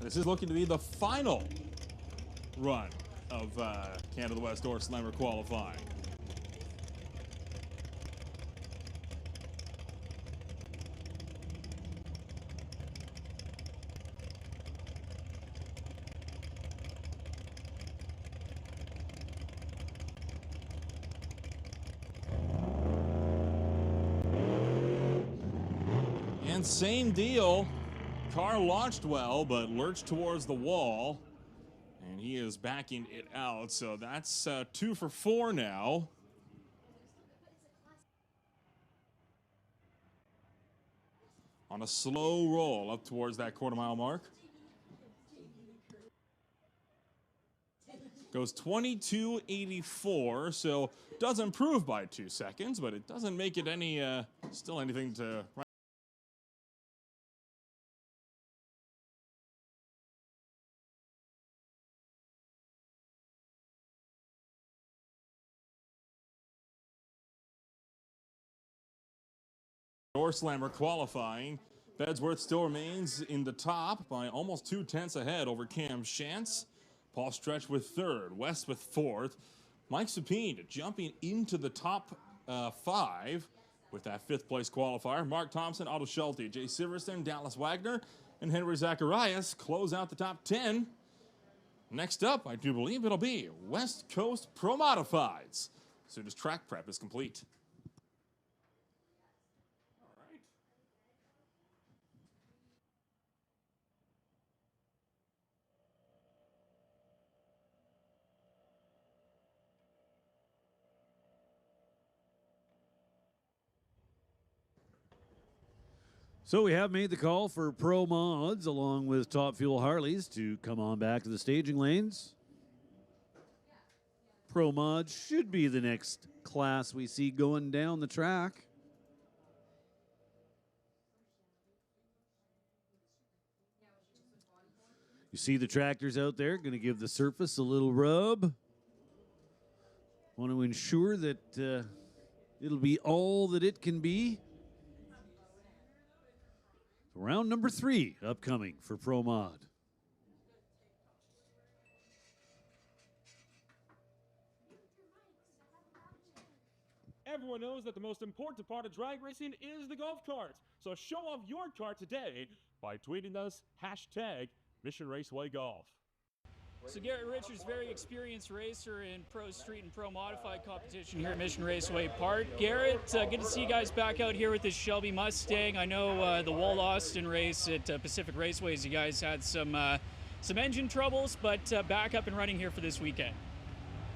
This is looking to be the final run of Canada West Doorslammer qualifying. And same deal. Car launched well, but lurched towards the wall, and he is backing it out. So that's 2 for 4 now. On a slow roll up towards that quarter-mile mark. Goes 22.84, so does improve by 2 seconds, but it doesn't make it any still anything to. Doorslammer qualifying. Bedsworth still remains in the top by almost 2/10 ahead over Cam Shantz. Paul Stretch with 3rd, West with 4th. Mike Supine jumping into the top 5 with that 5th place qualifier. Mark Thompson, Otto Schulte, Jay Siverson, Dallas Wagner, and Henry Zacharias close out the top 10. Next up, I do believe it'll be West Coast Pro Modifieds, as soon as track prep is complete. So we have made the call for Pro Mods along with Top Fuel Harleys to come on back to the staging lanes. Pro Mods should be the next class we see going down the track. You see the tractors out there, going to give the surface a little rub. Want to ensure that it'll be all that it can be. Round number 3 upcoming for Pro Mod. Everyone knows that the most important part of drag racing is the golf carts. So show off your cart today by tweeting us #Mission Raceway Golf. So Garrett Richards, very experienced racer in Pro Street and Pro Modified competition here at Mission Raceway Park. Garrett, good to see you guys back out here with this Shelby Mustang. I know the Walt Austin race at Pacific Raceways, you guys had some engine troubles, but back up and running here for this weekend.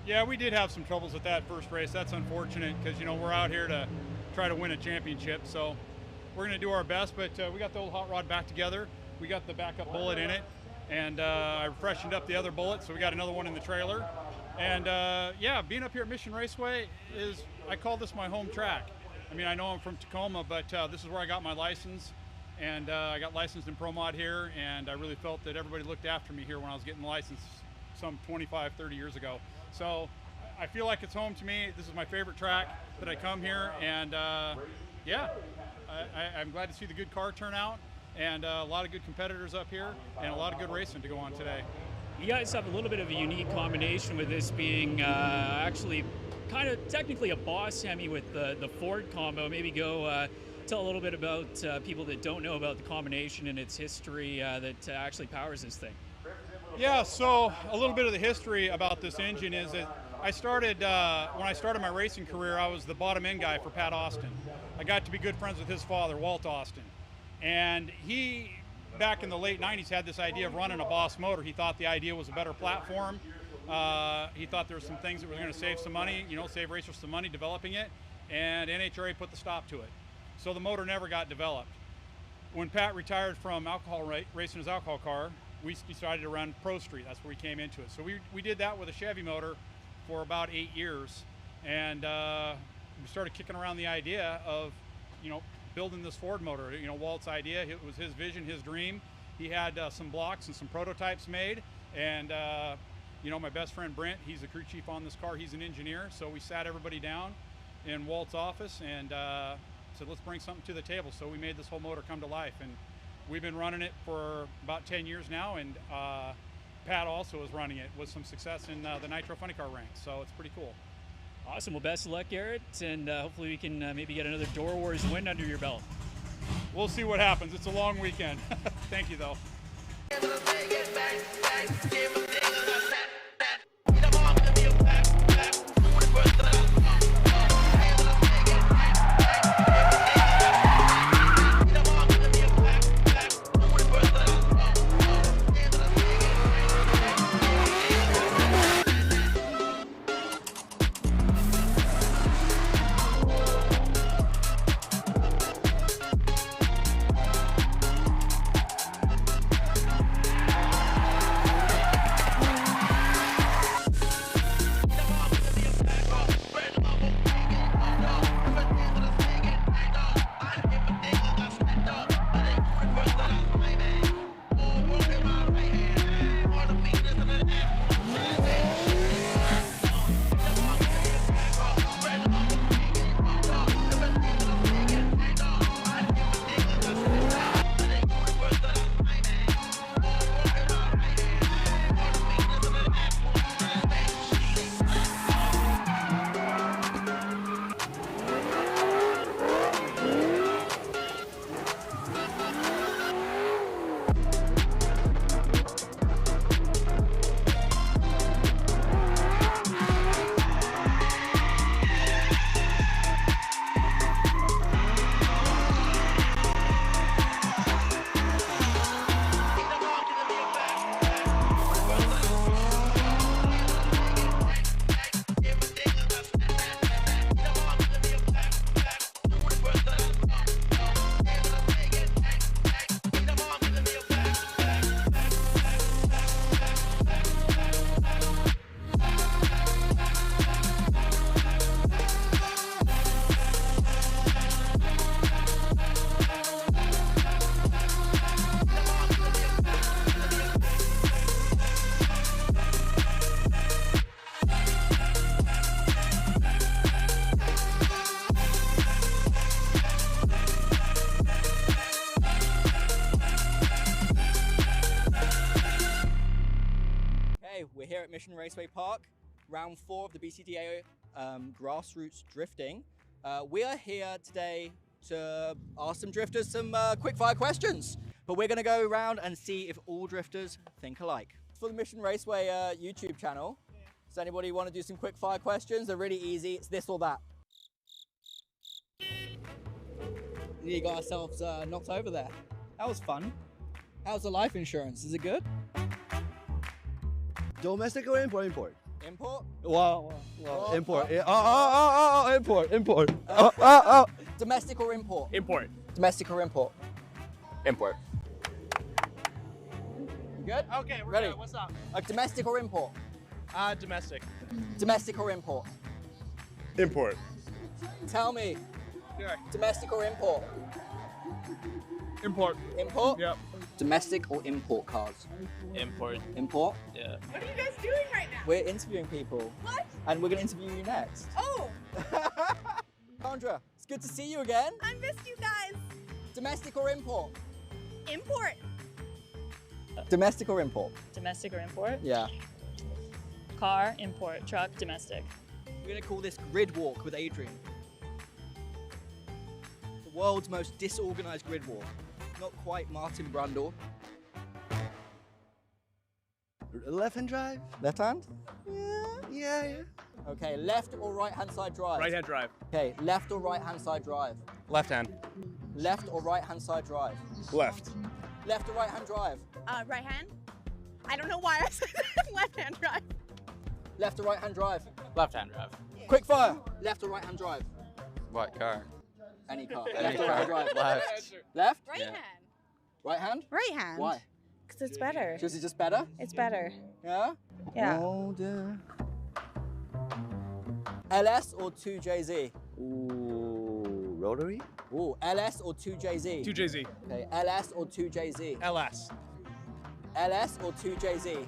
Yeah, we did have some troubles with that first race. That's unfortunate because, you know, we're out here to try to win a championship. So we're going to do our best, but we got the old hot rod back together. We got the backup bullet in it. And I freshened up the other bullet, so we got another one in the trailer. And yeah, being up here at Mission Raceway is, I call this my home track. I mean, I know I'm from Tacoma, but this is where I got my license. And I got licensed in Pro Mod here, and I really felt that everybody looked after me here when I was getting the license some 25, 30 years ago. So I feel like it's home to me. This is my favorite track that I come here, and yeah, I'm glad to see the good car turnout. And a lot of good competitors up here and a lot of good racing to go on today. You guys have a little bit of a unique combination with this being actually kind of technically a boss Hemi with the Ford combo. Maybe go tell a little bit about people that don't know about the combination and its history that actually powers this thing. Yeah, so a little bit of the history about this engine is that I started, when I started my racing career, I was the bottom end guy for Pat Austin. I got to be good friends with his father, Walt Austin. And he, back in the late 90s, had this idea of running a Boss motor. He thought the idea was a better platform. He thought there were some things that were going to save some money, you know, save racers some money developing it. And NHRA put the stop to it. So the motor never got developed. When Pat retired from racing his alcohol car, we decided to run Pro Street. That's where we came into it. So we did that with a Chevy motor for about 8 years. And we started kicking around the idea of, you know, building this Ford motor. You know, Walt's idea, it was his vision, his dream. He had some blocks and some prototypes made, and you know, my best friend Brent, he's the crew chief on this car, he's an engineer, so we sat everybody down in Walt's office and said, let's bring something to the table. So we made this whole motor come to life, and we've been running it for about 10 years now, and Pat also is running it with some success in the Nitro Funny Car ranks, so it's pretty cool. Awesome. Well, best of luck, Garrett, and hopefully we can maybe get another Doorwarz win under your belt. We'll see what happens. It's a long weekend. Thank you, though. Mission Raceway Park, round 4 of the BCTA grassroots drifting. We are here today to ask some drifters some quick-fire questions, but we're going to go around and see if all drifters think alike. For the Mission Raceway YouTube channel, does anybody want to do some quick-fire questions? They're really easy. It's this or that. You got ourselves knocked over there. That was fun. How's the life insurance? Is it good? Domestic or import? Import. Import? Wow. Oh, Import. oh. Import. Domestic or import? Import. Domestic or import? Import. You good? Okay, we're Ready? good. What's up? Domestic or import? Domestic. Domestic or import? Import. Tell me. Yeah. Domestic or import? Import. Import? Yep. Domestic or import cars? Import. Import? Yeah. What are you guys doing right now? We're interviewing people. What? And we're going to interview you next. Oh, Chandra, it's good to see you again. I missed you guys. Domestic or import? Import. Domestic or import? Domestic or import? Yeah. Car, import, truck, domestic. We're going to call this Grid Walk with Adrian. The world's most disorganized grid walk. Not quite Martin Brundle. Left hand drive? Left hand? Yeah. Okay, left or right hand side drive? Right hand drive. Okay, left or right hand side drive? Left hand. Left or right hand side drive? Left. Left or right hand drive? Right hand. I don't know why I said left hand drive. Left or right hand drive? Left hand drive. Quick fire. Left or right hand drive? What car? Any car. Left or right hand drive? Left. Left? Right Yeah. hand. Right hand? Right hand. Why? Because it's better. Is it just better? It's better. Yeah? Yeah. Older. LS or 2JZ? Ooh, rotary? Ooh, LS or 2JZ? 2JZ. Okay, LS or 2JZ? LS. LS or 2JZ?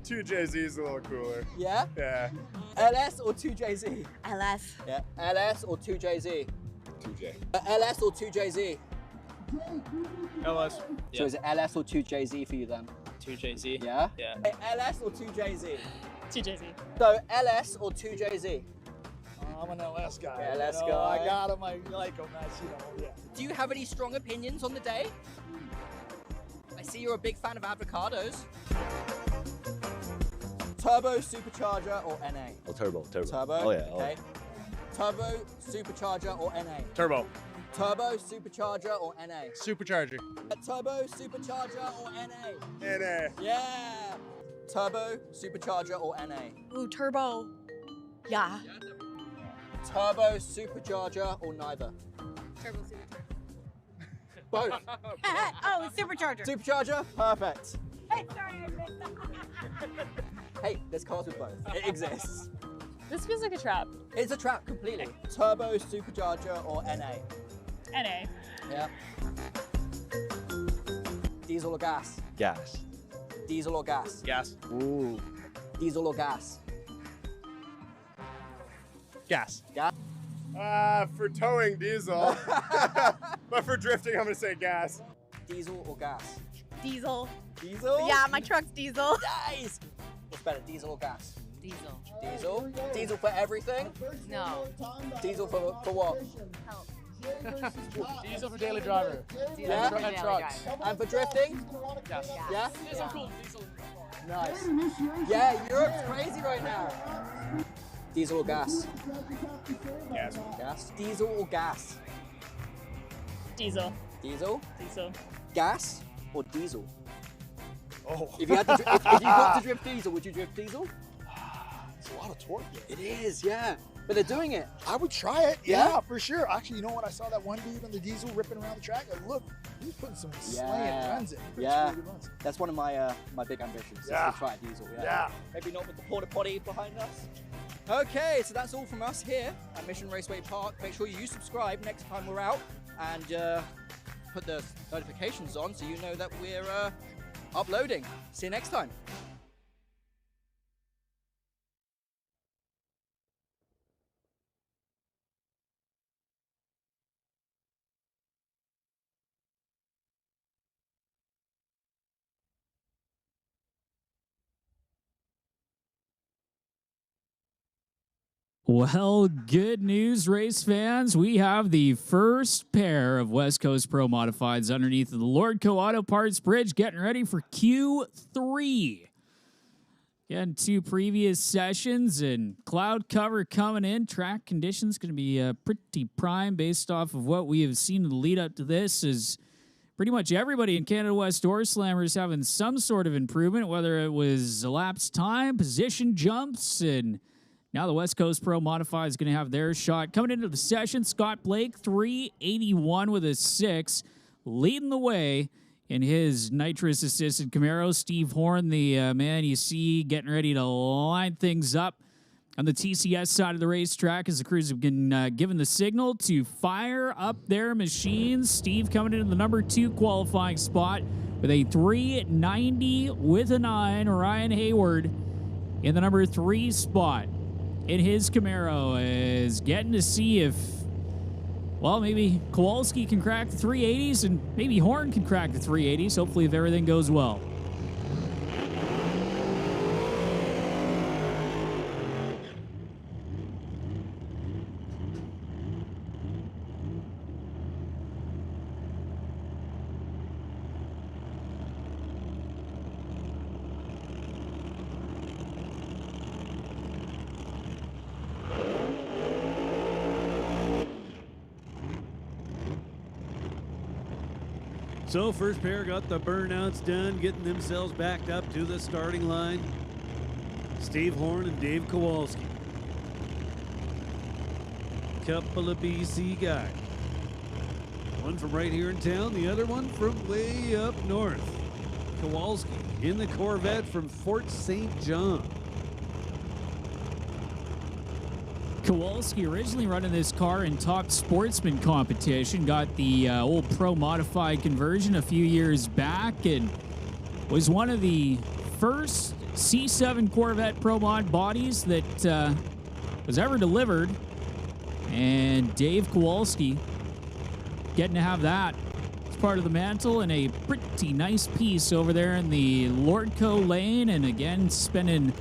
2JZ is a little cooler. Yeah? Yeah. LS or 2JZ? LS. Yeah. LS or 2JZ? 2J. LS or 2JZ? LS. So is it LS or 2JZ for you then? 2JZ. Yeah? Yeah. Okay, LS or 2JZ? 2JZ. So LS or 2JZ? I'm an LS guy. Yeah, LS guy. I got him. I like him. Yeah. Do you have any strong opinions on the day? I see you're a big fan of avocados. Turbo, supercharger, or NA? Oh, turbo. Turbo? Oh, yeah. Okay. Turbo, supercharger, or NA? Turbo. Turbo, supercharger, or NA? Supercharger. Turbo, supercharger, or NA? NA. Yeah! Turbo, supercharger, or NA? Ooh, turbo. Yeah. Turbo, supercharger, or neither? Turbo supercharger. Both. Oh, supercharger. Supercharger? Perfect. Hey, sorry, I missed that. Hey, there's cars with both. It exists. This feels like a trap. It's a trap completely. Turbo, supercharger, or NA? NA. Yeah. Diesel or gas? Gas. Diesel or gas? Gas. Ooh. Diesel or gas? Gas. Gas? For towing, diesel. But for drifting, I'm gonna say gas. Diesel or gas? Diesel. Diesel? Yeah, my truck's diesel. Nice! What's better, diesel or gas? Diesel. Diesel? Diesel for everything? No. Diesel for what? Help. Diesel for daily driver. Yeah? And trucks. And for drifting? Yes. Yeah? Diesel cool. Diesel. Nice. Yeah, Europe's crazy right now. Diesel or gas? Gas. Gas. Diesel or gas? Diesel. Diesel? Diesel. Gas or diesel? Oh. If you had to, if you got to drift diesel, would you drift diesel? It's a lot of torque. It is, yeah. But they're doing it. I would try it, Yeah? yeah, for sure. Actually, you know what? I saw that one dude on the diesel ripping around the track. Like, look, he's putting some slaying runs in. Pretty Yeah. really good runs. That's one of my my big ambitions. is Yeah. to try diesel. Yeah. Yeah. Maybe not with the porta potty behind us. Okay, so that's all from us here at Mission Raceway Park. Make sure you subscribe next time we're out and put the notifications on so you know that we're uploading. See you next time. Well, good news, race fans. We have the first pair of West Coast Pro Modifieds underneath the Lordco Auto Parts Bridge, getting ready for Q3. Again, 2 previous sessions and cloud cover coming in. Track conditions going to be pretty prime based off of what we have seen in the lead up to this. Is pretty much everybody in Canada West Doorslammers having some sort of improvement, whether it was elapsed time, position jumps, and now the West Coast Pro Modified is going to have their shot. Coming into the session, Scott Blake, 381 with a 6, leading the way in his nitrous-assisted Camaro. Steve Horn, the man you see getting ready to line things up on the TCS side of the racetrack as the crews have been given the signal to fire up their machines. Steve coming into the number 2 qualifying spot with a 390 with a 9. Ryan Hayward in the number 3 spot in his Camaro is getting to see if, well, maybe Kowalski can crack the 380s and maybe Horn can crack the 380s, hopefully if everything goes well. So first pair got the burnouts done, getting themselves backed up to the starting line. Steve Horn and Dave Kowalski. Couple of BC guys. One from right here in town, the other one from way up north. Kowalski in the Corvette from Fort St. John. Kowalski originally running this car in Top Sportsman competition, got the old Pro Modified conversion a few years back, and was one of the first C7 Corvette Pro Mod bodies that was ever delivered. And Dave Kowalski getting to have that as part of the mantle, and a pretty nice piece over there in the Lordco lane, and again spending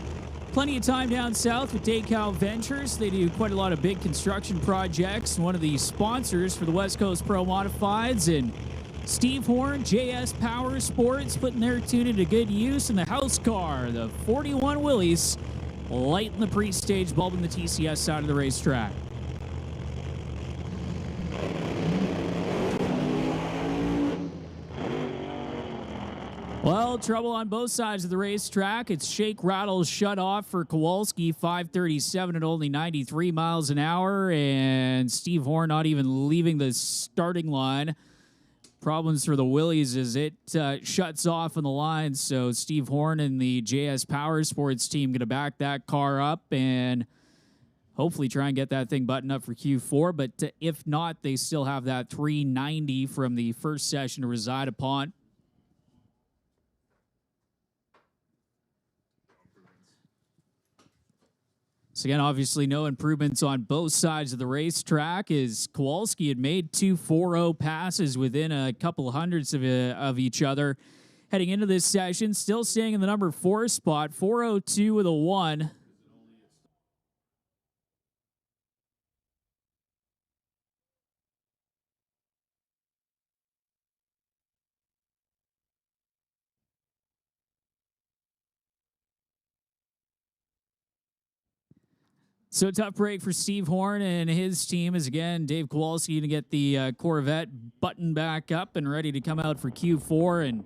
plenty of time down south with Daycal Ventures. They do quite a lot of big construction projects. One of the sponsors for the West Coast Pro Modifieds, and Steve Horn, JS Power Sports, putting their tune into good use in the house car, the 41 Willys, lighting the pre-stage bulb in the TCS side of the racetrack. Well, trouble on both sides of the racetrack. It's shake, rattle, shut off for Kowalski, 537 at only 93 miles an hour, and Steve Horn not even leaving the starting line. Problems for the Willys as it shuts off on the line, so Steve Horn and the JS Power Sports team going to back that car up and hopefully try and get that thing buttoned up for Q4, but if not, they still have that 390 from the first session to reside upon. So again, obviously no improvements on both sides of the racetrack, as Kowalski had made 2 4.0 passes within a couple hundredths of each other heading into this session. Still staying in the number 4 spot, 4.02 with a 1. So tough break for Steve Horn and his team as, again, Dave Kowalski to get the Corvette buttoned back up and ready to come out for Q4 and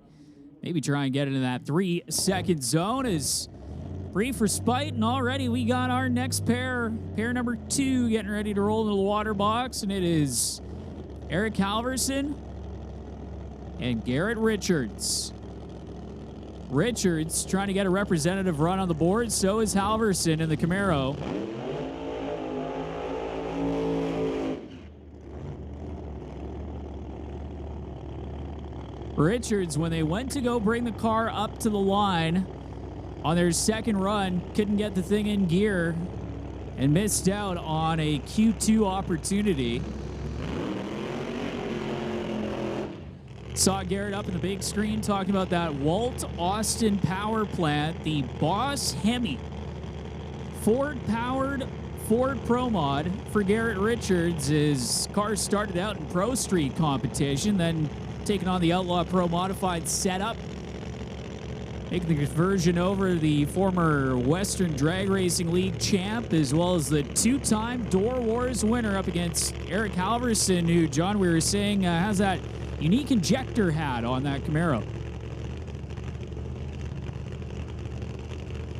maybe try and get into that 3-second zone. Is free for spite, and already we got our next pair number 2, getting ready to roll into the water box, and it is Eric Halverson and Garrett Richards. Richards trying to get a representative run on the board, so is Halverson in the Camaro. Richards, when they went to go bring the car up to the line on their second run, couldn't get the thing in gear and missed out on a Q2 opportunity. Saw Garrett up in the big screen talking about that Walt Austin power plant, the Boss Hemi, Ford-powered Ford Pro Mod for Garrett Richards. His car started out in Pro Street competition, then taking on the Outlaw Pro Modified setup. Making the conversion over the former Western Drag Racing League champ, as well as the two-time Doorwarz winner up against Eric Halverson, who, John, we were saying, has that unique injector hat on that Camaro.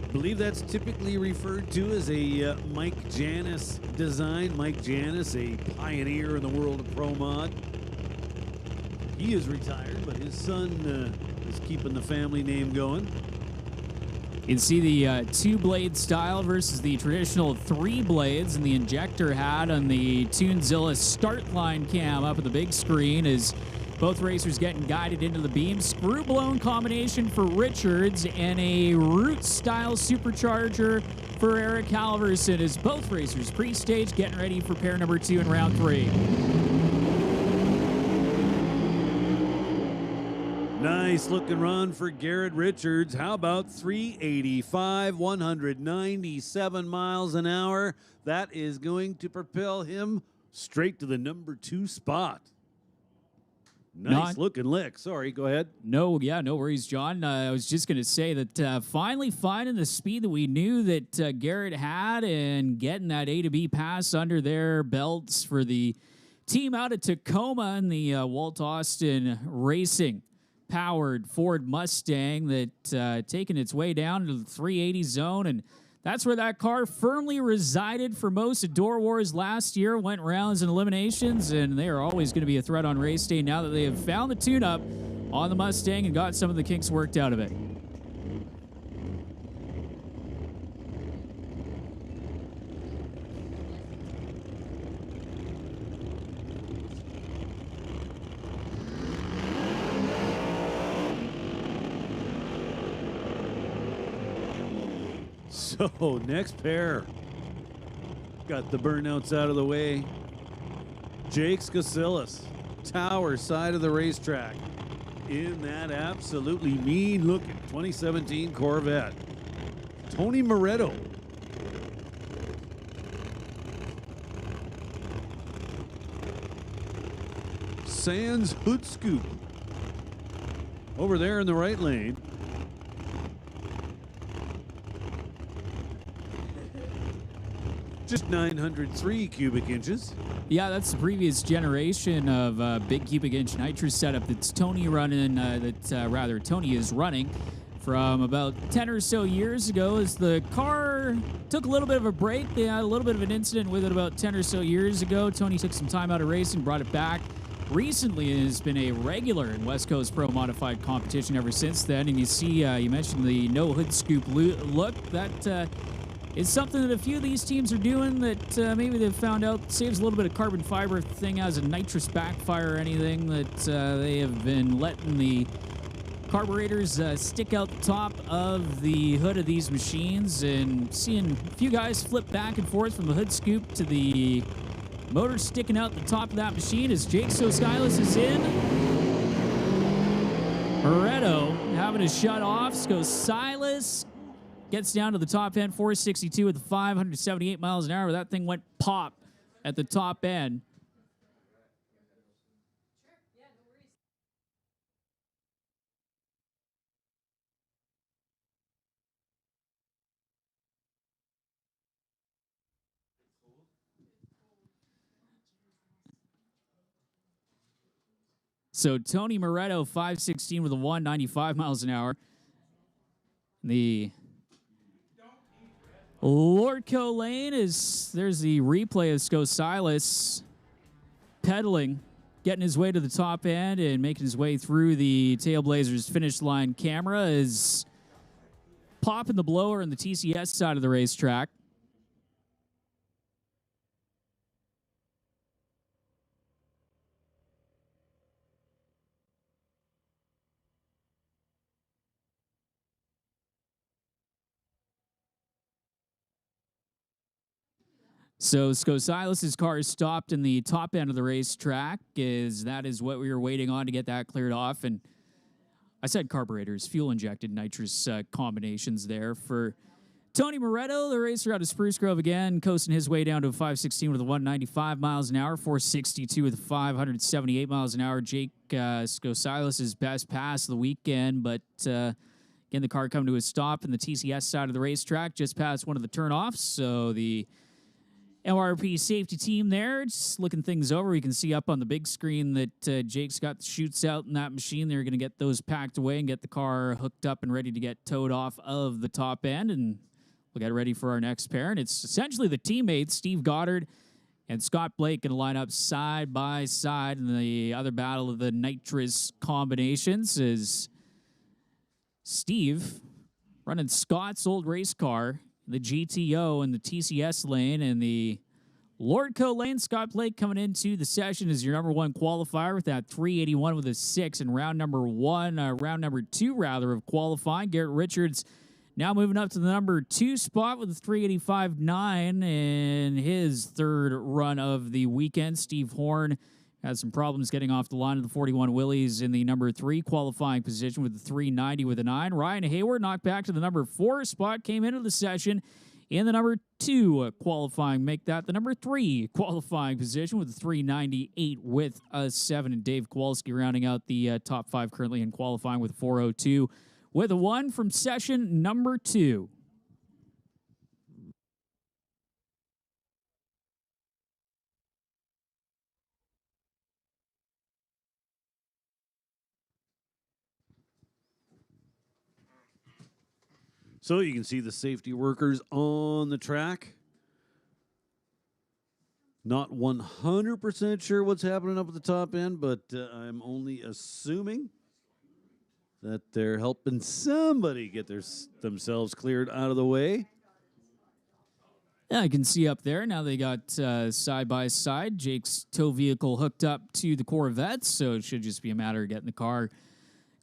I believe that's typically referred to as a Mike Janis design. Mike Janis, a pioneer in the world of Pro Mod. He is retired, but his son is keeping the family name going. You can see the two-blade style versus the traditional three blades, and the injector hat on the Tunezilla start line cam up at the big screen as both racers getting guided into the beam. Screw-blown combination for Richards and a Root-style supercharger for Eric Halverson as both racers pre-stage getting ready for pair number 2 in round 3. Nice looking run for Garrett Richards. How about 385, 197 miles an hour? That is going to propel him straight to the number 2 spot. Nice looking lick. Sorry, go ahead. No worries, John. I was just going to say that finally finding the speed that we knew that Garrett had and getting that A to B pass under their belts for the team out of Tacoma and the Walt Austin Racing powered Ford Mustang that taking its way down to the 380 zone, and that's where that car firmly resided for most of Doorwarz last year. Went rounds and eliminations, and they are always going to be a threat on race day now that they have found the tune-up on the Mustang and got some of the kinks worked out of it. So, next pair. Got the burnouts out of the way. Jake Skasilis, tower side of the racetrack in that absolutely mean-looking 2017 Corvette. Tony Moretto. Sans hood scoop. Over there in the right lane. Just 903 cubic inches. Yeah, that's the previous generation of big cubic inch nitrous setup that's Tony running, Tony is running from about 10 or so years ago as the car took a little bit of a break. They had a little bit of an incident with it about 10 or so years ago. Tony took some time out of racing, brought it back. Recently has been a regular in West Coast Pro Modified competition ever since then. And you see, you mentioned the no hood scoop look. That it's something that a few of these teams are doing that maybe they've found out saves a little bit of carbon fiber thing as a nitrous backfire or anything, that they have been letting the carburetors stick out the top of the hood of these machines, and seeing a few guys flip back and forth from the hood scoop to the motor sticking out the top of that machine as Jake Skasilis is in. Moretto having to shut off. Skasilis gets down to the top end, 462 with 578 miles an hour. That thing went pop at the top end. So Tony Moretto, 516 with a 195 miles an hour. The Lordco lane there's the replay of Skasilis pedaling, getting his way to the top end and making his way through the Tailblazers finish line camera, is popping the blower on the TCS side of the racetrack. So Skasilis' car is stopped in the top end of the racetrack. That is what we were waiting on to get that cleared off. And I said carburetors, fuel-injected nitrous combinations there for Tony Moretto, the racer out of Spruce Grove again, coasting his way down to a 516 with a 195 miles an hour, 462 with a 578 miles an hour. Jake Skosilas' best pass of the weekend, but again, the car come to a stop in the TCS side of the racetrack, just past one of the turnoffs. So the MRP safety team there, just looking things over. You can see up on the big screen that Jake's got the chutes out in that machine. They're going to get those packed away and get the car hooked up and ready to get towed off of the top end. And we'll get ready for our next pair. And it's essentially the teammates, Steve Goddard and Scott Blake, going to line up side by side in the other battle of the nitrous combinations. Is Steve running Scott's old race car, the GTO in the TCS lane, and the Lordco lane. Scott Blake coming into the session as your number one qualifier with that 381 with a 6 in round number 2 rather of qualifying. Garrett Richards now moving up to the number 2 spot with a 385.9 in his third run of the weekend. Steve Horn had some problems getting off the line of the 41 Willies in the number 3 qualifying position with the 390 with a 9. Ryan Hayward knocked back to the number 4 spot, came into the session in the number 2 qualifying, make that the number 3 qualifying position with the 398 with a 7. And Dave Kowalski rounding out the top 5 currently in qualifying with 402 with a 1 from session number 2. So you can see the safety workers on the track. Not 100% sure what's happening up at the top end, but I'm only assuming that they're helping somebody get themselves cleared out of the way. Yeah, I can see up there. Now they got side by side. Jake's tow vehicle hooked up to the Corvette, so it should just be a matter of getting the car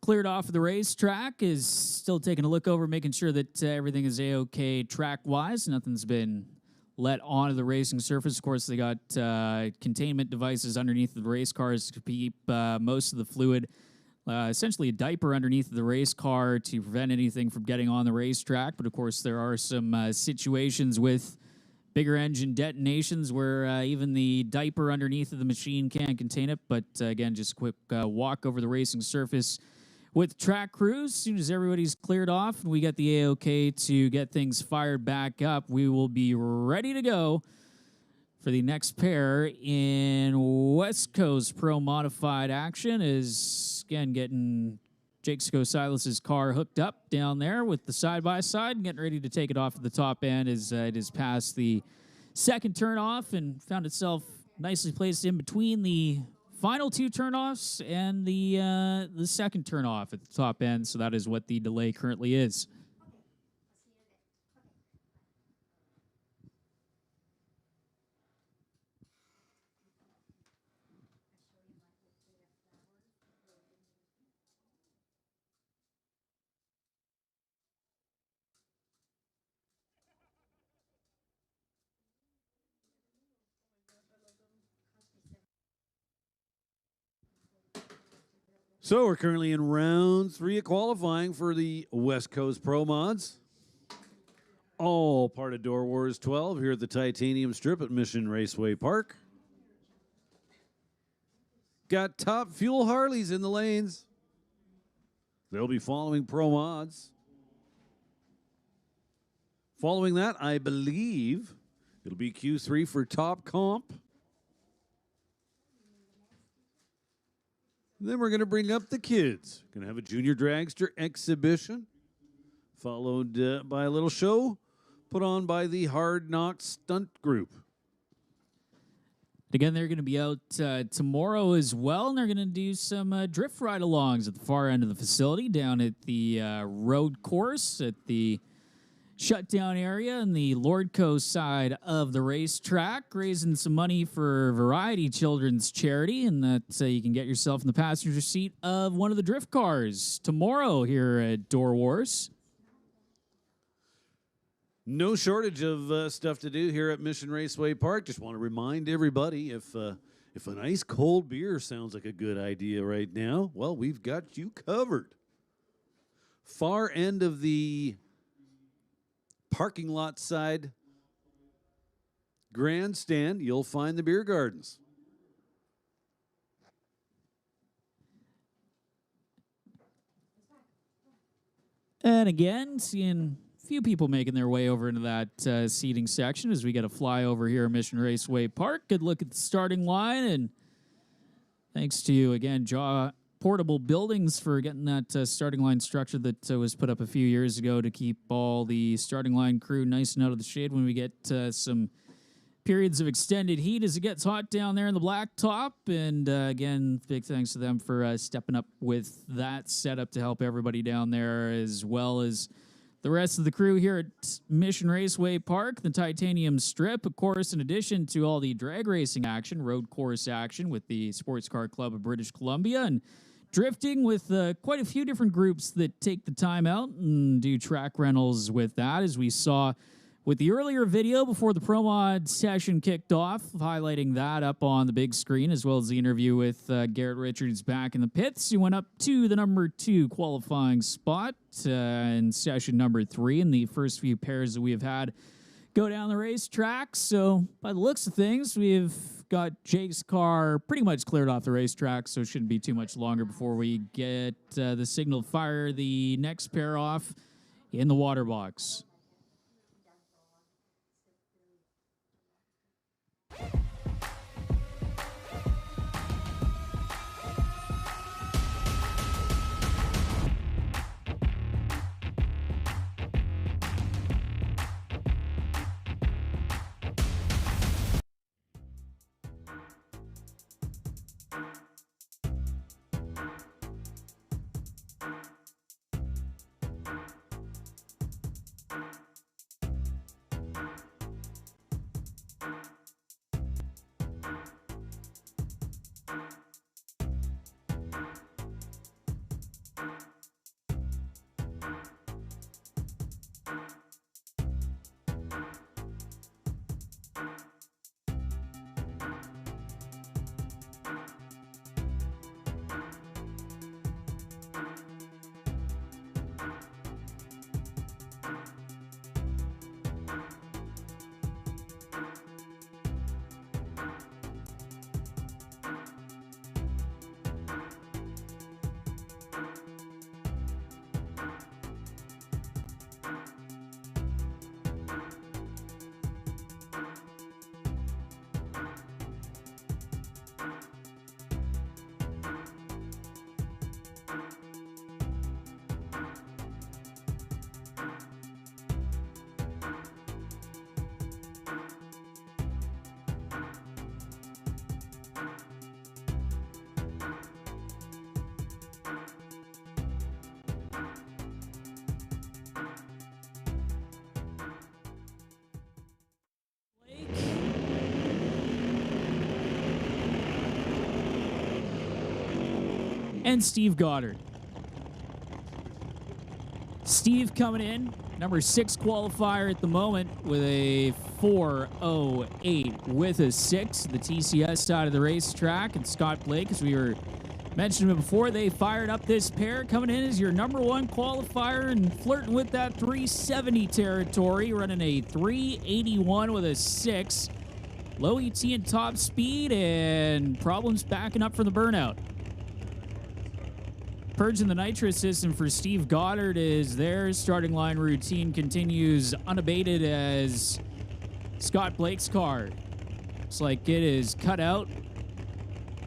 cleared off of the racetrack. Is still taking a look over, making sure that everything is A-OK track-wise. Nothing's been let onto the racing surface. Of course, they got containment devices underneath the race cars to keep most of the fluid, essentially a diaper underneath the race car to prevent anything from getting on the racetrack. But, of course, there are some situations with bigger engine detonations where even the diaper underneath of the machine can't contain it. But, again, just a quick walk over the racing surface with track crews. As soon as everybody's cleared off and we get the A-OK to get things fired back up, we will be ready to go for the next pair in West Coast Pro Modified action. Is, again, getting Jake Skosilas' car hooked up down there with the side-by-side and getting ready to take it off at the top end as it has passed the second turnoff and found itself nicely placed in between the final 2 turnoffs and the second turnoff at the top end. So that is what the delay currently is. So we're currently in round 3 of qualifying for the West Coast Pro Mods. All part of Doorwarz 12 here at the Titanium Strip at Mission Raceway Park. Got top Fuel Harleys in the lanes. They'll be following Pro Mods. Following that, I believe it'll be Q3 for top comp. Then we're going to bring up the kids. Going to have a junior dragster exhibition, followed by a little show put on by the Hard Knox Stunt Group. Again, they're going to be out tomorrow as well, and they're going to do some drift ride-alongs at the far end of the facility down at the road course at the shutdown area in the Lordco side of the racetrack, raising some money for Variety Children's Charity, and that you can get yourself in the passenger seat of one of the drift cars tomorrow here at Doorwarz. No shortage of stuff to do here at Mission Raceway Park. Just want to remind everybody, if an ice cold beer sounds like a good idea right now, well, we've got you covered. Far end of the parking lot side grandstand, you'll find the beer gardens. And again, seeing a few people making their way over into that seating section as we get a flyover here at Mission Raceway Park. Good look at the starting line, and thanks to, again, Portable Buildings for getting that starting line structure that was put up a few years ago to keep all the starting line crew nice and out of the shade when we get some periods of extended heat as it gets hot down there in the blacktop. And again, big thanks to them for stepping up with that setup to help everybody down there, as well as the rest of the crew here at Mission Raceway Park, the Titanium Strip, of course, in addition to all the drag racing action, road course action with the Sports Car Club of British Columbia, and drifting with quite a few different groups that take the time out and do track rentals with that, as we saw with the earlier video before the Pro Mod session kicked off, highlighting that up on the big screen, as well as the interview with Garrett Richards back in the pits, who went up to the number 2 qualifying spot in session number 3 in the first few pairs that we have had go down the racetrack. So by the looks of things, we've got Jake's car pretty much cleared off the racetrack, so it shouldn't be too much longer before we get the signal to fire the next pair off in the water box. And Steve Goddard. Steve coming in, number 6 qualifier at the moment with a 4:08 with a 6, the TCS side of the racetrack. And Scott Blake, as we were mentioning before, they fired up this pair, coming in as your number 1 qualifier and flirting with that 370 territory, running a 381 with a 6. Low ET and top speed, and problems backing up for the burnout. Purging the nitrous system for Steve Goddard as their starting line routine continues unabated as Scott Blake's car looks like it is cut out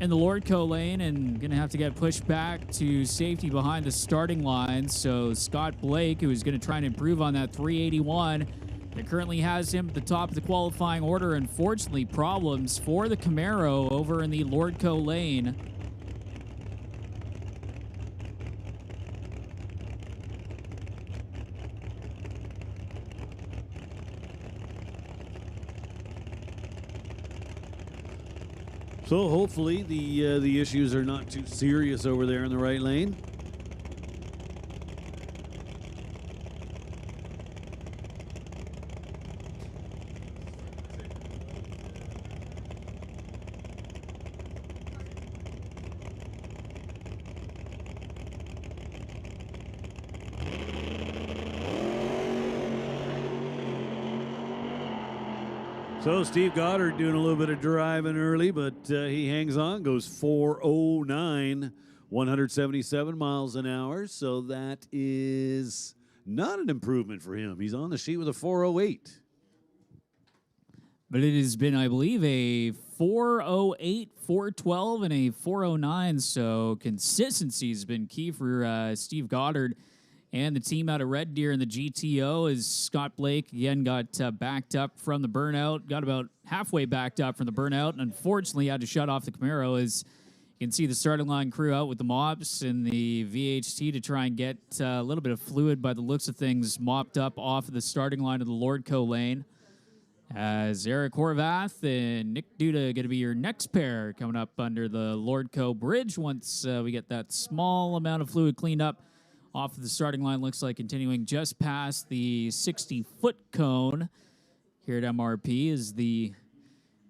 in the Lordco lane and going to have to get pushed back to safety behind the starting line. So Scott Blake, who is going to try and improve on that 381, that currently has him at the top of the qualifying order. Unfortunately, problems for the Camaro over in the Lordco lane. So hopefully the issues are not too serious over there in the right lane. So Steve Goddard doing a little bit of driving early, but he hangs on, goes 409, 177 miles an hour. So that is not an improvement for him. He's on the sheet with a 408. But it has been, I believe, a 408, 412, and a 409. So consistency has been key for Steve Goddard and the team out of Red Deer in the GTO. As Scott Blake again got backed up from the burnout, got about halfway backed up from the burnout, and unfortunately had to shut off the Camaro. As you can see the starting line crew out with the mops and the VHT to try and get a little bit of fluid by the looks of things mopped up off of the starting line of the Lordco lane. As Eric Horvath and Nick Duda going to be your next pair coming up under the Lordco bridge once we get that small amount of fluid cleaned up off of the starting line. Looks like continuing just past the 60-foot cone here at MRP is the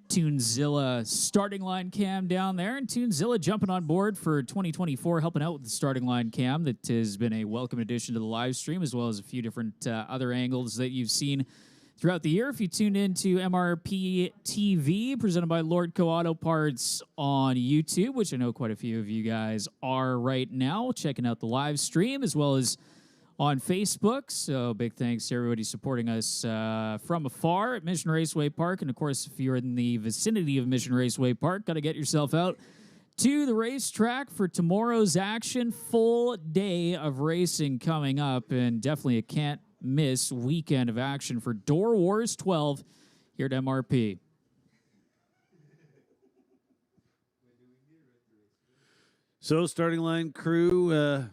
Tunezilla starting line cam down there. And Tunezilla jumping on board for 2024, helping out with the starting line cam. That has been a welcome addition to the live stream, as well as a few different other angles that you've seen throughout the year. If you tuned into MRP TV, presented by Lordco Auto Parts on YouTube, which I know quite a few of you guys are right now, checking out the live stream, as well as on Facebook. So big thanks to everybody supporting us from afar at Mission Raceway Park. And of course, if you're in the vicinity of Mission Raceway Park, got to get yourself out to the racetrack for tomorrow's action. Full day of racing coming up, and definitely a can't miss weekend of action for Doorwarz 12 here at MRP. So starting line crew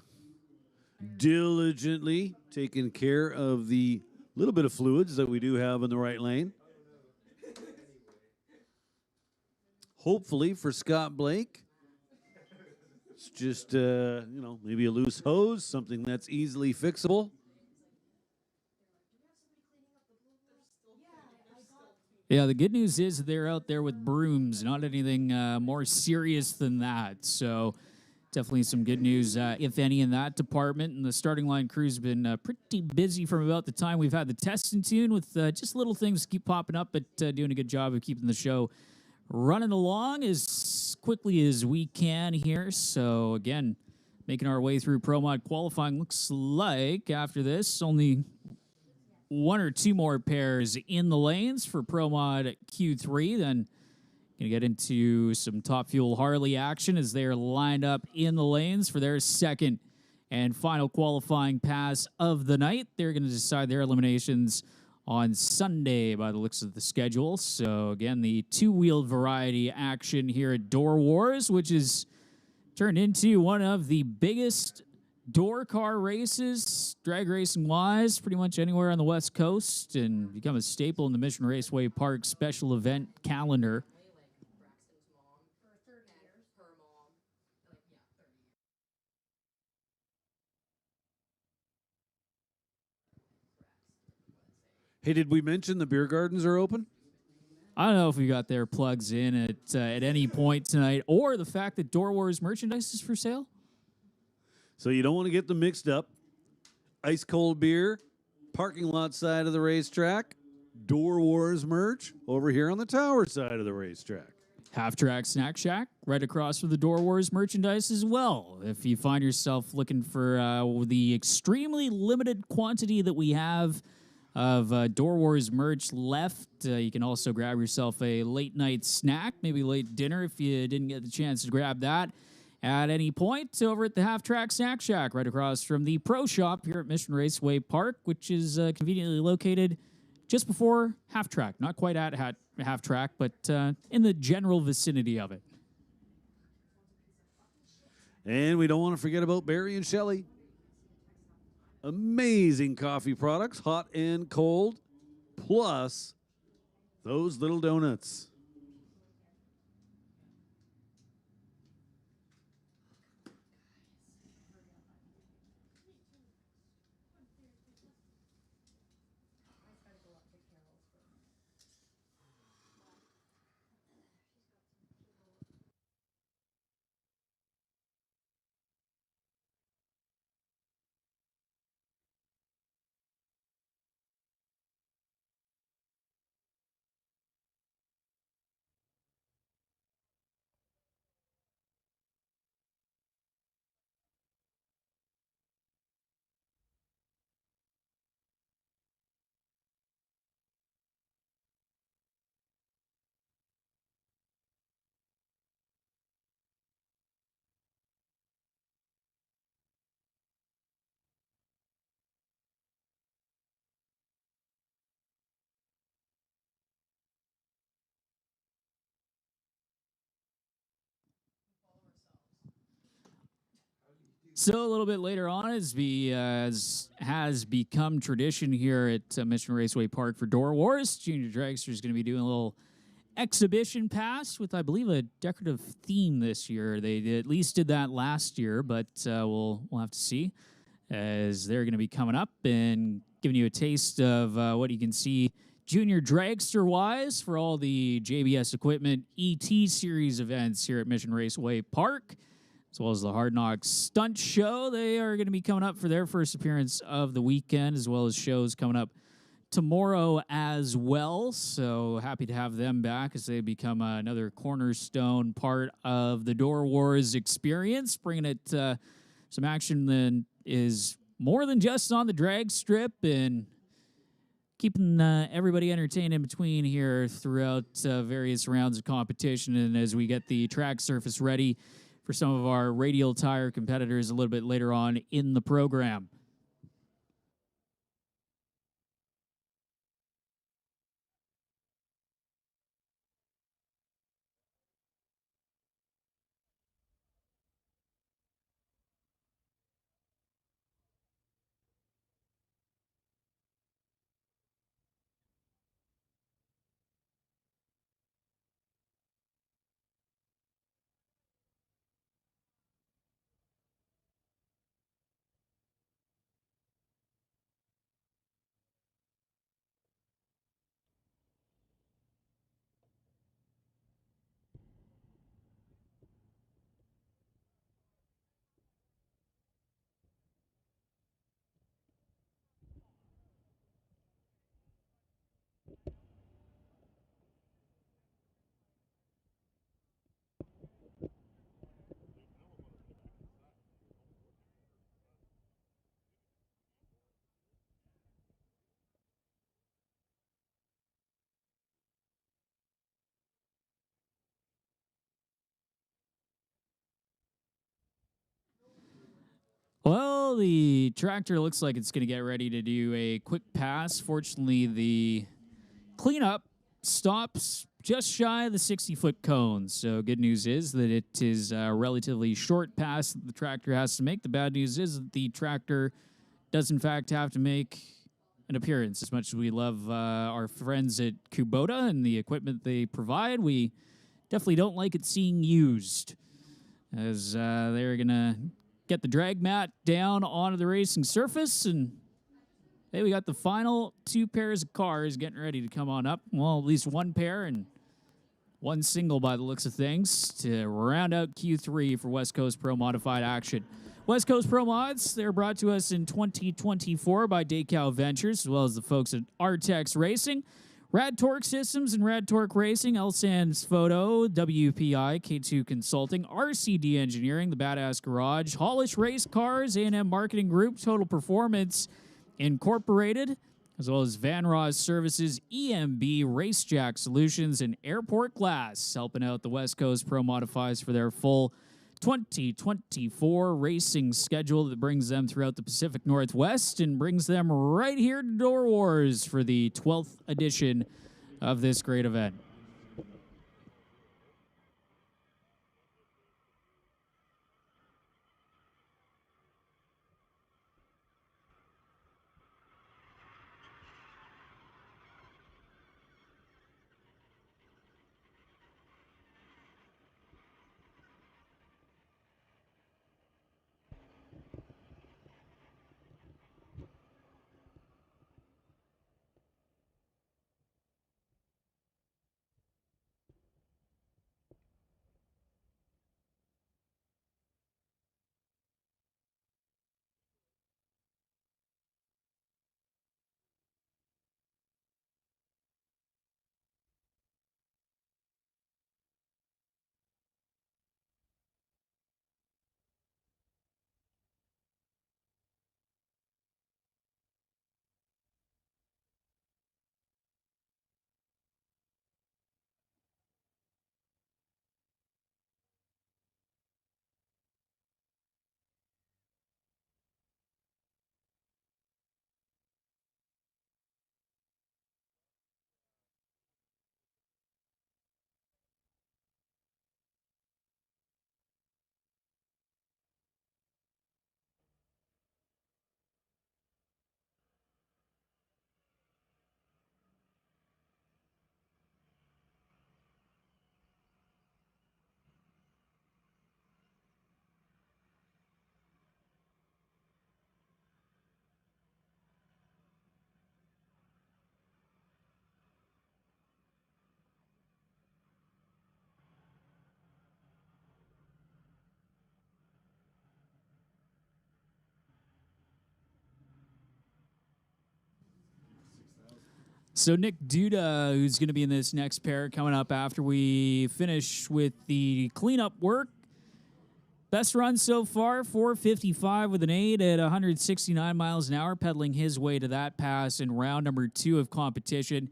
diligently taking care of the little bit of fluids that we do have in the right lane. Hopefully for Scott Blake, it's just, maybe a loose hose, something that's easily fixable. Yeah, the good news is they're out there with brooms, not anything more serious than that. So definitely some good news, if any, in that department. And the starting line crew's been pretty busy from about the time we've had the test and tune, with just little things keep popping up, but doing a good job of keeping the show running along as quickly as we can here. So again, making our way through Pro Mod qualifying. Looks like after this, only one or two more pairs in the lanes for Pro Mod Q3. Then going to get into some Top Fuel Harley action as they are lined up in the lanes for their second and final qualifying pass of the night. They're going to decide their eliminations on Sunday by the looks of the schedule. So again, the two-wheeled variety action here at Doorwarz, which is turned into one of the biggest door car races, drag racing wise, pretty much anywhere on the West Coast, and become a staple in the Mission Raceway Park special event calendar. Hey, did we mention the beer gardens are open? I don't know if we got their plugs in at any point tonight, or the fact that Doorwarz merchandise is for sale. So you don't want to get them mixed up. Ice cold beer, parking lot side of the racetrack, Doorwarz merch over here on the tower side of the racetrack. Half Track Snack Shack right across from the Doorwarz merchandise as well. If you find yourself looking for the extremely limited quantity that we have of Doorwarz merch left, you can also grab yourself a late night snack, maybe late dinner if you didn't get the chance to grab that at any point over at the Half Track Snack Shack right across from the Pro Shop here at Mission Raceway Park, which is conveniently located just before Half Track. Not quite at Half Track, but in the general vicinity of it. And we don't want to forget about Barry and Shelley. Amazing coffee products, hot and cold, plus those little donuts. So a little bit later on, as has become tradition here at Mission Raceway Park for Doorwarz, Junior Dragster is going to be doing a little exhibition pass with, I believe, a decorative theme this year. They at least did that last year, but we'll have to see, as they're going to be coming up and giving you a taste of what you can see Junior Dragster-wise for all the JBS Equipment ET Series events here at Mission Raceway Park, as well as the Hard Knox Stunt Show. They are going to be coming up for their first appearance of the weekend, as well as shows coming up tomorrow as well. So happy to have them back as they become another cornerstone part of the Doorwarz experience, bringing it some action that is more than just on the drag strip and keeping everybody entertained in between here throughout various rounds of competition, and as we get the track surface ready for some of our radial tire competitors a little bit later on in the program. Well, the tractor looks like it's going to get ready to do a quick pass. Fortunately, the cleanup stops just shy of the 60-foot cone. So good news is that it is a relatively short pass that the tractor has to make. The bad news is that the tractor does, in fact, have to make an appearance. As much as we love our friends at Kubota and the equipment they provide, we definitely don't like it seeing used, as they're going to get the drag mat down onto the racing surface, and hey, we got the final two pairs of cars getting ready to come on up. Well, at least one pair and one single by the looks of things to round out Q3 for West Coast Pro Modified action. West Coast Pro Mods, they're brought to us in 2024 by Daycal Ventures, as well as the folks at Artex Racing, Rad Torque Systems and Rad Torque Racing, Elsan's Photo, WPI, K2 Consulting, RCD Engineering, The Badass Garage, Hollish Race Cars, A&M Marketing Group, Total Performance Incorporated, as well as Van Ross Services, EMB, Racejack Solutions, and Airport Glass, helping out the West Coast Pro Modifies for their full 2024 racing schedule that brings them throughout the Pacific Northwest and brings them right here to Doorwarz for the 12th edition of this great event. So Nick Duda, who's going to be in this next pair coming up after we finish with the cleanup work. Best run so far, 4:55 with an 8 at 169 miles an hour, pedaling his way to that pass in round number 2 of competition.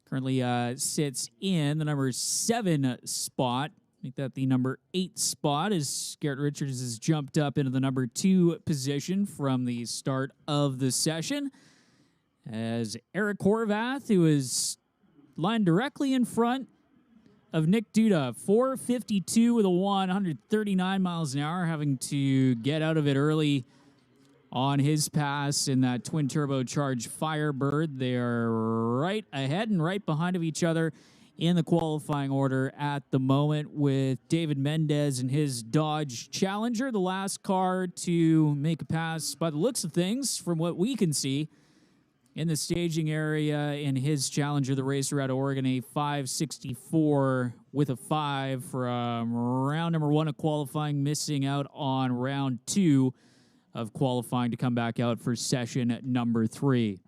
Currently sits in the number 7 spot. Make that the number 8 spot as Garrett Richards has jumped up into the number 2 position from the start of the session. As Eric Horvath, who is lined directly in front of Nick Duda, 4:52 with a 139 miles an hour, having to get out of it early on his pass in that twin turbocharged Firebird. They are right ahead and right behind of each other in the qualifying order at the moment, with David Mendez and his Dodge Challenger, the last car to make a pass by the looks of things from what we can see in the staging area in his Challenger, the racer out of Oregon, a 5:64 with a 5 from round number 1 of qualifying, missing out on round 2 of qualifying to come back out for session number 3.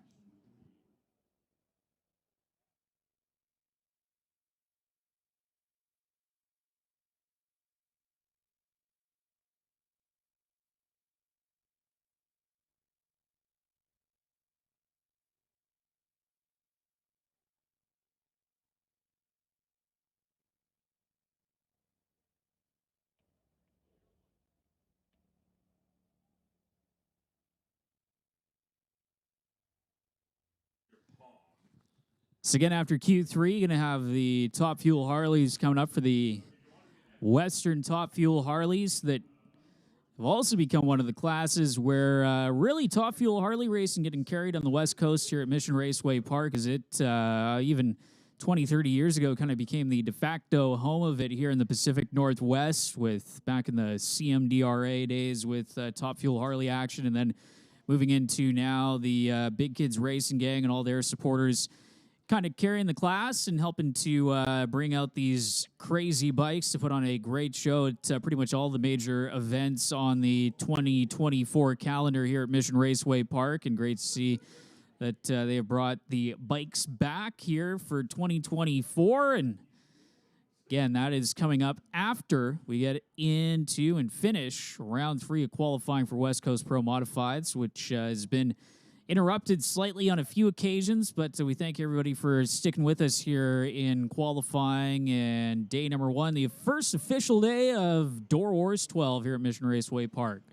So again, after Q3, you're going to have the Top Fuel Harleys coming up for the Western Top Fuel Harleys that have also become one of the classes where really Top Fuel Harley racing getting carried on the West Coast here at Mission Raceway Park, as it even 20, 30 years ago kind of became the de facto home of it here in the Pacific Northwest, with back in the CMDRA days with Top Fuel Harley action, and then moving into now the Big Kids Racing Gang and all their supporters kind of carrying the class and helping to bring out these crazy bikes to put on a great show at pretty much all the major events on the 2024 calendar here at Mission Raceway Park. And great to see that they have brought the bikes back here for 2024. And again, that is coming up after we get into and finish round 3 of qualifying for West Coast Pro Modifieds, which has been interrupted slightly on a few occasions, but we thank everybody for sticking with us here in qualifying and day number 1, the first official day of Doorwarz 12 here at Mission Raceway Park.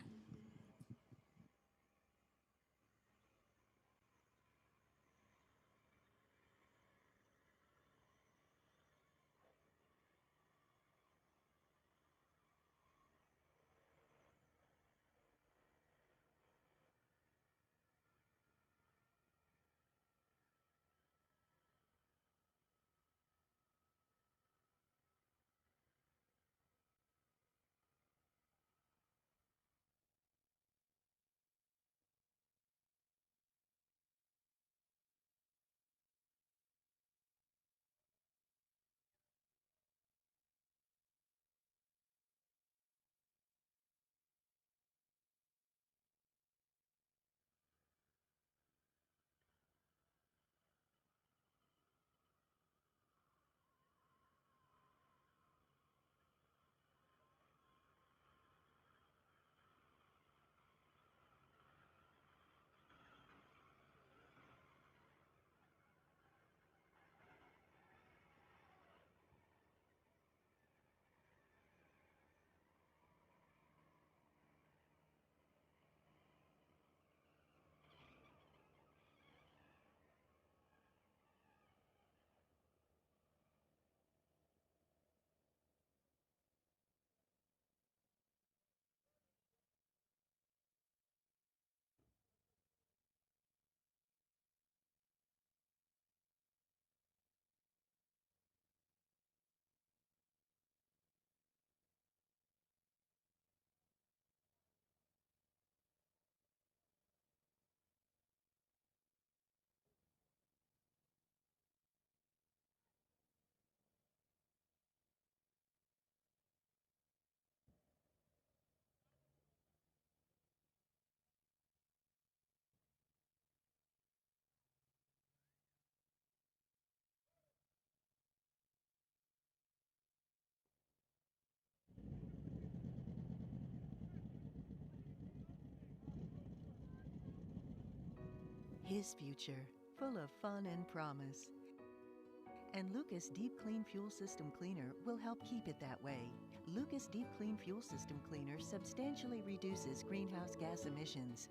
his future, full of fun and promise. And Lucas Deep Clean Fuel System Cleaner will help keep it that way. Lucas Deep Clean Fuel System Cleaner substantially reduces greenhouse gas emissions,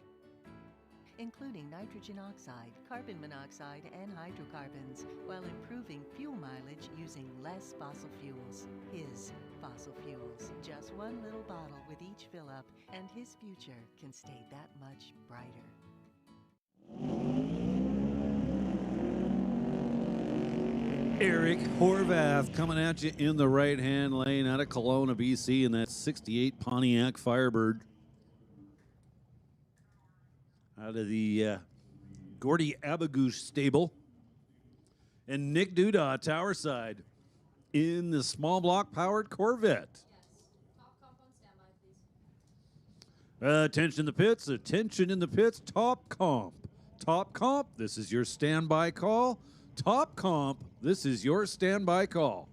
including nitrogen oxide, carbon monoxide, and hydrocarbons, while improving fuel mileage using less fossil fuels. His fossil fuels. Just one little bottle with each fill-up, and his future can stay that much brighter. Eric Horvath coming at you in the right-hand lane out of Kelowna, BC, in that 68 Pontiac Firebird. Out of the Gordy Abagouche stable. And Nick Duda, tower side, in the small block powered Corvette. Attention in the pits, attention in the pits, top comp. Top comp, this is your standby call. Top comp, this is your standby call.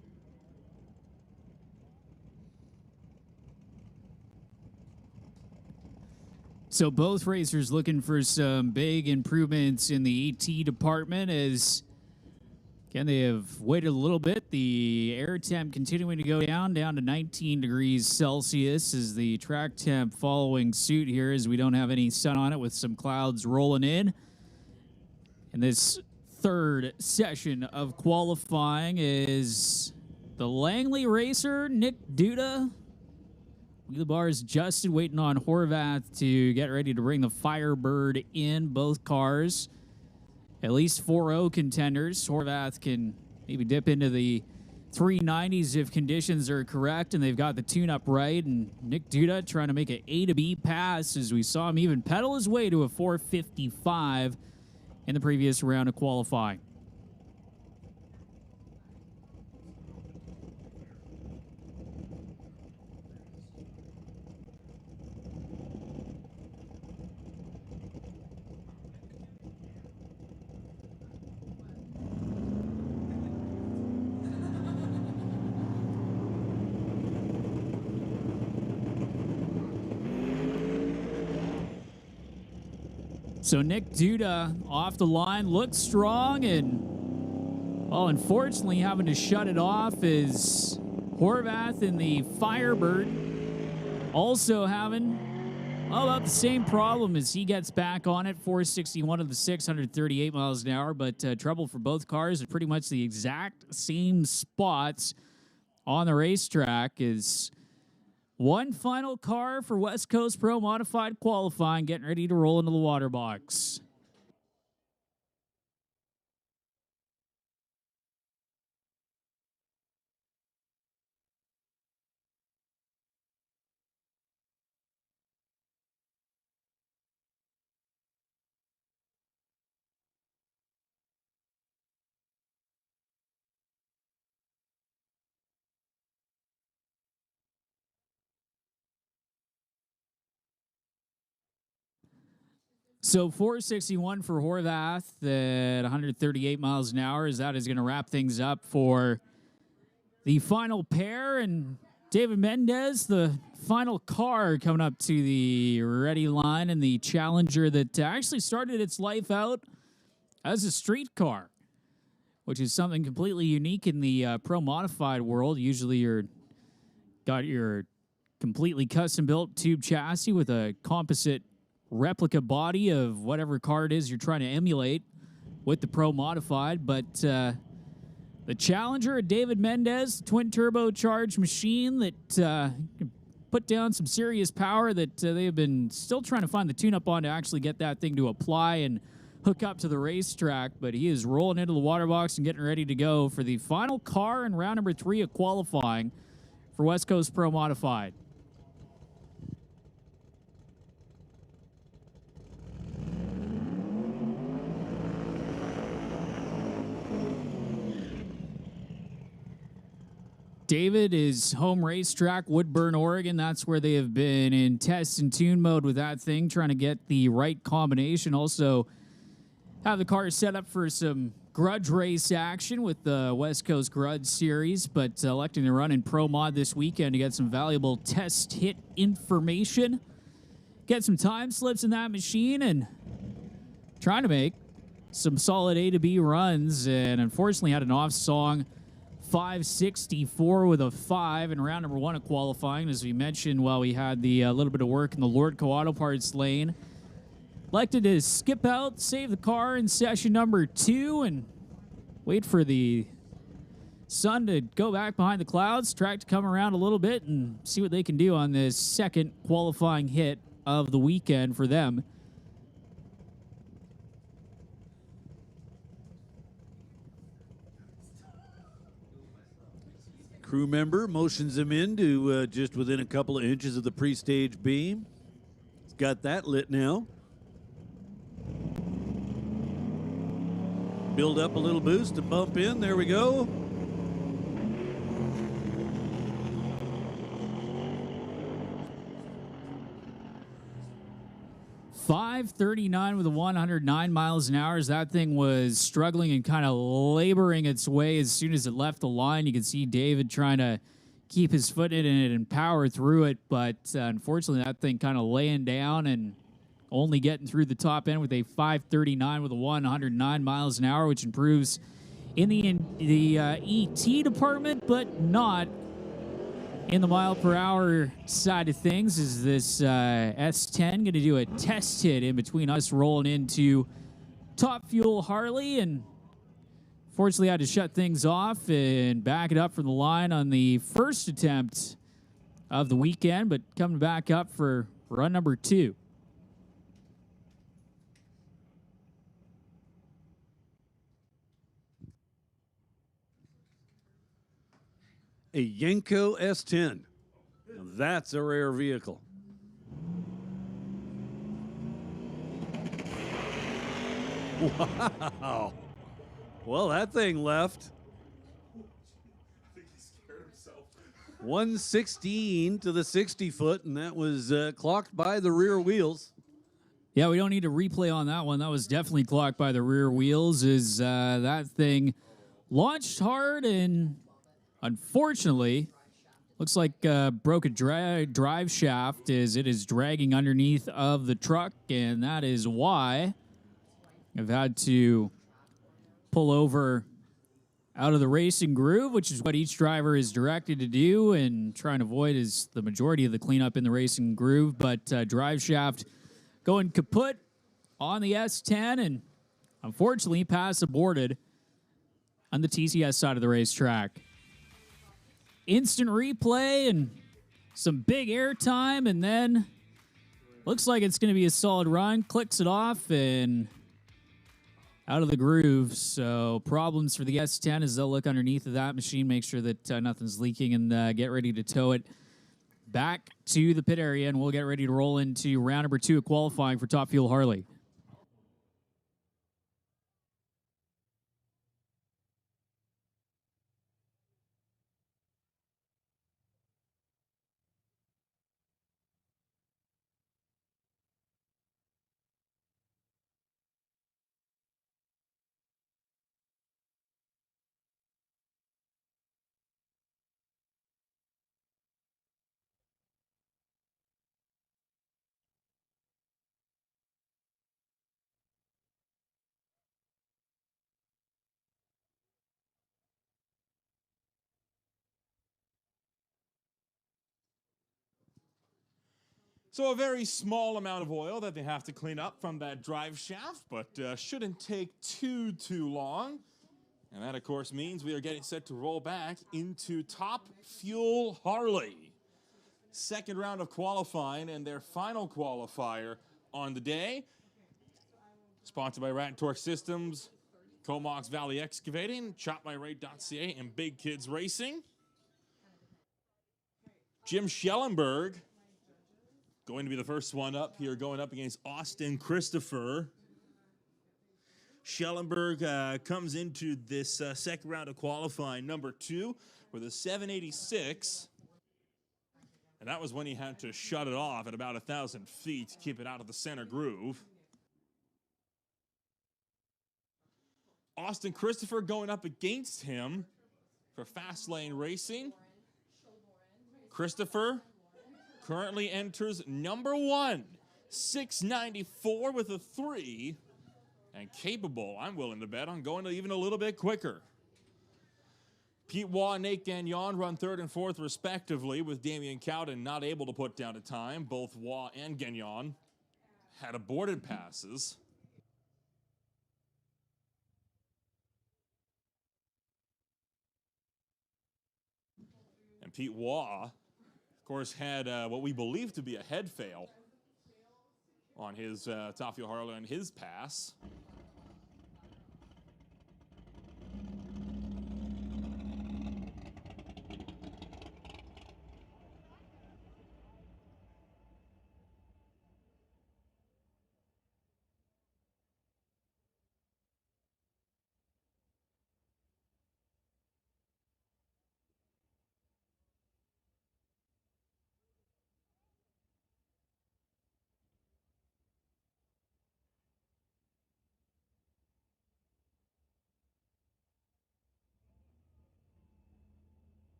So both racers looking for some big improvements in the AT department as, again, they have waited a little bit. The air temp continuing to go down to 19 degrees Celsius is the track temp following suit here as we don't have any sun on it with some clouds rolling in. And this third session of qualifying is the Langley racer, Nick Duda. The bar is adjusted, waiting on Horvath to get ready to bring the Firebird in, both cars. At least 4-0 contenders. Horvath can maybe dip into the 390s if conditions are correct and they've got the tune-up right. And Nick Duda trying to make an A to B pass as we saw him even pedal his way to a 455 in the previous round of qualifying. So Nick Duda off the line, looks strong, and, well, unfortunately having to shut it off is Horvath in the Firebird. Also having about the same problem as he gets back on it, 461 of the 638 miles an hour, but trouble for both cars at pretty much the exact same spots on the racetrack. Is one final car for West Coast Pro Modified qualifying, getting ready to roll into the water box. So 461 for Horvath at 138 miles an hour, as that is going to wrap things up for the final pair. And David Mendez, the final car coming up to the ready line, and the Challenger that actually started its life out as a street car, which is something completely unique in the Pro Modified world. Usually you're got your completely custom-built tube chassis with a composite replica body of whatever car it is you're trying to emulate with the Pro Modified. But the Challenger of David Mendez, twin turbocharged machine that can put down some serious power that they have been still trying to find the tune-up on to actually get that thing to apply and hook up to the racetrack. But he is rolling into the water box and getting ready to go for the final car in round number 3 of qualifying for West Coast Pro Modified. David is home racetrack, Woodburn, Oregon. That's where they have been in test and tune mode with that thing, trying to get the right combination. Also have the car set up for some grudge race action with the West Coast Grudge Series, but electing to run in Pro Mod this weekend to get some valuable test hit information, get some time slips in that machine, and trying to make some solid A to B runs, and unfortunately had an off song 564 with a 5 in round number 1 of qualifying. As we mentioned, while we had the little bit of work in the Lordco Auto Parts lane, elected to skip out, save the car in session number 2, and wait for the sun to go back behind the clouds, track to come around a little bit, and see what they can do on this second qualifying hit of the weekend for them. Crew member motions him into just within a couple of inches of the pre-stage beam. He's got that lit now. Build up a little boost to bump in. There we go. .539 with a 109 miles an hour. As that thing was struggling and kind of laboring its way as soon as it left the line. You can see David trying to keep his foot in it and power through it, but unfortunately that thing kind of laying down and only getting through the top end with a 539 with a 109 miles an hour, which improves in the ET department, but not in the mile per hour side of things. Is this S10 going to do a test hit in between us rolling into top Fuel Harley, and fortunately had to shut things off and back it up from the line on the first attempt of the weekend, but coming back up for run number 2. A Yenko S10. Now that's a rare vehicle. Wow. Well, that thing left. I think he scared himself. 116 to the 60 foot, and that was clocked by the rear wheels. Yeah, we don't need to replay on that one. That was definitely clocked by the rear wheels. Is that thing launched hard and unfortunately looks like broke a drive shaft as it is dragging underneath of the truck, and that is why I've had to pull over out of the racing groove, which is what each driver is directed to do, and try and avoid is the majority of the cleanup in the racing groove. But drive shaft going kaput on the S10, and unfortunately pass aborted on the TCS side of the racetrack. Instant replay and some big airtime, and then looks like it's going to be a solid run. Clicks it off and out of the groove. So problems for the S10 as they'll look underneath of that machine, make sure that nothing's leaking, and get ready to tow it back to the pit area, and we'll get ready to roll into round number 2 of qualifying for Top Fuel Harley. So a very small amount of oil that they have to clean up from that drive shaft, but shouldn't take too long. And that, of course, means we are getting set to roll back into Top Fuel Harley. Second round of qualifying and their final qualifier on the day. Sponsored by Rat and Torque Systems, Comox Valley Excavating, ChopMyRate.ca, and Big Kids Racing. Jim Schellenberg going to be the first one up here, going up against Austin Christopher. Schellenberg comes into this second round of qualifying number 2 with a 786. And that was when he had to shut it off at about 1,000 feet to keep it out of the center groove. Austin Christopher going up against him for Fast Lane Racing. Christopher currently enters number 1, 694 with a 3. and capable, I'm willing to bet, on going even a little bit quicker. Pete Waugh and Nate Gagnon run third and fourth respectively, with Damian Cowden not able to put down a time. Both Waugh and Gagnon had aborted passes. And Pete Waugh, of course, had what we believe to be a head fail on his top Fuel Harley on his pass.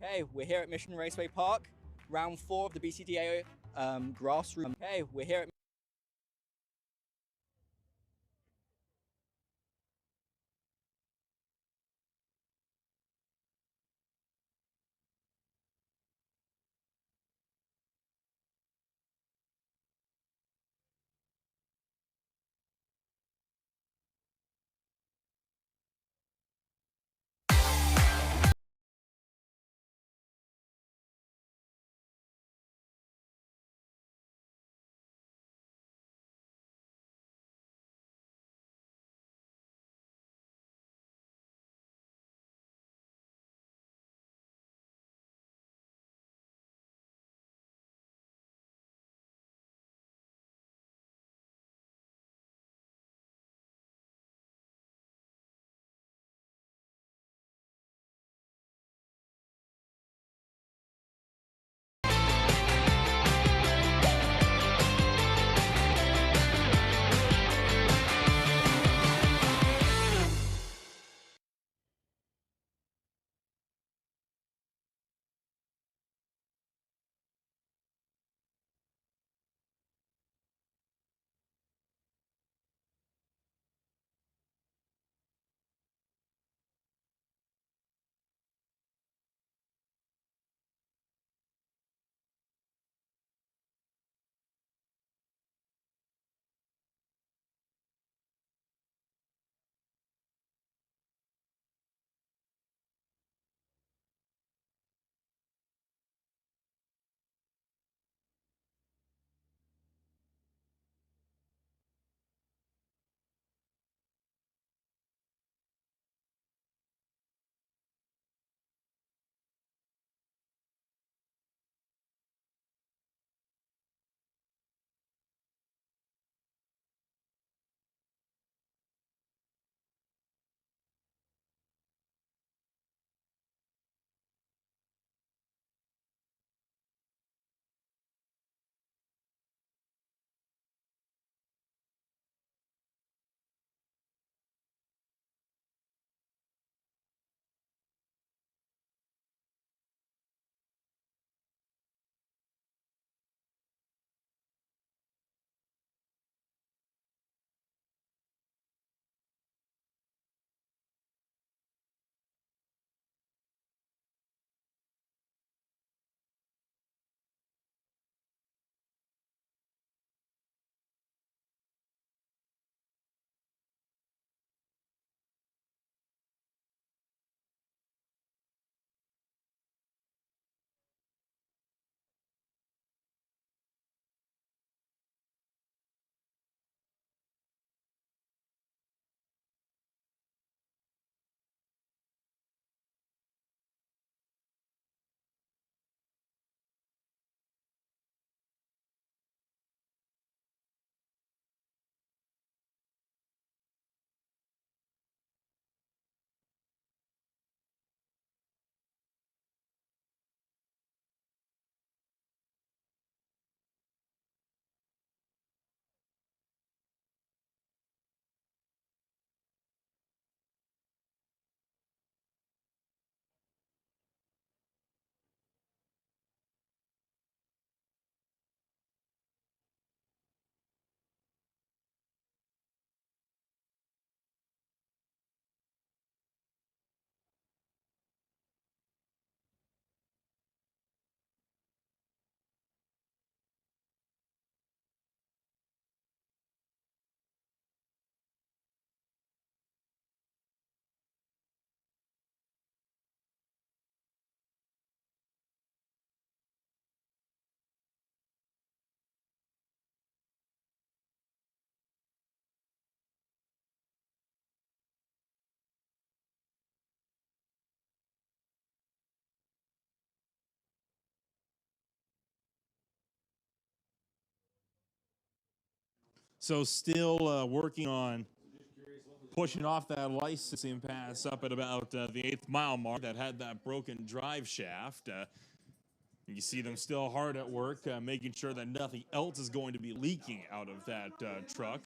Okay, we're here at Mission Raceway Park, round 4 of the BCDA grassroots. Okay, we're here at So still working on pushing off that licensing pass up at about the 8th mile mark that had that broken drive shaft. You see them still hard at work, making sure that nothing else is going to be leaking out of that truck.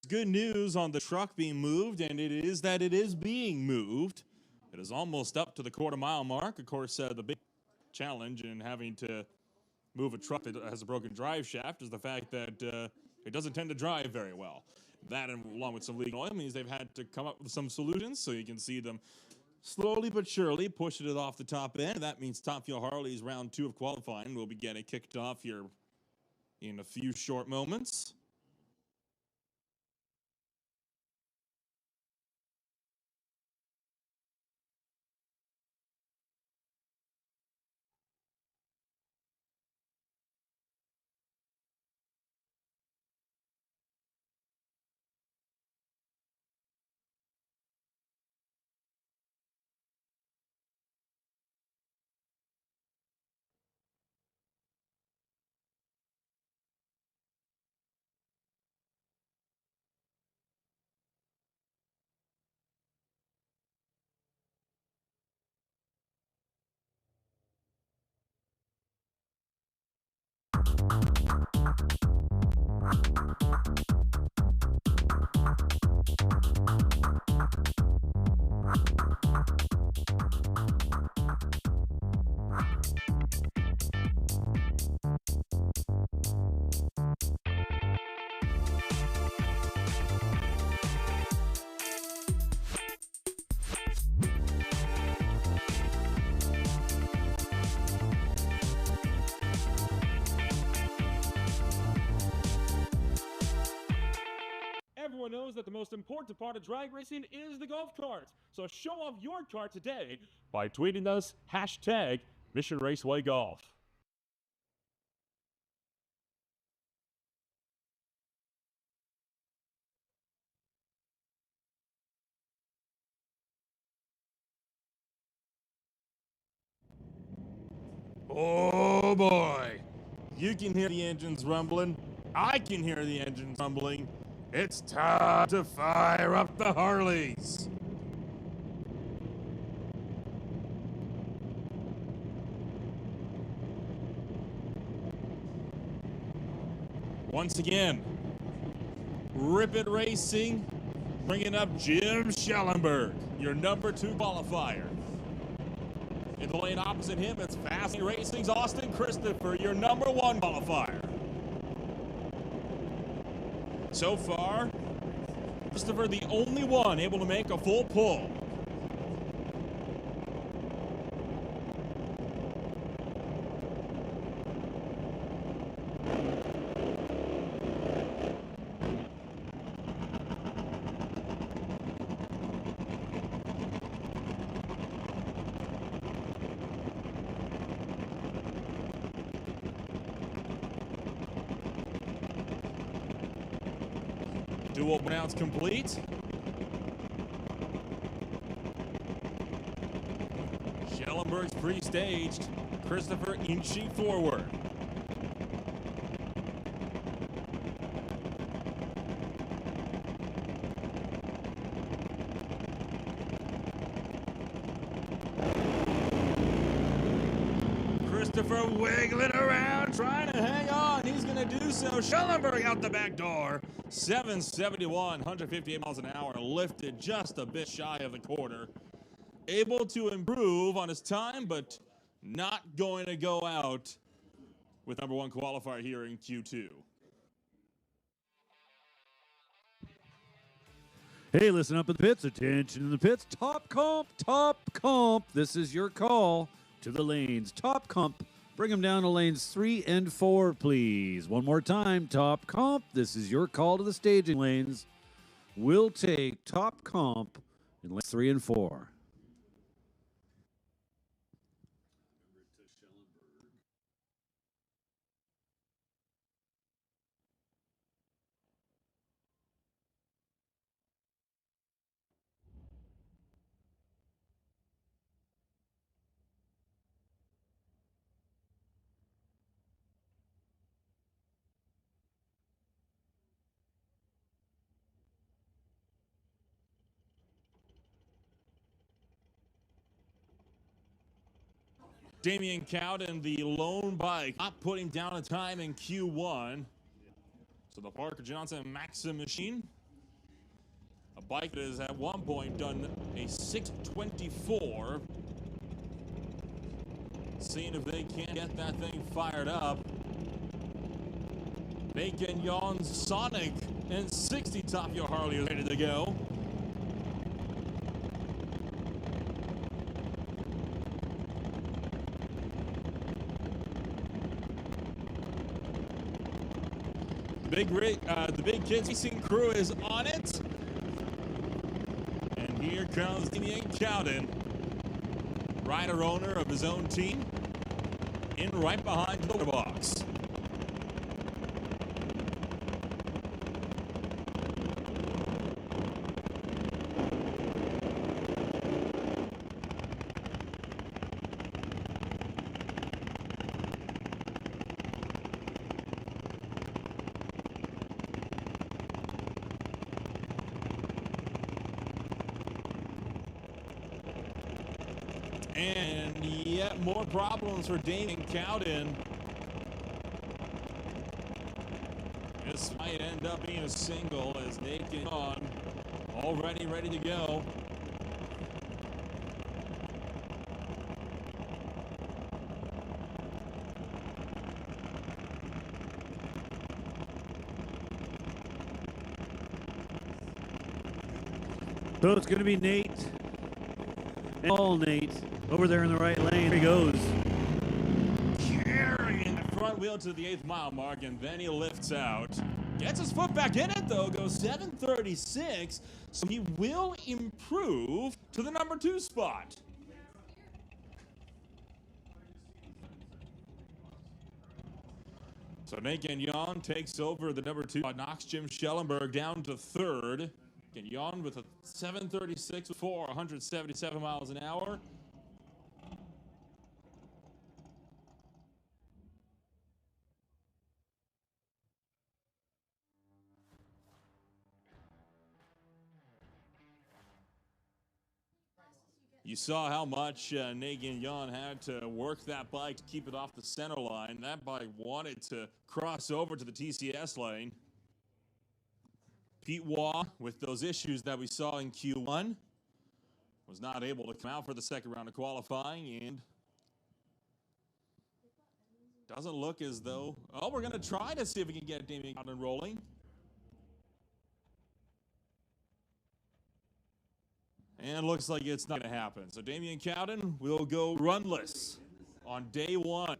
Good news on the truck being moved, and it is that it is being moved. It is almost up to the quarter-mile mark. Of course, the big challenge in having to move a truck that has a broken drive shaft is the fact that it doesn't tend to drive very well. That, and along with some leaking oil, means they've had to come up with some solutions, so you can see them slowly but surely pushing it off the top end. That means Top Fuel Harley's round 2 of qualifying will be getting kicked off here in a few short moments. Everyone knows that the most important part of drag racing is the golf carts. So show off your cart today by tweeting us hashtag Mission Raceway Golf. Oh boy. You can hear the engines rumbling. I can hear the engines rumbling. It's time to fire up the Harleys. Once again, Rip It Racing bringing up Jim Schellenberg, your number 2 qualifier. In the lane opposite him, it's Fast Racing's Austin Christopher, your number 1 qualifier. So far, Christopher the only one able to make a full pull. Dual burnouts complete. Schellenberg's pre-staged. Christopher inching forward. Christopher wiggling around, trying to hang on. He's going to do so. Schellenberg out the back door. 771, 158 miles an hour, lifted just a bit shy of the quarter. Able to improve on his time, but not going to go out with number 1 qualifier here in Q2. Hey, listen up in the pits. Attention in the pits. Top comp, top comp. This is your call to the lanes. Top comp. Bring them down to lanes 3 and 4, please. One more time, top comp. This is your call to the staging lanes. We'll take top comp in lanes 3 and 4. Damian Cowden, the lone bike, not putting down a time in Q1. So the Parker Johnson Maxim machine, a bike that has at one point done a 624. Seeing if they can get that thing fired up. Bacon Yawn's Sonic and 60 Top Fuel Harley is ready to go. The Big Kids Racing crew is on it. And here comes Damian Cowden, rider owner of his own team, in right behind the box. And yet more problems for Damian Cowden. This might end up being a single as Nate gets on, already ready to go. So it's going to be Nate. And all Nate over there in the right lane. Here he goes. Carrying the front wheel to the 8th mile mark, and then he lifts out. Gets his foot back in it, though. Goes 7:36, so he will improve to the number 2 spot. So Nate Gagnon takes over the number 2 spot. Knox Jim Schellenberg down to 3rd. Gagnon with a 7:36 for 177 miles an hour. You saw how much Nate Gagnon had to work that bike to keep it off the center line. That bike wanted to cross over to the TCS lane. Pete Waugh, with those issues that we saw in Q1, was not able to come out for the second round of qualifying, and doesn't look as though... Oh, we're going to try to see if we can get Damian Cowden rolling. And looks like it's not going to happen. So Damian Cowden will go runless on day 1.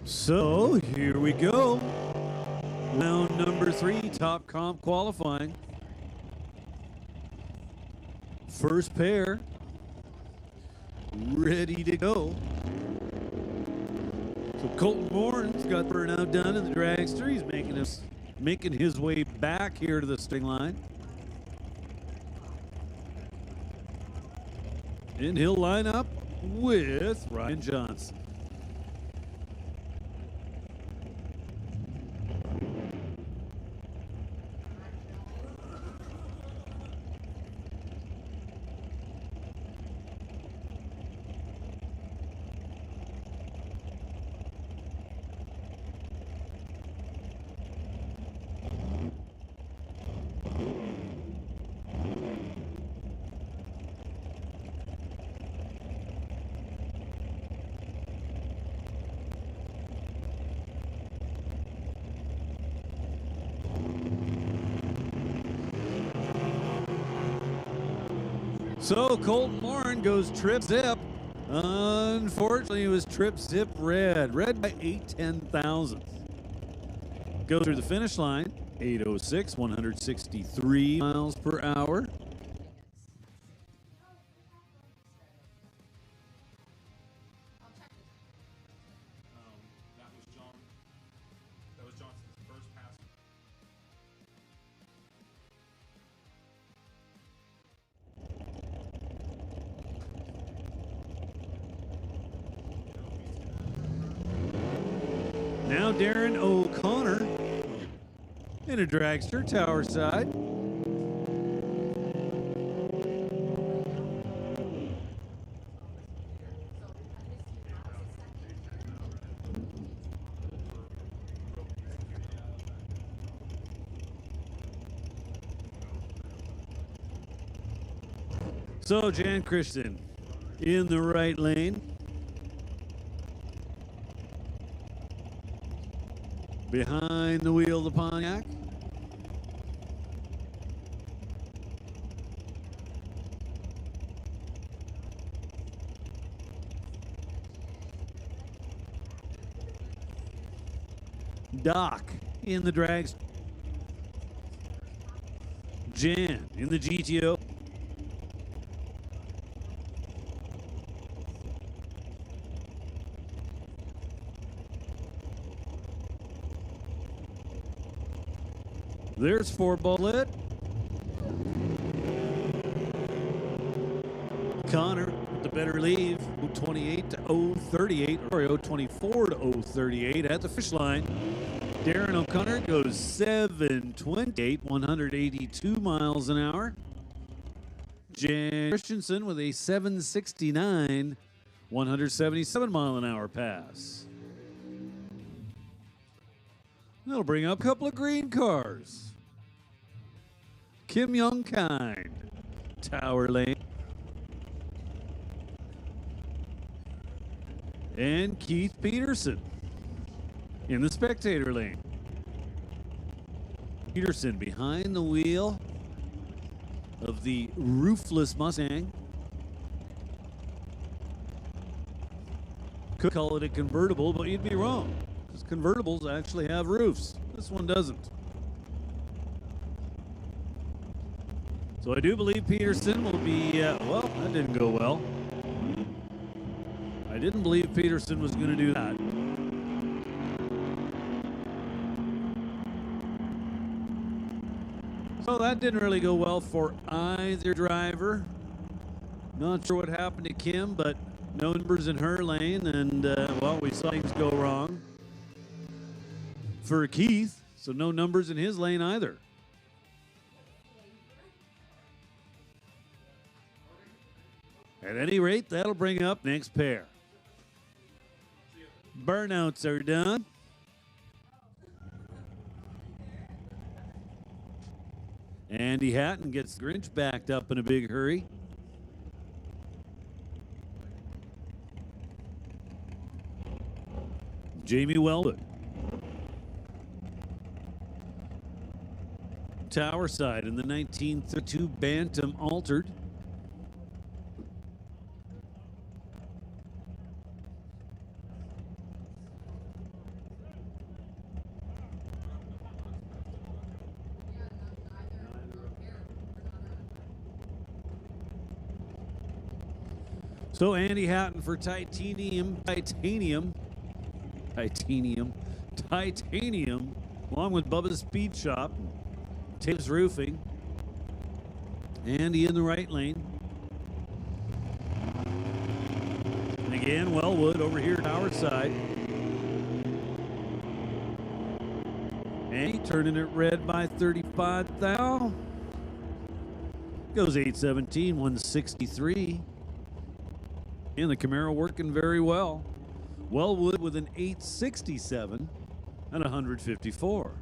So here we go. Round number 3, top comp qualifying. First pair ready to go. So Colton Morin's got burnout done in the dragster. He's making his way back here to the string line. And he'll line up with Ryan Johnson. So Colton Morin goes trip zip. Unfortunately, it was trip zip red. Red by 8/10,000. Goes through the finish line. 8:06, 163 miles per hour. That was Johnson's first pass. Now Darren O'Connor in a dragster, tower side. So Jan Christian in the right lane. Behind the wheel, the Pontiac. Doc in the drags. Jan in the GTO. There's 4 bullet. Connor with the better leave. 028 to 038, or 024 to 038 at the fish line. Darren O'Connor goes 728, 182 miles an hour. Jan Christensen with a 769, 177 mile an hour pass. That'll bring up a couple of green cars. Kim Young-kind, Tower Lane. And Keith Peterson in the spectator lane. Peterson behind the wheel of the roofless Mustang. Could call it a convertible, but you'd be wrong, because convertibles actually have roofs. This one doesn't. So I do believe Peterson will be, well, that didn't go well. I didn't believe Peterson was going to do that. So that didn't really go well for either driver. Not sure what happened to Kim, but no numbers in her lane, and, well, we saw things go wrong for Keith, so no numbers in his lane either. At any rate, that'll bring up next pair. Burnouts are done. Andy Hatton gets Grinch backed up in a big hurry. Jamie Wellwood. Tower side in the 1932 Bantam Altered. So Andy Hatton for titanium, along with Bubba's Speed Shop, Taylor's Roofing. Andy in the right lane. And again, Wellwood over here at our side. Andy turning it red by 35 thou. Goes 817, 163. And the Camaro working very well. Wellwood with an 867 and 154.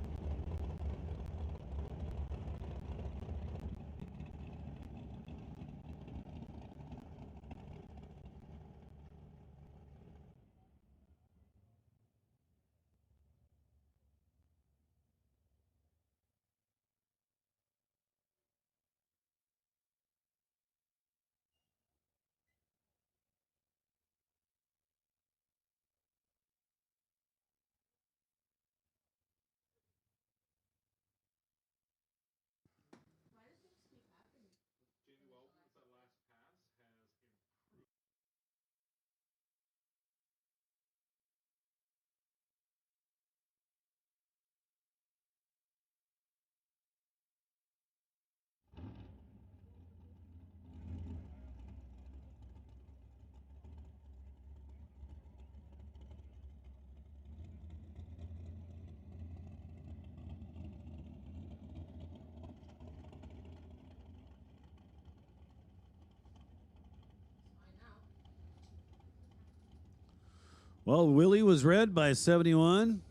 Well, Willie was red by 71.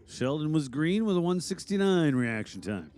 Sheldon was green with a 169 reaction time.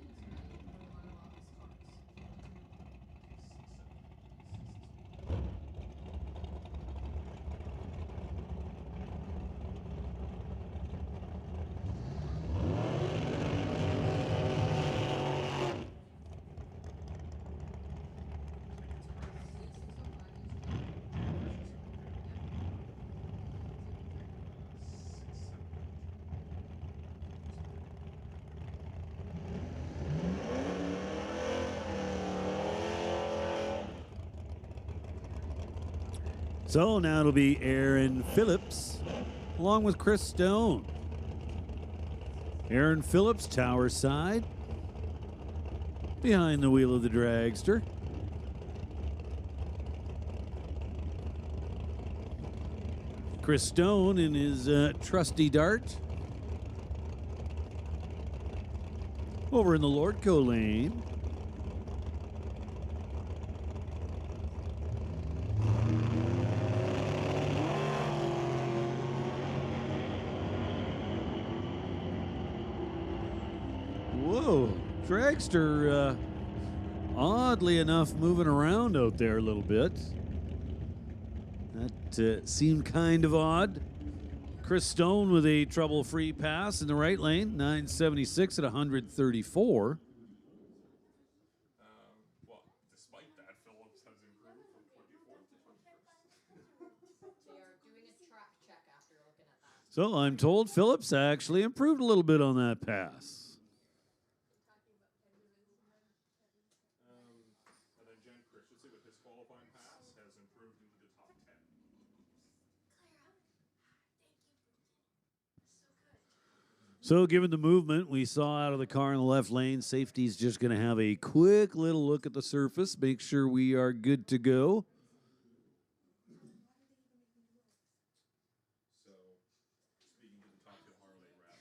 So now it'll be Aaron Phillips along with Chris Stone. Aaron Phillips, tower side, behind the wheel of the dragster. Chris Stone in his trusty dart. Over in the Lordco lane. Whoa, dragster, oddly enough, moving around out there a little bit. That seemed kind of odd. Chris Stone with a trouble-free pass in the right lane, 976 at 134. Well, despite that, Phillips has improved from 24th to 21st. They are doing a track check after looking at that. So I'm told Phillips actually improved a little bit on that pass. And then Jen Christensen with his qualifying pass has improved into the top 10. So given the movement we saw out of the car in the left lane, safety's just going to have a quick little look at the surface, make sure we are good to go. So, speaking to the top Fuel Harley rep.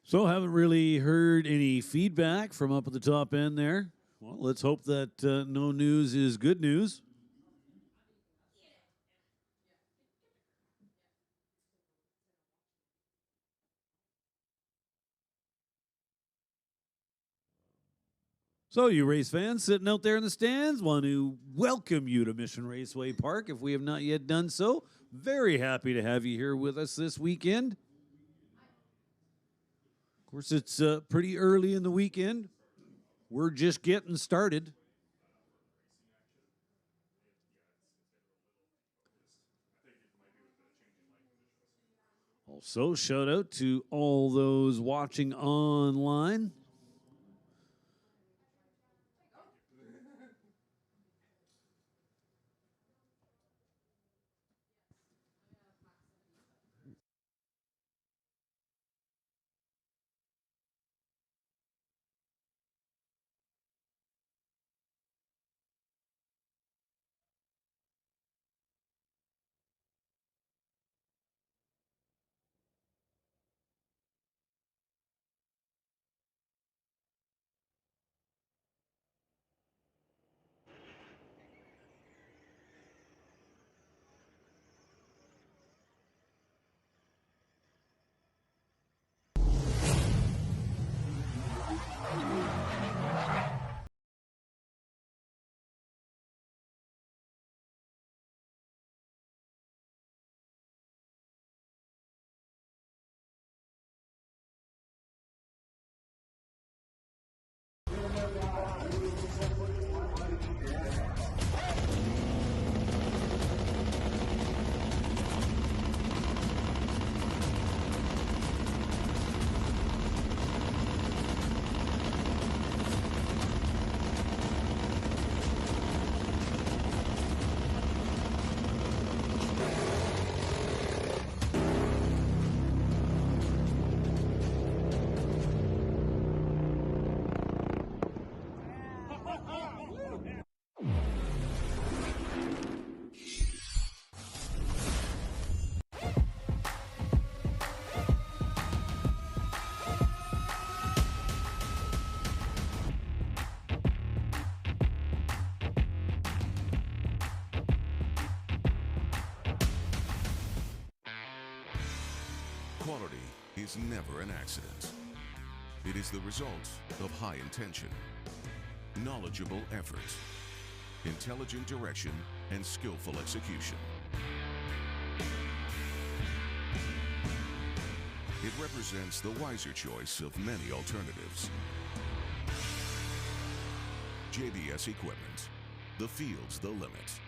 So haven't really heard any feedback from up at the top end there. Well, let's hope that no news is good news. So you race fans sitting out there in the stands, want to welcome you to Mission Raceway Park if we have not yet done so. Very happy to have you here with us this weekend. Of course, it's pretty early in the weekend. We're just getting started. Also, shout out to all those watching online. is never an accident. It is the result of high intention, knowledgeable effort, intelligent direction, and skillful execution. It represents the wiser choice of many alternatives. JBS Equipment. The field's the limit.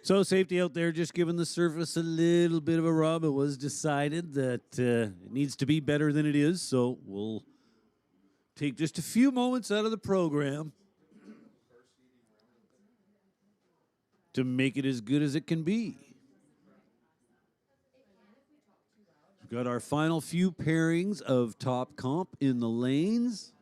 So safety out there, just giving the surface a little bit of a rub. It was decided that it needs to be better than it is, so we'll take just a few moments out of the program to make it as good as it can be. We've got our final few pairings of top comp in the lanes.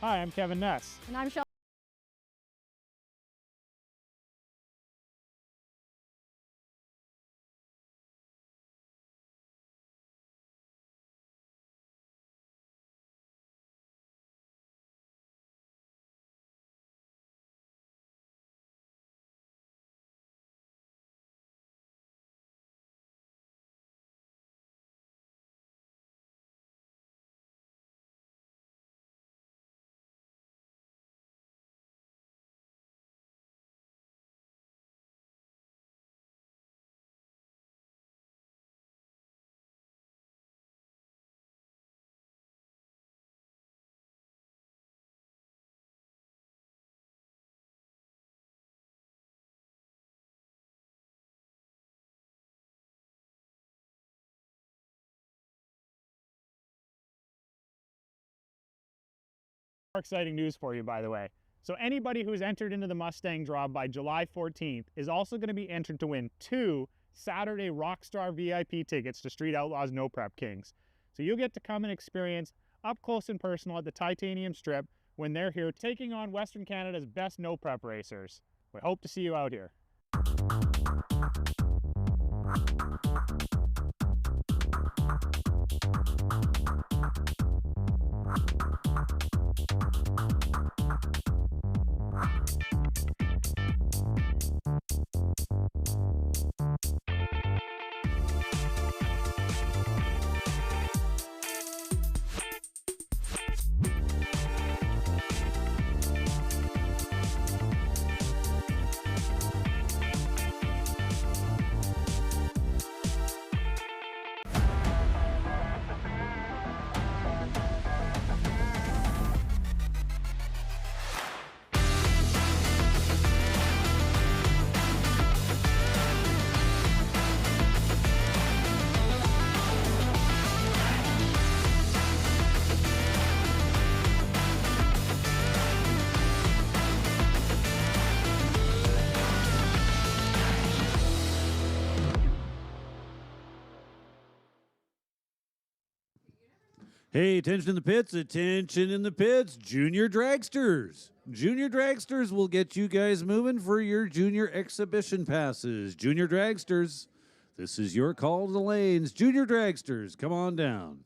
Hi, I'm Kevin Ness. And I'm Sean. Exciting news for you, by the way. So anybody who's entered into the Mustang draw by July 14th is also going to be entered to win 2 Saturday Rockstar VIP tickets to Street Outlaws No Prep Kings. So you'll get to come and experience up close and personal at the Titanium Strip when they're here taking on Western Canada's best no prep racers. We hope to see you out here. Hey, attention in the pits, attention in the pits, junior dragsters. Junior dragsters will get you guys moving for your junior exhibition passes. Junior dragsters, this is your call to the lanes. Junior dragsters, come on down.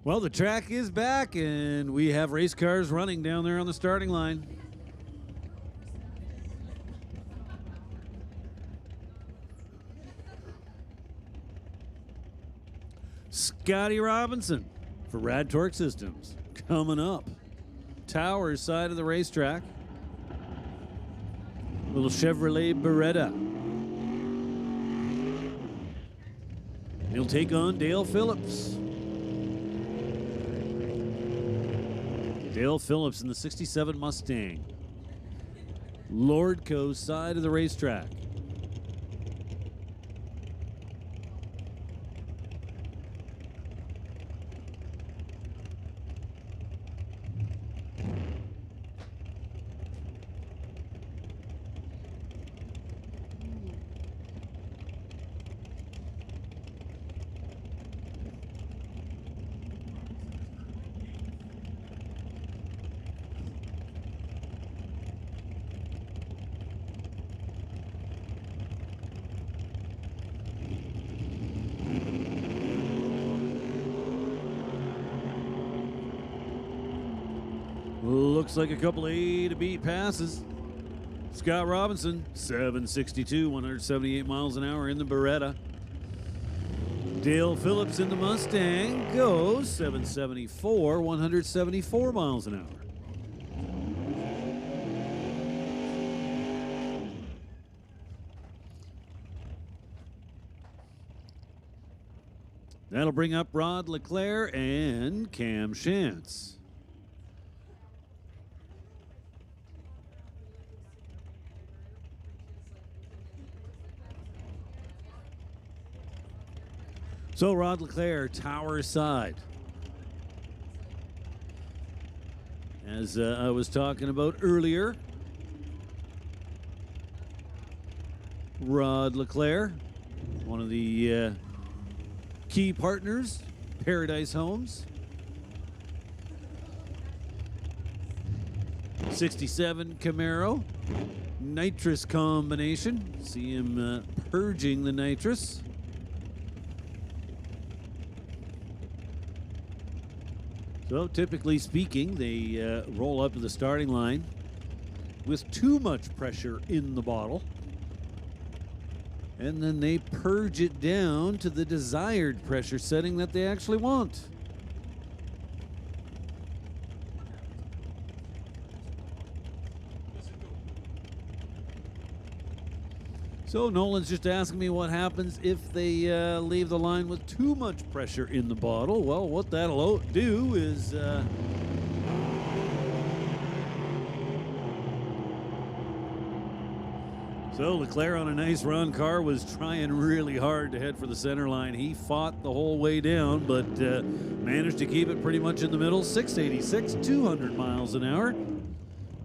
Well, the track is back, and we have race cars running down there on the starting line. Scotty Robinson for Rad Torque Systems coming up. Towers side of the racetrack. Little Chevrolet Beretta. He'll take on Dale Phillips. Dale Phillips in the 67 Mustang. Lordco's side of the racetrack. Looks like a couple of A to beat passes. Scott Robinson, 762, 178 miles an hour in the Beretta. Dale Phillips in the Mustang goes 774, 174 miles an hour. That'll bring up Rod Leclerc and Cam Shantz. So Rod Leclerc, tower side. As I was talking about earlier, Rod Leclerc, one of the key partners, Paradise Homes. 67 Camaro, nitrous combination. See him purging the nitrous. So typically speaking, they roll up to the starting line with too much pressure in the bottle. And then they purge it down to the desired pressure setting that they actually want. So Nolan's just asking me what happens if they leave the line with too much pressure in the bottle. Well, what that'll do is so Leclerc on a nice run. Car was trying really hard to head for the center line. He fought the whole way down, but managed to keep it pretty much in the middle. 686, 200 miles an hour.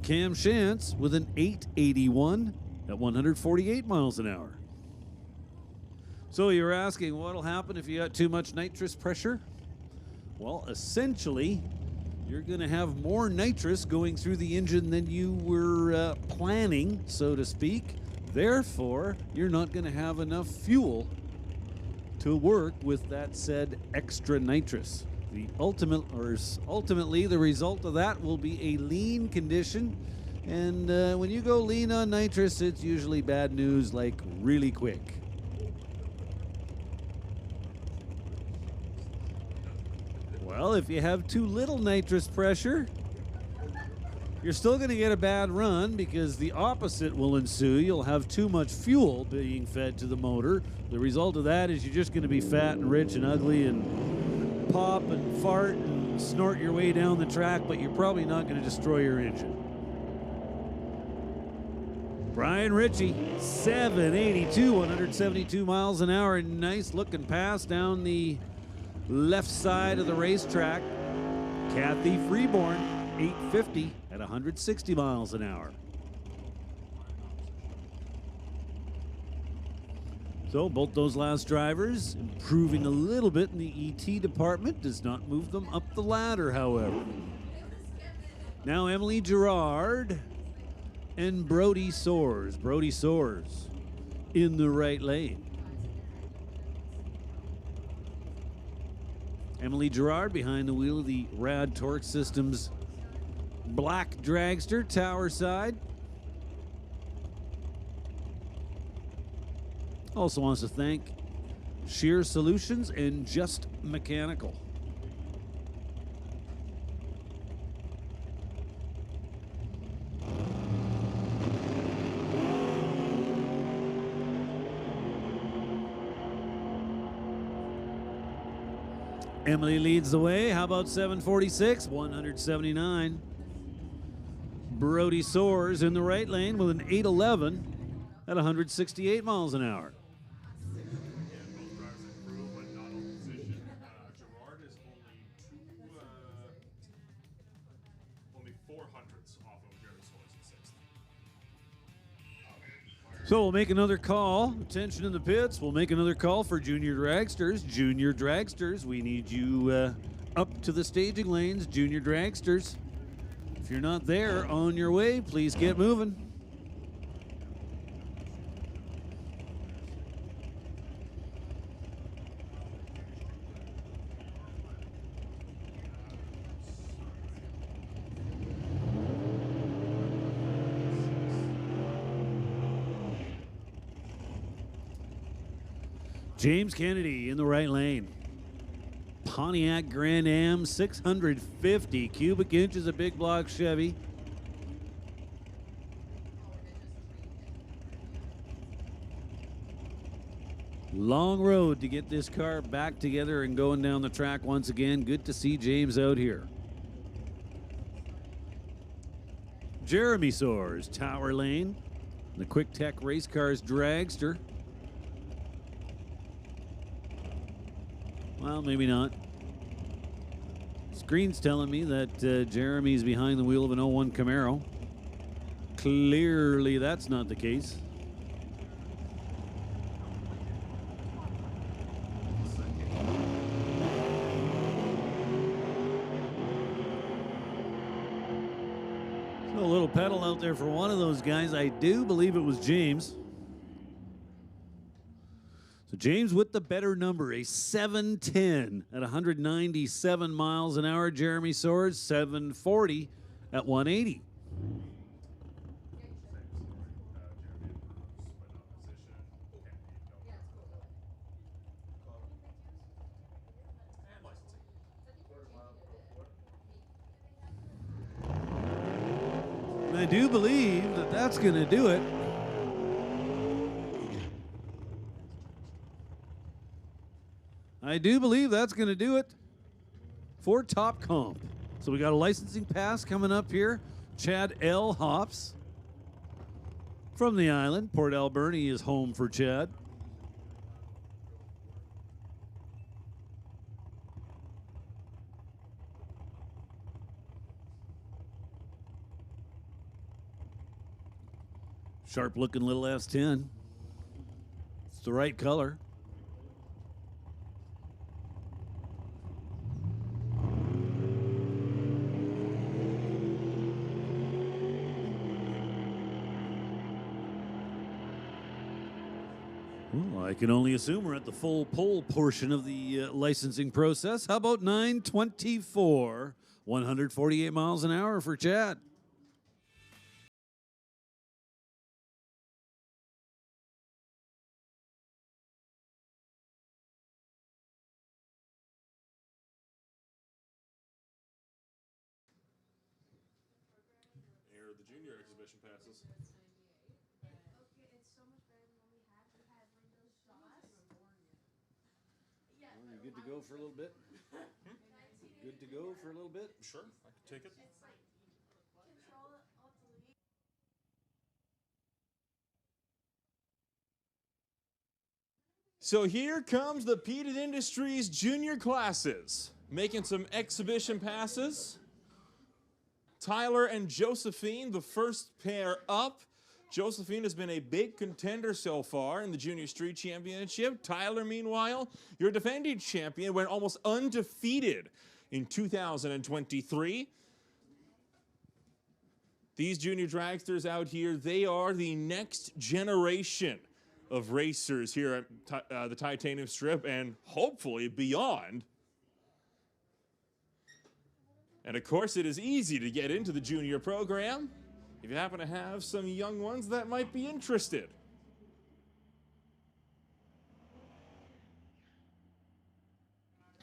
Cam Shantz with an 881 at 148 miles an hour. So you're asking what'll happen if you got too much nitrous pressure? Well, essentially, you're going to have more nitrous going through the engine than you were planning, so to speak. Therefore, you're not going to have enough fuel to work with that said extra nitrous. Ultimately, the result of that will be a lean condition. And when you go lean on nitrous, it's usually bad news, like really quick. Well, if you have too little nitrous pressure, you're still going to get a bad run because the opposite will ensue. You'll have too much fuel being fed to the motor. The result of that is you're just going to be fat and rich and ugly and pop and fart and snort your way down the track, but you're probably not going to destroy your engine. Brian Ritchie, 782, 172 miles an hour. Nice looking pass down the left side of the racetrack. Kathy Freeborn, 850 at 160 miles an hour. So both those last drivers improving a little bit in the ET department. Does not move them up the ladder, however. Now Emily Gerard and Brody Soares. Brody Soares in the right lane. Emily Gerard behind the wheel of the Rad Torque Systems black dragster, tower side. Also wants to thank Shear Solutions and Just Mechanical. Emily leads the way. How about 746, 179. Brody soars in the right lane with an 811 at 168 miles an hour. So we'll make another call. Attention in the pits. We'll make another call for junior dragsters. Junior dragsters, we need you up to the staging lanes. Junior dragsters, if you're not there, on your way, please get moving. James Kennedy in the right lane. Pontiac Grand Am, 650 cubic inches of big block Chevy. Long road to get this car back together and going down the track once again. Good to see James out here. Jeremy Soares, Tower Lane. The Quick Tech Race Cars dragster. Well, maybe not. Screen's telling me that Jeremy's behind the wheel of an 01 Camaro. Clearly that's not the case. So a little pedal out there for one of those guys. I do believe it was James. So James with the better number, a 710 at 197 miles an hour. Jeremy Soares, 740 at 180. And I do believe that that's going to do it. I do believe that's going to do it for Top Comp. So we got a licensing pass coming up here. Chad L. Hops from the island. Port Alberni is home for Chad. Sharp looking little S10. It's the right color. Well, I can only assume we're at the full pull portion of the licensing process. How about 924, 148 miles an hour for Chad? Here are the junior exhibition passes. You good to go for a little bit? Good to go for a little bit? Sure, I can take it. So here comes the Peated Industries junior classes, making some exhibition passes. Tyler and Josephine, the first pair up. Josephine has been a big contender so far in the Junior Street Championship. Tyler, meanwhile, your defending champion, went almost undefeated in 2023. These junior dragsters out here, they are the next generation of racers here at the Titanium Strip and hopefully beyond. And of course, it is easy to get into the junior program if you happen to have some young ones that might be interested.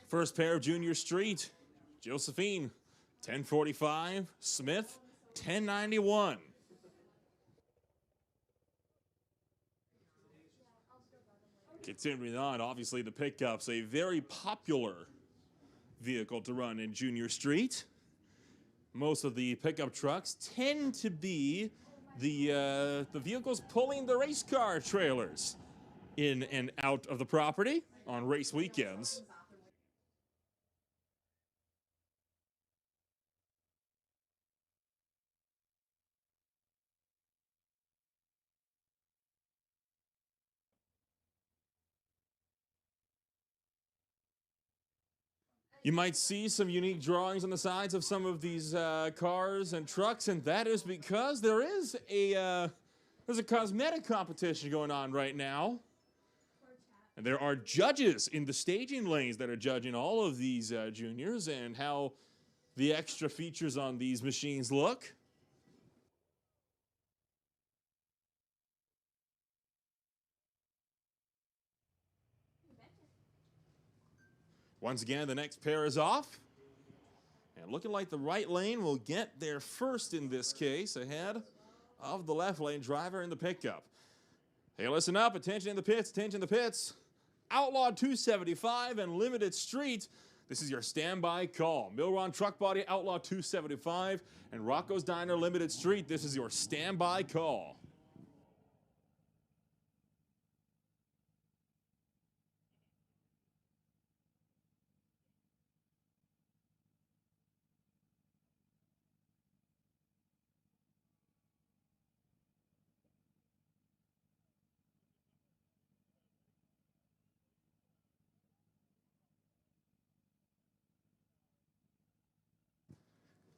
First pair of junior street, Josephine, 1045, Smith, 1091. Continuing on, obviously the pickup's a very popular vehicle to run in junior street. Most of the pickup trucks tend to be the vehicles pulling the race car trailers in and out of the property on race weekends. You might see some unique drawings on the sides of some of these cars and trucks, and that is because there's a cosmetic competition going on right now. And there are judges in the staging lanes that are judging all of these juniors and how the extra features on these machines look. Once again, the next pair is off. And looking like the right lane will get there first in this case, ahead of the left lane driver in the pickup. Hey, listen up. Attention in the pits. Attention in the pits. Outlaw 275 and Limited Street. This is your standby call. Milron Truck Body, Outlaw 275, and Rocco's Diner, Limited Street. This is your standby call.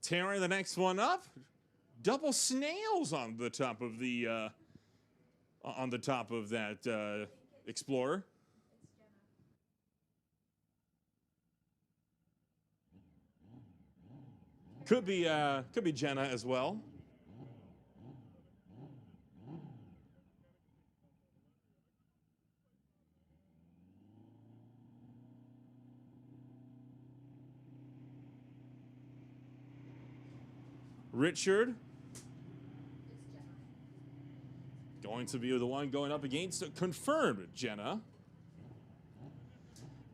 Tearing the next one up, double snails on the top of the that Explorer. Could be Jenna as well. Richard going to be the one going up against confirmed Jenna.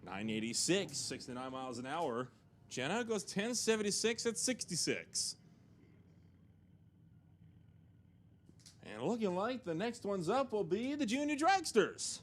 986, 69 miles an hour. Jenna goes 1076 at 66. And looking like the next ones up will be the Junior Dragsters.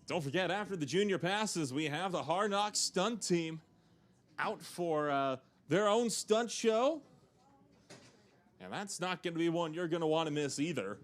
Don't forget, after the junior passes, we have the Hard Knox Stunt team out for their own stunt show. And that's not going to be one you're going to want to miss either.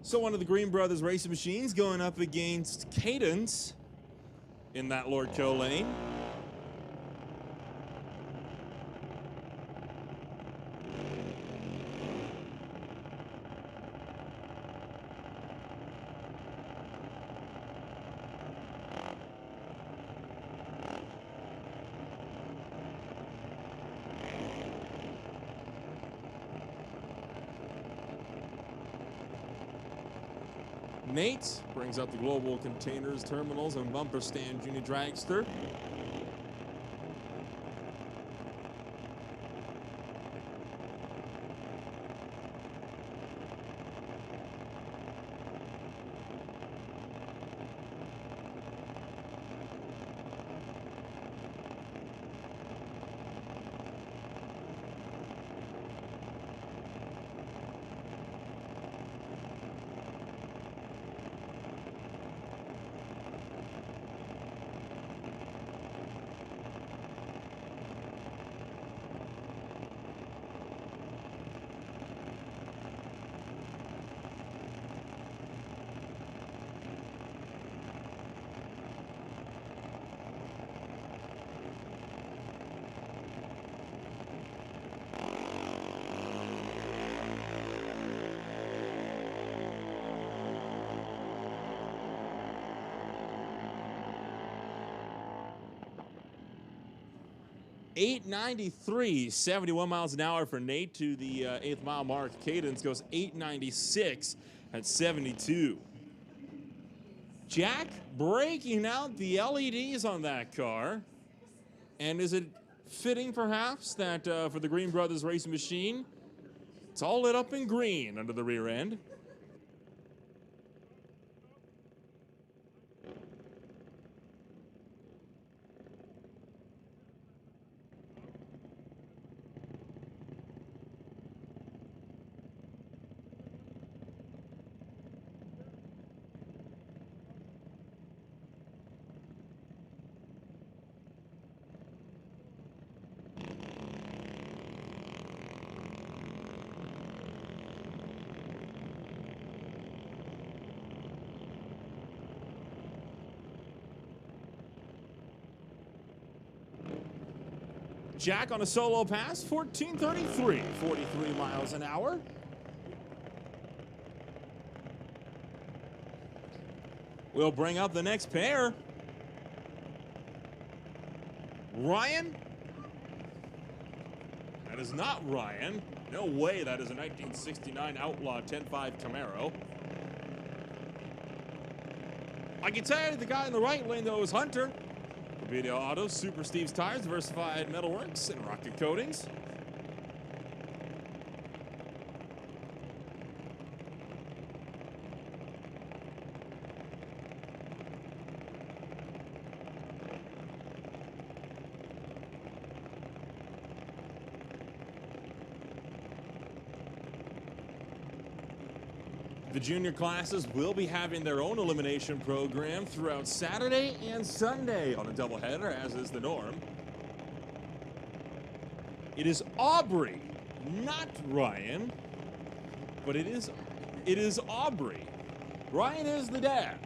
So one of the Green Brothers racing machines going up against Cadence. in that Lord Co lane. Nate brings up the global containers, terminals, and bumper stand junior dragster. .893, 71 miles an hour for Nate to the 8th mile mark. Cadence goes 896 at 72. Jack breaking out the LEDs on that car. And is it fitting, perhaps, that for the Green Brothers racing machine, it's all lit up in green under the rear end? Jack on a solo pass, 1433, 43 miles an hour. We'll bring up the next pair. Ryan? That is not Ryan. No way that is a 1969 Outlaw 10.5 Camaro. I can tell you the guy in the right lane, though, is Hunter. Video Auto, Super Steve's Tires, Diversified Metalworks, and Rocket Coatings. The junior classes will be having their own elimination program throughout Saturday and Sunday on a doubleheader, as is the norm. It is Aubrey, not Ryan, but it is Aubrey. Ryan is the dad.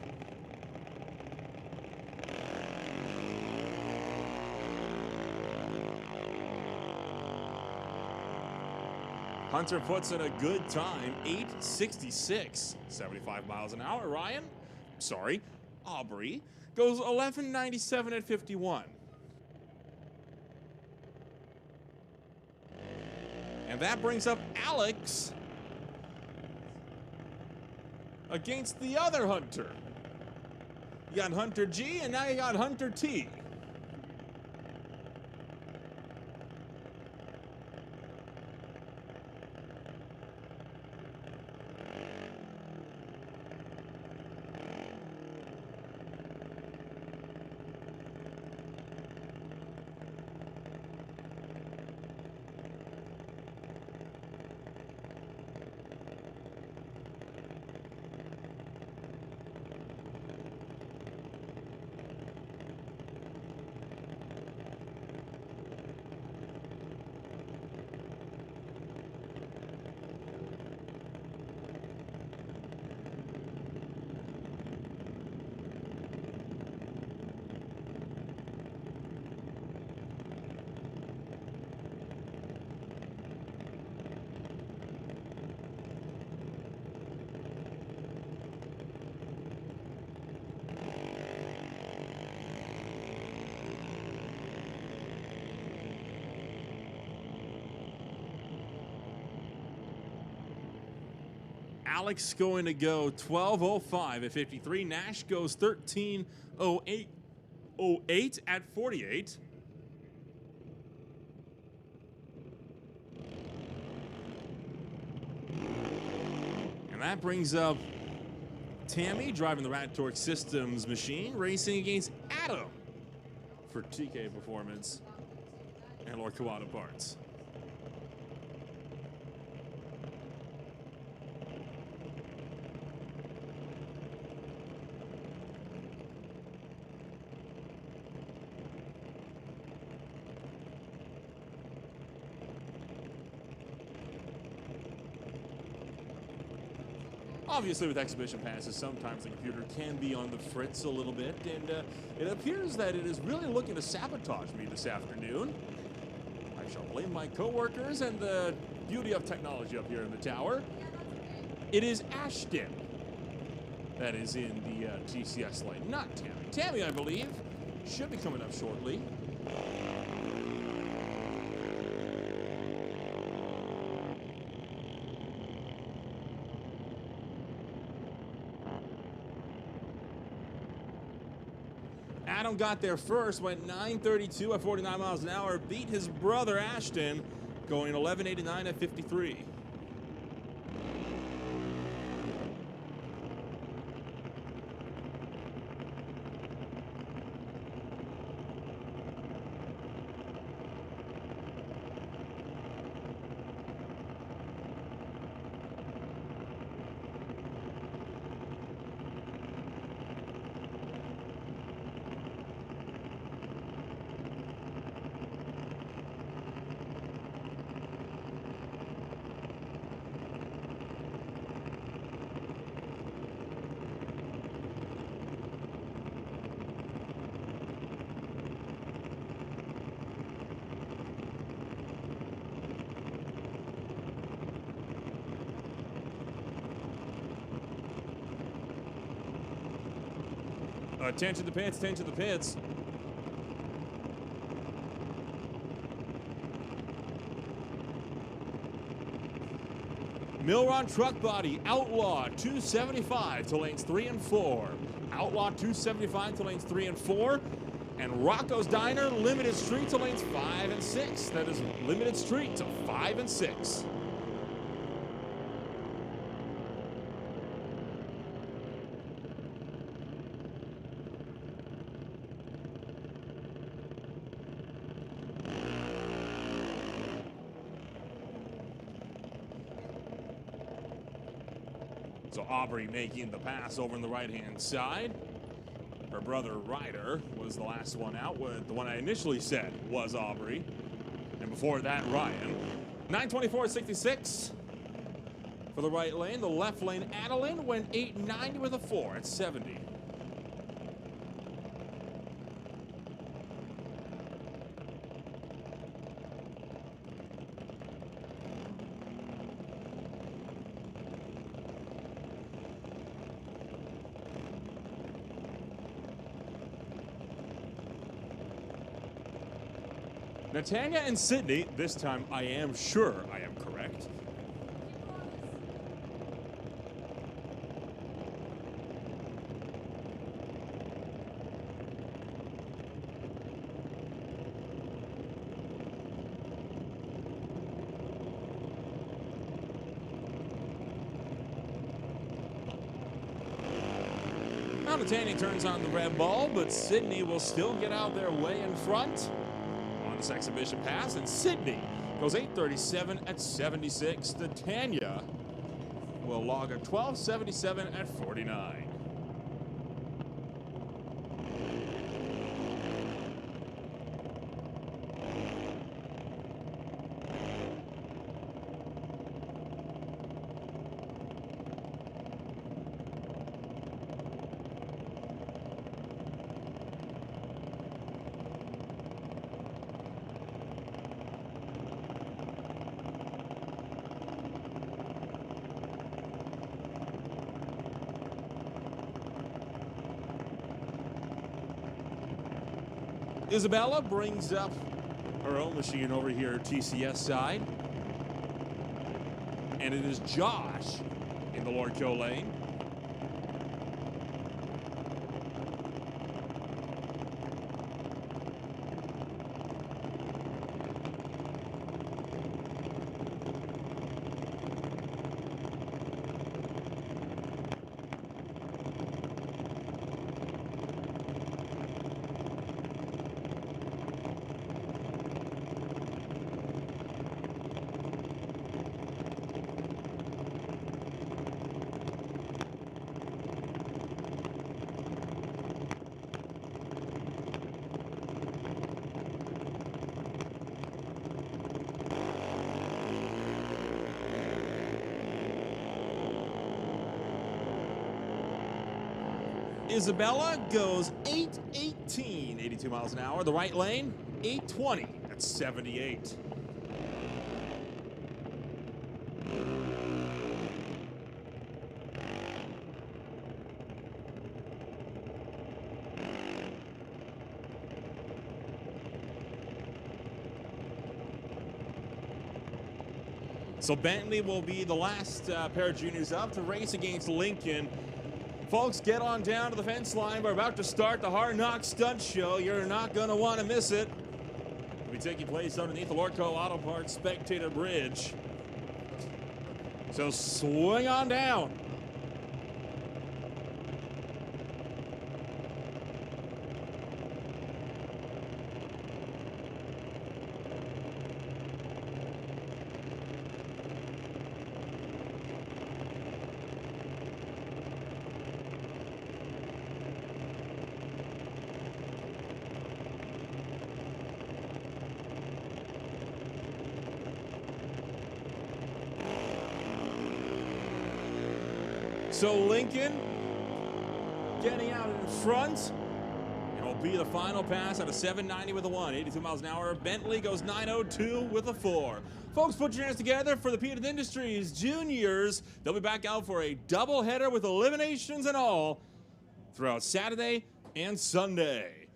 Hunter puts in a good time, 866, 75 miles an hour. Aubrey, goes 1197 at 51. And that brings up Alex against the other Hunter. You got Hunter G, and now you got Hunter T. Alex going to go 12:05 at 53. Nash goes 13:08 at 48. And that brings up Tammy driving the Rat Torque Systems machine, racing against Adam for TK Performance and Lord Auto Parts. Obviously, with exhibition passes, sometimes the computer can be on the fritz a little bit, and it appears that it is really looking to sabotage me this afternoon. I shall blame my coworkers and the beauty of technology up here in the tower. It is Ashton that is in the TCS lane, not Tammy. Tammy, I believe, should be coming up shortly. Adam got there first, went 9:32 at 49 miles an hour, beat his brother Ashton, going 11:89 at 53. Attention to the pits, attention to the pits. Milron Truck Body, Outlaw 275 to lanes 3 and 4. Outlaw 275 to lanes 3 and 4. And Rocco's Diner, Limited Street to lanes 5 and 6. That is Limited Street to 5 and 6. So Aubrey making the pass over on the right-hand side. Her brother Ryder was the last one out. The one I initially said was Aubrey. And before that, Ryan. 9:24.66 for the right lane. The left lane, Adeline, went 8:90 with a 4 at 70. Natanya and Sydney, this time I am sure I am correct. Now Natanya turns on the red ball, but Sydney will still get out there way in front. This exhibition pass, and Sydney goes 8:37 at 76. Titania will log a 12:77 at 49. Isabella brings up her own machine over here, TCS side. And it is Josh in the Lordco lane. Isabella goes 818, 82 miles an hour. The right lane, 820 at 78. So Bentley will be the last pair of juniors up to race against Lincoln. Folks, get on down to the fence line. We're about to start the Hard Knox Stunt Show. You're not going to want to miss it. It'll be taking place underneath the Lordco Auto Parts Spectator Bridge. So swing on down. So Lincoln getting out in front. It'll be the final pass at a 790 with a 1, 82 miles an hour. Bentley goes 902 with a 4. Folks, put your hands together for the Peanut Industries Juniors. They'll be back out for a doubleheader with eliminations and all throughout Saturday and Sunday.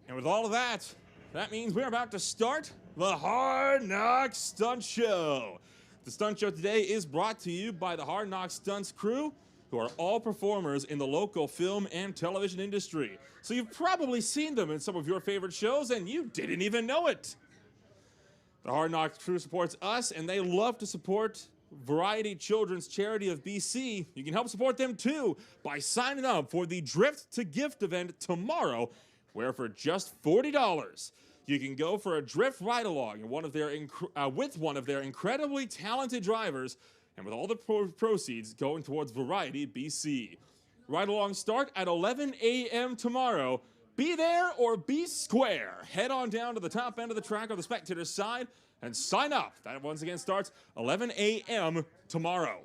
And with all of that, that means we're about to start the Hard Knox Stunt Show. The Stunt Show today is brought to you by the Hard Knox Stunts crew, who are all performers in the local film and television industry. So you've probably seen them in some of your favorite shows, and you didn't even know it. The Hard Knox crew supports us, and they love to support Variety Children's Charity of BC. You can help support them too by signing up for the Drift to Gift event tomorrow, where for just $40, you can go for a drift ride-along with one of their incredibly talented drivers, and with all the proceeds going towards Variety BC. Ride-alongs start at 11 a.m. tomorrow. Be there or be square. Head on down to the top end of the track on the spectator's side and sign up. That once again starts 11 a.m. tomorrow.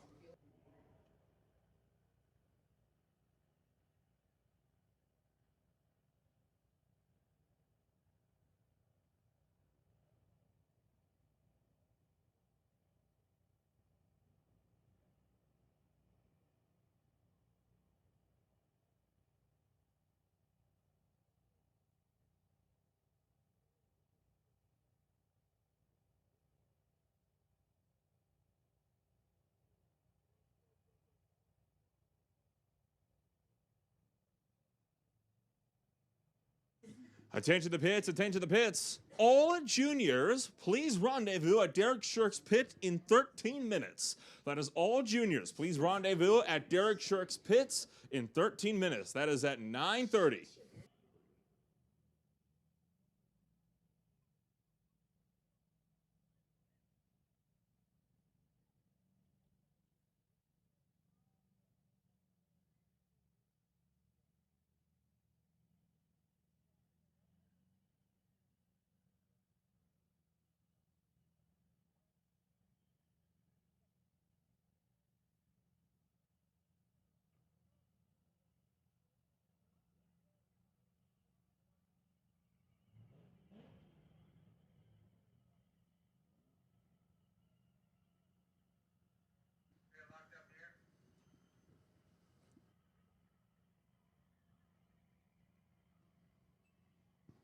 Attention to the pits, attention to the pits. All juniors, please rendezvous at Derek Shirk's pit in 13 minutes. That is all juniors. Please rendezvous at Derek Shirk's pits in 13 minutes. That is at 9:30.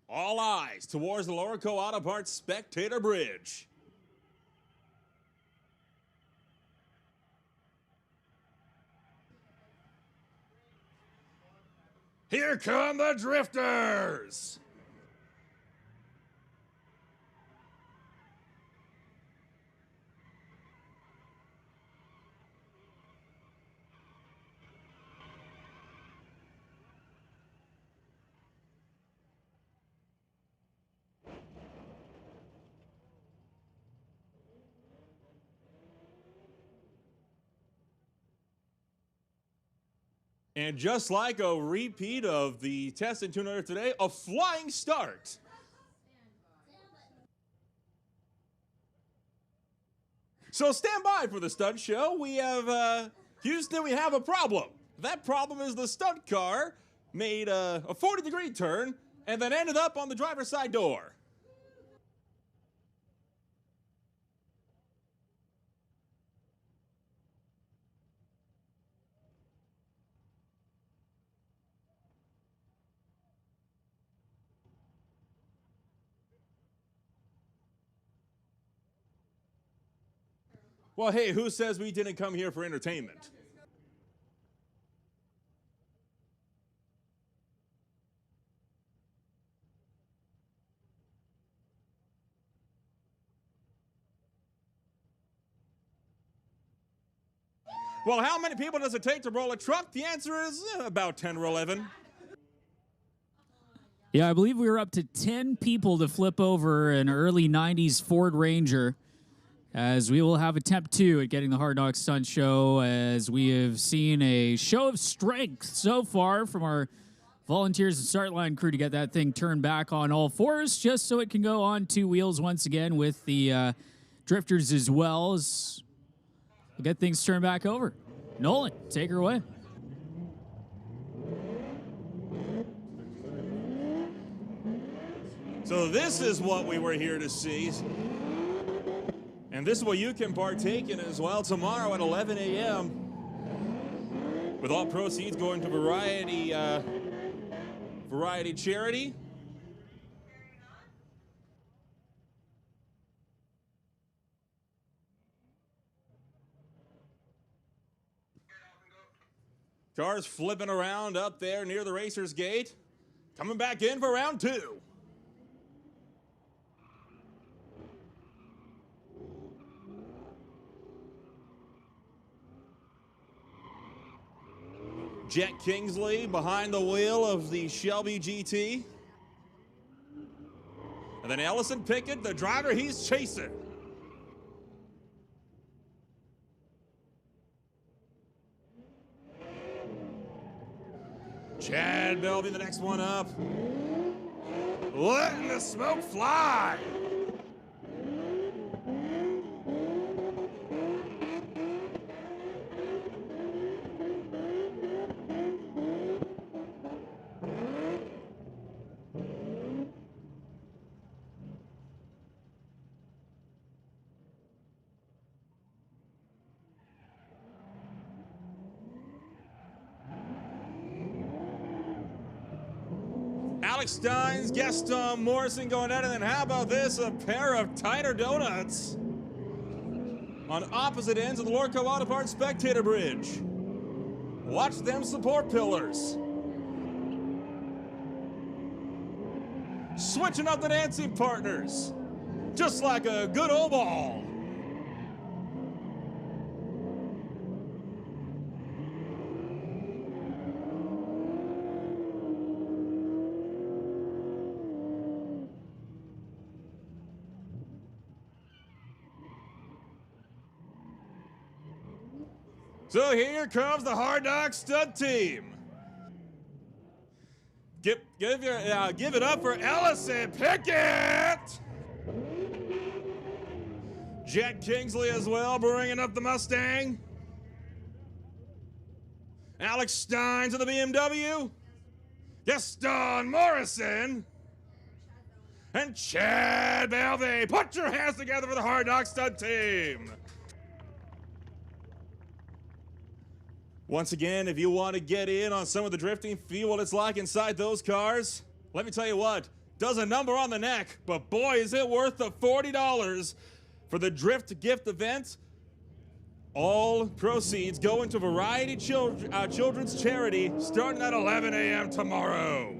All eyes towards the Lordco Auto Parts Spectator Bridge. Here come the drifters! And just like a repeat of the test in tune today, a flying start. So stand by for the stunt show. We have, Houston, we have a problem. That problem is the stunt car made a 40-degree turn and then ended up on the driver's side door. Well, hey, who says we didn't come here for entertainment? Well, how many people does it take to roll a truck? The answer is about 10 or 11. Yeah, I believe we were up to 10 people to flip over an early 90s Ford Ranger, as we will have attempt 2 at getting the Hard Knocks Stunt Show, as we have seen a show of strength so far from our volunteers and start line crew to get that thing turned back on all fours, just so it can go on 2 wheels once again with the drifters as well, as we get things turned back over. Nolan, take her away. So this is what we were here to see. And this is what you can partake in as well tomorrow at 11 a.m. with all proceeds going to Variety Charity. Cars flipping around up there near the racer's gate. Coming back in for round 2. Jet Kingsley behind the wheel of the Shelby GT. And then Ellison Pickett, the driver he's chasing. Chad Belvey, the next one up. Letting the smoke fly. Alex Steins, Gaston Morrison going at it, and how about this? A pair of tighter donuts on opposite ends of the Lordco Auto Parts Spectator Bridge. Watch them support pillars. Switching up the dancing partners, just like a good old ball. So here comes the Hard Knocks Stunt Team. Give it up for Ellison Pickett. Jet Kingsley as well, bringing up the Mustang. Alex Steins of the BMW. Gaston Morrison. And Chad Belvey. Put your hands together for the Hard Knocks Stunt Team. Once again, if you want to get in on some of the drifting, feel what it's like inside those cars, let me tell you what, does a number on the neck, but boy, is it worth the $40 for the Drift Gift event. All proceeds go into Variety Children's Charity starting at 11 a.m. tomorrow.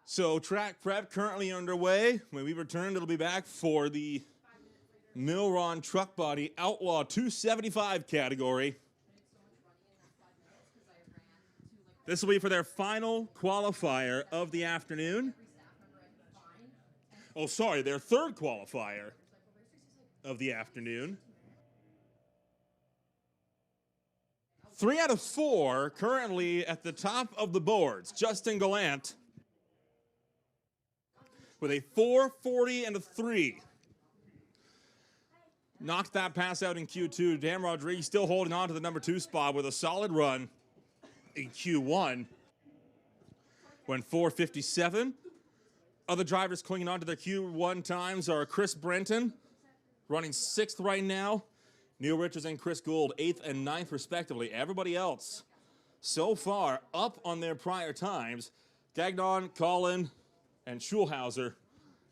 So track prep currently underway. When we return, it'll be back for the Milron Truck Body Outlaw 275 category. This will be for their final qualifier of the afternoon. Oh, sorry, their third qualifier of the afternoon. 3 out of 4 currently at the top of the boards. Justin Gallant with a 4.40 and a 3. Knocked that pass out in Q2. Dan Rodriguez still holding on to the number 2 spot with a solid run in Q1. Went 4.57. Other drivers clinging on to their Q1 times are Chris Brenton, running 6th right now. Neil Richards and Chris Gould, 8th and 9th respectively. Everybody else so far up on their prior times. Gagnon, Collin, and Schulhauser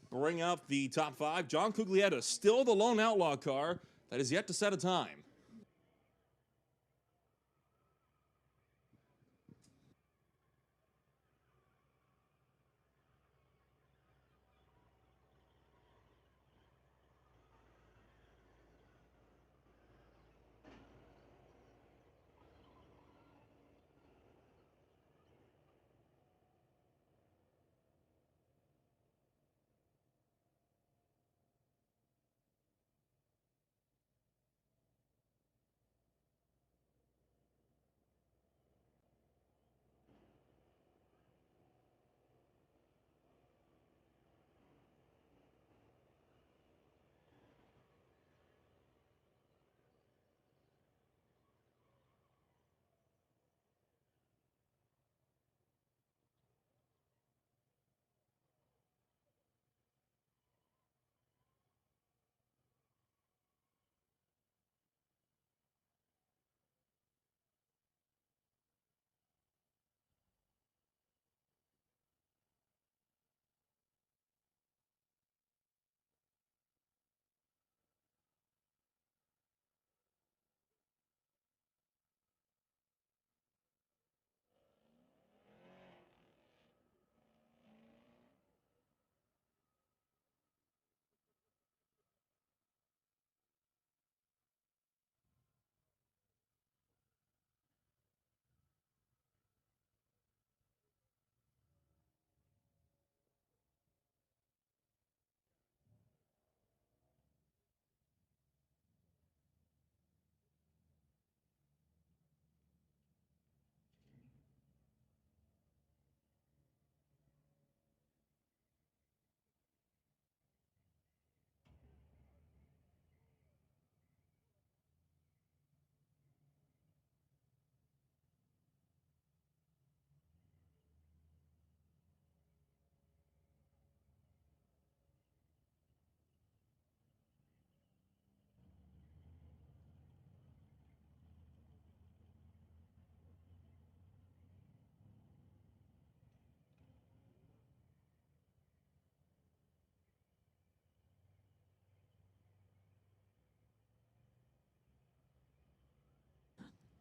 bring up the top 5. John Cuglietta, still the lone outlaw car that is yet to set a time.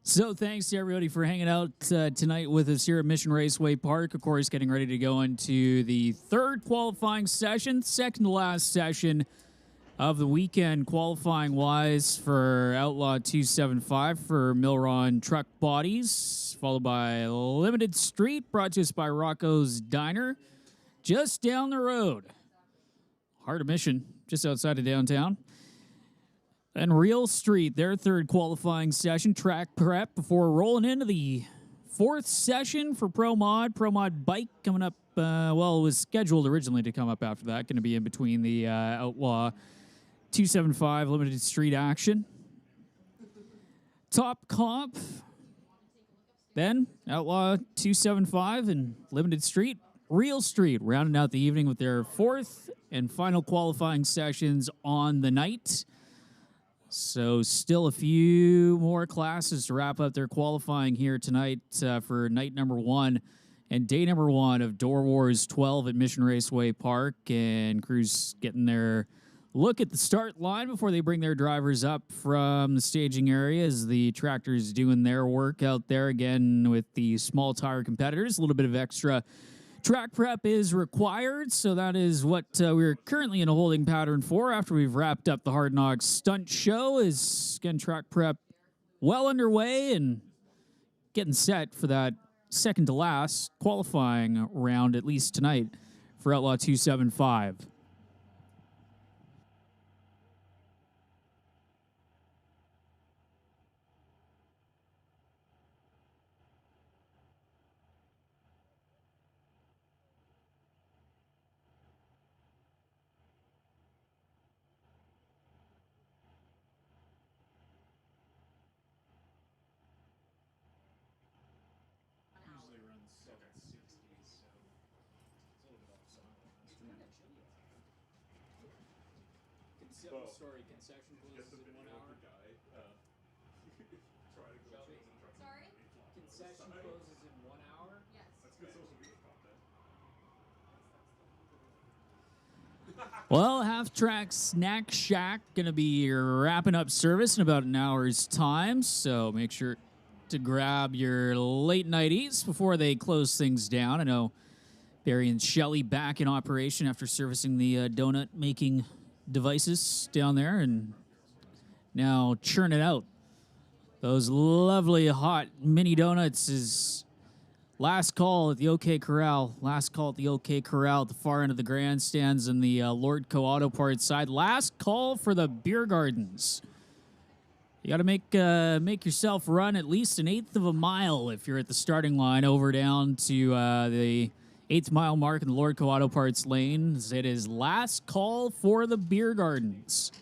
So thanks to everybody for hanging out tonight with us here at Mission Raceway Park. Of course, getting ready to go into the third qualifying session, second to last session of the weekend qualifying-wise for Outlaw 275 for Milron Truck Bodies, followed by Limited Street, brought to us by Rocco's Diner, just down the road. Heart of Mission, just outside of downtown. And Real Street, their third qualifying session, track prep before rolling into the fourth session for Pro Mod. Pro Mod Bike coming up, well, it was scheduled originally to come up after that, going to be in between the Outlaw 275 Limited Street action. Top Comp, then Outlaw 275 and Limited Street. Real Street rounding out the evening with their fourth and final qualifying sessions on the night. So still a few more classes to wrap up their qualifying here tonight for night number 1 and day number 1 of Doorwarz 12 at Mission Raceway Park. And crews getting their look at the start line before they bring their drivers up from the staging area as the tractors doing their work out there again with the small tire competitors. A little bit of extra track prep is required, so that is what we're currently in a holding pattern for after we've wrapped up the Hard Knox Stunt show. Is again track prep well underway and getting set for that second to last qualifying round, at least tonight, for Outlaw 275. Sorry, concession closes in 1 hour. Sorry? Concession closes in 1 hour. Yes. That's good social media content. Well, Half Track Snack Shack going to be wrapping up service in about an hour's time, so make sure to grab your late night eats before they close things down. I know Barry and Shelley back in operation after servicing the donut making devices down there and now churning out those lovely hot mini donuts. Is last call at the OK Corral. Last call at the OK Corral at the far end of the grandstands and the Lordco Auto Parts side. Last call for the beer gardens. You got to make yourself run at least an eighth of a mile if you're at the starting line over down to the 8th mile mark in the Lordco Auto Parts lane. It is last call for the beer gardens.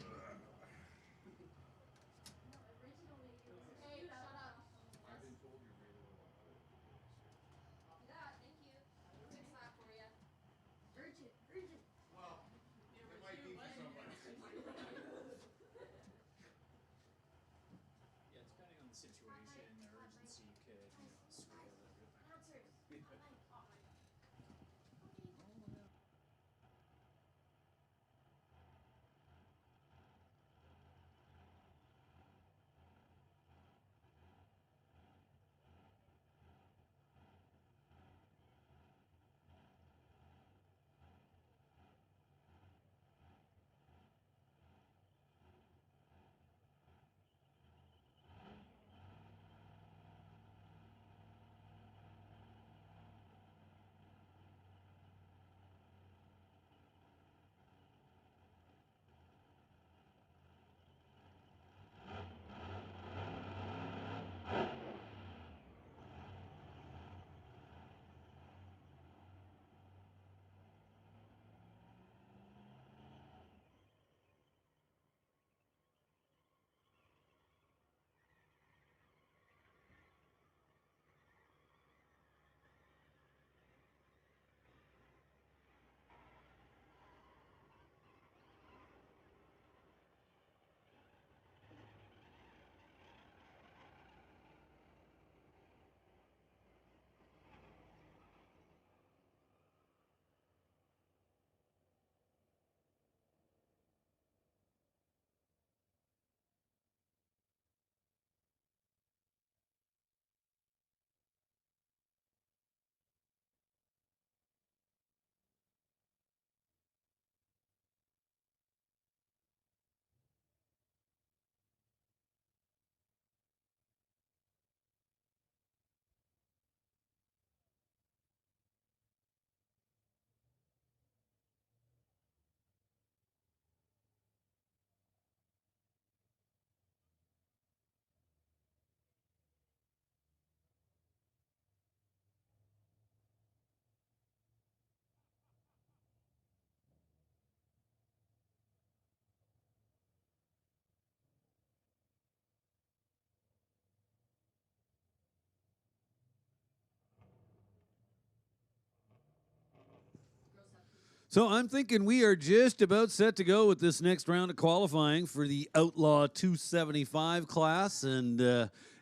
So I'm thinking we are just about set to go with this next round of qualifying for the Outlaw 275 class. And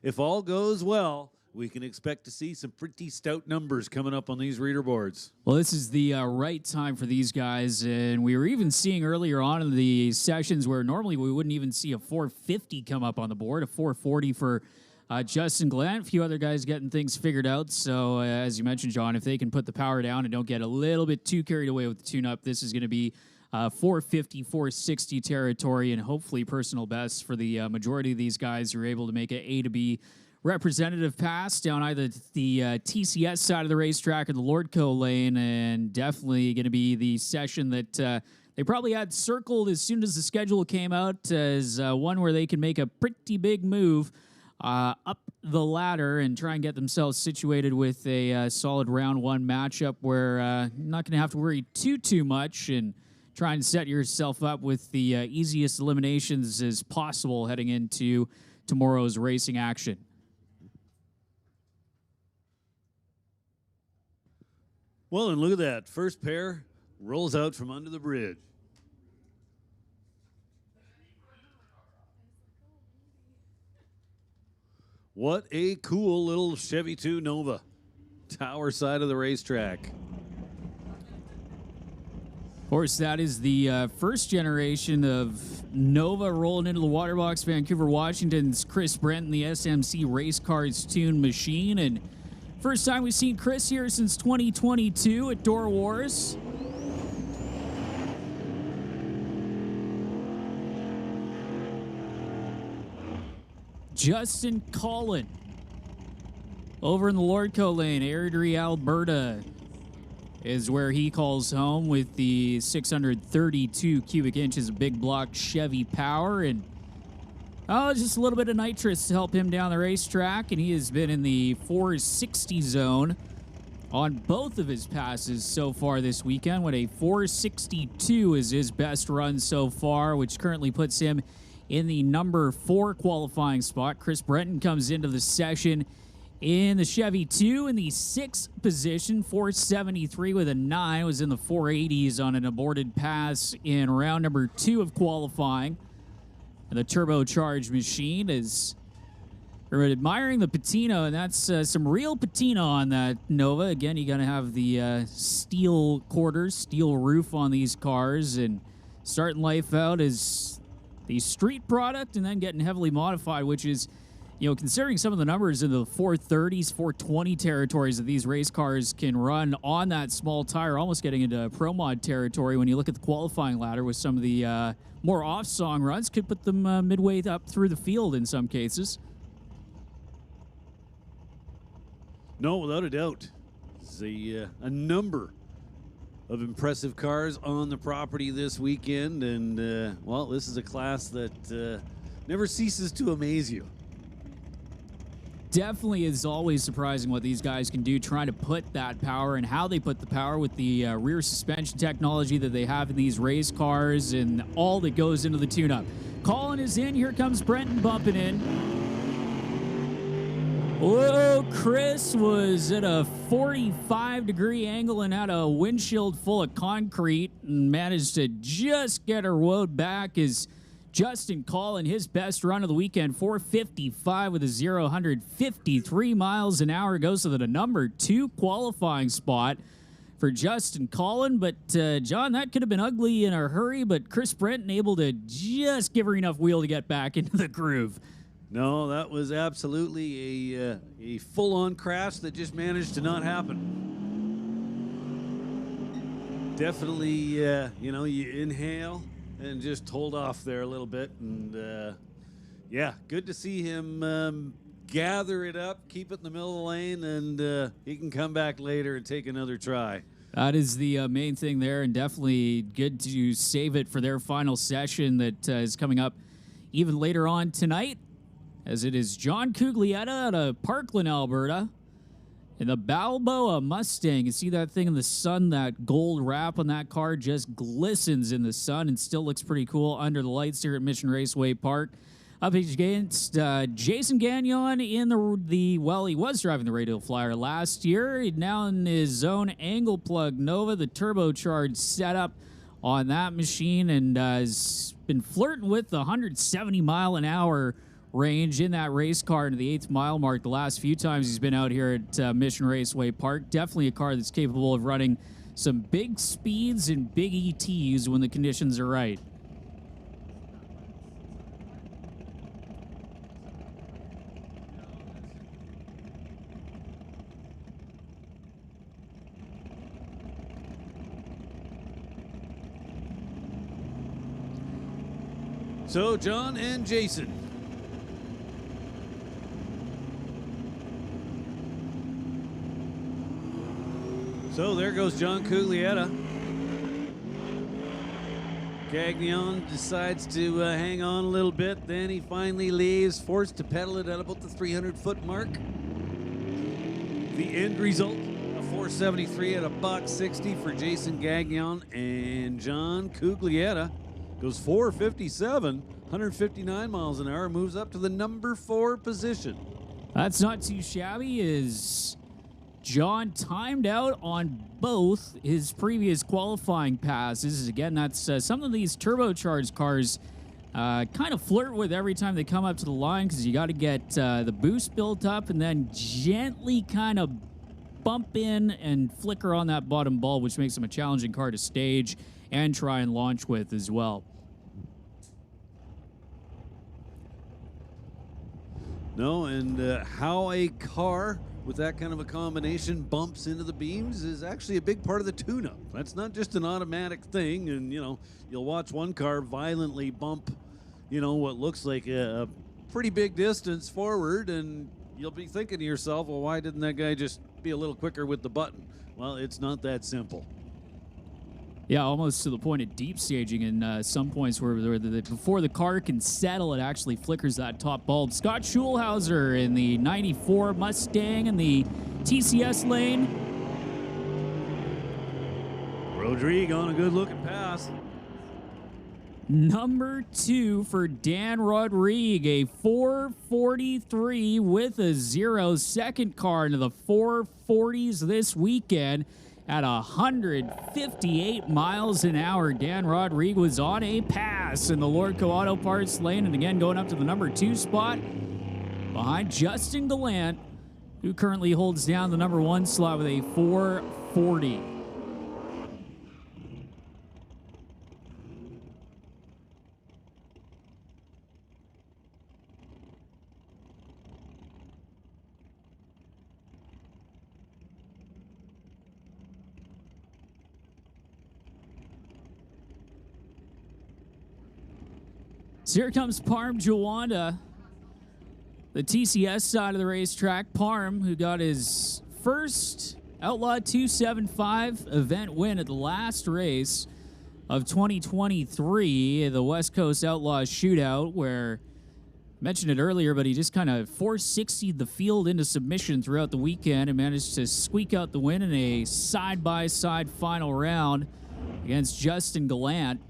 if all goes well, we can expect to see some pretty stout numbers coming up on these reader boards. Well, this is the right time for these guys. And we were even seeing earlier on in the sessions where normally we wouldn't even see a 450 come up on the board, a 440 for Justin Glenn, a few other guys getting things figured out. So, as you mentioned, John, if they can put the power down and don't get a little bit too carried away with the tune-up, this is going to be 450, 460 territory, and hopefully personal best for the majority of these guys who are able to make an A to B representative pass down either the TCS side of the racetrack or the Lordco lane, and definitely going to be the session that they probably had circled as soon as the schedule came out as one where they can make a pretty big move up the ladder and try and get themselves situated with a solid round one matchup where you're not going to have to worry too much and try and set yourself up with the easiest eliminations as possible heading into tomorrow's racing action. Well, and look at that. First pair rolls out from under the bridge. What a cool little Chevy 2 Nova. Tower side of the racetrack. Of course, that is the first generation of Nova rolling into the Waterbox, Vancouver, Washington's Chris Brent in the SMC Race Cars Tune Machine. And first time we've seen Chris here since 2022 at Doorwarz. Justin Collin over in the Lordco lane, Airdrie, Alberta, is where he calls home with the 632 cubic inches of big block Chevy power, and just a little bit of nitrous to help him down the racetrack, and he has been in the 460 zone on both of his passes so far this weekend, with a 462 is his best run so far, which currently puts him in the number 4 qualifying spot. Chris Brenton comes into the session in the Chevy 2 in the 6th position, 473 with a 9, was in the 480s on an aborted pass in round number 2 of qualifying. And the turbocharged machine is, we're admiring the patina, and that's some real patina on that Nova. Again, you got to have the steel quarters, steel roof on these cars, and starting life out as the street product and then getting heavily modified, which is, considering some of the numbers in the 430s, 420 territories that these race cars can run on that small tire, almost getting into pro mod territory when you look at the qualifying ladder with some of the more off-song runs, could put them midway up through the field in some cases. No, without a doubt. There's a number of impressive cars on the property this weekend, and well, this is a class that never ceases to amaze you. Definitely is always surprising what these guys can do, trying to put that power and how they put the power with the rear suspension technology that they have in these race cars and all that goes into the tune-up. Colin is in. Here comes Brenton bumping in. Whoa, Chris was at a 45-degree angle and had a windshield full of concrete and managed to just get her rode back as Justin Collin, his best run of the weekend, 455 with a 0-153 miles an hour, goes to the number 2 qualifying spot for Justin Collin. But, John, that could have been ugly in a hurry, but Chris Brenton able to just give her enough wheel to get back into the groove. No, that was absolutely a full-on crash that just managed to not happen. Definitely, you inhale and just hold off there a little bit. And, yeah, good to see him gather it up, keep it in the middle of the lane, and he can come back later and take another try. That is the main thing there, and definitely good to save it for their final session that is coming up even later on tonight, as it is John Cuglietta out of Parkland, Alberta, in the Balboa Mustang. You see that thing in the sun, that gold wrap on that car just glistens in the sun and still looks pretty cool under the lights here at Mission Raceway Park. up against Jason Gagnon in the well, he was driving the Radial Flyer last year. He's now in his own angle plug Nova, the turbocharged setup on that machine, and has been flirting with the 170 mile an hour range in that race car into the 8th mile mark the last few times he's been out here at Mission Raceway Park. Definitely a car that's capable of running some big speeds and big ETs when the conditions are right. So, John and Jason. So there goes John Cuglietta. Gagnon decides to hang on a little bit. Then he finally leaves, forced to pedal it at about the 300-foot mark. The end result, a 473 at a $1.60 for Jason Gagnon. And John Cuglietta goes 457, 159 miles an hour, moves up to the number 4 position. That's not too shabby. Is John timed out on both his previous qualifying passes. Again, that's some of these turbocharged cars kind of flirt with every time they come up to the line, because you got to get the boost built up and then gently kind of bump in and flicker on that bottom bulb, which makes them a challenging car to stage and try and launch with as well. No, and how a car with that kind of a combination bumps into the beams is actually a big part of the tune-up. That's not just an automatic thing, and, you know, you'll watch one car violently bump, you know, what looks like a pretty big distance forward, and you'll be thinking to yourself, well, why didn't that guy just be a little quicker with the button? Well, it's not that simple. Yeah, almost to the point of deep staging in some points where before the car can settle, it actually flickers that top bulb. Scott Schulhauser in the 94 Mustang in the TCS lane. Rodrigue on a good-looking pass. Number 2 for Dan Rodrigue, a 443 with a 0. Second car into the 440s this weekend. At 158 miles an hour, Dan Rodrigue was on a pass in the Lordco Auto Parts lane, and again going up to the number 2 spot behind Justin Gallant, who currently holds down the number 1 slot with a 440. So here comes Parm Jawanda, the TCS side of the racetrack. Parm, who got his first Outlaw 275 event win at the last race of 2023, the West Coast Outlaws Shootout, where I mentioned it earlier, but he just kind of 460'd the field into submission throughout the weekend and managed to squeak out the win in a side-by-side final round against Justin Gallant.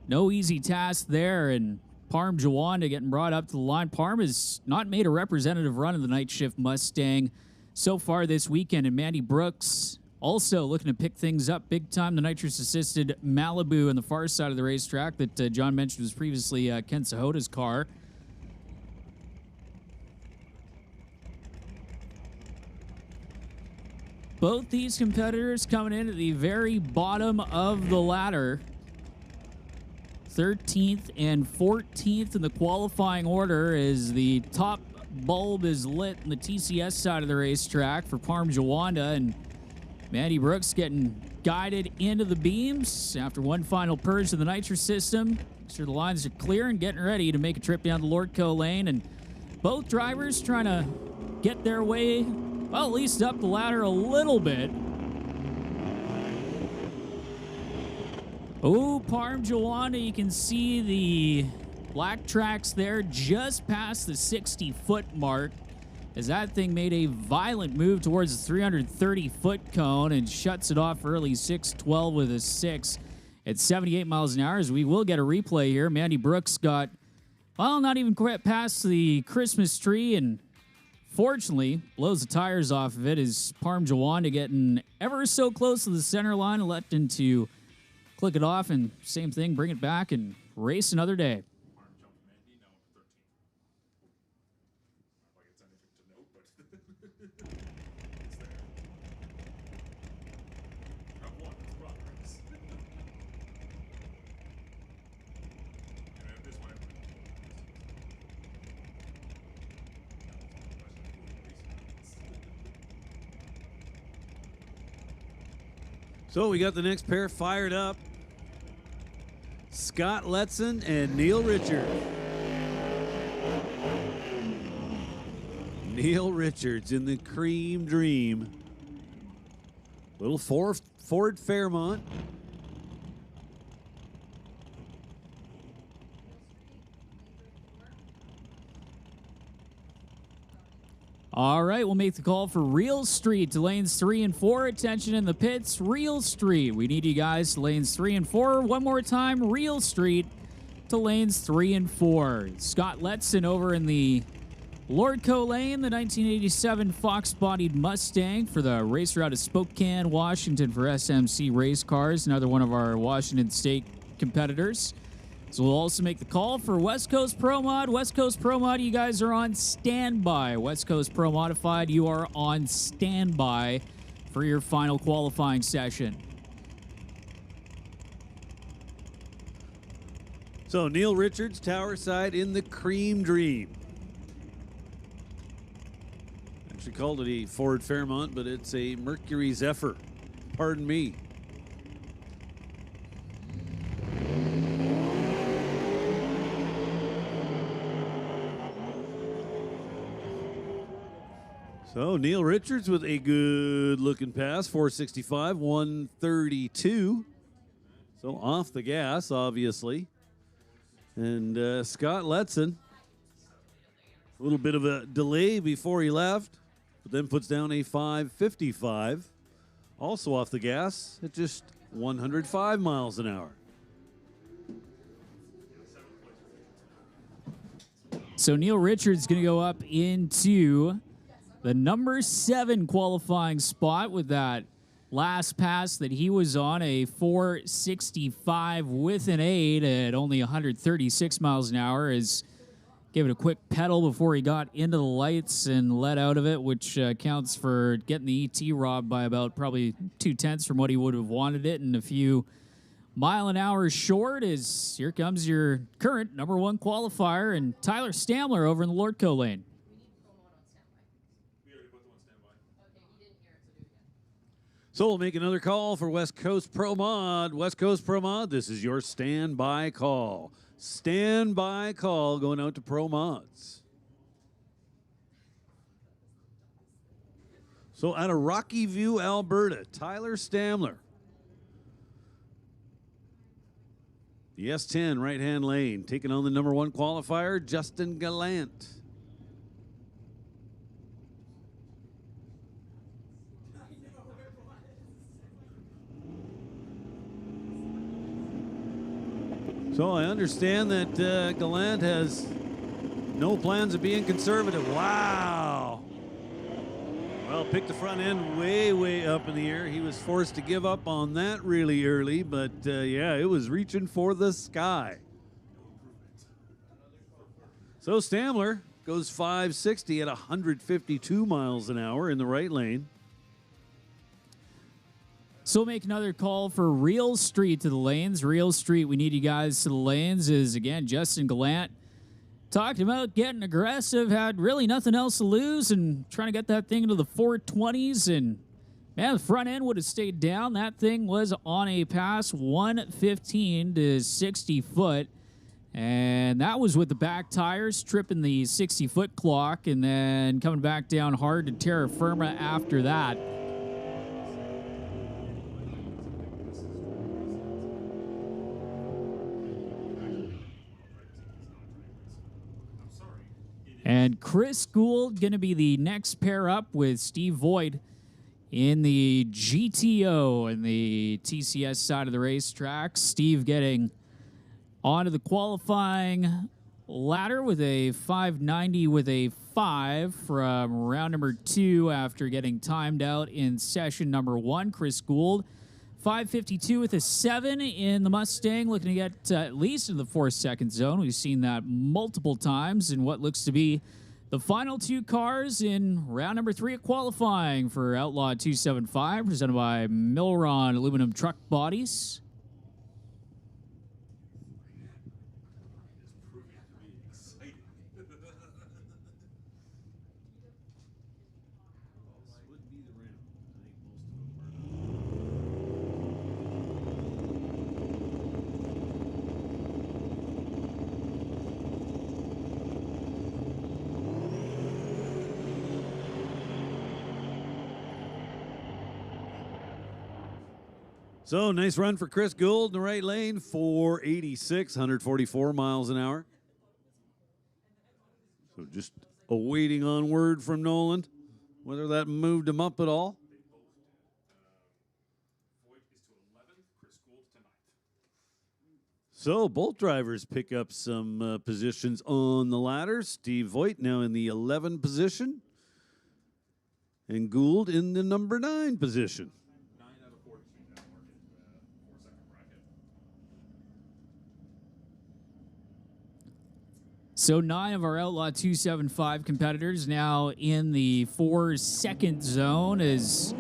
No easy task there, and Parm Jawanda getting brought up to the line. Parm has not made a representative run of the night shift Mustang so far this weekend, and Mandy Brooks also looking to pick things up big time. The nitrous-assisted Malibu on the far side of the racetrack that John mentioned was previously Ken Sahota's car. Both these competitors coming in at the very bottom of the ladder. 13th and 14th in the qualifying order as the top bulb is lit in the TCS side of the racetrack for Parm Jawanda, and Mandy Brooks getting guided into the beams after one final purge of the nitrous system. Make sure the lines are clear and getting ready to make a trip down the Lordco lane, and both drivers trying to get their way, well, at least up the ladder a little bit. Oh, Parm Jawanda, you can see the black tracks there just past the 60-foot mark as that thing made a violent move towards the 330-foot cone and shuts it off early 6:12 with a 6 at 78 miles an hour, as we will get a replay here. Mandy Brooks got Well, not even quite past the Christmas tree, and fortunately blows the tires off of it is Parm Jawanda getting ever so close to the center line, electing to click it off, and same thing, bring it back and race another day. So we got the next pair fired up. Scott Letson and Neil Richards. Neil Richards in the Cream Dream. Little Ford Fairmont. All right, we'll make the call for Real Street to lanes 3 and 4. Attention in the pits, Real Street. We need you guys to lanes 3 and 4. One more time, Real Street to lanes 3 and 4. Scott Letson over in the Lordco lane, the 1987 Fox-bodied Mustang for the racer out of Spokane, Washington for SMC Race Cars, another one of our Washington State competitors. So we'll also make the call for West Coast Pro Mod. West Coast Pro Mod, you guys are on standby. West Coast Pro Modified, you are on standby for your final qualifying session. So Neil Richards, Tower Side in the Cream Dream. Actually called it a Ford Fairmont, but it's a Mercury Zephyr. Pardon me. So Neil Richards with a good looking pass, 465, 132. So off the gas, obviously. And Scott Letson, a little bit of a delay before he left, but then puts down a 555. Also off the gas at just 105 miles an hour. So Neil Richards going to go up into the number 7 qualifying spot with that last pass that he was on, a 465 with an 8 at only 136 miles an hour. Is gave it a quick pedal before he got into the lights and let out of it, which counts for getting the ET robbed by about probably 2/10 from what he would have wanted it, and a few mile an hour short. Is here comes your current number 1 qualifier, and Tyler Stamler over in the Lordco lane. So we'll make another call for West Coast Pro Mod. West Coast Pro Mod, this is your standby call. Standby call going out to Pro Mods. So out of Rocky View, Alberta, Tyler Stamler. The S10 right-hand lane, taking on the number 1 qualifier, Justin Gallant. So I understand that Gallant has no plans of being conservative. Wow. Well, picked the front end way, way up in the air. He was forced to give up on that really early, but yeah, it was reaching for the sky. So Stamler goes 560 at 152 miles an hour in the right lane. So we'll make another call for Real Street to the lanes. Real Street, we need you guys to the lanes. Is, again, Justin Gallant. Talked about getting aggressive, had really nothing else to lose, and trying to get that thing into the 420s. And, man, the front end would have stayed down. That thing was on a pass 115 to 60 foot. And that was with the back tires tripping the 60-foot clock and then coming back down hard to terra firma after that. And Chris Gould going to be the next pair up with Steve Voigt in the GTO and the TCS side of the racetrack. Steve getting onto the qualifying ladder with a 590 with a 5 from round number 2 after getting timed out in session number 1. Chris Gould, 552 with a 7 in the Mustang, looking to get at least in the 4-second zone. We've seen that multiple times in what looks to be the final 2 cars in round number 3 of qualifying for Outlaw 275, presented by Milron Aluminum Truck Bodies. So, nice run for Chris Gould in the right lane, 486, 144 miles an hour. So just awaiting on word from Nolan, whether that moved him up at all. So both drivers pick up some positions on the ladder. Steve Voigt now in the 11 position, and Gould in the number 9 position. So 9 of our Outlaw 275 competitors now in the 4-second zone as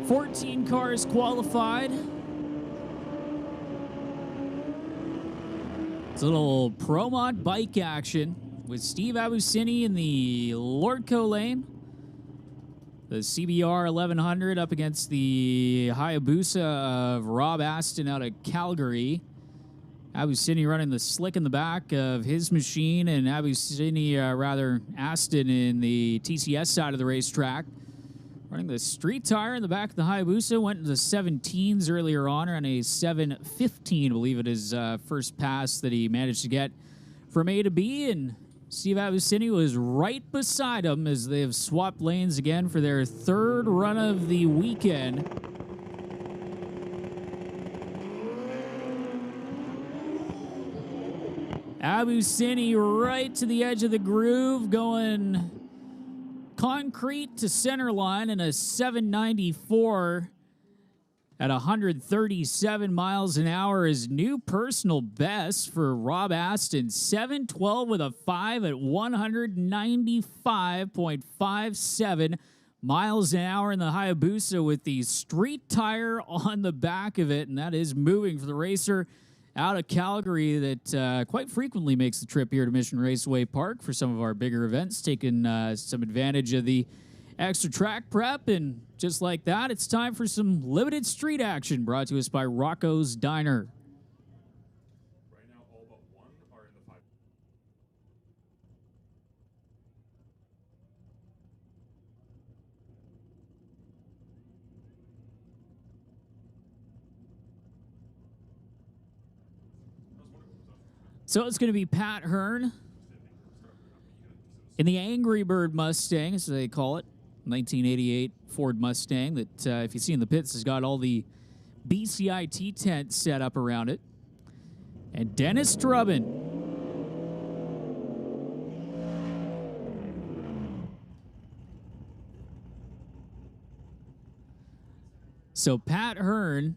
14 cars qualified. It's a little Promod bike action with Steve Abusini in the Lordco lane. The CBR 1100 up against the Hayabusa of Rob Aston out of Calgary. Abusini running the slick in the back of his machine, and Aston in the TCS side of the racetrack. Running the street tire in the back of the Hayabusa, went into the 17s earlier on, on a 715, I believe it is, first pass that he managed to get from A to B, and Steve Abusini was right beside him as they have swapped lanes again for their 3rd run of the weekend. Abusini right to the edge of the groove, going concrete to center line in a 794 at 137 miles an hour. His new personal best for Rob Aston, 712 with a 5 at 195.57 miles an hour in the Hayabusa with the street tire on the back of it, and that is moving for the racer out of Calgary that quite frequently makes the trip here to Mission Raceway Park for some of our bigger events, taking some advantage of the extra track prep. And just like that, it's time for some limited street action brought to us by Rocco's Diner. Right now, all but one are in the 5. So it's going to be Pat Hearn in the Angry Bird Mustang, as they call it, 1988 Ford Mustang that, if you see in the pits, has got all the BCIT tent set up around it. And Dennis Drummond. So Pat Hearn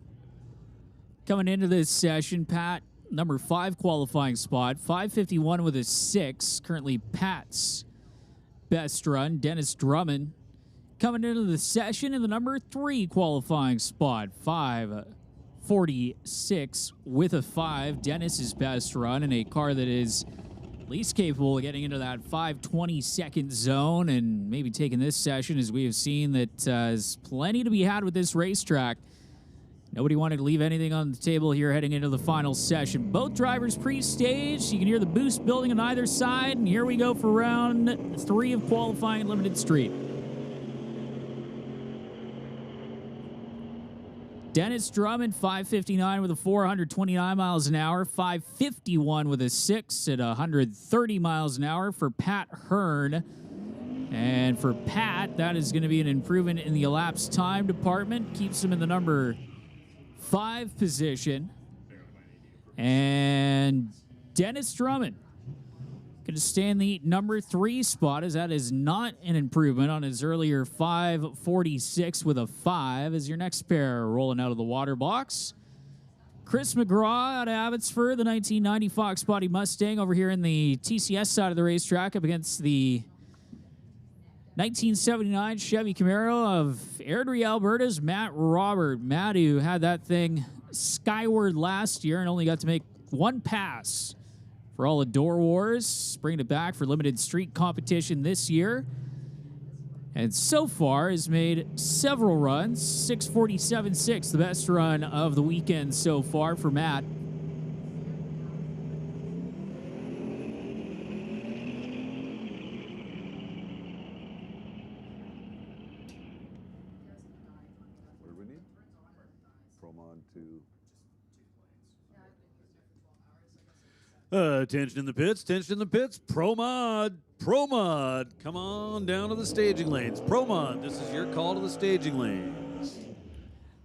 coming into this session. Pat, number 5 qualifying spot, 551 with a 6. Currently Pat's best run. Dennis Drummond coming into the session in the number 3 qualifying spot, 546 with a 5. Dennis's best run in a car that is least capable of getting into that 522nd zone and maybe taking this session, as we have seen that there's plenty to be had with this racetrack. Nobody wanted to leave anything on the table here heading into the final session. Both drivers pre-staged. You can hear the boost building on either side. And here we go for round 3 of qualifying limited street. Dennis Drummond, 559 with a 429 miles an hour. 551 with a 6 at 130 miles an hour for Pat Hearn. And for Pat, that is going to be an improvement in the elapsed time department. Keeps him in the number 5 position. And Dennis Drummond going to stay in the number 3 spot, as that is not an improvement on his earlier 5:46 with a 5. As your next pair rolling out of the water box, Chris McGraw out of Abbotsford, the 1990 Fox Body Mustang, over here in the TCS side of the racetrack up against the 1979 Chevy Camaro of Airdrie, Alberta's Matt Robert. Matt, who had that thing skyward last year and only got to make one pass for all of Doorwarz, bringing it back for limited street competition this year. And so far has made several runs. 6:47.6, the best run of the weekend so far for Matt. What do we need? Promod to... Tension in the pits, tension in the pits. Promod, come on down to the staging lanes. Promod, this is your call to the staging lanes.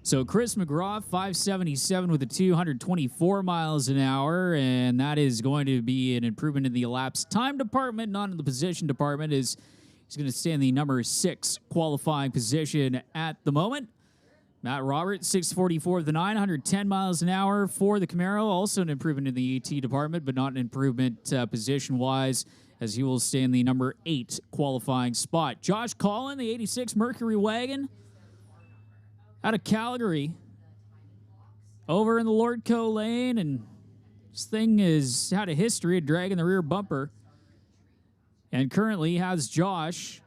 So Chris McGraw, 577 with a 224 miles an hour, and that is going to be an improvement in the elapsed time department, not in the position department, as he's going to stay in the number 6 qualifying position at the moment. Matt Roberts, 644 with the 910 miles an hour for the Camaro. Also an improvement in the ET department, but not an improvement position-wise, as he will stay in the number 8 qualifying spot. Josh Collin, the 86 Mercury Wagon, out of Calgary, over in the Lordco lane, and this thing has had a history of dragging the rear bumper, and currently has Josh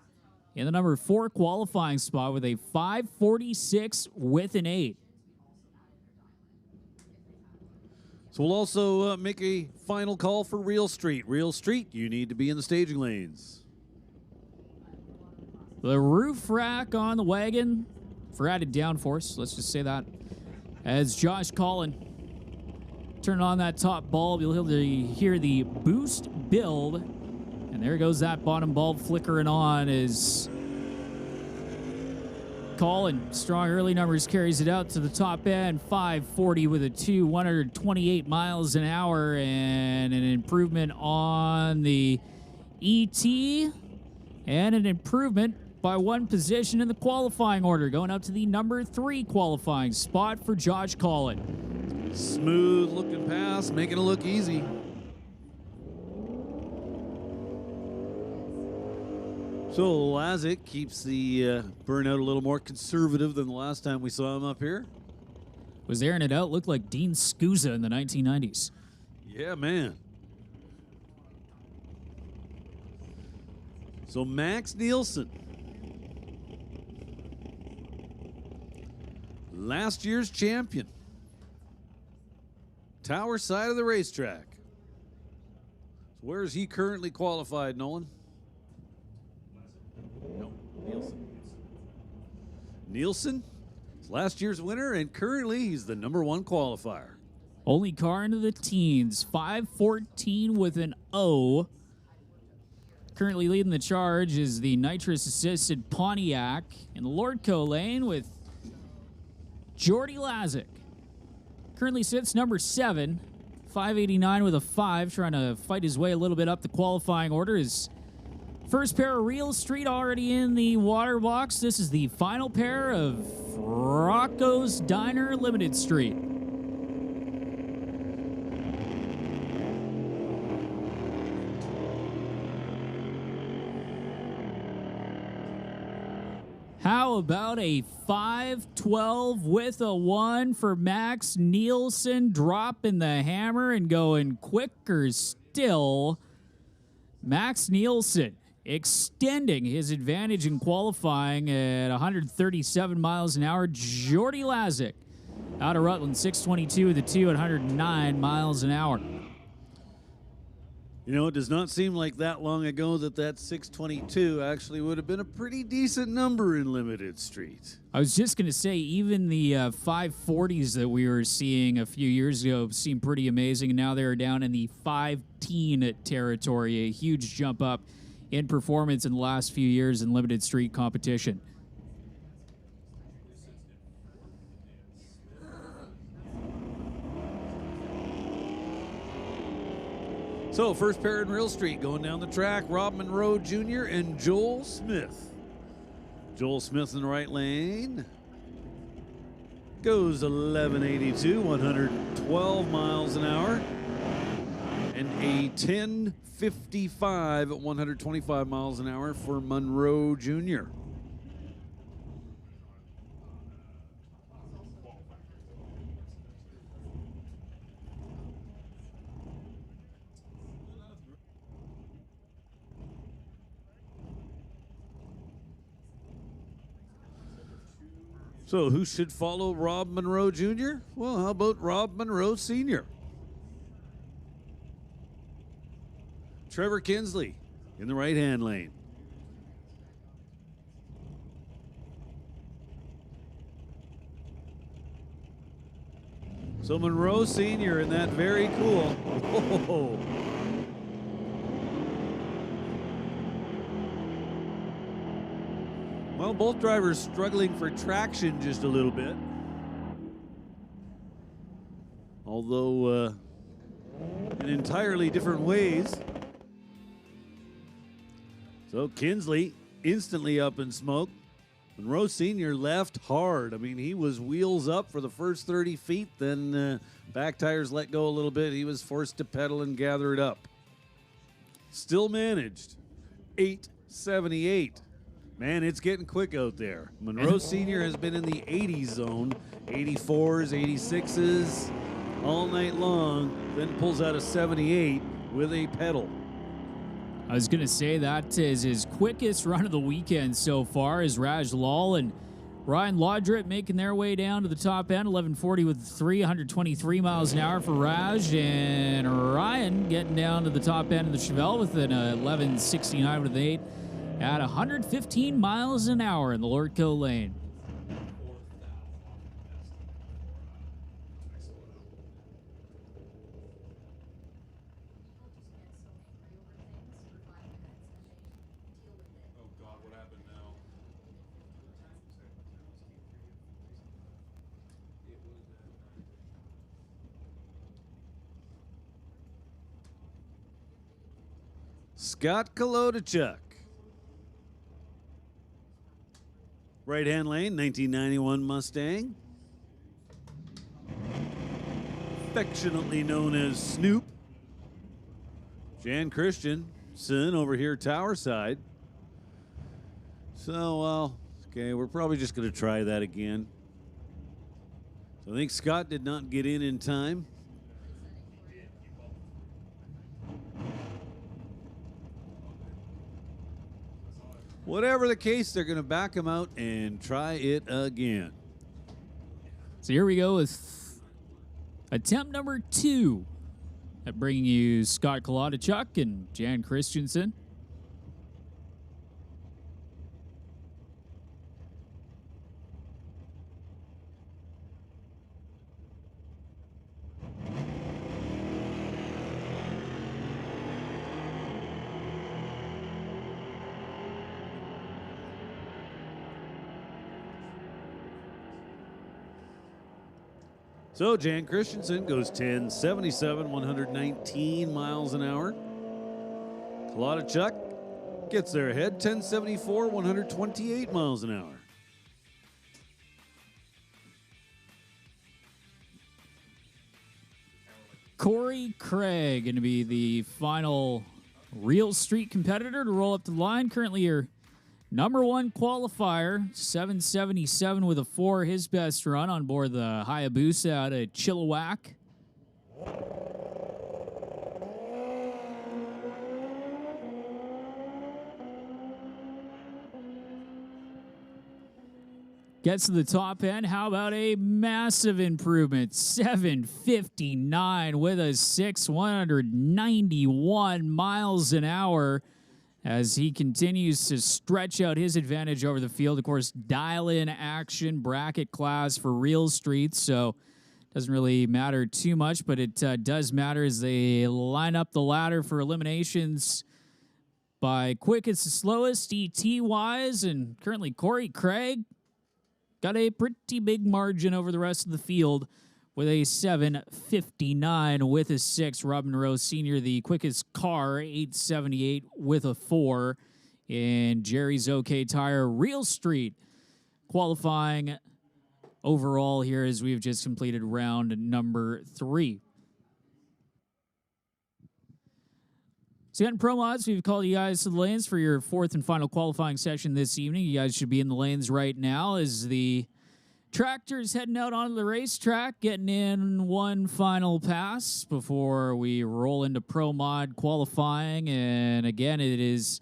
in the number 4 qualifying spot with a 5:46 with an 8. So we'll also make a final call for Real Street. Real Street, you need to be in the staging lanes. The roof rack on the wagon for added downforce, let's just say that. As Josh Collin turn on that top bulb, you'll hear the boost build. And there goes that bottom bulb flickering on as Collin, strong early numbers, carries it out to the top end. 540 with a 2, 128 miles an hour, and an improvement on the ET, and an improvement by 1 position in the qualifying order, going up to the number 3 qualifying spot for Josh Collin. Smooth looking pass, making it look easy. So Lazic keeps the burnout a little more conservative than the last time we saw him up here. Was airing it out, looked like Dean Scusa in the 1990s. Yeah, man. So Max Nielsen, last year's champion, Tower side of the racetrack. So where is he currently qualified, Nolan? No, Nielsen. Nielsen is last year's winner, and currently he's the number 1 qualifier. Only car into the teens, 5:14 with an O. Currently leading the charge is the nitrous-assisted Pontiac in the Lordco lane with Jordy Lazic. Currently sits number 7, 589 with a 5, trying to fight his way a little bit up the qualifying order. His first pair of Real Street already in the water box. This is the final pair of Rocco's Diner Limited Street. How about a 5:12 with a 1 for Max Nielsen, dropping the hammer and going quicker still. Max Nielsen extending his advantage in qualifying at 137 miles an hour. Jordy Lazic out of Rutland, 622 with a 2 at 109 miles an hour. You know, it does not seem like that long ago that 622 actually would have been a pretty decent number in Limited Street. I was just going to say, even the 540s that we were seeing a few years ago seemed pretty amazing, and now they're down in the 5-teen territory. A huge jump up in performance in the last few years in Limited Street competition. So, first pair in Real Street going down the track, Rob Monroe Jr. and Joel Smith. Joel Smith in the right lane. Goes 1182, 112 miles an hour. And a 1055 at 125 miles an hour for Monroe Jr. So who should follow Rob Monroe Jr.? Well, how about Rob Monroe Sr.? Trevor Kinsley in the right-hand lane. So Monroe Sr. in that very cool. Oh. Well, both drivers struggling for traction just a little bit. Although in entirely different ways. So Kinsley instantly up in smoke. Monroe Sr. left hard. I mean, he was wheels up for the first 30 feet, then back tires let go a little bit. He was forced to pedal and gather it up. Still managed. 878. Man, it's getting quick out there. Monroe Sr. has been in the 80s zone, 84s, 86s, all night long, then pulls out a 78 with a pedal. I was going to say that is his quickest run of the weekend so far is Raj Lal and Ryan Laudrip making their way down to the top end, 1140 with 323 miles an hour for Raj, and Ryan getting down to the top end of the Chevelle with an 1169 with an 8 at 115 miles an hour in the Lordco lane. Scott Kolodachuk. Right-hand lane, 1991 Mustang. Affectionately known as Snoop. Jan Christensen over here, tower side. So, well, okay, we're probably just going to try that again. So I think Scott did not get in time. Whatever the case, they're going to back him out and try it again. So here we go with attempt number 2 at bringing you Scott Kolodachuk and Jan Christensen. So Jan Christensen goes 1077, 119 miles an hour. Kolodachuk gets there ahead, 1074, 128 miles an hour. Corey Craig going to be the final real street competitor to roll up the line. Currently your number 1 qualifier, 777 with a 4, his best run on board the Hayabusa out of Chilliwack. Gets to the top end. How about a massive improvement? 759 with a 6, 191 miles an hour as he continues to stretch out his advantage over the field. Of course, dial-in action bracket class for real streets, so doesn't really matter too much, but it does matter as they line up the ladder for eliminations by quickest to slowest, ET-wise, and currently Corey Craig got a pretty big margin over the rest of the field with a 7:59 with a 6. Rob Monroe Sr., the quickest car, 8:78 with a 4. And Jerry's OK Tire, Real Street, qualifying overall here as we've just completed round number 3. So again, Pro Mods, we've called you guys to the lanes for your 4th and final qualifying session this evening. You guys should be in the lanes right now as the tractor's heading out onto the racetrack, getting in one final pass before we roll into Pro Mod qualifying. And again, it is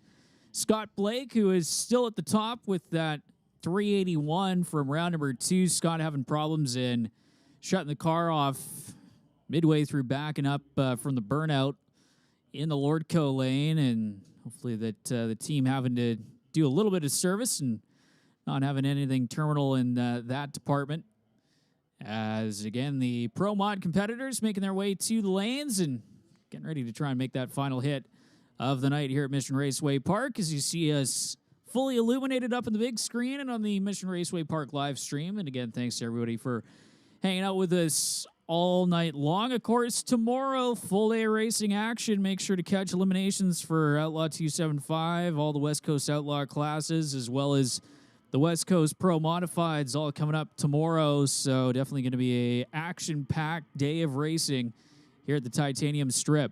Scott Blake who is still at the top with that 381 from round number 2. Scott having problems in shutting the car off midway through backing up from the burnout in the Lordco lane, and hopefully that the team having to do a little bit of service and not having anything terminal in that department. As, again, the Pro Mod competitors making their way to the lanes and getting ready to try and make that final hit of the night here at Mission Raceway Park, as you see us fully illuminated up on the big screen and on the Mission Raceway Park live stream. And, again, thanks to everybody for hanging out with us all night long. Of course, tomorrow, full day racing action. Make sure to catch eliminations for Outlaw 275, all the West Coast Outlaw classes, as well as the West Coast Pro Modifieds, all coming up tomorrow. So definitely going to be a action-packed day of racing here at the Titanium Strip.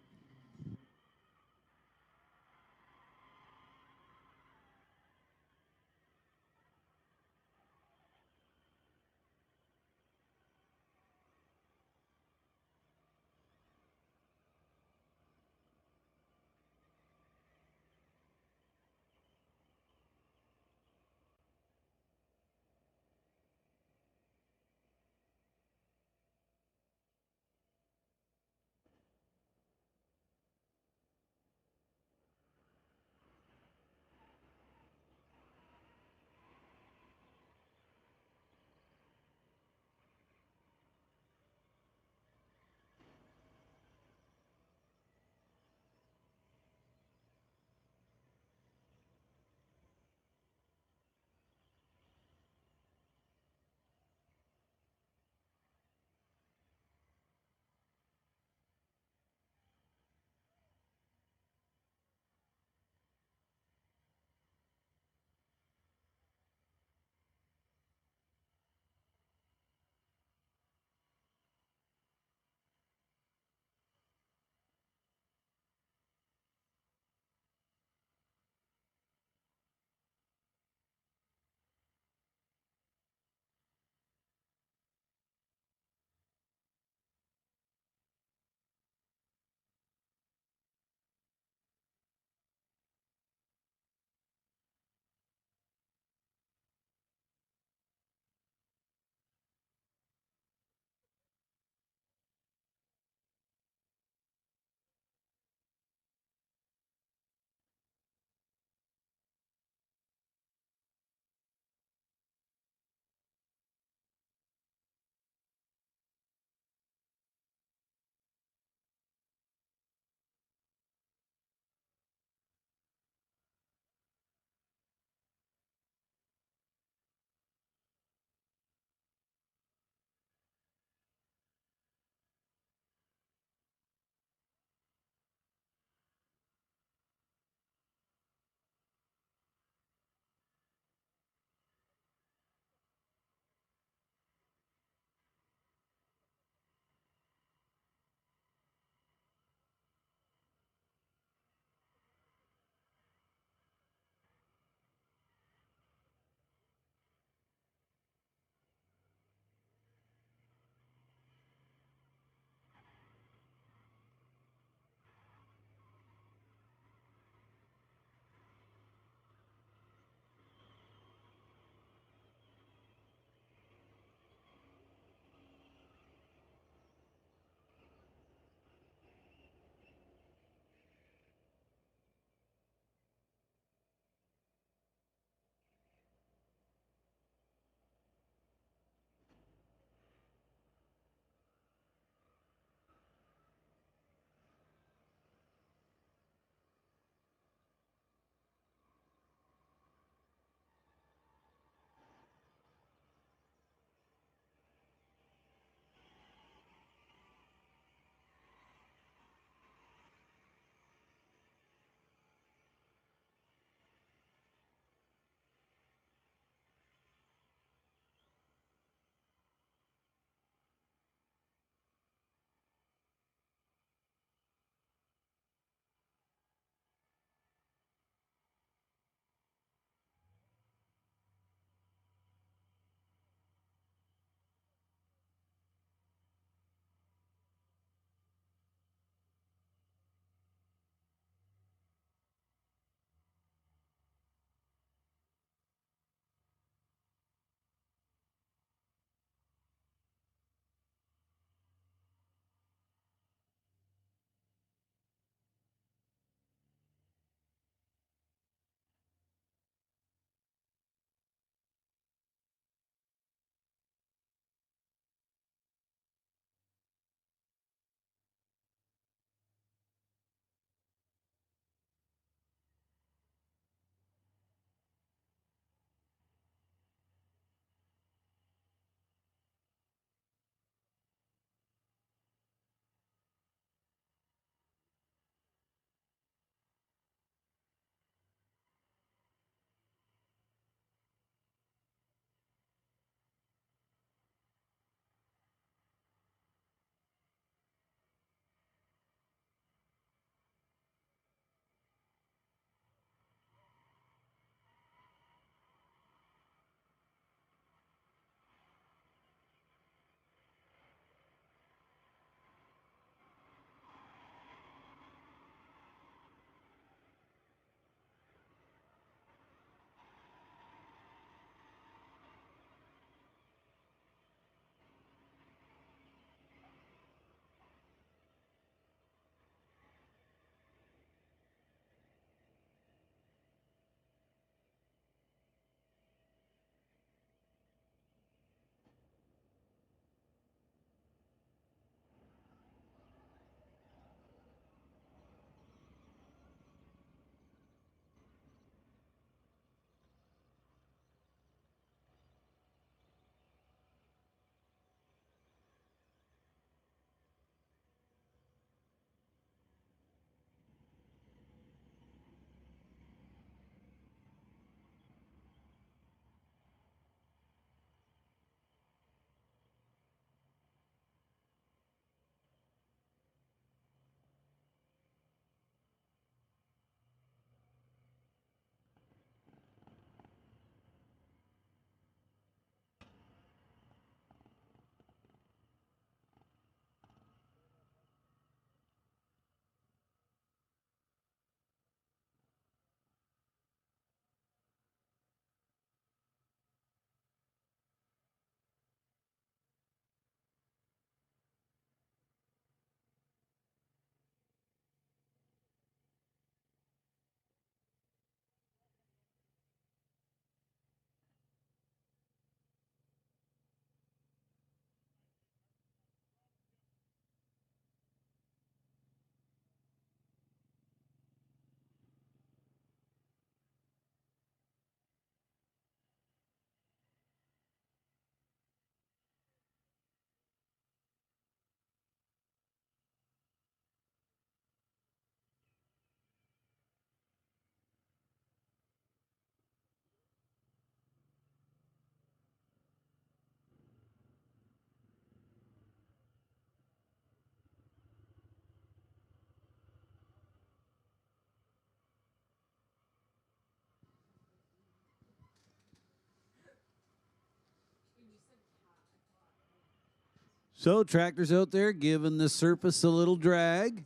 So tractors out there giving the surface a little drag.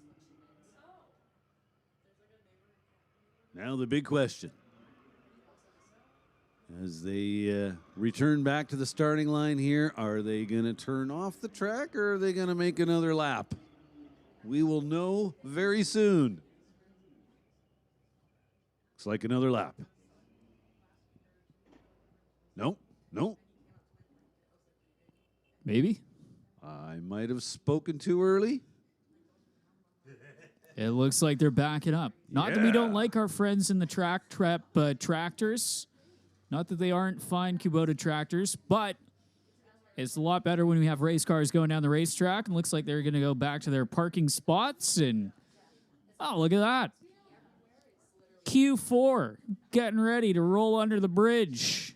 Now the big question. As they return back to the starting line here, are they going to turn off the track or are they going to make another lap? We will know very soon. Looks like another lap. No. Maybe. I might have spoken too early. It looks like they're backing up. Not that we don't like our friends in the track trap tractors. Not that they aren't fine Kubota tractors, but it's a lot better when we have race cars going down the racetrack. And looks like they're going to go back to their parking spots. And, oh, look at that. Q4 getting ready to roll under the bridge.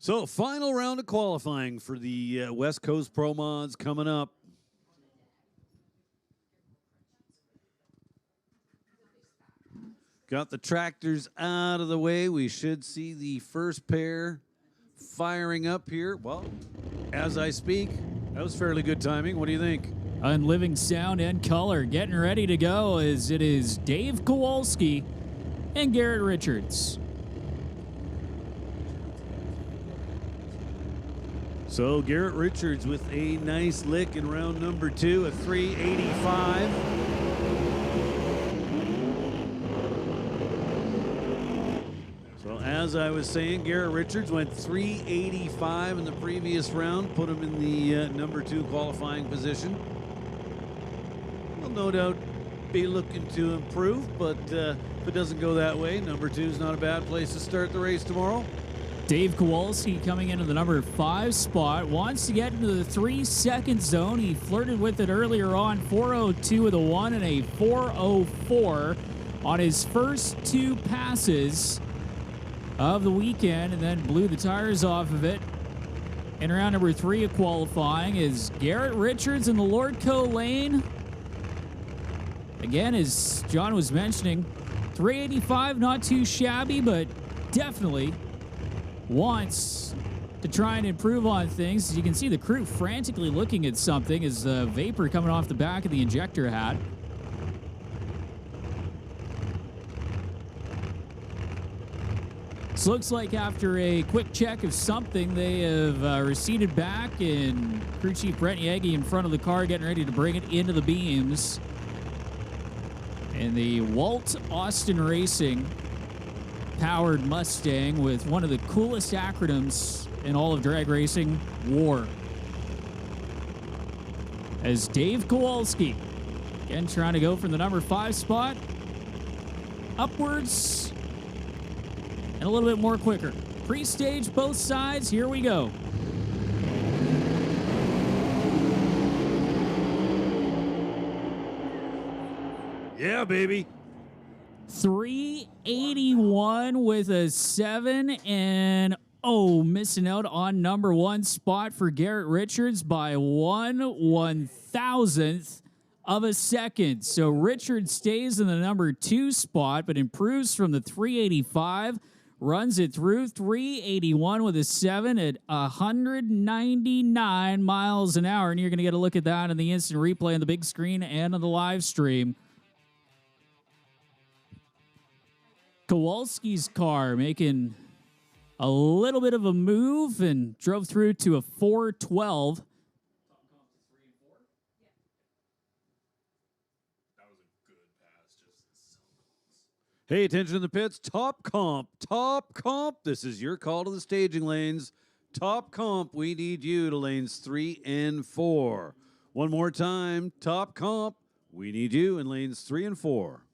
So, final round of qualifying for the West Coast Pro Mods coming up. Got the tractors out of the way. We should see the first pair firing up here. Well, as I speak, that was fairly good timing. What do you think? On living sound and color, getting ready to go as it is Dave Kowalski and Garrett Richards. So Garrett Richards with a nice lick in round number 2 at 385. So as I was saying, Garrett Richards went 385 in the previous round, put him in the number 2 qualifying position. Will no doubt be looking to improve, but if it doesn't go that way, number 2 is not a bad place to start the race tomorrow. Dave Kowalski coming into the number 5 spot, wants to get into the 3-second zone. He flirted with it earlier on, 4:02 with a 1 and a 4:04 on his first 2 passes of the weekend, and then blew the tires off of it. In round number 3 of qualifying is Garrett Richards in the Lordco lane. Again, as John was mentioning, 385, not too shabby, but definitely wants to try and improve on things. As you can see the crew frantically looking at something as vapor coming off the back of the injector hat. This looks like after a quick check of something, they have receded back, and crew chief Brent Yagi in front of the car getting ready to bring it into the beams. And the Walt Austin Racing powered Mustang with one of the coolest acronyms in all of drag racing, WAR. As Dave Kowalski, again trying to go from the number 5 spot upwards and a little bit more quicker. Pre-stage both sides, here we go. Yeah, baby. 381 with a 7 and missing out on number 1 spot for Garrett Richards by 1/1000th of a second. So Richards stays in the number 2 spot, but improves from the 385 runs it through 381 with a 7 at 199 miles an hour. And you're going to get a look at that in the instant replay on the big screen and on the live stream. Kowalski's car making a little bit of a move and drove through to a 412. Hey, attention in the pits. Top comp. Top comp. This is your call to the staging lanes. Top comp. We need you to lanes 3 and 4. One more time. Top comp. We need you in lanes 3 and 4.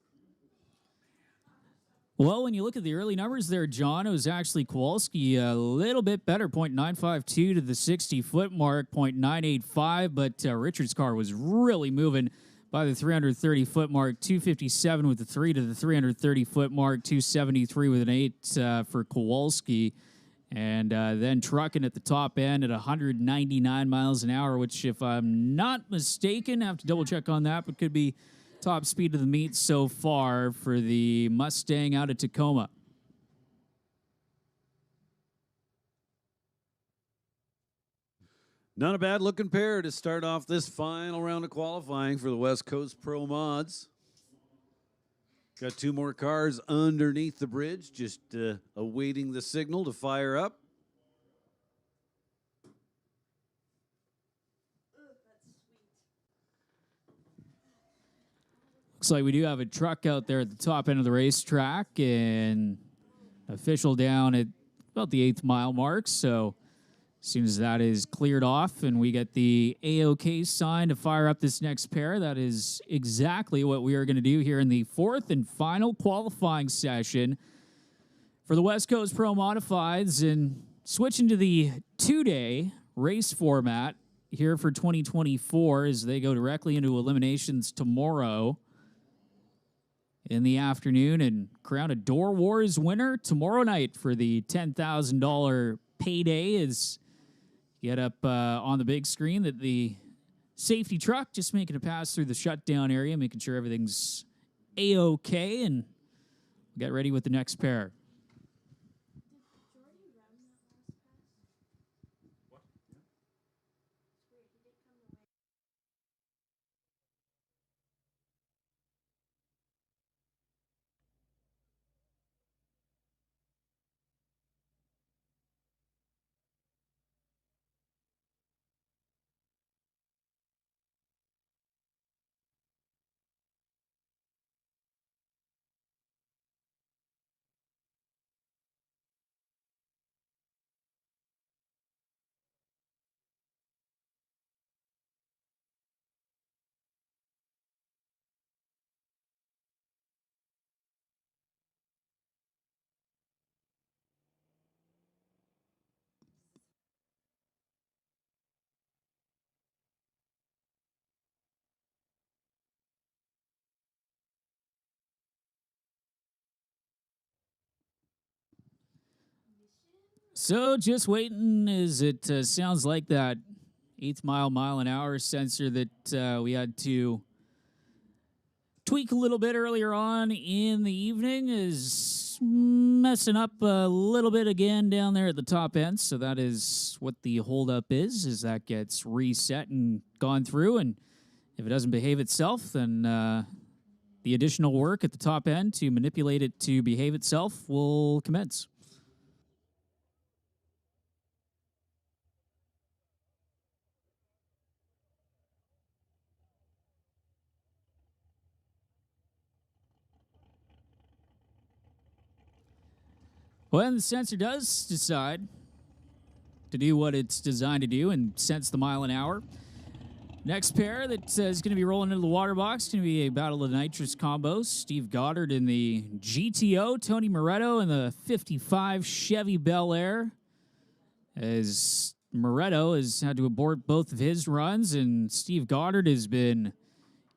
Well, when you look at the early numbers there, John, it was actually Kowalski a little bit better, 0.952 to the 60-foot mark, 0.985, but Richard's car was really moving by the 330-foot mark, 257 with the 3 to the 330-foot mark, 273 with an 8 for Kowalski, and then trucking at the top end at 199 miles an hour, which, if I'm not mistaken, I have to double-check on that, but could be top speed of the meet so far for the Mustang out of Tacoma. Not a bad looking pair to start off this final round of qualifying for the West Coast Pro Mods. Got 2 more cars underneath the bridge, just awaiting the signal to fire up. Looks like we do have a truck out there at the top end of the racetrack, and official down at about the 8th mile mark. So as soon as that is cleared off and we get the A-OK sign to fire up this next pair, that is exactly what we are going to do here in the 4th and final qualifying session for the West Coast Pro Modifieds, and switching to the 2-day race format here for 2024 as they go directly into eliminations tomorrow in the afternoon and crown a Doorwarz winner tomorrow night for the $10,000 payday. Is get up on the big screen that the safety truck just making a pass through the shutdown area, making sure everything's A-OK, and get ready with the next pair. So just waiting as it sounds like that 8th mile an hour sensor that we had to tweak a little bit earlier on in the evening is messing up a little bit again down there at the top end. So that is what the holdup is that gets reset and gone through. And if it doesn't behave itself, then the additional work at the top end to manipulate it to behave itself will commence. When the sensor does decide to do what it's designed to do and sense the mile an hour, next pair that is going to be rolling into the water box is going to be a Battle of the Nitrous combo. Steve Goddard in the GTO, Tony Moretto in the 55 Chevy Bel Air, as Moretto has had to abort both of his runs, and Steve Goddard has been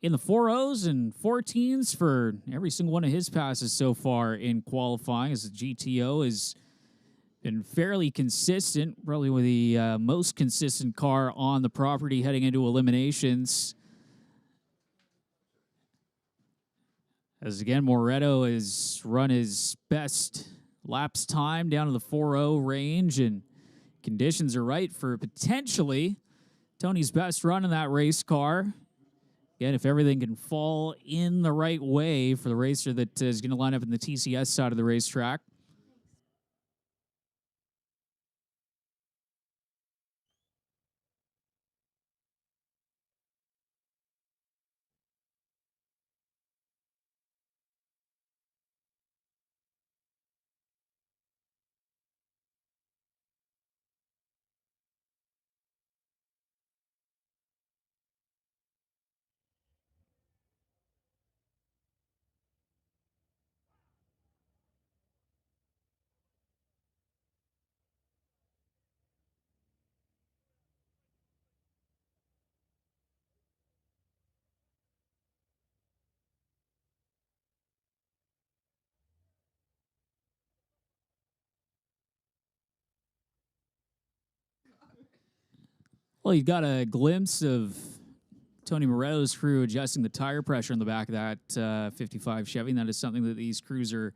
in the 4.0s and 14s for every single one of his passes so far in qualifying, as the GTO has been fairly consistent, probably with the most consistent car on the property heading into eliminations. As again, Moretto has run his best Laps time down to the 4.0 range, and conditions are right for potentially Tony's best run in that race car. Again, if everything can fall in the right way for the racer that is going to line up in the TCS side of the racetrack. Well, you got a glimpse of Tony Moretto's crew adjusting the tire pressure in the back of that 55 Chevy, and that is something that these crews are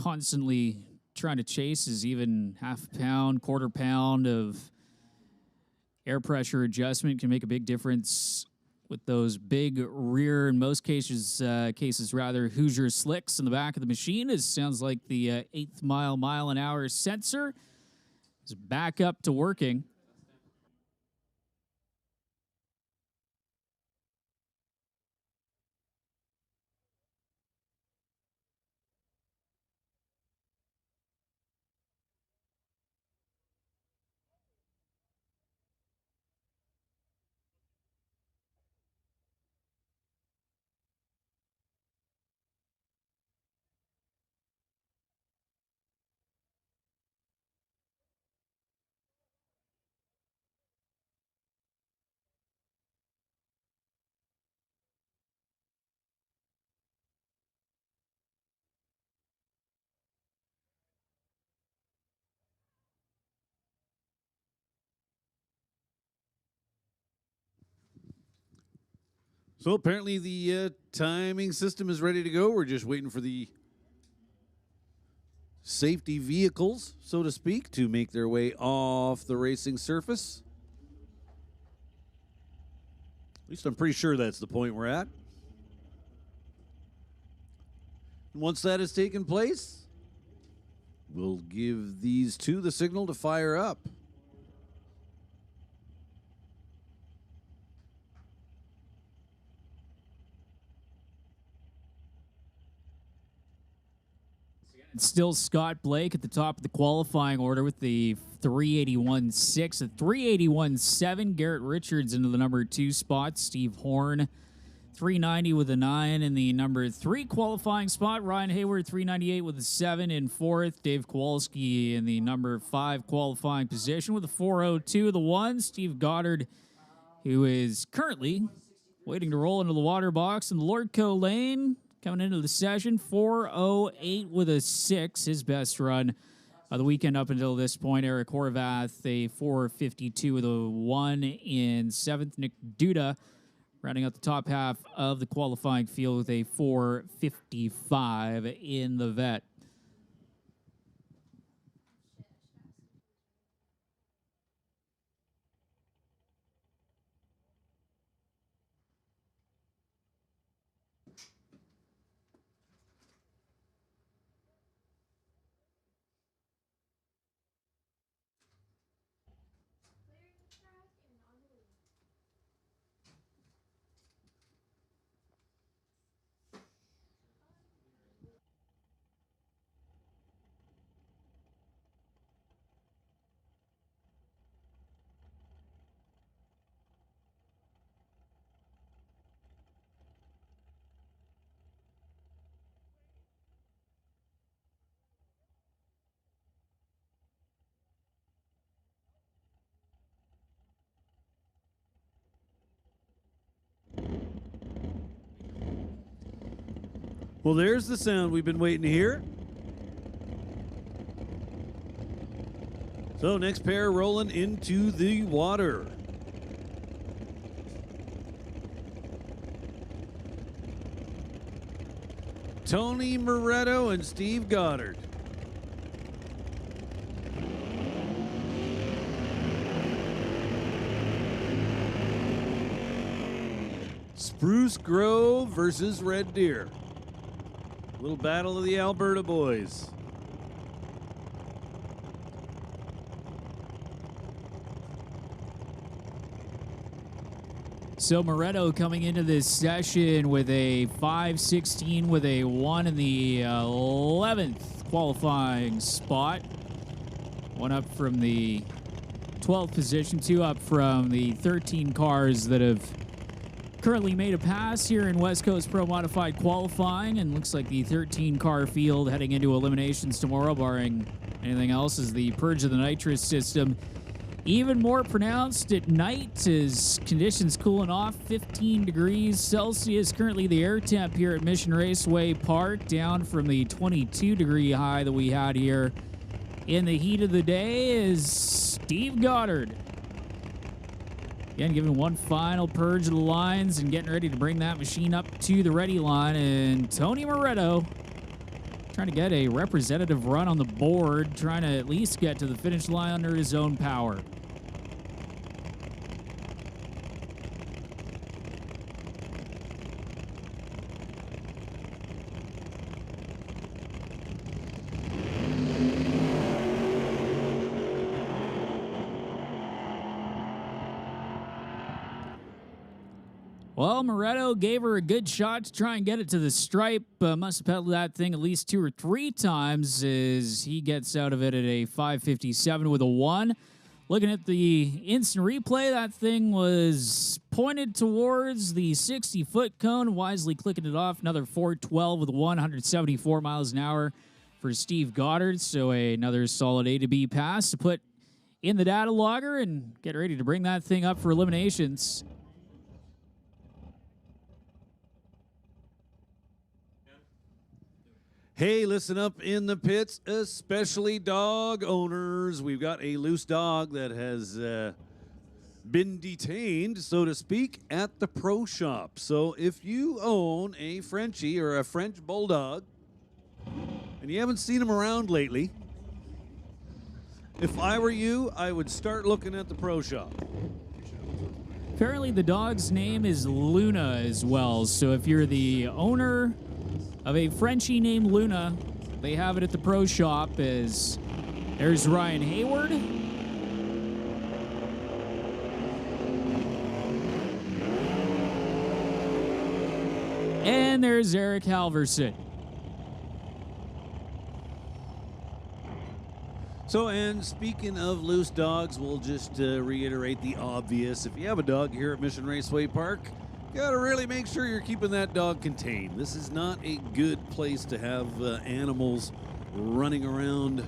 constantly trying to chase, is even half a pound, quarter pound of air pressure adjustment can make a big difference with those big rear, in most cases rather, Hoosier slicks in the back of the machine. It sounds like the 8th mile an hour sensor is back up to working. So apparently the timing system is ready to go. We're just waiting for the safety vehicles, so to speak, to make their way off the racing surface. At least I'm pretty sure that's the point we're at. Once that has taken place, we'll give these two the signal to fire up. It's still Scott Blake at the top of the qualifying order with the 381.6, a 381.7. Garrett Richards into the number 2 spot. Steve Horn, 390 with a 9 in the number 3 qualifying spot. Ryan Hayward, 398 with a 7 in 4th. Dave Kowalski in the number 5 qualifying position with a 402 the 1. Steve Goddard, who is currently waiting to roll into the water box in the Lordco lane, coming into the session, 408 with a 6, his best run of the weekend up until this point. Eric Horvath, a 452 with a 1 in 7th. Nick Duda rounding out the top half of the qualifying field with a 455 in the vet. Well, there's the sound we've been waiting to hear. So next pair rolling into the water. Tony Moretto and Steve Goddard. Spruce Grove versus Red Deer. Little battle of the Alberta boys. So Moretto coming into this session with a 5:16 with a 1 in the 11th qualifying spot. 1 up from the 12th position, 2 up from the 13 cars that have currently made a pass here in West Coast Pro Modified qualifying, and looks like the 13 car field heading into eliminations tomorrow, barring anything else, is the purge of the nitrous system. Even more pronounced at night as conditions cooling off. 15 degrees Celsius currently the air temp here at Mission Raceway Park, down from the 22-degree high that we had here in the heat of the day, is Steve Goddard. Again, giving one final purge of the lines and getting ready to bring that machine up to the ready line. And Tony Moretto trying to get a representative run on the board, trying to at least get to the finish line under his own power. Well, Moretto gave her a good shot to try and get it to the stripe. Must have pedaled that thing at least 2 or 3 times as he gets out of it at a 5:57 with a 1. Looking at the instant replay, that thing was pointed towards the 60-foot cone, wisely clicking it off. Another 4:12 with a 174 miles an hour for Steve Goddard. So another solid A to B pass to put in the data logger and get ready to bring that thing up for eliminations. Hey, listen up in the pits, especially dog owners. We've got a loose dog that has been detained, so to speak, at the pro shop. So if you own a Frenchie or a French Bulldog and you haven't seen them around lately, if I were you, I would start looking at the pro shop. Apparently the dog's name is Luna as well. So if you're the owner of a Frenchie named Luna, they have it at the pro shop. As there's Ryan Hayward. And there's Eric Halverson. So, and speaking of loose dogs, we'll just reiterate the obvious. If you have a dog here at Mission Raceway Park, you gotta really make sure you're keeping that dog contained. This is not a good place to have animals running around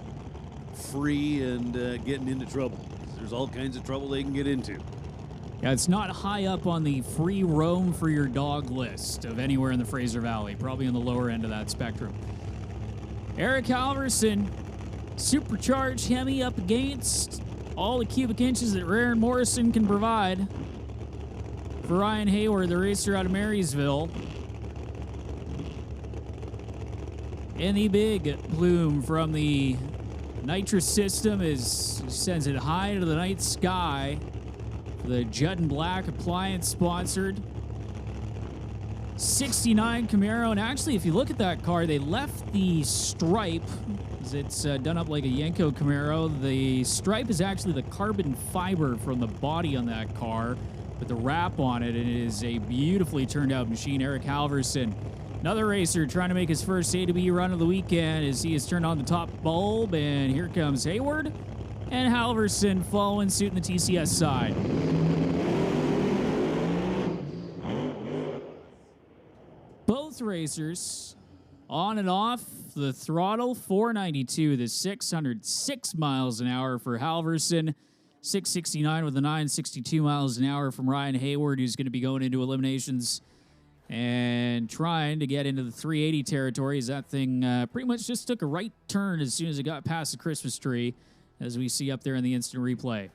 free and getting into trouble. There's all kinds of trouble they can get into. Yeah, it's not high up on the free roam for your dog list of anywhere in the Fraser Valley. Probably on the lower end of that spectrum. Eric Halverson, supercharged Hemi up against all the cubic inches that Rare and Morrison can provide. For Ryan Hayward, the racer out of Marysville. And the big plume from the nitrous system sends it high into the night sky. The Judd and Black appliance sponsored 69 Camaro. And actually, if you look at that car, they left the stripe. It's done up like a Yenko Camaro. The stripe is actually the carbon fiber from the body on that car with the wrap on it, and it is a beautifully turned out machine. Eric Halverson, another racer trying to make his first A to B run of the weekend as he has turned on the top bulb, and here comes Hayward and Halverson following suit in the TCS side. Both racers on and off the throttle. 492 to 606 miles an hour for Halverson. 669 with a 962 miles an hour from Ryan Hayward, who's going to be going into eliminations and trying to get into the 380 territory, as that thing pretty much just took a right turn as soon as it got past the Christmas tree, as we see up there in the instant replay.